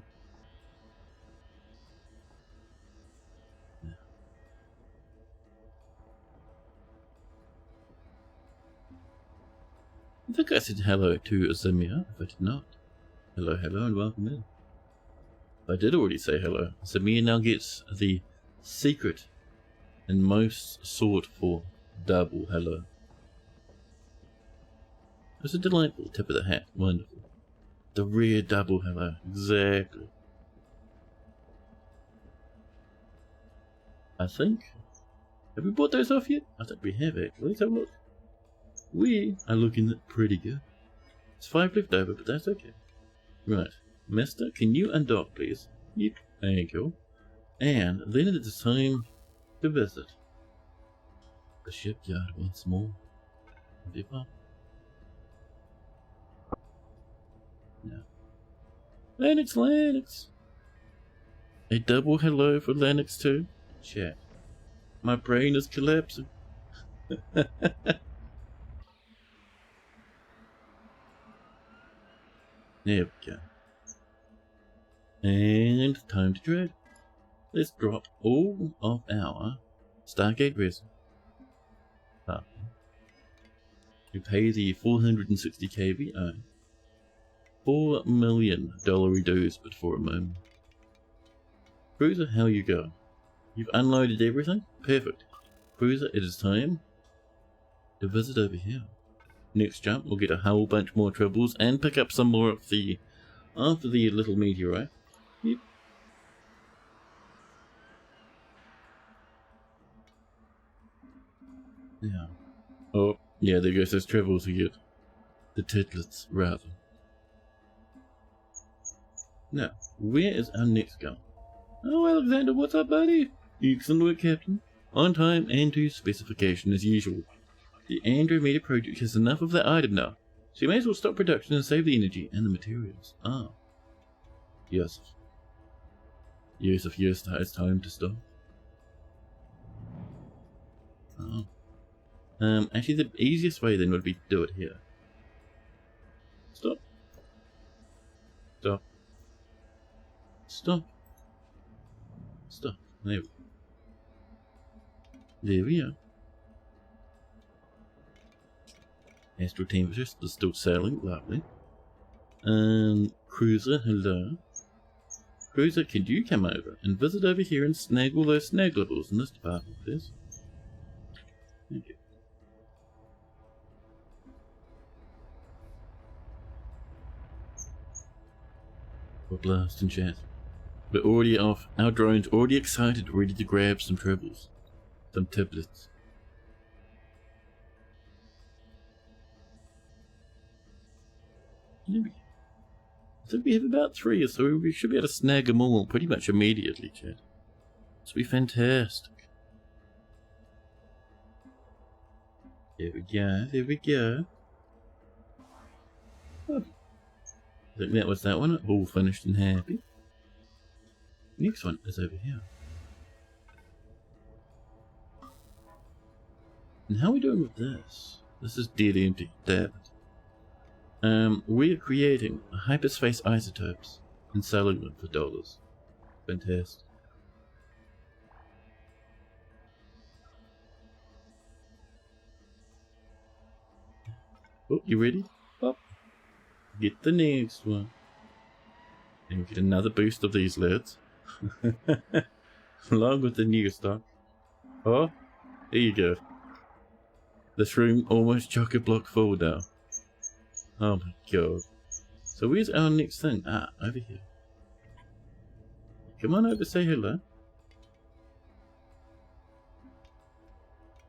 I think I said hello to Zamir, if I did not. Hello, hello, and welcome in. I did already say hello. Zamir now gets the secret and most sought for double hello. It's a delightful tip of the hat. Wonderful. The rare double hello. Exactly. I think. Have we bought those off yet? I think we have actually. Let's have a look. We are looking pretty good. It's 5 left over, but that's okay. Right. Mister, can you undock, please? You Thank you. And then it is time to visit the shipyard once more. Viva. No. Lennox! A double hello for Lennox too? Chat. My brain is collapsing. There we go. And time to trade. Let's drop all of our Stargate resin. We pay the 460 kVA. $4 million dues but for a moment. Cruiser, how you go? You've unloaded everything? Perfect. Cruiser, it is time to visit over here. Next jump, we'll get a whole bunch more troubles and pick up some more of the after the little meteorite. Yep. Yeah. Oh, yeah, there goes those troubles again. The titlets, rather. Now, where is our next gun? Oh, Alexander, what's up, buddy? Excellent work, Captain. On time and to specification as usual. The Andromeda project has enough of that item now, so you may as well stop production and save the energy and the materials. Ah. Yes. Yes, it's time to stop. Oh. Actually the easiest way then would be to do it here. Stop. Stop. Stop. Stop. There we are. Astral Temperatures is still sailing, lovely. Cruiser, hello. Cruiser, could you come over and visit over here and snag all those snagglables in this department, please? Thank you. We're blasting chat. We're already off. Our drone's already excited, ready to grab some troubles. Some tablets. I think we have about 3, so we should be able to snag them all pretty much immediately, chat. This will be fantastic. There we go, there we go. Oh. I think that was that one, all finished and happy. Next one is over here. And how are we doing with this? This is dead empty, damn it. We're creating hyperspace isotopes and selling them for dollars. Fantastic. Oh, you ready? Up. Get the next one. And we get another boost of these lads. Along with the new stock. Oh, there you go. This room almost chock-a-block full now. Oh my god. So where's our next thing? Ah, over here. Come on over, say hello.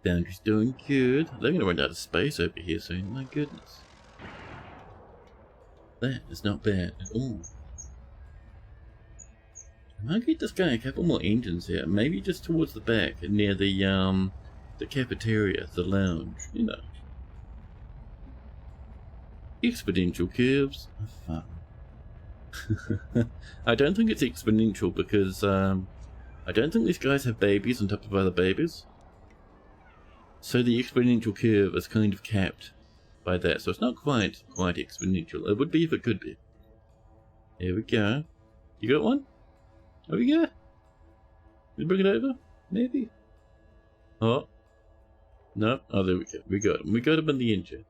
Boundary's doing good. They're gonna run out of space over here soon, my goodness. That is not bad at all. I might get this guy a couple more engines here, maybe just towards the back, near the cafeteria, the lounge, you know. Exponential curves are fun. I don't think it's exponential because I don't think these guys have babies on top of other babies. So the exponential curve is kind of capped by that. So it's not quite exponential. It would be if it could be. There we go. You got one? There we go. You bring it over? Maybe. Oh. No. Oh, there we go. We got him. We got him in the engine.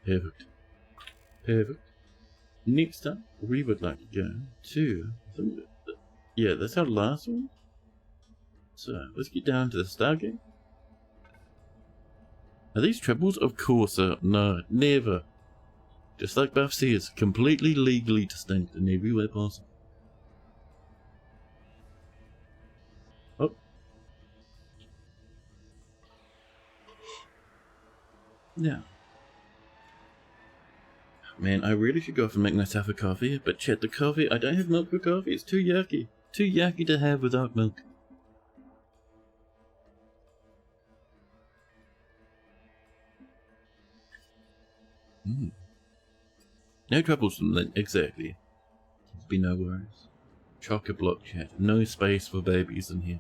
Perfect. Perfect. Next up, we would like to go to... yeah, that's our last one. So, let's get down to the Stargate. Are these troubles? Of course no, never. Just like Buff says, completely legally distinct in every way possible. Oh. Now. Man, I really should go off and make myself a coffee, but chat, the coffee, I don't have milk for coffee, it's too yucky. Too yucky to have without milk. No troubles from that, exactly. Be no worries. Chock-a-block chat, no space for babies in here.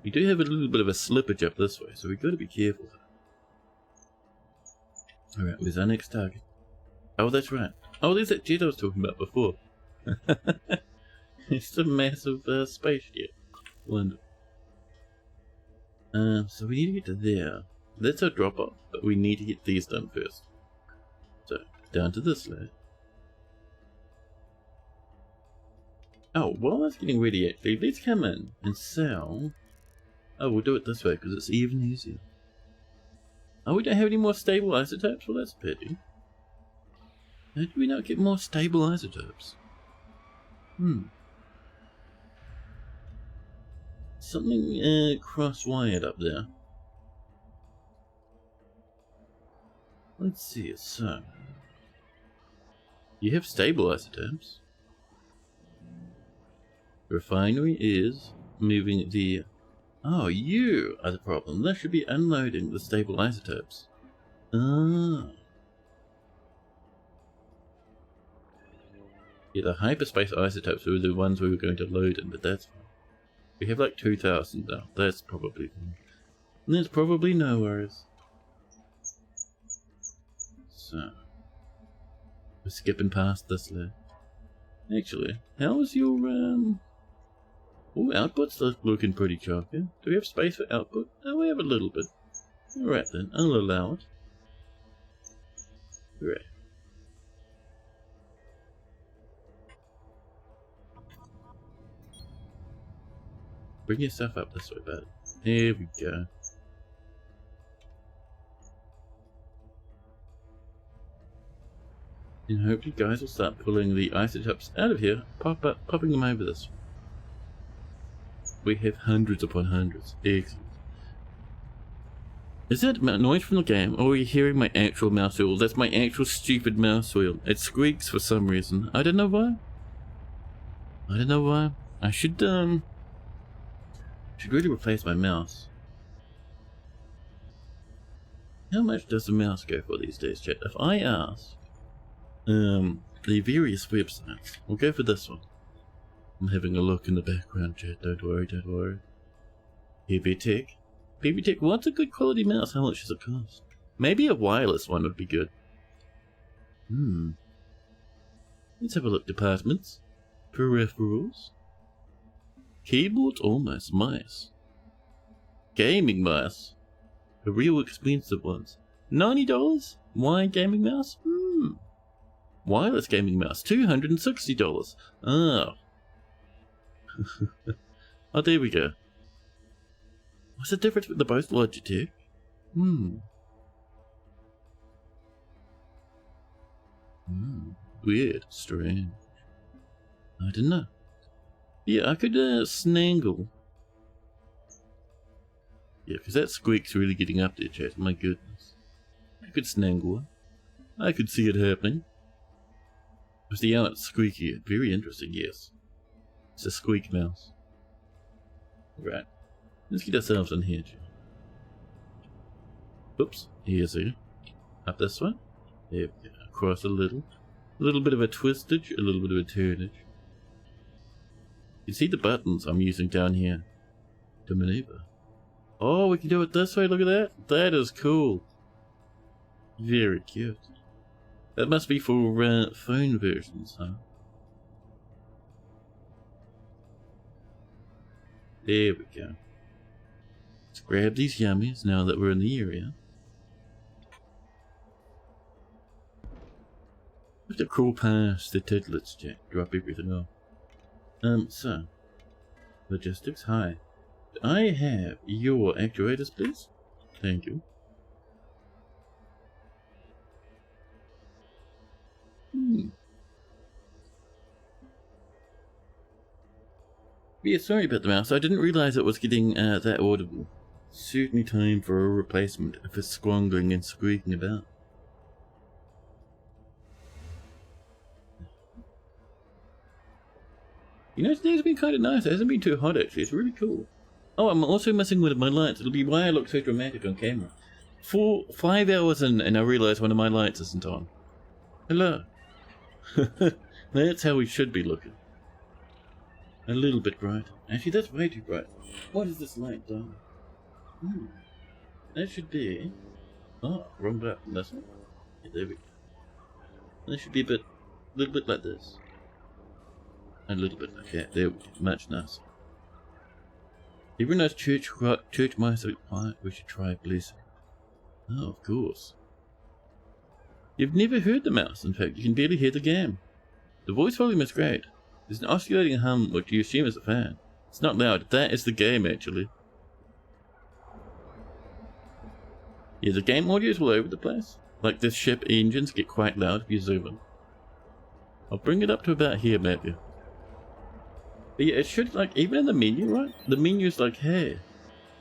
We do have a little bit of a slippage up this way, so we've got to be careful. Alright, where's our next target? Oh, that's right. Oh, there's that jet I was talking about before. It's a massive spaceship. Wonderful. So we need to get to there. That's our drop-off, but we need to get these done first. So, down to this lad. Oh, while that's getting ready actually, let's come in and sell. Oh, we'll do it this way because it's even easier. Oh, we don't have any more stable isotopes? Well, that's a pity. How do we not get more stable isotopes? Something cross-wired up there. Let's see, so... You have stable isotopes. Refinery is moving the... Oh, you are the problem. That should be unloading the stable isotopes. Ah. Yeah, the hyperspace isotopes were the ones we were going to load in, but that's fine. We have like 2,000 now. That's probably fine. And there's probably no worries. So, we're skipping past this list. Actually, how is your oh, output's looking pretty chalky. Do we have space for output? Oh, we have a little bit. Alright then, I'll allow it. Right. Bring yourself up this way, bud. There we go. And hopefully guys will start pulling the isotopes out of here, popping them over this way. We have hundreds upon hundreds. Excellent. Is that noise from the game, or are you hearing my actual mouse wheel? That's my actual stupid mouse wheel. It squeaks for some reason. I don't know why. I don't know why. I should really replace my mouse. How much does the mouse go for these days, chat? If I ask the various websites, we'll go for this one. I'm having a look in the background, chat. Don't worry, don't worry. PB Tech. PB Tech, what's a good quality mouse? How much does it cost? Maybe a wireless one would be good. Let's have a look. Departments. Peripherals. Keyboards, almost mice. Gaming mouse. The real expensive ones. $90? Why gaming mouse? Wireless gaming mouse. $260. Oh. Oh, there we go. What's the difference with the both Logitech? Weird. Strange. I don't know. Yeah, I could snangle. Yeah, because that squeak's really getting up there, chat. My goodness. I could snangle. I could see it happening. See how it's squeaky. Very interesting, yes. It's a squeak mouse. Right. Let's get ourselves in here, chat. Oops. Here's here. Up this way. There we go. Across a little. A little bit of a twistage, a little bit of a turnage. You see the buttons I'm using down here to maneuver. Oh, we can do it this way. Look at that. That is cool. Very cute. That must be for phone versions, huh? There we go. Let's grab these yummies now that we're in the area. We have to crawl past the tidlets, Jack. Drop everything off. So. Logistics, hi. I have your actuators, please. Thank you. Yeah, sorry about the mouse. I didn't realize it was getting that audible. Certainly time for a replacement if it's squongling and squeaking about. You know, today's been kind of nice. It hasn't been too hot, actually. It's really cool. Oh, I'm also messing with my lights. It'll be why I look so dramatic on camera. 5 hours in, and I realise one of my lights isn't on. Hello. That's how we should be looking. A little bit bright. Actually, that's way too bright. What is this light done? That should be... Oh, wrong button. That's it. Yeah, there we go. That should be a little bit like this. A little bit like that. There we go. Much nicer. Everyone knows church mice are quiet. We should try blessing. Oh, of course. You've never heard the mouse. In fact, you can barely hear the game. The voice volume is great. There's an oscillating hum, which you assume is a fan. It's not loud. That is the game, actually. Yeah, the game audio is all over the place. Like this ship engines get quite loud if you zoom in. I'll bring it up to about here, maybe. But yeah, it should, like, even in the menu, right? The menu is like, hey,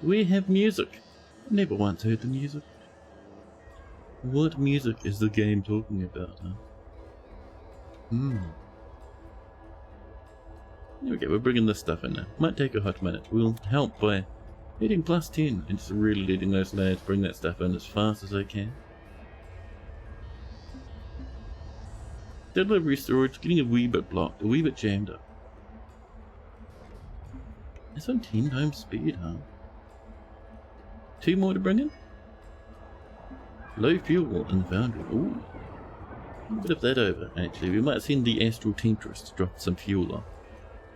we have music. I've never once heard the music. What music is the game talking about, huh? There we go, we're bringing this stuff in now. Might take a hot minute. We'll help by hitting +10 and just really letting those lads bring that stuff in as fast as they can. Delivery storage getting a wee bit blocked, a wee bit jammed up. It's on 10 times speed, huh? 2 more to bring in? Low fuel in the foundry. Ooh. A bit of that over, actually. We might send the Astral Temptress to drop some fuel off.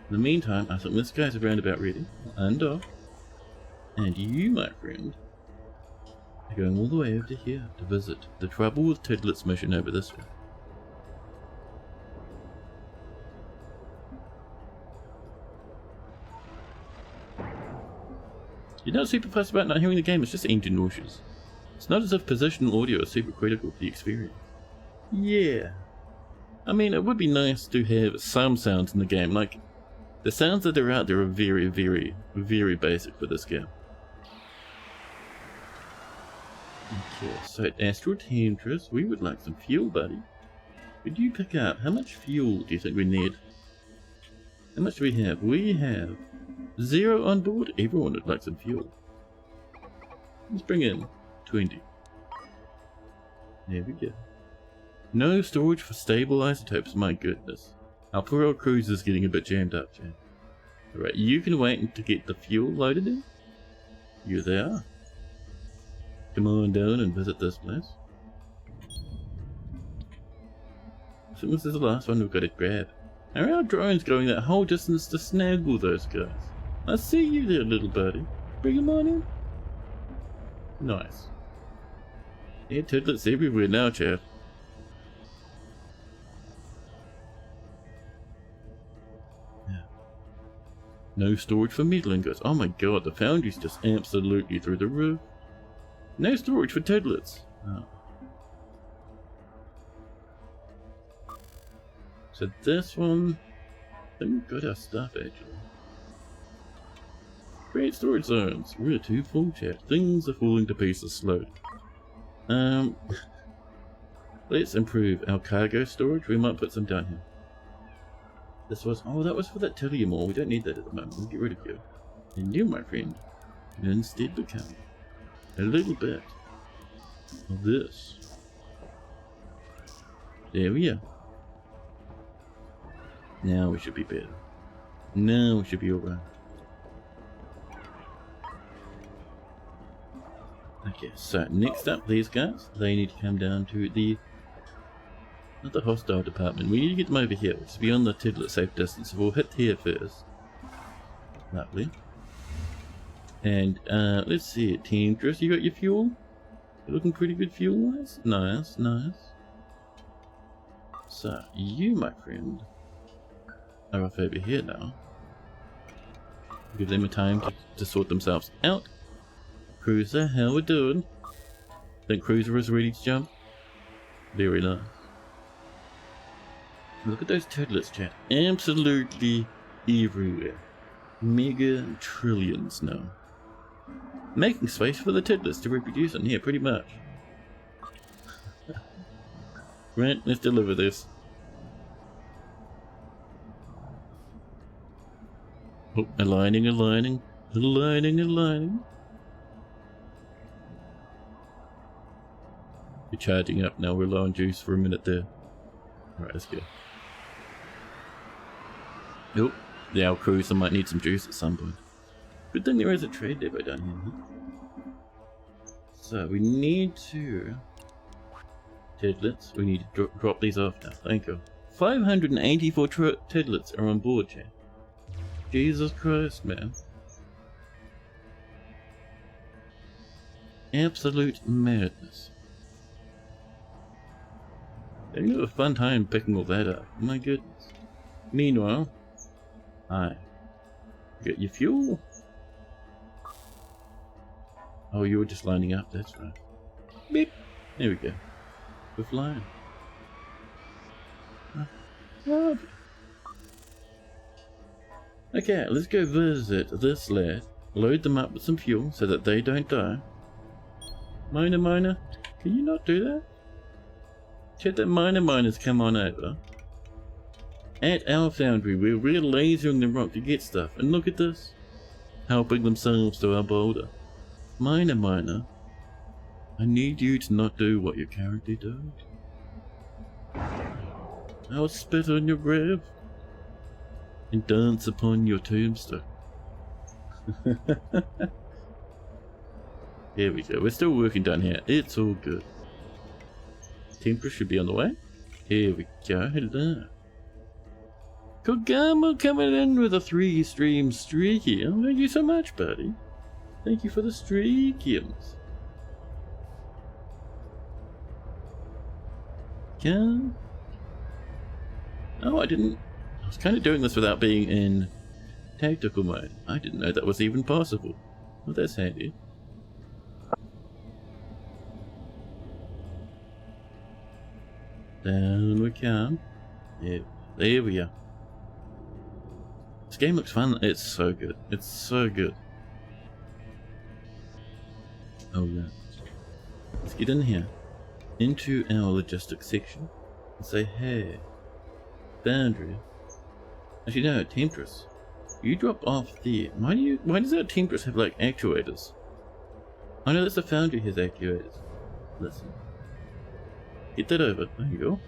In the meantime, I think this guy's around about ready. And off. And you, my friend, are going all the way over to here to visit the Trouble with Tidlets mission over this way. You're not super fussed about not hearing the game, it's just engine noises. It's not as if positional audio is super critical to the experience. Yeah. I mean, it would be nice to have some sounds in the game, like, the sounds that are out there are very, very, very basic for this game. Okay, so at Astral Temptress, we would like some fuel, buddy. Could you pick up, how much fuel do you think we need? How much do we have? We have 0 on board. Everyone would like some fuel. Let's bring in 20. There we go. No storage for stable isotopes, my goodness. Our poor old cruiser's getting a bit jammed up, Jan. Alright, you can wait to get the fuel loaded in. You there. Come on down and visit this place. So this is the last one we've got to grab. Are our drones going that whole distance to snaggle those guys? I see you there, little buddy. Bring them on in. Nice. Yeah, Tidlets everywhere now, chap. Yeah. No storage for metal ingots. Oh my god, the foundry's just absolutely through the roof. No storage for Tidlets. Oh. So this one, I think we've got our stuff actually. Great storage zones. We're too full, chat. Things are falling to pieces slowly. Let's improve our cargo storage. We might put some down here. This was, oh, that was for that Tillium ore. We don't need that at the moment. We'll get rid of you. And you, my friend, can instead become a little bit of this. There we are. Now we should be better. Now we should be alright. Okay, so next up, these guys, they need to come down to the, not the hostile department. We need to get them over here, which is beyond the Tidlet safe distance. So we'll hit here first. Lovely. And let's see, Temptress, you got your fuel? You're looking pretty good fuel-wise? Nice, nice. So, you, my friend, are off over here now. Give them a time to sort themselves out. Cruiser, how we doing? Think Cruiser is ready to jump? Very nice. Look at those Tidlets, chat. Absolutely everywhere. Mega trillions now. Making space for the Tidlets to reproduce in here, pretty much. Right, let's deliver this. Oh, aligning. You're charging up now. We're low on juice for a minute there. Alright, let's go. Oh, the Al Cruiser might need some juice at some point. Good thing there is a trade depot down here. Huh? So we need to... Tedlets, we need to drop these off now. Thank you. 584 Tedlets are on board, chat. Jesus Christ, man. Absolute madness. They're gonna have a fun time picking all that up. My goodness. Meanwhile, I get your fuel. Oh, you were just lining up, that's right. Beep. There we go. We're flying. Oh. Okay, let's go visit this lad. Load them up with some fuel so that they don't die. Miner, can you not do that? Check that miners come on over. At our foundry, we're lasering the rock to get stuff, and look at this. Helping themselves to our boulder. Miner, I need you to not do what your character does. I'll spit on your grave and dance upon your tombstone. Here we go, we're still working down here, it's all good. Temperature should be on the way. Here we go, hello. Kogama coming in with a 3-stream streaky. Oh, thank you so much, buddy. Thank you for the streakiums. Yeah. Oh, I was kind of doing this without being in tactical mode. I didn't know that was even possible. Well, that's handy. Down we come. Yeah, there we are. This game looks fun. It's so good. It's so good. Oh yeah. Let's get in here. Into our logistics section. And say, hey. Boundary. Actually no, Temptress. You drop off there. Why does our Temptress have like actuators? I know that's the foundry has actuators. Listen. Get that over. There you go.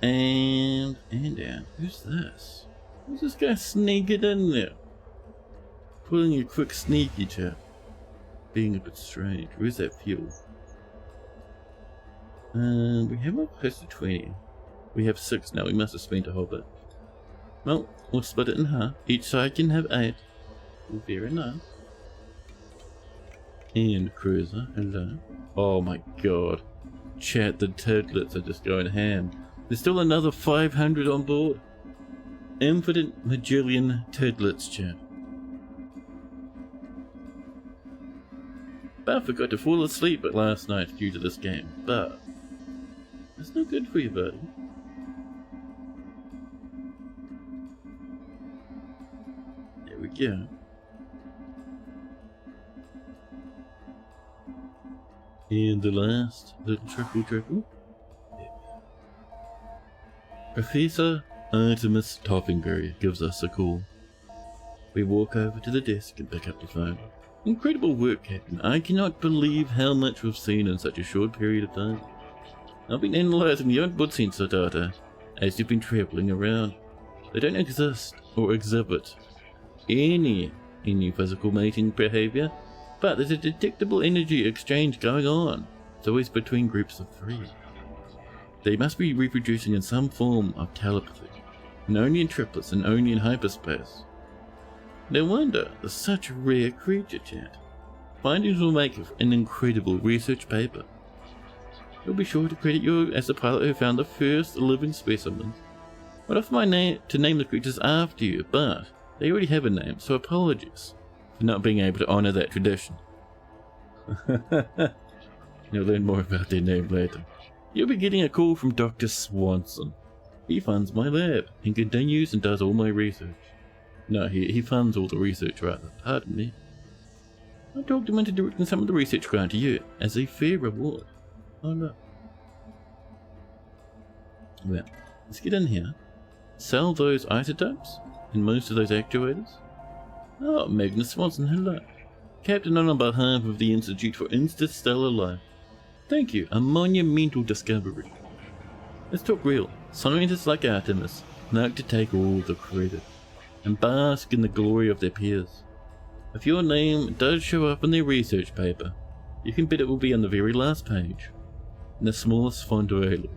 And down. Who's this? Who's this guy sneaking in there? Pulling a quick sneaky chat. Being a bit strange. Where's that fuel? We have like close to 20. We have 6 now. We must have spent a whole bit. Well, we'll split it in half. Each side can have 8. Very nice. And cruiser. Hello. Oh my god. Chat, the Tedlets are just going ham. There's still another 500 on board. Infinite Magillion Tedlets, chat. But I forgot to fall asleep at last night due to this game. But that's no good for you, buddy. There we go. And the last little trickle. Professor Artemis Toppingberry gives us a call. We walk over to the desk and pick up the phone. Incredible work, Captain. I cannot believe how much we've seen in such a short period of time. I've been analysing the onboard sensor data as you've been travelling around. They don't exist or exhibit any physical mating behaviour, but there's a detectable energy exchange going on. It's always between groups of 3. They must be reproducing in some form of telepathy, and only in triplets and only in hyperspace. No wonder there's such a rare creature, chat. Findings will make an incredible research paper. We'll be sure to credit you as the pilot who found the first living specimens. I'd offer my name to name the creatures after you, but they already have a name, so apologies for not being able to honour that tradition. You'll learn more about their name later. You'll be getting a call from Dr. Swanson. He funds my lab and continues and does all my research. No, he funds all the research rather, pardon me. I talked him into directing some of the research grant to you as a fair reward. Oh look. Well, let's get in here. Sell those isotopes and most of those actuators. Oh, Magnus Swanson, hello. Captain on behalf of the Institute for Interstellar Life. Thank you, a monumental discovery. Let's talk real. Scientists like Artemis like to take all the credit and bask in the glory of their peers. If your name does show up in their research paper, you can bet it will be on the very last page, in the smallest font available.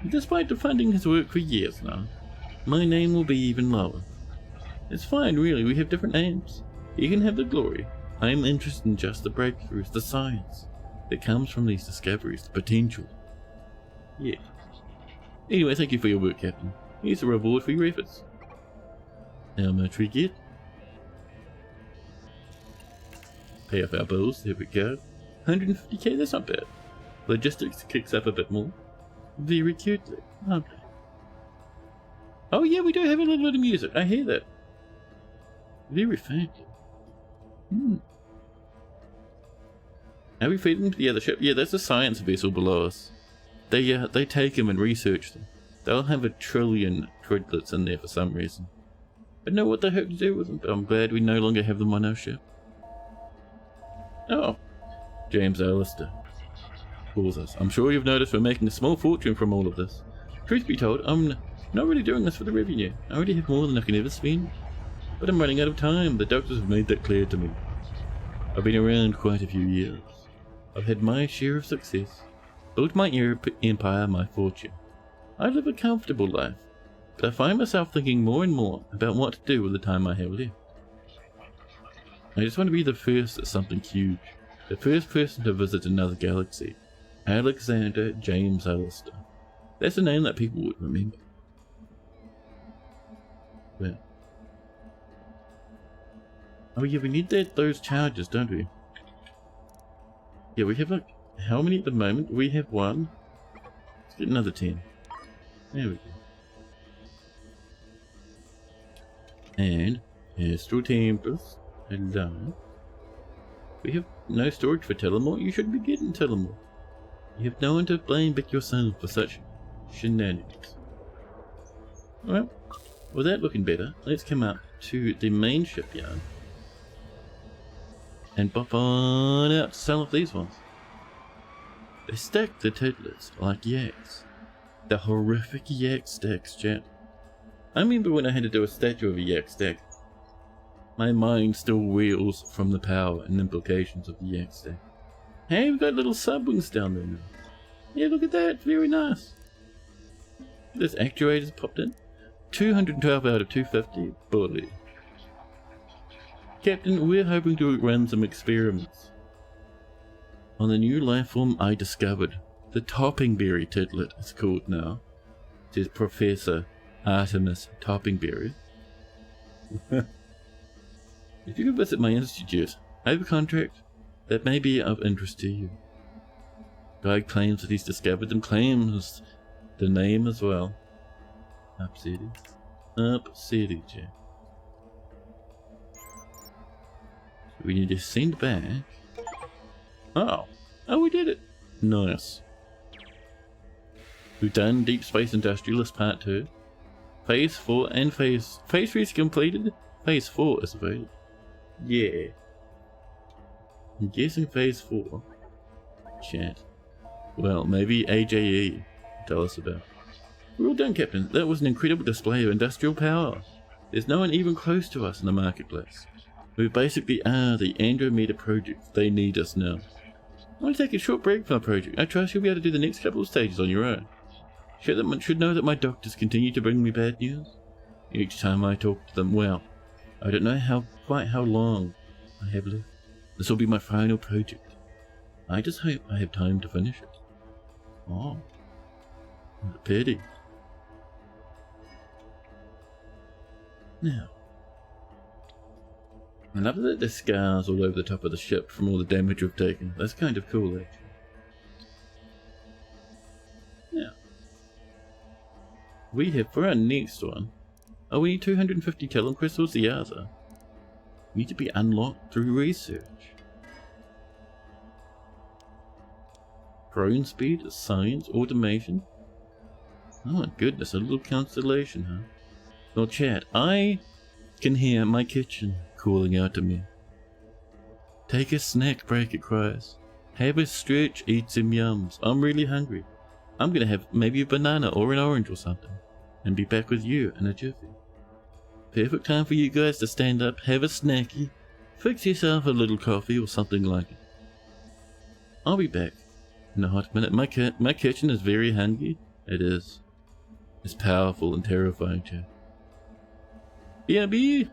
Despite defending his work for years now, my name will be even lower. It's fine, really, we have different names. You can have the glory. I am interested in just the breakthroughs, the science that comes from these discoveries, the potential. Yeah. Anyway, thank you for your work, Captain. Here's a reward for your efforts. How much we get? Pay off our bills, there we go. 150k, that's not bad. Logistics kicks up a bit more. Very cutely. Okay. Oh yeah, we do have a little bit of music. I hear that. Very faintly. Are we feeding to the other ship? Yeah, that's a science vessel below us. They take them and research them. They'll have 1 trillion tridlets in there for some reason. I don't know what they hope to do with them, but I'm glad we no longer have them on our ship. Oh, James Alistair calls us. I'm sure you've noticed we're making a small fortune from all of this. Truth be told, I'm not really doing this for the revenue. I already have more than I can ever spend. But I'm running out of time. The doctors have made that clear to me. I've been around quite a few years. I've had my share of success. Built my empire, my fortune. I live a comfortable life, but I find myself thinking more and more about what to do with the time I have left. I just want to be the first at something huge, the first person to visit another galaxy. Alexander James Alistair. That's a name that people would remember. Well. Oh yeah, we need those charges, don't we? Yeah, we have like, how many at the moment? We have 1. Let's get another 10. There we go. And Astral Tempest. Hello. We have no storage for Telemore. You shouldn't be getting Telemore. You have no one to blame but yourself for such shenanigans. Well, with that looking better, let's come up to the main shipyard and bop on out to some of these ones. They stack the tedlets like yaks. The horrific yak stacks, chat. I remember when I had to do a statue of a yak stack. My mind still reels from the power and implications of the yak stack. Hey, we've got little subwings down there now. Yeah, look at that, very nice. This actuator's popped in. 212 out of 250, bully. Captain, we're hoping to run some experiments on the new life form I discovered. The Toppingberry Titlet it's called now. It is Professor Artemis Toppingberry. If you could visit my institute, I have a contract that may be of interest to you. Guy claims that he's discovered them, claims the name as well. Up City, Jack. We need to send back. Oh, we did it. Nice. We've done Deep Space Industrialist Part 2. Phase 4 and Phase 3 is completed. Phase 4 is available. Yeah. I'm guessing Phase 4. Chat. Well, maybe AJE tell us about. We're all done, Captain. That was an incredible display of industrial power. There's no one even close to us in the marketplace. We basically are the Andromeda Project. They need us now. I want to take a short break from the project. I trust you'll be able to do the next couple of stages on your own. Should know that my doctors continue to bring me bad news. Each time I talk to them, well, I don't know quite how long I have left. This will be my final project. I just hope I have time to finish it. Oh, what a pity. Now, I love that there's scars all over the top of the ship from all the damage we've taken. That's kind of cool, actually. Now, we have for our next one, we need 250 Talon crystals. The other need to be unlocked through research. Drone speed, science, automation. Oh my goodness, a little constellation, huh? Well, chat, I can hear my kitchen calling out to me. Take a snack break, it cries. Have a stretch, eat some yums. I'm really hungry. I'm gonna have maybe a banana or an orange or something, and be back with you in a jiffy. Perfect time for you guys to stand up, have a snacky, fix yourself a little coffee or something like it. I'll be back in a hot minute. My kitchen is very hungry. It is. It's powerful and terrifying, Jack. B&B!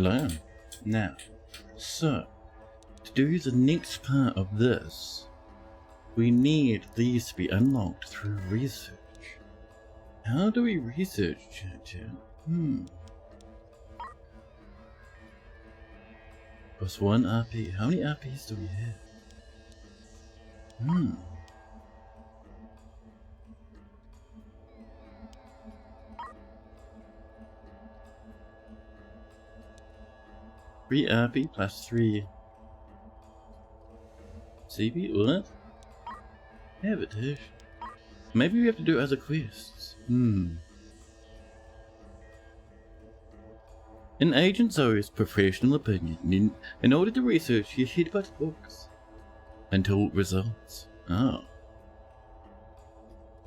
Hello. Now, so, to do the next part of this, we need these to be unlocked through research. How do we research, chat? Plus 1 RP. How many RPs do we have? Three RP plus 3 CP, what? Habitation. Maybe we have to do other quests. An agent Zoe's professional opinion. In order to research, you should put books until results. Oh.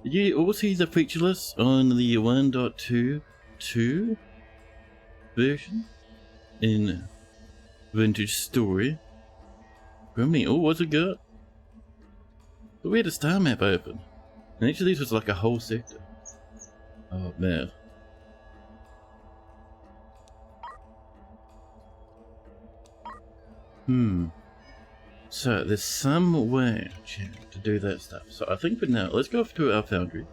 Did you all see the feature list on the 1.22 version in Vintage Story? Grimly, oh, what's it got? But we had a star map open, and each of these was like a whole sector. Oh man. So there's some way to do that stuff. So I think for now, let's go off to our foundry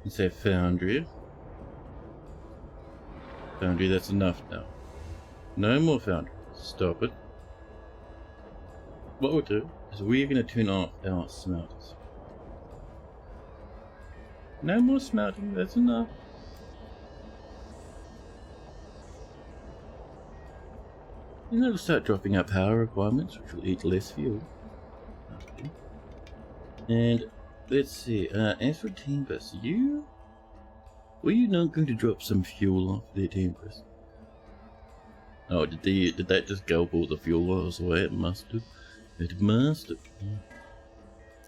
and say foundry. Foundry, that's enough now. No more foundry. Stop it. What we'll do is we're going to turn off our smelters. No more smelting, that's enough. And it'll start dropping our power requirements, which will eat less fuel. Okay. And let's see, as for Tempest, were you not going to drop some fuel off there, Tempest? Oh, did that just gulp all the fuel loss away? It must have. It must have.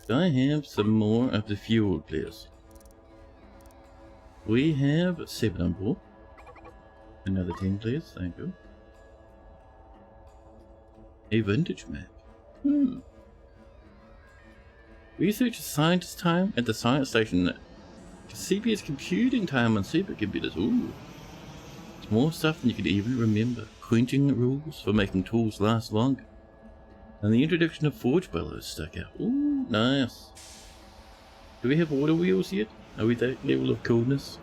Do I have some more of the fuel, please? We have 7 on board. Another 10, please. Thank you. A vintage map. Research scientist time at the science station. CPS computing time on supercomputers. Ooh. It's more stuff than you can even remember. Quenching rules for making tools last longer. And the introduction of forge bellows stuck out. Ooh, nice. Do we have water wheels yet? Are we that level of coolness?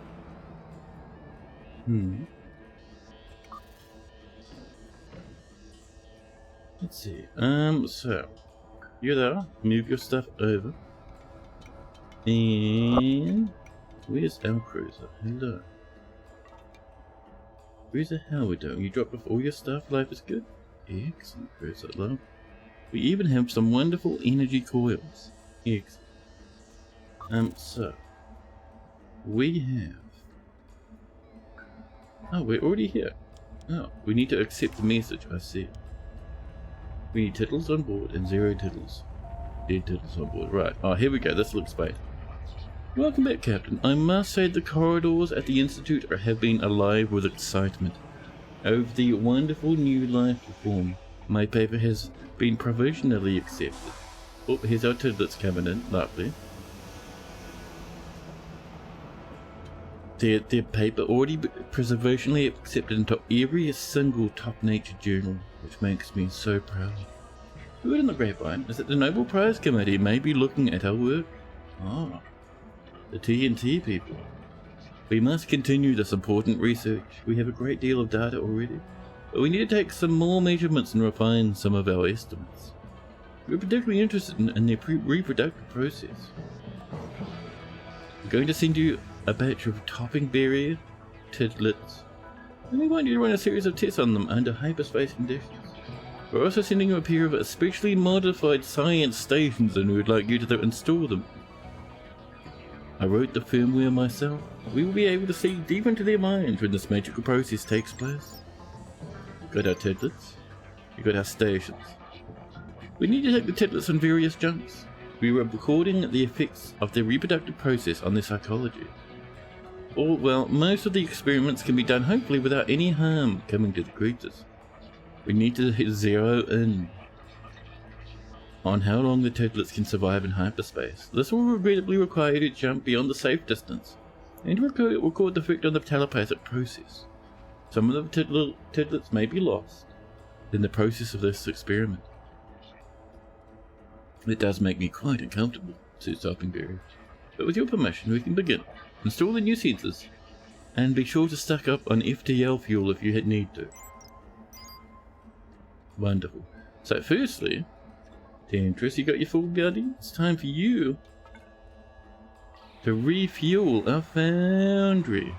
Let's see. So you there. Move your stuff over. And where's our cruiser? Hello. Where's the hell we doing? You drop off all your stuff. Life is good. Excellent, cruiser. Love. We even have some wonderful energy coils. Excellent. So we have. Oh, we're already here. Oh, we need to accept the message. I see. We need tittles on board and 0 tittles. Dead tittles on board. Right. Oh, here we go. This looks bad. Welcome back, Captain. I must say the corridors at the Institute have been alive with excitement over the wonderful new life form. My paper has been provisionally accepted. Oh, here's our tidlets coming in. Lovely. Their paper already provisionally accepted into every single top-nature journal, which makes me so proud. Word on the grapevine is that the Nobel Prize Committee may be looking at our work. Ah, the TNT people. We must continue this important research. We have a great deal of data already, but we need to take some more measurements and refine some of our estimates. We're particularly interested in the reproductive process. We're going to send you a batch of topping barrier tidlets, and we want you to run a series of tests on them under hyperspace conditions. We're also sending you a pair of especially modified science stations, and we would like you to install them. I wrote the firmware myself. We will be able to see deep into their minds when this magical process takes place. We've got our tidlets. We've got our stations. We need to take the tidlets on various jumps. We were recording the effects of the reproductive process on their psychology. Or, well, most of the experiments can be done hopefully without any harm coming to the creatures. We need to hit 0 in on how long the tidlets can survive in hyperspace. This will regrettably require you to jump beyond the safe distance and record the effect on the telepathic process. Some of the tidlets may be lost in the process of this experiment. It does make me quite uncomfortable, says Toppingberry. But with your permission, we can begin. Install the new sensors, and be sure to stock up on FTL fuel if you need to. Wonderful. So firstly, Temptress, you got your full buddy? It's time for you to refuel our foundry.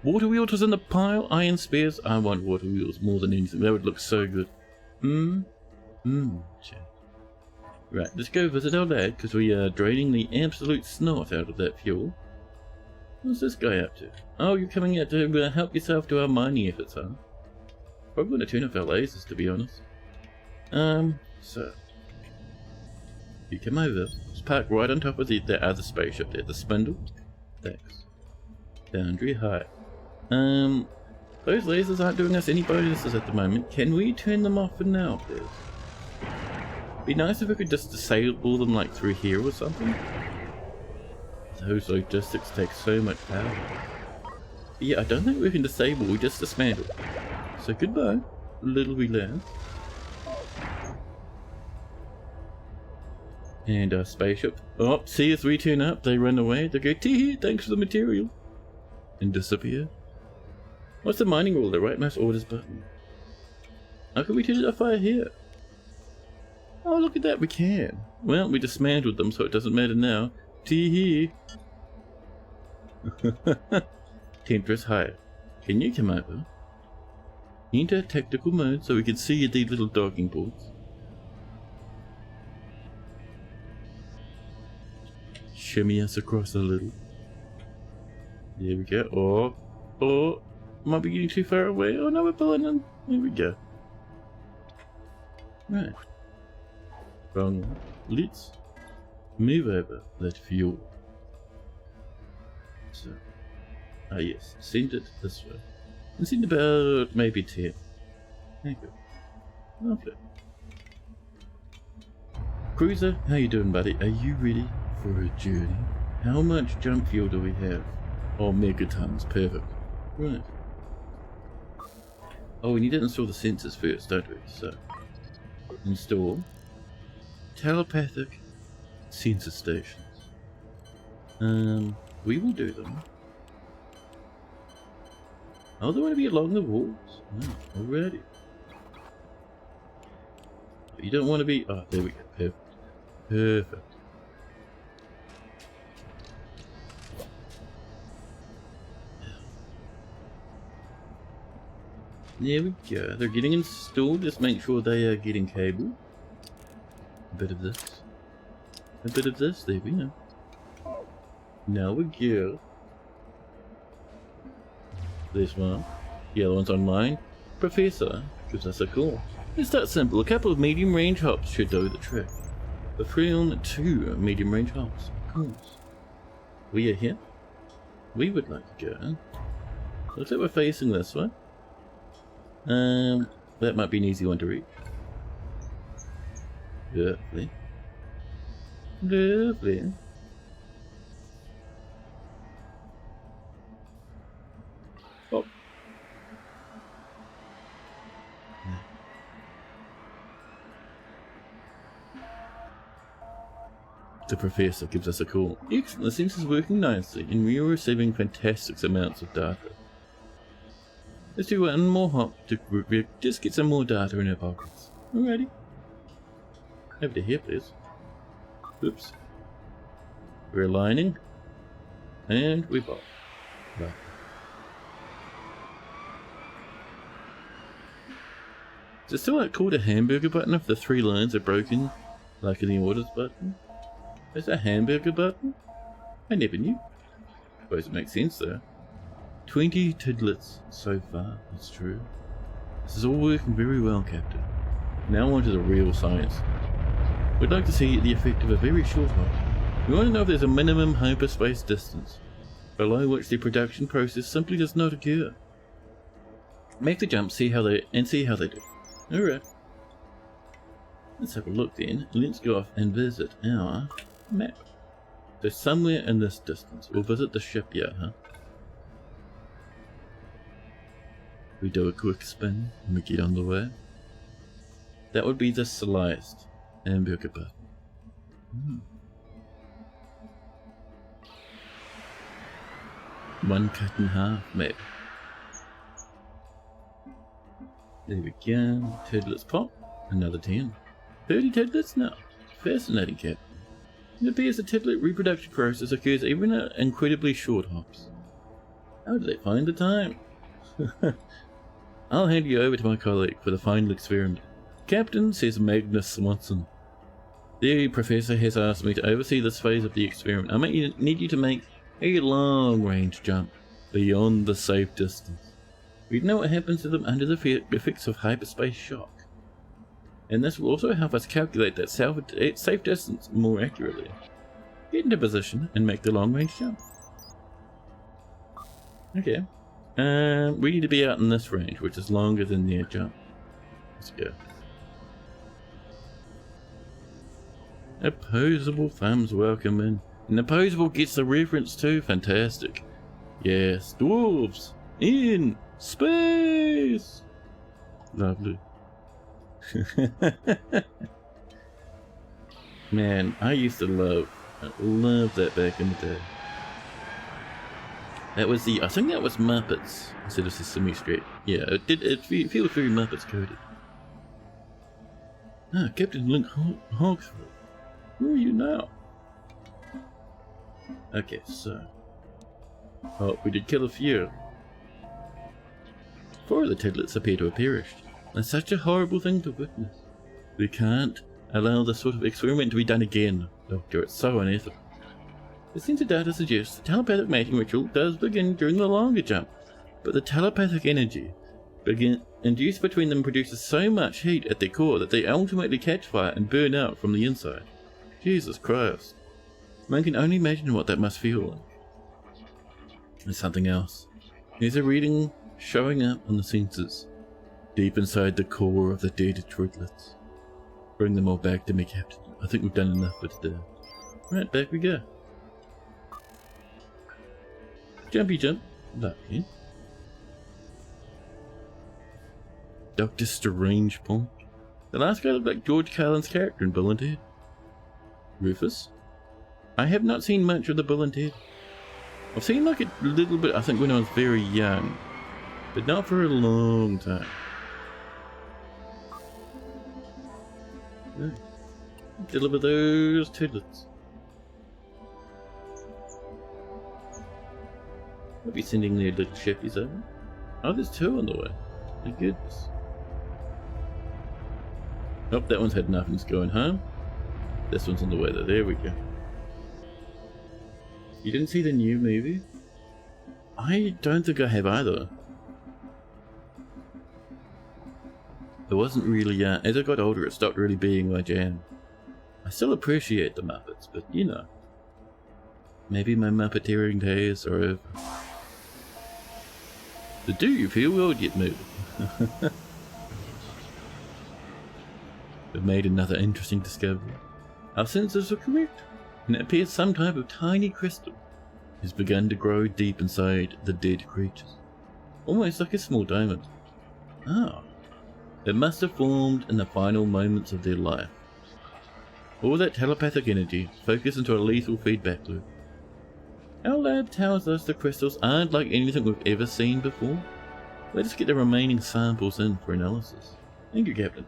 Water wheels was in the pile. Iron spears. I want water wheels more than anything. That would look so good. Right, let's go visit our lad, because we are draining the absolute snot out of that fuel. What's this guy up to? Oh, you're coming out to help yourself to our mining efforts, huh? Probably going to turn off our lasers, to be honest. So you come over. Let's park right on top of the other spaceship there, the spindle. Thanks. Foundry high. Those lasers aren't doing us any bonuses at the moment. Can we turn them off for now, please? Be nice if we could just disable them like through here or something. Those logistics take so much power. But yeah, I don't think we can disable, we just dismantle. So goodbye, little wee lad. And our spaceship. Oh, see as we turn up, they run away. They go, tee, thanks for the material. And disappear. What's the mining rule? The rightmost orders button. How can we turn it off fire here? Oh, look at that, we can. Well, we dismantled them, so it doesn't matter now. Tee-hee. Temptress higher. Can you come over? Enter tactical mode so we can see the little docking ports. Shimmy us across a little. There we go. Oh, might be getting too far away. Oh no, we're pulling in. There we go. Right. Wrong one. Let's move over that fuel. So, yes, send it this way. And send about maybe 10. There you go. Lovely. Cruiser, how you doing, buddy? Are you ready for a journey? How much jump fuel do we have? Oh, megatons. Perfect. Right. Oh, we need to install the sensors first, don't we? So, install telepathic sensor stations. We will do them. Oh, they want to be along the walls. Oh, already. You don't want to be. Oh, there we go. Perfect. Perfect. There we go. They're getting installed. Just make sure they are getting cable. A bit of this. A bit of this. There we go. Now we go. This one. The other one's online. Professor gives us a call. It's that simple. A couple of medium range hops should do the trick. The film 2 medium range hops. Of course. We are here. We would like to go. Looks like we're facing this way. That might be an easy one to reach. Lovely. Lovely. Oh. The professor gives us a call. Excellent, the sensor's working nicely, and we are receiving fantastic amounts of data. Let's do one more hop to just get some more data in our pockets. Alrighty. Over to here, please. Oops. We're aligning. And we pop. Right. Is it still called a hamburger button if the 3 lines are broken, like in the orders button? Is that a hamburger button? I never knew. Suppose it makes sense though. 20 tidlets so far, that's true. This is all working very well, Captain. Now on to the real science. We'd like to see the effect of a very short hop. We want to know if there's a minimum hyperspace distance, below which the production process simply does not occur. Make the jump, see how they do. Alright. Let's have a look then. Let's go off and visit our map. So somewhere in this distance. We'll visit the shipyard, huh? We do a quick spin and we get on the way. That would be the sliced hamburger bun. One cut in half, maybe. There we go. Turtlets pop. Another 10. 30 turtlets now. Fascinating, Cap. It appears the turtlet reproduction process occurs even at incredibly short hops. How do they find the time? I'll hand you over to my colleague for the final experiment. Captain, says Magnus Swanson. The professor has asked me to oversee this phase of the experiment. I might need you to make a long-range jump beyond the safe distance. We know what happens to them under the effects of hyperspace shock. And this will also help us calculate that safe distance more accurately. Get into position and make the long-range jump. Okay. We need to be out in this range, which is longer than their jump. Let's go. Opposable thumbs welcome in. And opposable gets the reference too. Fantastic. Yes, dwarves in space. Lovely. Man, I used to love that back in the day. That was I think that was Muppets instead of Sesame Street. Yeah, it feels very Muppets coded. Ah, Captain Link Hawksville. Who are you now? Okay, so. Oh, we did kill a few. 4 of the turtlets appear to have perished. That's such a horrible thing to witness. We can't allow this sort of experiment to be done again, Doctor. It's so unethical. The sensor data suggests the telepathic mating ritual does begin during the longer jump, but the telepathic energy induced between them produces so much heat at their core that they ultimately catch fire and burn out from the inside. Jesus Christ. One can only imagine what that must feel like. There's something else. There's a reading showing up on the sensors, deep inside the core of the dead turtlets. Bring them all back to me, Captain. I think we've done enough for today. Right, back we go. Jumpy jump. Lovely. Dr. Strange Point. The last guy looked like George Carlin's character in Bill and Ted. Rufus? I have not seen much of the Bill and Ted. I've seen like a little bit, I think when I was very young, but not for a long time. Yeah. Deliver those turtlets. I'll be sending their little shippies over. Oh, there's 2 on the way. My goodness. Oh, that one's had nothing's going home. This one's on the way though. There we go. You didn't see the new movie? I don't think I have either. It wasn't really, as I got older it stopped really being my jam. I still appreciate the Muppets, but you know. Maybe my Muppeteering days are over. The Do You Feel We'll Get moving. We've made another interesting discovery. Our sensors are correct, and it appears some type of tiny crystal has begun to grow deep inside the dead creatures. Almost like a small diamond. Oh. It must have formed in the final moments of their life. All that telepathic energy focused into a lethal feedback loop. Our lab tells us the crystals aren't like anything we've ever seen before. Let us get the remaining samples in for analysis. Thank you, Captain.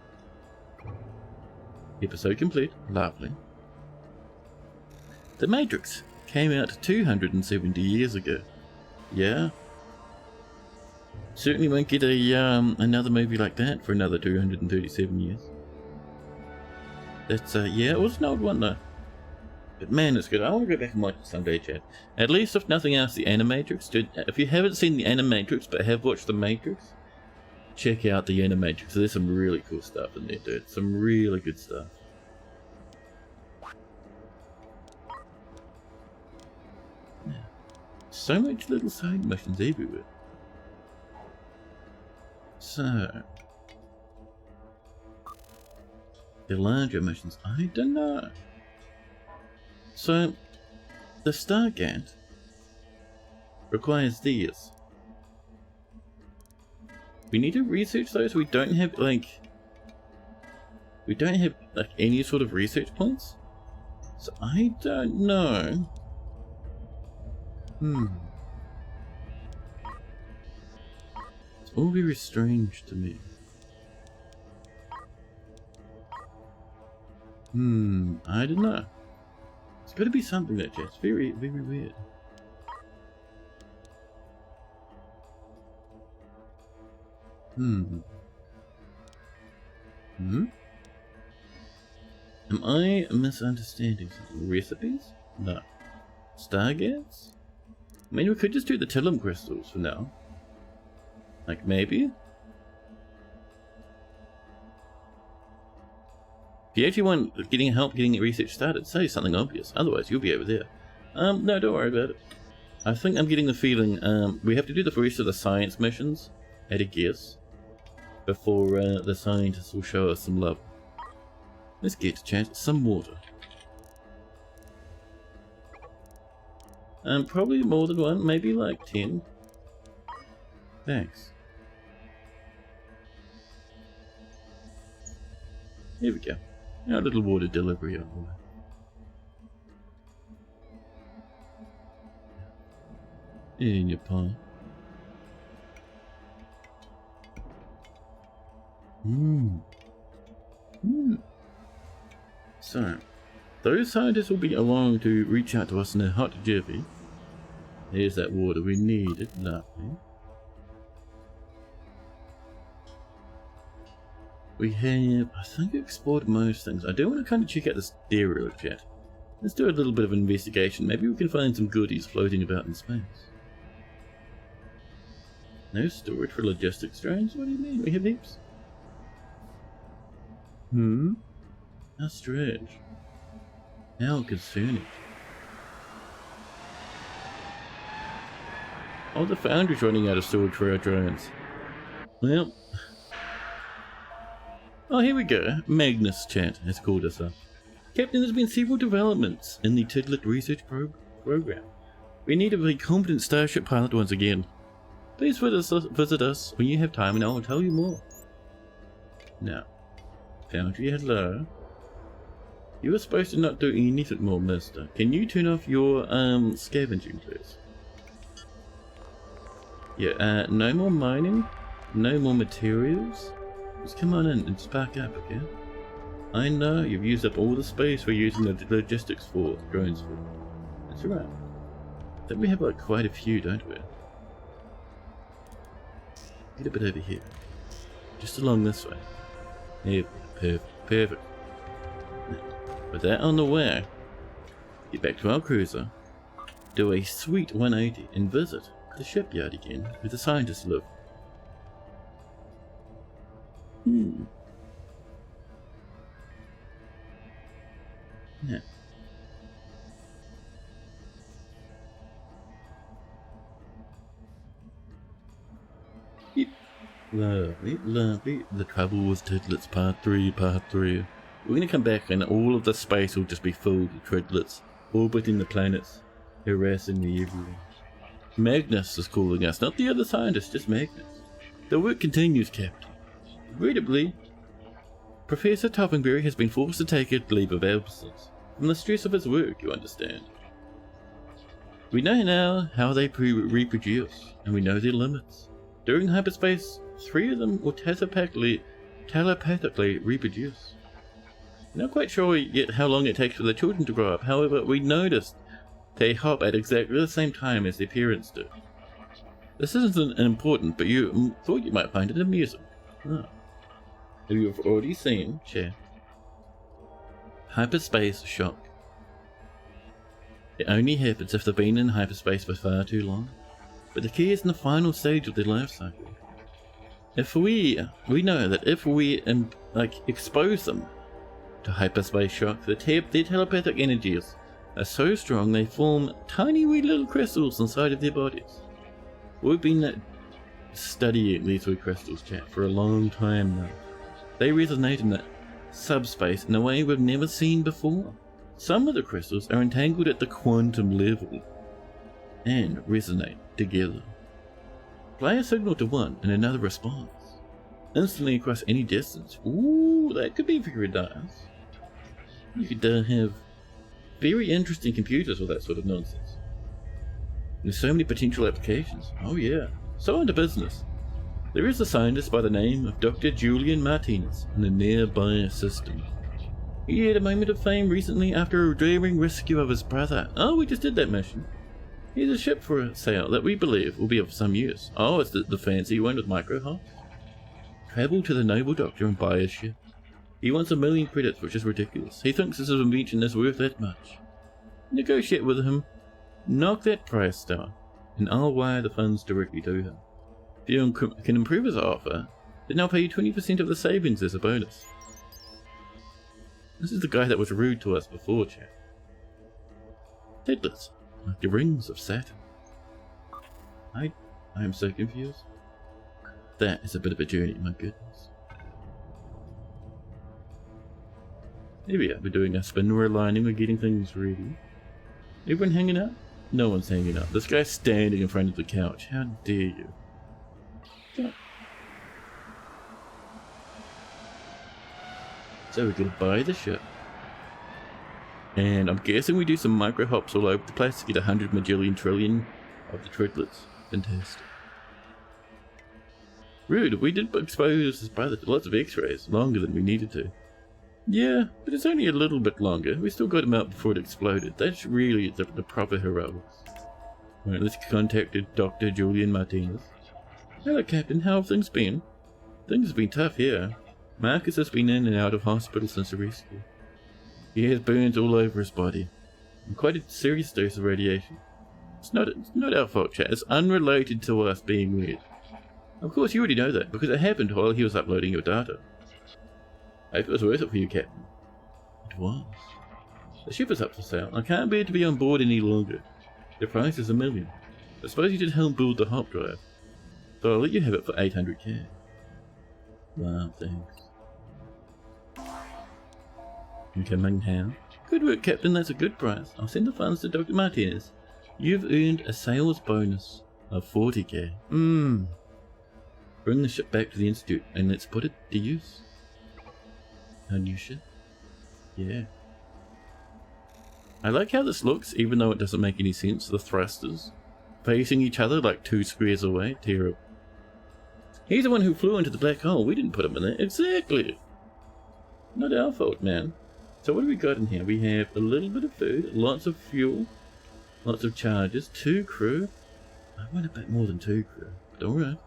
Episode complete. Lovely. The Matrix came out 270 years ago. Yeah. Certainly won't get another movie like that for another 237 years. That's, yeah, it was an old one though. But man, it's good. I want to go back and watch it someday, Chad. At least, if nothing else, the Animatrix. If you haven't seen the Animatrix but have watched the Matrix, check out the Animatrix. There's some really cool stuff in there, dude. Some really good stuff. Yeah. So much little side missions everywhere. So, the larger missions, I don't know. So, The Stargate requires these. We need to research those. We don't have like any sort of research points. So I don't know. It's all very strange to me. I don't know. It's got to be something that it's very, very weird. Am I misunderstanding something? Recipes? No. Stargates? I mean, we could just do the Tillum crystals for now. Like, maybe? If you actually want help getting research started, say something obvious. Otherwise, you'll be over there. No, don't worry about it. I think I'm getting the feeling, we have to do the rest of the science missions, at a guess, before the scientists will show us some love. Let's get to chat some water. Probably more than one, maybe like 10. Thanks. Here we go. Our little water delivery on the way. In your pie. So, those scientists will be along to reach out to us in a hot jiffy. There's that water we needed, lovely. We have, I think, explored most things. I do want to kind of check out this stereo chat. Let's do a little bit of an investigation. Maybe we can find some goodies floating about in space. No storage for logistics drones? What do you mean? We have heaps. How strange. How concerning. Oh, the foundry's running out of storage for our drones. Well. Oh, here we go. Magnus chat has called us up. Captain, there's been several developments in the Tidlet research program. We need a competent starship pilot once again. Please visit us when you have time and I will tell you more. Now, Foundry, hello. You were supposed to not do anything more, mister. Can you turn off your scavenging, please? Yeah, no more mining, no more materials. Just come on in and spark up, okay? I know you've used up all the space we're using the logistics for, drones for. That's right. I think we have like quite a few, don't we? Get a bit over here. Just along this way. Yeah, perfect. Now, with that on the way, get back to our cruiser, do a sweet 180 and visit the shipyard again where the scientists live. Yeah. Yep. Lovely. The trouble with Tidlets part 3. We're gonna come back and all of the space will just be filled with Tidlets orbiting the planets, harassing me everywhere. Magnus is calling us, not the other scientist, just Magnus. The work continues, Captain. Regrettably, Professor Toppingberry has been forced to take a leave of absence. From the stress of his work, you understand. We know now how they reproduce, and we know their limits. During hyperspace, 3 of them will telepathically reproduce. We're not quite sure yet how long it takes for the children to grow up, however, we noticed they hop at exactly the same time as their parents do. This isn't important, but you thought you might find it amusing. Oh. Have you already seen, chat? Hyperspace shock. It only happens if they've been in hyperspace for far too long, but the key is in the final stage of their life cycle. If we know that if we expose them to hyperspace shock, their telepathic energies are so strong they form tiny wee little crystals inside of their bodies. We've been studying these wee crystals, chat, for a long time now. They resonate in that subspace in a way we've never seen before. Some of the crystals are entangled at the quantum level and resonate together. Play a signal to one and another responds instantly across any distance. Ooh, that could be very nice. You could have very interesting computers with that sort of nonsense. There's so many potential applications. Oh yeah. So into business. There is a scientist by the name of Dr. Julian Martinez in a nearby system. He had a moment of fame recently after a daring rescue of his brother. Oh, we just did that mission. He has a ship for sale that we believe will be of some use. Oh, it's the fancy one with micro-hops. Travel to the noble doctor and buy his ship. He wants 1 million credits, which is ridiculous. He thinks his invention is worth that much. Negotiate with him, knock that price down, and I'll wire the funds directly to him. If you can improve his offer, then I'll pay you 20% of the savings as a bonus. This is the guy that was rude to us before, chat. Tidlets, like the rings of Saturn. I am so confused. That is a bit of a journey, my goodness. Here we are, we're doing a spin, we're aligning, we're getting things ready. Everyone hanging out? No one's hanging out. This guy's standing in front of the couch. How dare you? So we're gonna buy the ship. And I'm guessing we do some micro hops all over the place to get 100 majillion trillion of the triplets. Fantastic. Rude, we did expose his brother to lots of x-rays, longer than we needed to. Yeah, but it's only a little bit longer. We still got him out before it exploded. That's really the proper heroics. Alright, let's contact Dr. Julian Martinez. Hello, Captain. How have things been? Things have been tough here. Marcus has been in and out of hospital since the rescue. He has burns all over his body, and quite a serious dose of radiation. It's not our fault, chat. It's unrelated to us being weird. Of course, you already know that, because it happened while he was uploading your data. I hope it was worth it for you, Captain. It was. The ship is up for sale. I can't bear to be on board any longer. The price is 1 million. I suppose you did help build the hop drive, so I'll let you have it for 800k. Wow, thanks. Incoming now. Good work, Captain. That's a good price. I'll send the funds to Dr. Martinez. You've earned a sales bonus of 40k. Bring the ship back to the Institute and let's put it to use. Our new ship? Yeah. I like how this looks, even though it doesn't make any sense. The thrusters facing each other like 2 squares away. Terrible. He's the one who flew into the black hole. We didn't put him in there. Exactly. Not our fault, man. So what do we got in here? We have a little bit of food, lots of fuel, lots of charges, 2 crew. I want a bit more than 2 crew, but alright.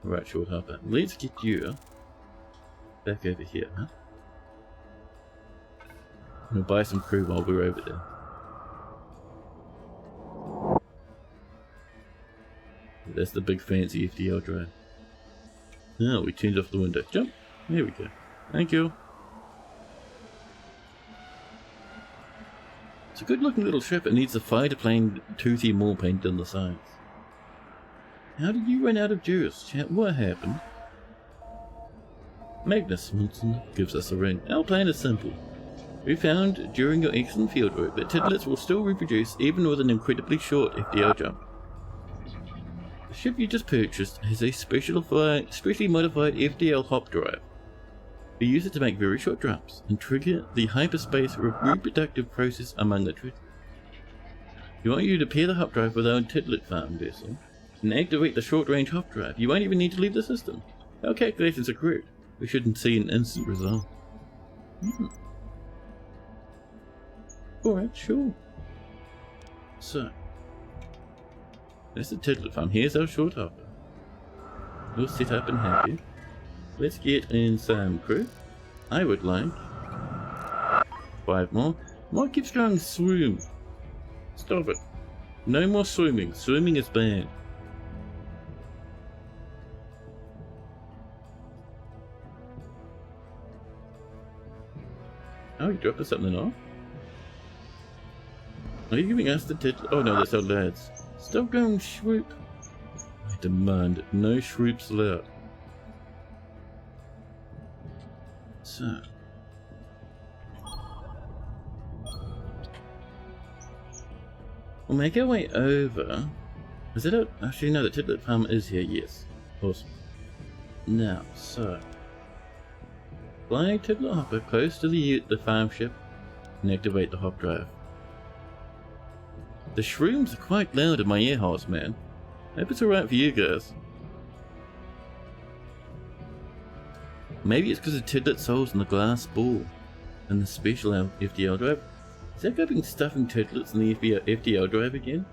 Alright, short hopper. Let's get you back over here, huh? We'll buy some crew while we're over there. That's the big fancy FDL drive. Oh, we turned off the window. Jump! There we go. Thank you. It's a good looking little ship. It needs a fighter plane toothy more paint on the sides. How did you run out of juice, chat? What happened? Magnus Munson gives us a ring. Our plan is simple. We found during your excellent fieldwork that tidlets will still reproduce even with an incredibly short FDL jump. The ship you just purchased has a specially modified FDL hop drive. We use it to make very short jumps and trigger the hyperspace reproductive process among the triplets. We want you to pair the hop drive with our tidlet farm vessel and activate the short-range hop drive. You won't even need to leave the system. Our calculations are correct. We shouldn't see an instant result. Alright, sure. So, that's the tidlet farm. Here's our short hopper. We'll set up and happy. Let's get in some crew. I would like 5 more. What keeps going? Swim. Stop it. No more swimming. Swimming is bad. Oh, you dropped us something off? Are you giving us the tidlet? Oh no, that's our lads. Stop going shroop. I demand no shroops allowed. So, We'll make our way over. Is it actually, no, the Tidlet farm is here, yes. Awesome. Now, so. Fly Tidlet hopper close to the farm ship and activate the hop drive. The shrooms are quite loud in my ear holes, man. Hope it's alright for you guys. Maybe it's because the Tidlet souls in the glass ball and the special FDL drive. Is that guy been stuffing Tidlets in the FDL drive again?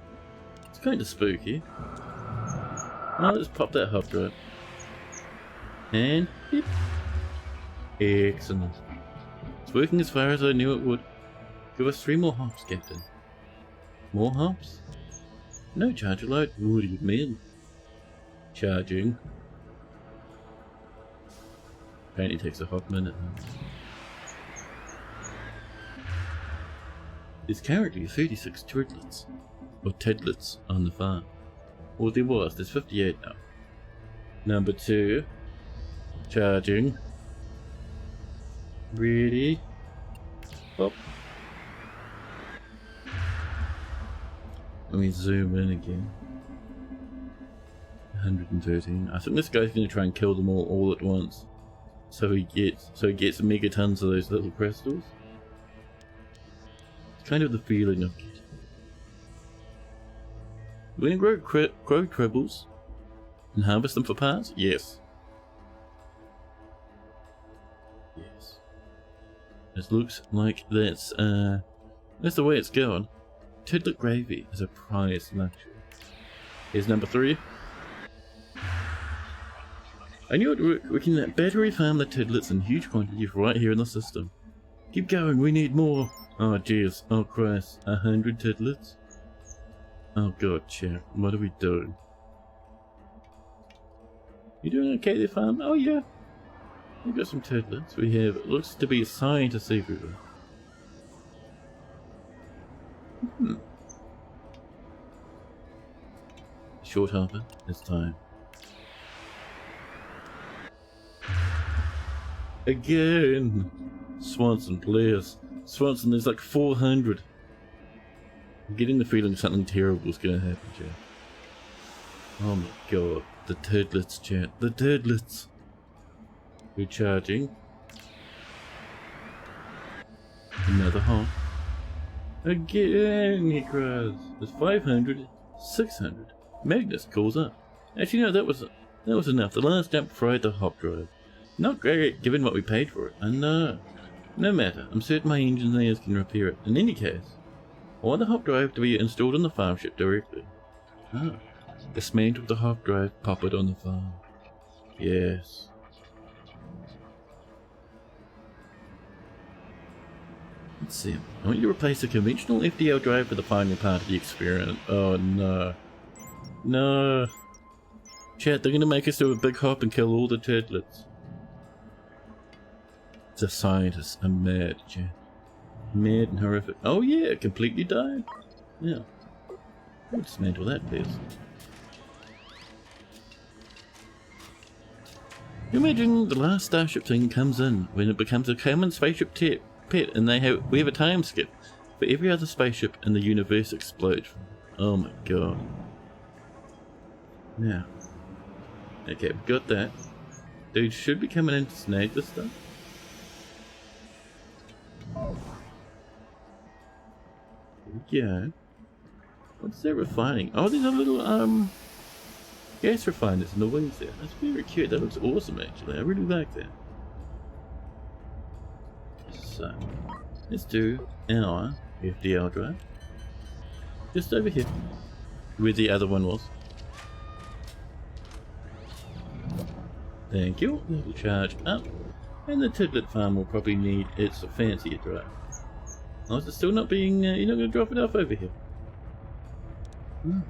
It's kind of spooky. Well, let's pop that hop drive. And beep. Excellent. It's working as far as I knew it would. Give us 3 more hops, Captain. More hops? No charger load? What do you mean? Charging. Apparently takes a hot minute. There's currently 36 Tidlets, or Tidlets, on the farm. Well, there was, there's 58 now. Number 2. Charging. Ready. Up. Let me zoom in again. 113. I think this guy's going to try and kill them all at once. So he gets megatons of those little crystals. It's kind of the feeling I'm getting. We're going to grow tribbles and harvest them for parts? Yes. Yes. It looks like that's the way it's going. Tidlet gravy is a prized luxury. Here's number 3. I knew we can battery farm the Tidlets in huge quantities right here in the system. Keep going, we need more. Oh jeez, oh Christ, 100 Tidlets? Oh god, chat, what are we doing? You doing okay there, farm? Oh yeah. We've got some Tidlets. We have, it looks to be scientists everywhere. Short hopper, it's time. Again! Swanson, please. Swanson, there's like 400. I'm getting the feeling something terrible is going to happen, chat. Oh my god. The Tidlets, chat. The Tidlets! Recharging. Another hop. Again, he cries. There's 500. 600. Magnus calls up. Actually, no, that was enough. The last jump fried the hop drive. Not great, given what we paid for it. I know. No matter, I'm certain my engineers can repair it. In any case, I want the hop drive to be installed on the farm ship directly. Ah, dismantle the hop drive, pop it on the farm. Yes. Let's see. I want you to replace the conventional FDL drive for the final part of the experiment. Oh no. No. Chat, they're gonna make us do a big hop and kill all the Tidlets. The scientists are mad, chat. Mad and horrific. Oh yeah, it completely died. Yeah. We'll dismantle that, please. You imagine the last starship thing comes in when it becomes a common spaceship pet and we have a time skip for every other spaceship in the universe explodes. Oh my god. Now. Okay, we've got that. Dude should be coming in to snag this stuff. Here we go. What's that refining? Oh, there's a little gas refiners in the wings there. That's very cute. That looks awesome actually. I really like that. So let's do our FDL drive. Just over here. Where the other one was. Thank you. That'll charge up. And the Tidlet farm will probably need its fancier drive. Oh, is it still not being... you're not going to drop it off over here? Hmm.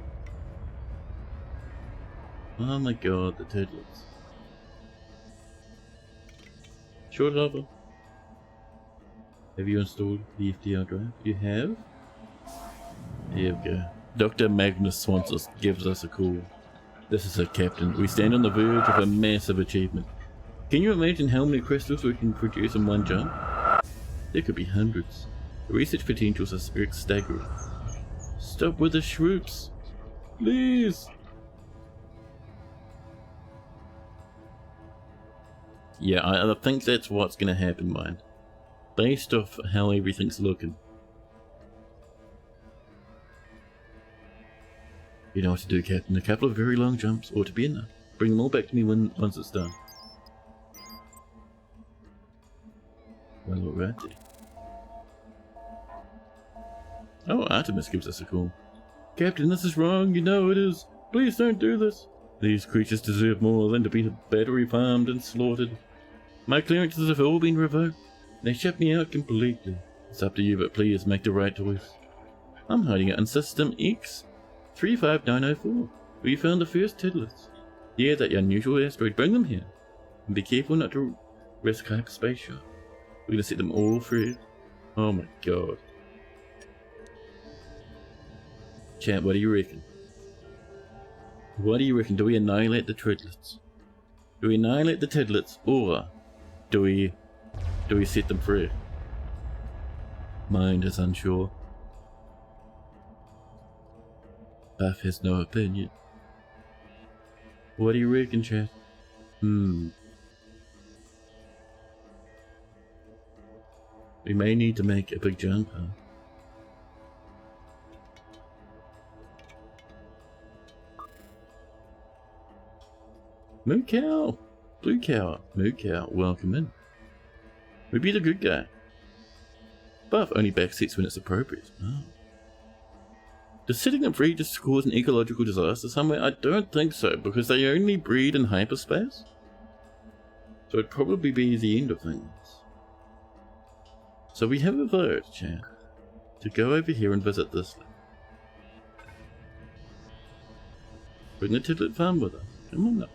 Oh my god, the Tidlets. Short hopper. Have you installed the FDL drive? You have? Here we go. Dr. Magnus Swanson gives us a call. This is our captain. We stand on the verge of a massive achievement. Can you imagine how many crystals we can produce in one jump? There could be hundreds. The research potentials are staggering. Stop with the shroops. Please. Yeah, I think that's what's gonna happen, man. Based off how everything's looking. You know what to do, Captain. A couple of very long jumps ought to be enough. Bring them all back to me once it's done. Well, alrighty. Oh, Artemis gives us a call. Captain, this is wrong. You know it is. Please don't do this. These creatures deserve more than to be battery farmed and slaughtered. My clearances have all been revoked. They shut me out completely. It's up to you, but please make the right choice. I'm hiding out in System X 35904. We found the first Tidlets. Yeah, that unusual asteroid. Bring them here. And be careful not to risk hyperspace shock. We're gonna set them all free. Oh my god. Chat, what do you reckon? What do you reckon? Do we annihilate the Tidlets? Do we annihilate the Tidlets, or do we set them free? Mind is unsure. Buff has no opinion. What do you reckon, chat? We may need to make a big jump, huh? Moo cow! Blue cow! Moo cow, welcome in. We be the good guy. Buff only backseats when it's appropriate. Oh. Does setting them free just cause an ecological disaster somewhere? I don't think so, because they only breed in hyperspace. So it'd probably be the end of things. So we have a vote, chat, to go over here and visit this thing. Bring the Tidlet farm with us. Come on up.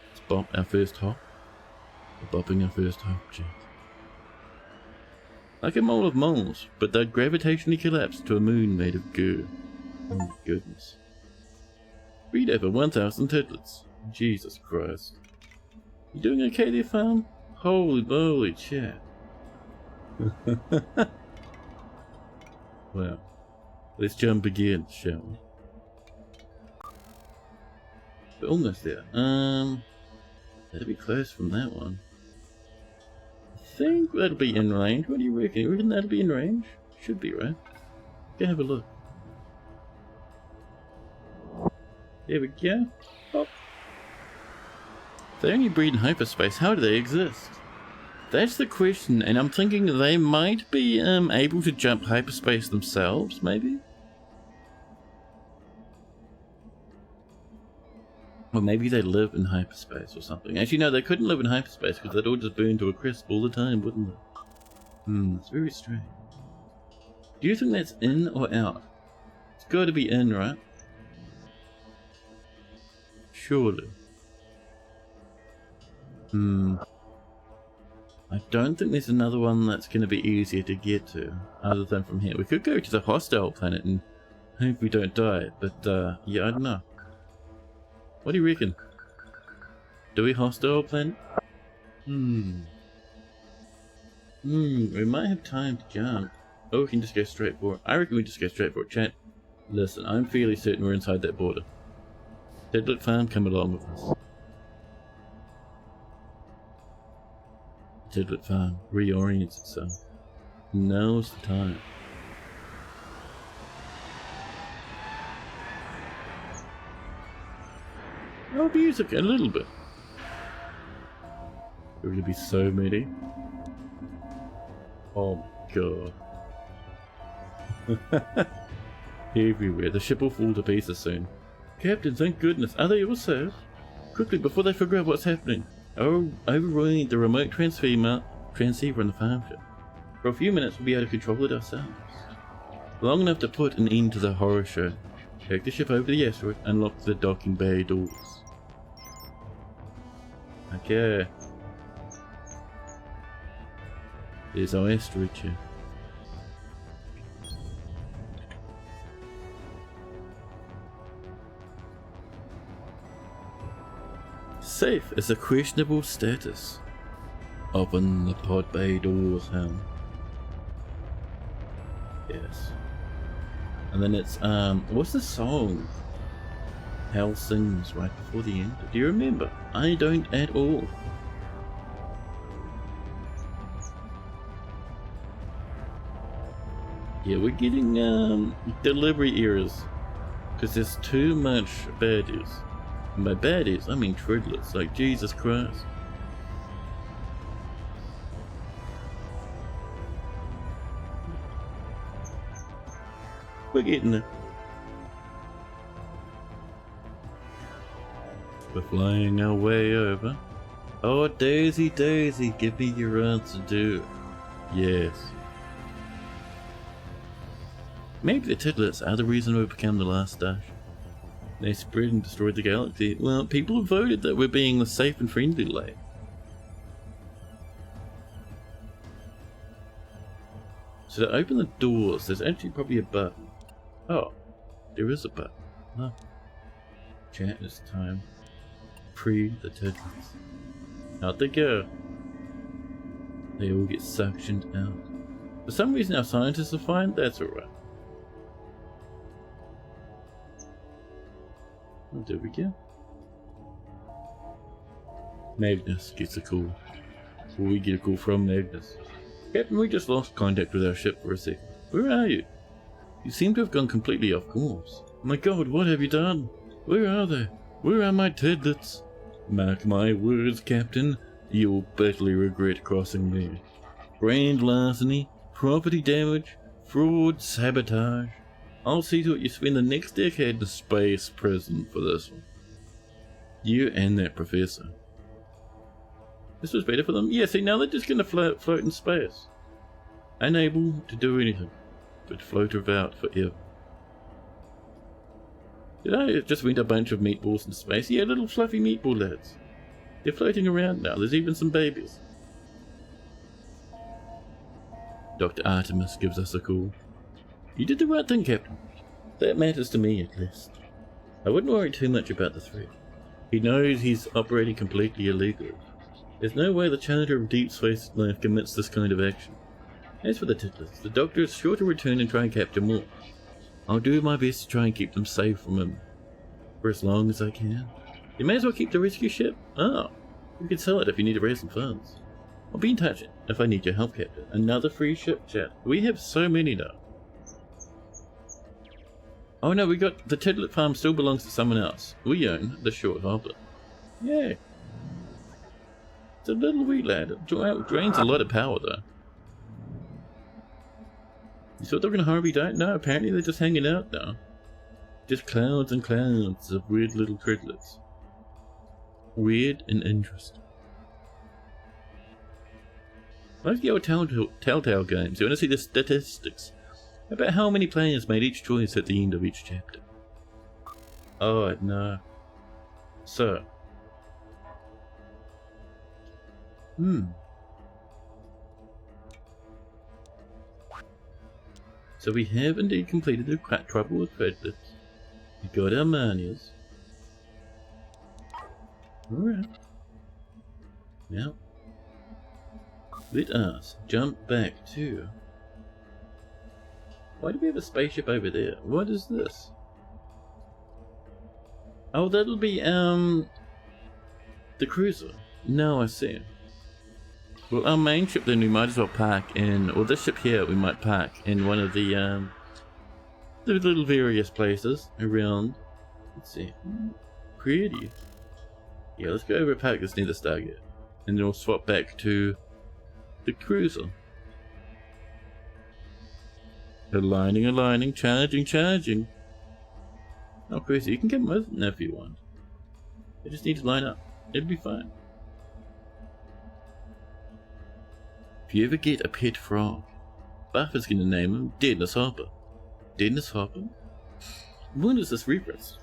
Let's bump our first hop. We're bopping our first hop, chat. Like a mole of moles, but they'd gravitationally collapse to a moon made of goo. Oh my goodness. Read over 1,000 Tidlets. Jesus Christ. You doing okay there, farm? Holy moly, chat. Well, let's jump again, shall we? We're almost there. That'll be close from that one. I think that'll be in range. What do you reckon? You reckon that'll be in range? Should be, right? Go have a look. There we go. Hop. If they only breed in hyperspace, how do they exist? That's the question, and I'm thinking they might be able to jump hyperspace themselves, maybe? Or maybe they live in hyperspace or something. Actually, no, they couldn't live in hyperspace because they'd all just burn to a crisp all the time, wouldn't they? It's very strange. Do you think that's in or out? It's got to be in, right? Surely. I don't think there's another one that's going to be easier to get to, other than from here. We could go to the hostile planet and hope we don't die, but yeah, I don't know. What do you reckon? Do we hostile planet? We might have time to jump. Oh, we can just go straight for it. I reckon we just go straight for it. Chat, listen, I'm fairly certain we're inside that border. Tidlet farm, come along with us. Tidlet farm reorients itself. Now's the time. Oh, music a little bit. We're gonna be so many. Oh my god. Everywhere. The ship will fall to pieces soon. Captain, thank goodness. Are they all safe? Quickly, before they figure out what's happening. Overriding the remote transceiver on the farm ship. For a few minutes, we'll be able to control it ourselves. Long enough to put an end to the horror show. Take the ship over the asteroid and lock the docking bay doors. Okay. There's our asteroid ship. safe is a questionable status. Open the pod bay doors, Hal. Yes. And then it's, what's the song Hal sings right before the end? Do you remember? I don't at all. Yeah, we're getting, delivery errors. Because there's too much baddies. And by baddies, I mean Tridlets, like Jesus Christ. We're getting there. We're flying our way over. Oh, Daisy, Daisy, give me your answer, do. Yes. Maybe the Tidlets are the reason we became the last Starship. They spread and destroyed the galaxy. Well, people have voted that we're being the safe and friendly lane. So to open the doors, there's actually probably a button. Oh, there is a button. Huh. Chat is time. Pre the Tidlets. Out they go. They all get suctioned out. For some reason our scientists are fine, that's alright. Oh, there we go. Magnus gets a call. Or we get a call from Magnus. Captain, we just lost contact with our ship for a second. Where are you? You seem to have gone completely off course. My god, what have you done? Where are they? Where are my Tidlets? Mark my words, Captain. You'll bitterly regret crossing me. Grand larceny, property damage, fraud, sabotage. I'll see to it you spend the next decade in space prison for this one. You and that professor. This was better for them? Yeah, see, now they're just going to float in space. Unable to do anything, but float about forever. Did I just went a bunch of meatballs into space? Yeah, little fluffy meatball lads. They're floating around now. There's even some babies. Dr. Artemis gives us a call. You did the right thing, Captain. That matters to me, at least. I wouldn't worry too much about the threat. He knows he's operating completely illegally. There's no way the Charter of Deep Space Life commits this kind of action. As for the Tidlets, the Doctor is sure to return and try and capture more. I'll do my best to try and keep them safe from him. For as long as I can. You may as well keep the rescue ship. Oh, you can sell it if you need to raise some funds. I'll be in touch if I need your help, Captain. Another free ship chat. We have so many now. Oh no, we got the Tidlet farm still belongs to someone else. We own the short harbor. Yeah. It's a little wee lad. It drains a lot of power though. You thought they were gonna hurry down? No, apparently they're just hanging out now. Just clouds and clouds of weird little Tidlets. Weird and interesting. Like the old Telltale games, you want to see the statistics about how many players made each choice at the end of each chapter. Oh, no. So. So we have indeed completed the trouble with Tidlets. We got our manias. Alright. Now, let us jump back to... Why do we have a spaceship over there? What is this? Oh, that'll be, the cruiser. No, I see. Well, our main ship then we might as well park in, or this ship here we might park in one of the little various places around. Let's see. Pretty. Yeah, let's go over and park this near the Stargate. And then we'll swap back to the cruiser. Aligning, charging. Oh, crazy, you can get most of them if you want. They just need to line up. It'll be fine. If you ever get a pet frog, Buffer's gonna name him Dennis Hopper. Dennis Hopper? What is this reference?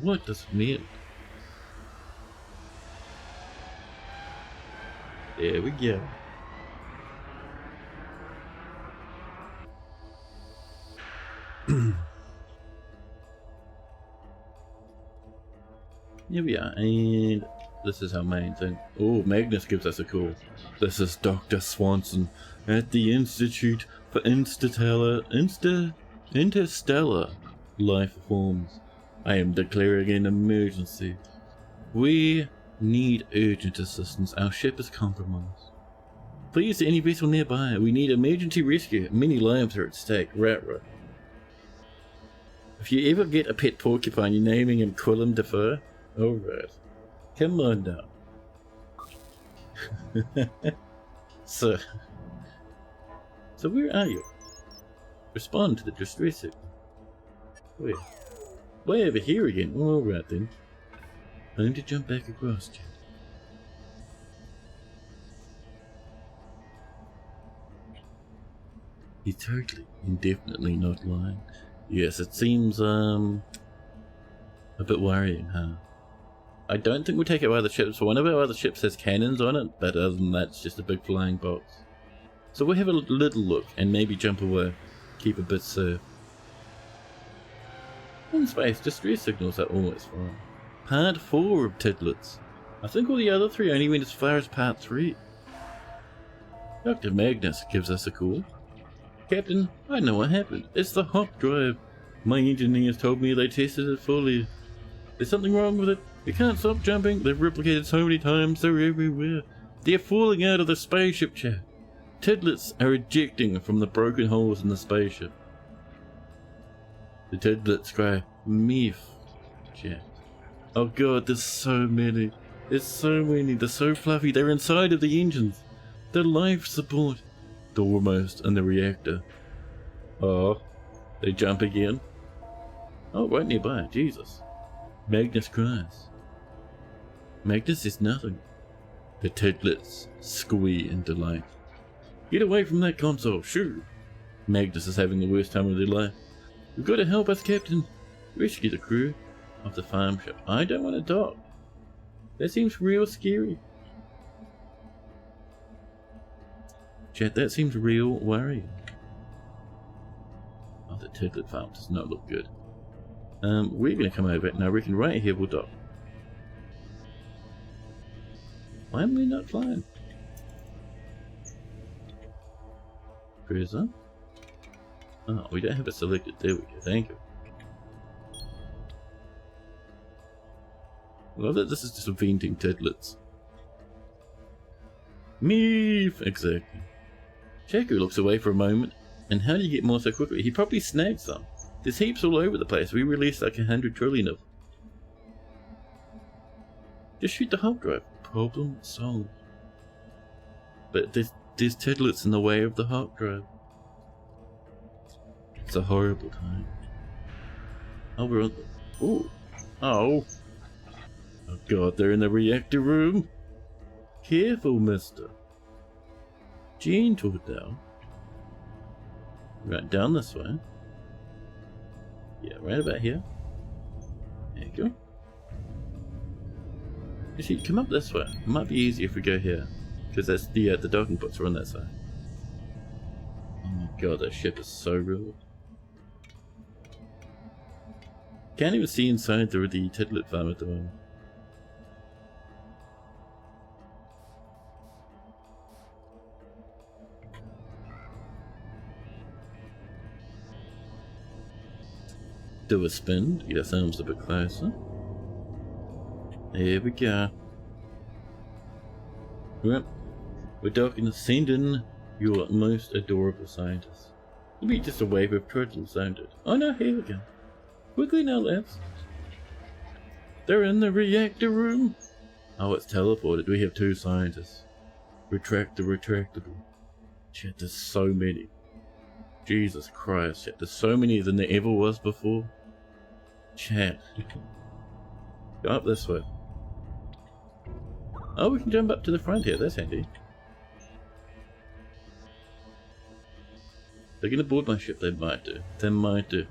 What does it mean? There we go. Here we are, and This is our main thing. Oh, Magnus gives us a call. This is Dr. Swanson at the Institute for Interstellar Life Forms. I am declaring an emergency. We need urgent assistance. Our ship is compromised. Please to any vessel nearby. We need emergency rescue. Many lives are at stake. Rat. If you ever get a pet porcupine, you're naming him Quillem Defoe? Alright. Come on now. So where are you? Respond to the distress signal. Where? Way over here again. Alright then. Time to jump back across, Jet. He's totally, indefinitely not lying. Yes, it seems, a bit worrying, huh? I don't think we'll take it by the ships. One of our other ships has cannons on it, but other than that, it's just a big flying box. So we'll have a little look and maybe jump away. Keep a bit safe. In space, distress signals are always fine. Part 4 of Tidlets. I think all the other 3 only went as far as Part 3. Dr. Magnus gives us a call. Captain, I know what happened. It's the hop drive. My engineers told me they tested it fully. There's something wrong with it. We can't stop jumping. They've replicated so many times, they're everywhere. They're falling out of the spaceship, chap. Tidlets are ejecting from the broken holes in the spaceship. The tidlets cry, Meef, chap. Oh god, there's so many. There's so many. They're so fluffy. They're inside of the engines. The life support. Doormost in the reactor. Oh, they jump again. Oh, right nearby. Jesus. Magnus cries. Magnus is nothing. The tidlets squee in delight. Get away from that console, shoo! Magnus is having the worst time of their life. You've got to help us, Captain. Rescue the crew of the farm ship. I don't want to dock. That seems real scary. Chat, that seems real worrying. Oh, the tidlet farm does not look good. We're going to come over and I reckon right here we'll dock. Why am I not flying? Cruiser? Oh, we don't have it selected. There we go. Thank you. I love that this is just venting tidlets. Meef! Exactly. Chaku looks away for a moment. And how do you get more so quickly? He probably snagged some. There's heaps all over the place. We released like 100 trillion of them. Just shoot the hub drive. Problem solved. But there's tidlets in the way of the hub drive. It's a horrible time. Oh, we're on the... Ooh. Oh. Oh god, they're in the reactor room. Careful, mister. Gentle down. Right, down this way. Yeah, right about here. There you go. You see, come up this way. It might be easier if we go here. Because that's the docking ports are on that side. Oh my god, that ship is so real. Can't even see inside the tidlet farm at the moment. Do a spin to get ourselves a bit closer. There we go. Right, we're docking to send in your most adorable scientist. It'll be just a wave of turtles, won't it? Oh no, here we go. Quickly now, lads. They're in the reactor room. Oh, it's teleported. We have 2 scientists. Retract the retractable. Shit, there's so many. Jesus Christ, shit, there's so many than there ever was before. Chat. Go up this way. Oh, we can jump up to the front here, that's handy. They're gonna board my ship, they might do. They might do.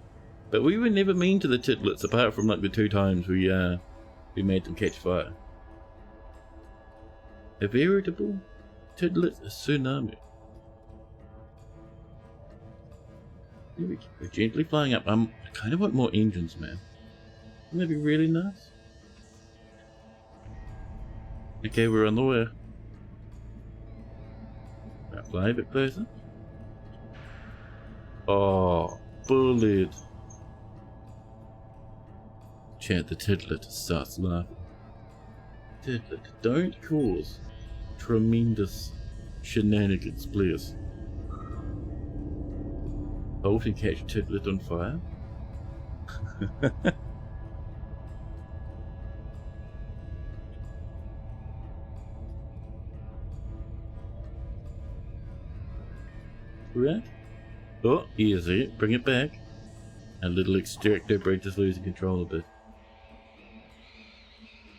But we were never mean to the tidlets, apart from like the 2 times we made them catch fire. A veritable tidlet tsunami. Here we go. We're gently flying up. I kind of want more engines, man. Wouldn't that be really nice? Okay, we're on the way. Now fly a bit closer. Oh, bullet. Chat, the Tidlet starts laughing. Tidlet, don't cause tremendous shenanigans, please. Hold and catch Tidlet on fire. Right? Oh, easy. Bring it back. A little extractor brake is losing control a bit.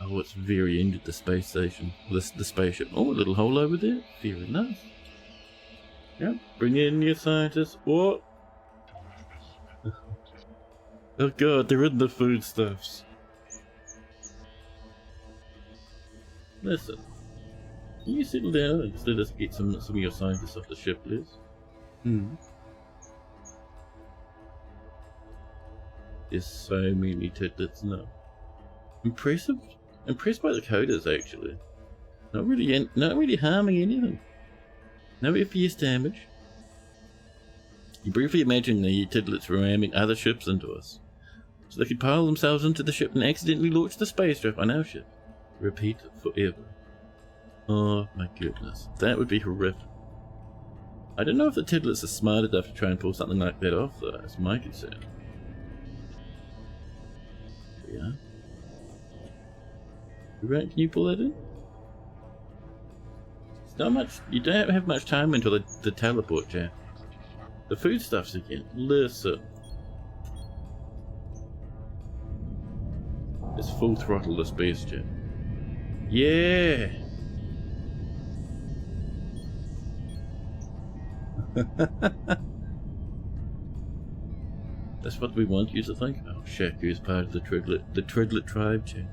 Oh, it's very end of the space station. The spaceship. Oh, a little hole over there. Fair enough. Yep. Bring in your scientists. What? Oh god, they're in the foodstuffs. Listen. Can you settle down and just let us get some of your scientists off the ship, please? There's so many tidlets now. Impressive. Impressed by the coders, actually. Not really harming anything. No FPS damage. You briefly imagine the tidlets ramming other ships into us, so they could pile themselves into the ship and accidentally launch the spaceship on our ship. Repeat forever. Oh my goodness, that would be horrific. I don't know if the tidlets are smart enough to try and pull something like that off, though. That's my concern. Yeah. Right, can you pull that in? It's not much. You don't have much time until the teleport, chat. The foodstuffs again. Listen. It's full throttle this beast, chat. Yeah! That's what we want you to think. Oh, Shaku is part of the Tridlet tribe, chat.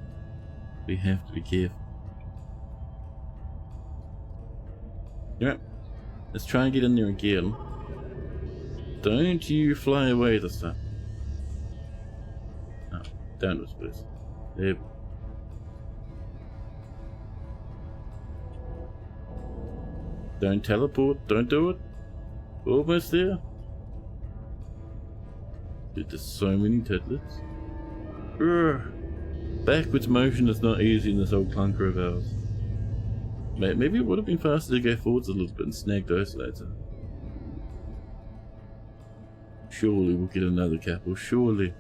We have to be careful. Yep. Let's try and get in there again. Don't you fly away this time. Oh, downwards, please. There. Don't teleport. Don't do it. Almost there. Dude, there's so many tidlets. Urgh. Backwards motion is not easy in this old clunker of ours. Maybe it would have been faster to go forwards a little bit and snag those later. Surely we'll get another couple, surely.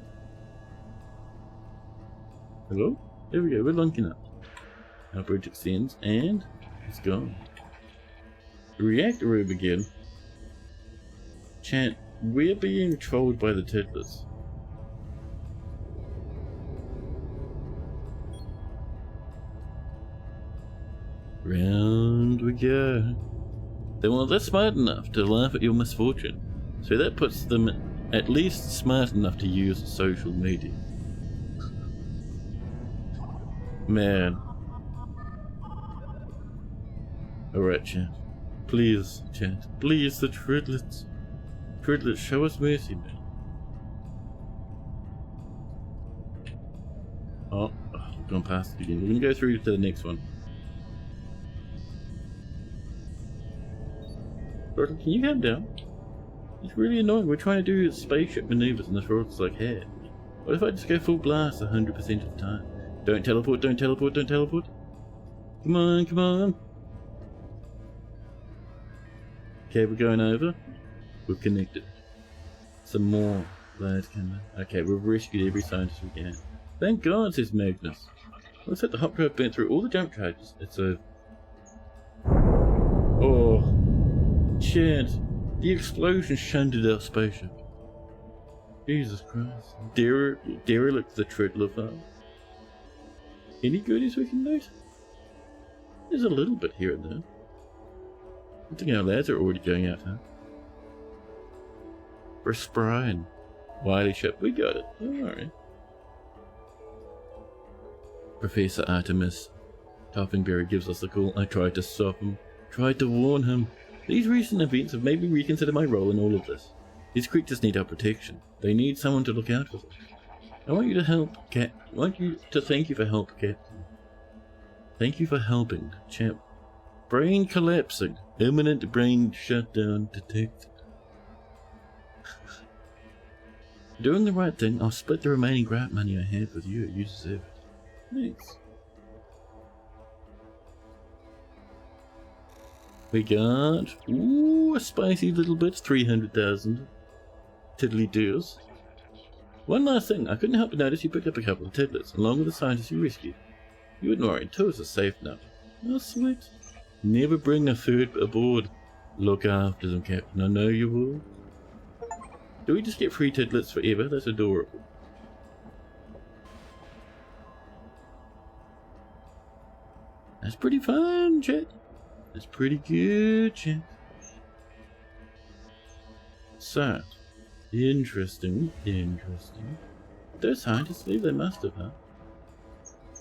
Hello? There we go, we're linking up. Our bridge extends and it's gone. The reactor room again. Chat, we're being trolled by the tidlets. Round we go. They're smart enough to laugh at your misfortune, so that puts them at least smart enough to use social media. Man. Alright, chat. Please, chat. Please, the Tridlets. Tridlets, show us mercy, man. Oh, we've gone past it again. We're gonna go through to the next one. Can you calm down? It's really annoying. We're trying to do spaceship maneuvers and this road's like, hey, what if I just go full blast 100% of the time? Don't teleport, don't teleport, don't teleport. Come on, come on. Okay, we're going over. We've connected. Some more players coming. Okay, we've rescued every scientist we can. Thank God, says Magnus. Looks like the hop drive burnt through all the jump charges. It's over. Oh. Chance, the explosion shunted our spaceship. Jesus Christ. Derelict the Tridler farm. Any goodies we can note? There's a little bit here and there. I think our lads are already going out, huh? We're sprying. Wiley ship, we got it. Don't worry. Professor Artemis Toppingberry gives us the call. I tried to stop him. Tried to warn him. These recent events have made me reconsider my role in all of this. These creatures need our protection. They need someone to look out for them. I want you to help, I want you to thank you for help, Captain. Thank you for helping, champ. Brain collapsing. Imminent brain shutdown detected. Doing the right thing, I'll split the remaining grant money I have with you. You deserve it. Thanks. We got, ooh, a spicy little bit, 300,000 tiddly doos. One last thing, I couldn't help but notice you picked up a couple of tiddlers, along with the scientists you rescued. You and Nori, tours are safe now. Oh, sweet. Never bring a third aboard. Look after them, Captain. I know you will. Do we just get free tiddlers forever? That's adorable. That's pretty fun, chat. That's pretty good, chat. So, interesting. Those scientists leave, they must have, huh?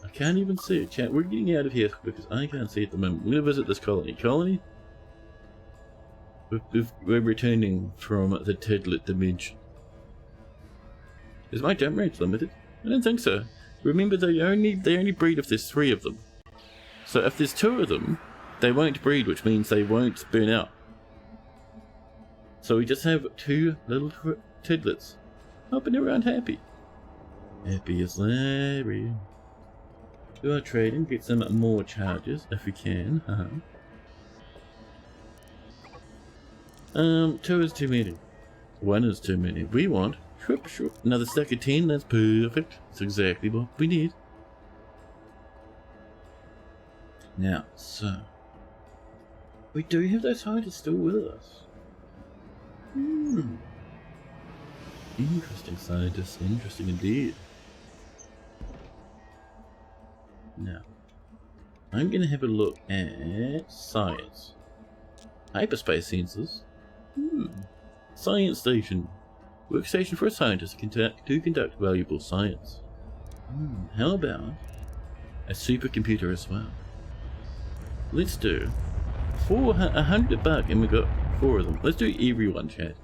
I can't even see it, chat. We're getting out of here because I can't see it at the moment. We're going to visit this colony. We're returning from the Tedlet dimension. Is my jump range limited? I don't think so. Remember, they only breed if there's 3 of them. So if there's 2 of them, they won't breed, which means they won't burn out. So we just have 2 little Tedlets hopping around happy. Happy as Larry. Do our trading, get some more charges if we can. 2 is too many. 1 is too many. We want another stack of 10. That's perfect. That's exactly what we need. Now, so we do have those scientists still with us. Interesting scientists. Interesting indeed. Now, I'm going to have a look at science. Hyperspace sensors. Science station. Workstation for a scientist to conduct valuable science. How about a supercomputer as well? Let's do $100 and we got 4 of them. Let's do everyone, chat.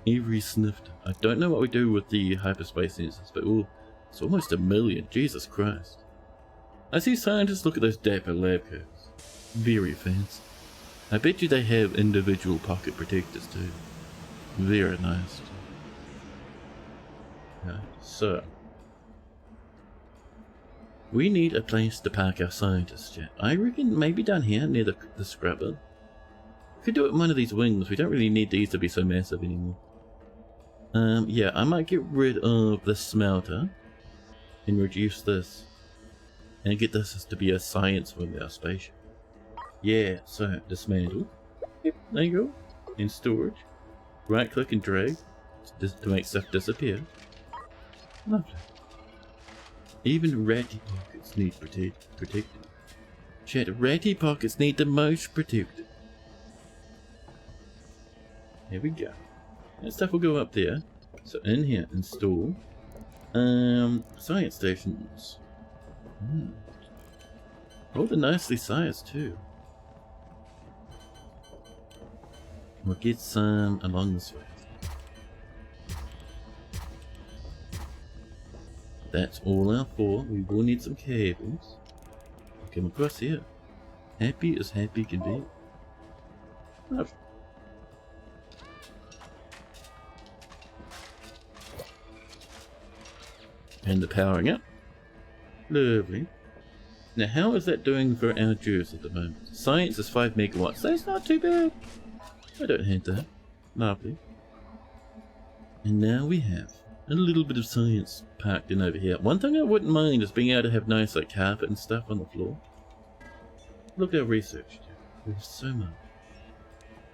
Every snifter. I don't know what we do with the hyperspace sensors, but it's almost 1 million. Jesus Christ. I see scientists look at those dapper lab coats. Very fancy. I bet you they have individual pocket protectors too. Very nice. Okay, so we need a place to park our scientists, chat. I reckon maybe down here near the scrubber. Could do it in one of these wings. We don't really need these to be so massive anymore. Yeah, I might get rid of the smelter and reduce this and get this to be a science wing, our spaceship. Yeah, so dismantle. Yep, there you go. In storage. Right click and drag to make stuff disappear. Lovely. Even ratty pockets need protected. Chat, ratty pockets need the most protected. Here we go. That stuff will go up there. So in here, install science stations. Oh, they're nicely sized too. We'll get some along this way. That's all our 4. We will need some cables. Come across here. Happy as happy can be. Lovely. And the powering up. Lovely. Now how is that doing for our juice at the moment? Science is 5 megawatts. That's not too bad. I don't hate that. Lovely. And now we have a little bit of science packed in over here. One thing I wouldn't mind is being able to have nice like carpet and stuff on the floor. Look at our research. We have so much.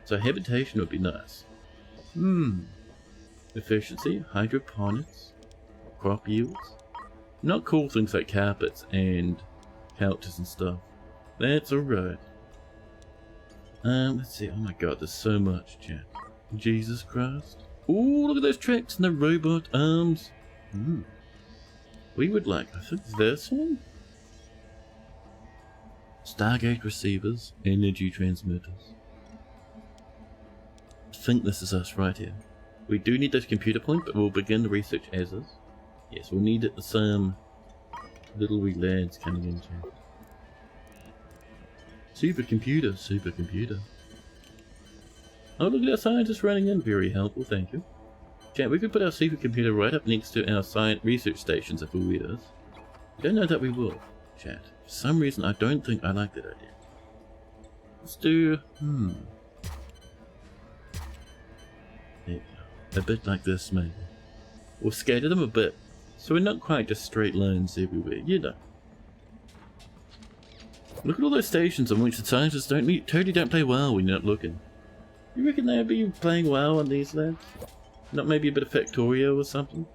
So habitation would be nice. Efficiency, hydroponics, crop yields. Not cool things like carpets and couches and stuff. That's alright. Let's see. Oh my god, there's so much, chat. Jesus Christ. Ooh, look at those tracks and the robot arms. We would like, I think, this one? Stargate receivers, energy transmitters. I think this is us right here. We do need this computer point, but we'll begin the research as is. Yes, we'll need some little wee lads coming in, chat. Supercomputer, supercomputer. Oh, look at our scientists running in. Very helpful, thank you. Chat, we could put our supercomputer right up next to our science research stations if we were. I don't know that we will. Chat, for some reason I don't think I like that idea. Let's do... There you go. A bit like this, maybe. We'll scatter them a bit, so we're not quite just straight lines everywhere, you know. Look at all those stations on which the scientists totally don't play well when you're not looking. You reckon they'd be playing well on these lads? Not maybe a bit of Factorio or something?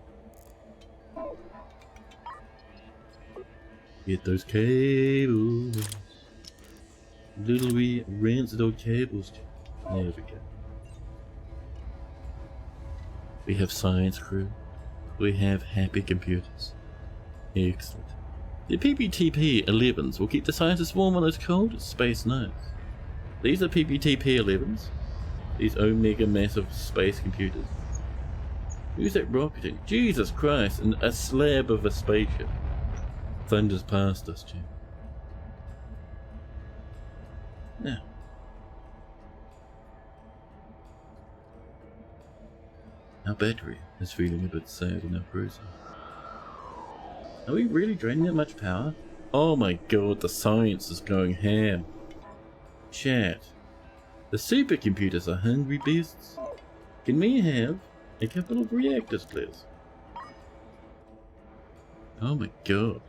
Get those cables. Little wee rancid old cables. There we go. We have science crew. We have happy computers. Excellent. The PPTP-11s will keep the scientists warm on those cold space nights. These are PPTP-11s. These omega massive space computers. Who's that rocketing? Jesus Christ, and a slab of a spaceship. Thunders past us, Jim. Now. Our battery is feeling a bit sad in our cruiser. Are we really draining that much power? Oh my god, the science is going ham. Chat. The supercomputers are hungry beasts. Can we have a couple of reactors, please? Oh my god.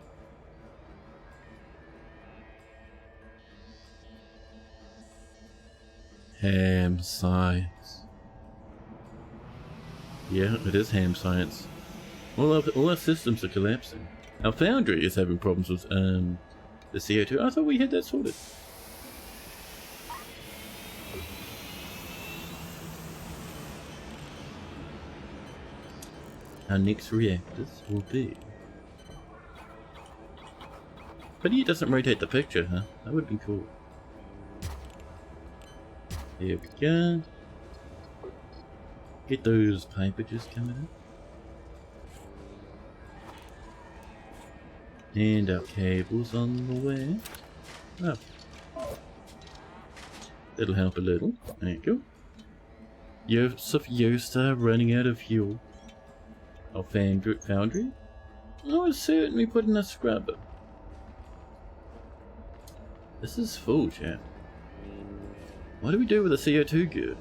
Ham science. Yeah, it is ham science. All our systems are collapsing. Our foundry is having problems with the CO2. I thought we had that sorted. Our next reactors will be... Pity it doesn't rotate the picture, huh? That would be cool. Here we go. Get those pipages coming in. And our cables on the way. Oh. That'll help a little. There you go. Yosef Yosta running out of fuel. Our foundry? Oh, it's certainly put in a scrubber. This is full, chat. What do we do with the CO2 gear?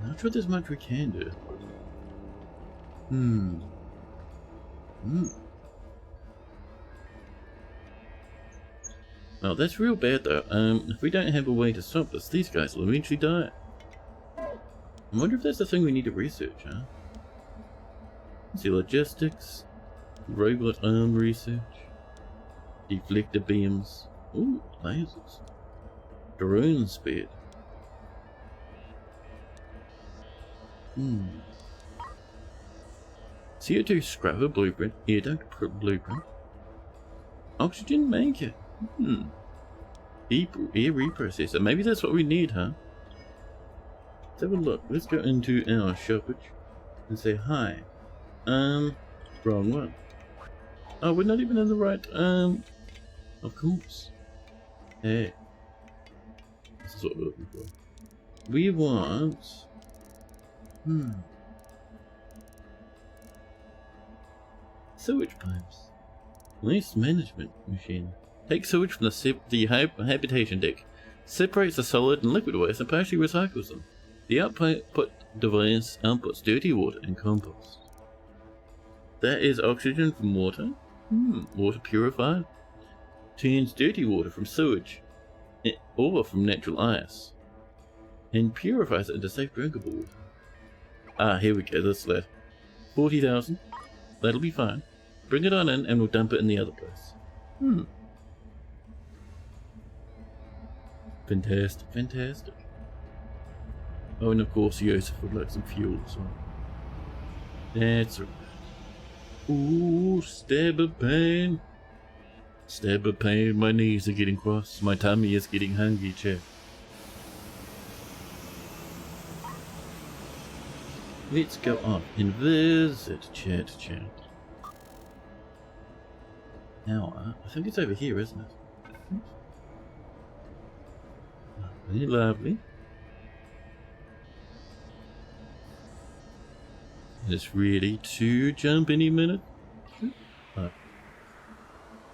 Not sure there's much we can do. Well, that's real bad though. If we don't have a way to stop this, these guys will eventually die. I wonder if that's the thing we need to research, huh? Let's see, logistics, robot arm research, deflector beams, ooh, lasers, drone speed. CO2 scrubber blueprint, air duct blueprint, oxygen maker, air reprocessor, maybe that's what we need, huh? Let's have a look, let's go into our shoppage and say hi. Wrong one. Oh, we're not even in the right, of course. Hey. This is what we're looking for. We want... Sewage pipes. Waste management machine. Take sewage from the habitation deck. Separates the solid and liquid waste and partially recycles them. The output device outputs dirty water and compost. That is oxygen from water. Water purified. Turns dirty water from sewage or from natural ice. And purifies it into safe drinkable water. Ah, here we go, this lad. 40,000. That'll be fine. Bring it on in and we'll dump it in the other place. Fantastic, fantastic. Oh, and of course Joseph would like some fuel as well. That's right. Ooh, stab of pain. Stab of pain, my knees are getting crossed. My tummy is getting hungry, chap. Let's go off and visit chat. Now, I think it's over here, isn't it? Very lovely. It's ready to jump any minute.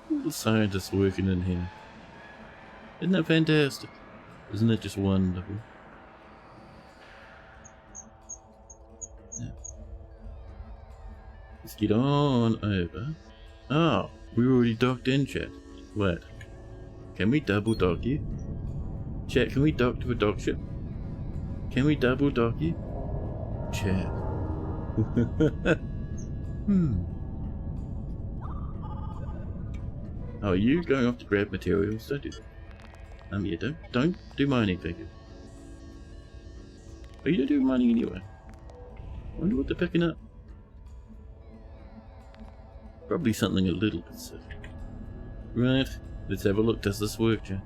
Little scientists working in here. Isn't that fantastic? Isn't it just wonderful? Yeah. Let's get on over. Oh, we already docked in, chat. What? Can we double dock you? Chat, can we dock to a dock ship? Can we double dock you? Chat. Oh, are you going off to grab materials? Don't do that. Yeah, don't do mining, thank you. Oh, you don't do mining anyway. I wonder what they're picking up. Probably something a little bit sick. Right, let's have a look. Does this work, Jack?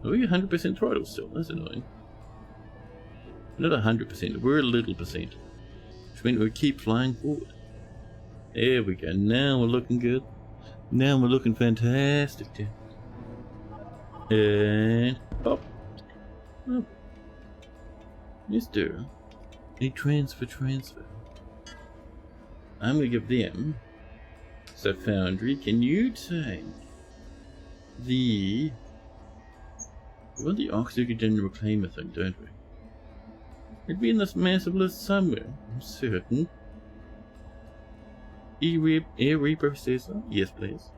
Oh, you're 100% throttle still. That's annoying. Not 100%, we're a little percent. Which means we keep flying forward. There we go. Now we're looking good. Now we're looking fantastic, Jack. And pop. Oh. Mr. A transfer. I'm gonna give them. So Foundry, can you take the... We want the oxygen reclaimer thing, don't we? It'd be in this massive list somewhere, I'm certain. Air reprocessor? Yes, please.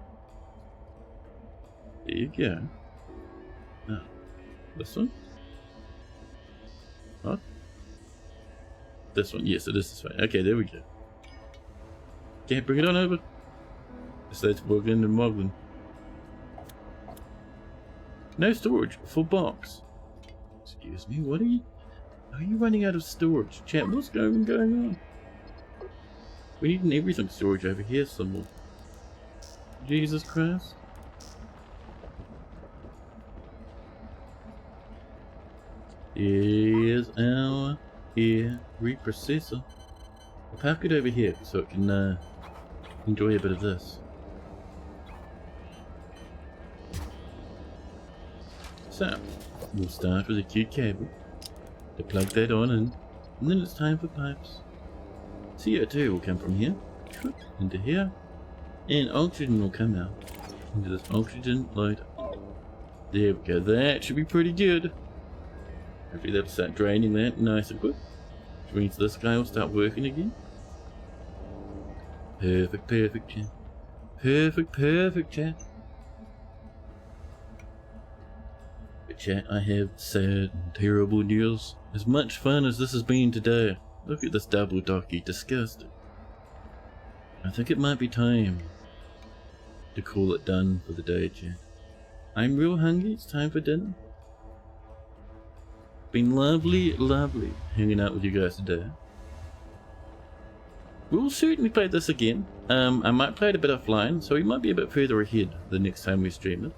There you go. Oh, this one? What? This one, yes, it is this way. Okay, there we go. Okay, bring it on over. So let's plug in and Moglin. No storage, full box. Excuse me, what are you running out of storage? Chat, what's going on? We need an everything storage over here somewhere. Jesus Christ. Here's our air reprocessor. I'll park it over here so it can enjoy a bit of this. So, we'll start with a cute cable to plug that on in, and then it's time for pipes. CO2 will come from here, into here, and oxygen will come out into this oxygen loader. There we go, that should be pretty good. Hopefully that'll start draining that nice and quick, which means this guy will start working again. Perfect, chat. Perfect, chat. But chat, I have sad and terrible news. As much fun as this has been today, look at this double docky, disgusting. I think it might be time to call it done for the day, chat. I'm real hungry, it's time for dinner. Been lovely hanging out with you guys today. We'll certainly play this again. I might play it a bit offline, so we might be a bit further ahead the next time we stream it.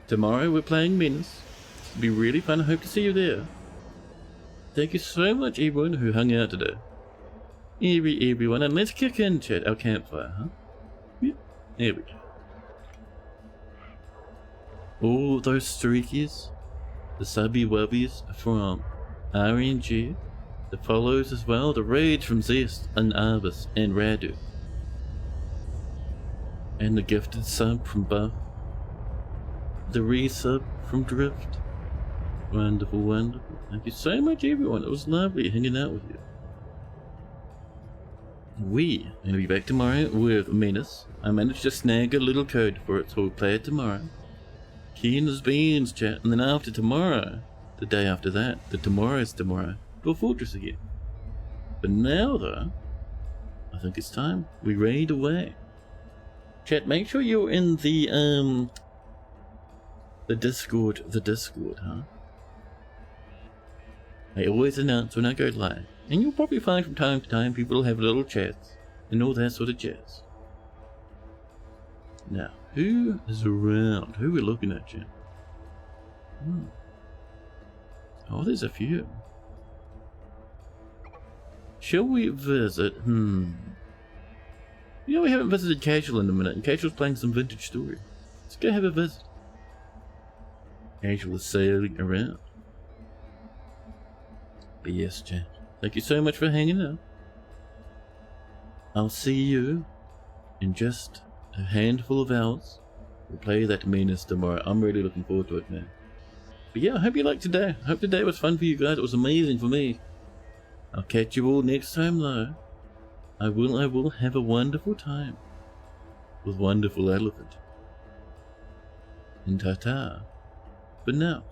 Tomorrow we're playing Menace. It'll be really fun, I hope to see you there. Thank you so much everyone who hung out today. Everyone, and let's kick in, chat, our campfire, huh? Yep, there we go. All those streakies, the subby wubbies from RNG, the follows as well, the rage from Zest and Arbus and Radu, and the gifted sub from Buff, the resub from Drift. Wonderful. Thank you so much everyone, it was lovely hanging out with you. We are going to be back tomorrow with Menace. I managed to snag a little code for it, so we'll play it tomorrow. Keen as beans, chat, and then after tomorrow, the day after that, tomorrow's tomorrow, go Fortress again. But now though, I think it's time we raid away. Chat, make sure you're in the Discord, huh? I always announce when I go live, and you'll probably find from time to time people have little chats and all that sort of jazz. Now, who is around? Who are we looking at, chat? Oh, there's a few. Shall we visit? You know, we haven't visited Casual in a minute, and Casual's playing some vintage story. Let's go have a visit. Casual is sailing around. But yes, chat. Thank you so much for hanging out. I'll see you in just a handful of hours. We'll play that meanness tomorrow. I'm really looking forward to it, man. But yeah, I hope you liked today. I hope today was fun for you guys. It was amazing for me. I'll catch you all next time, though. I will have a wonderful time with Wonderful Elephant. And ta-ta for now.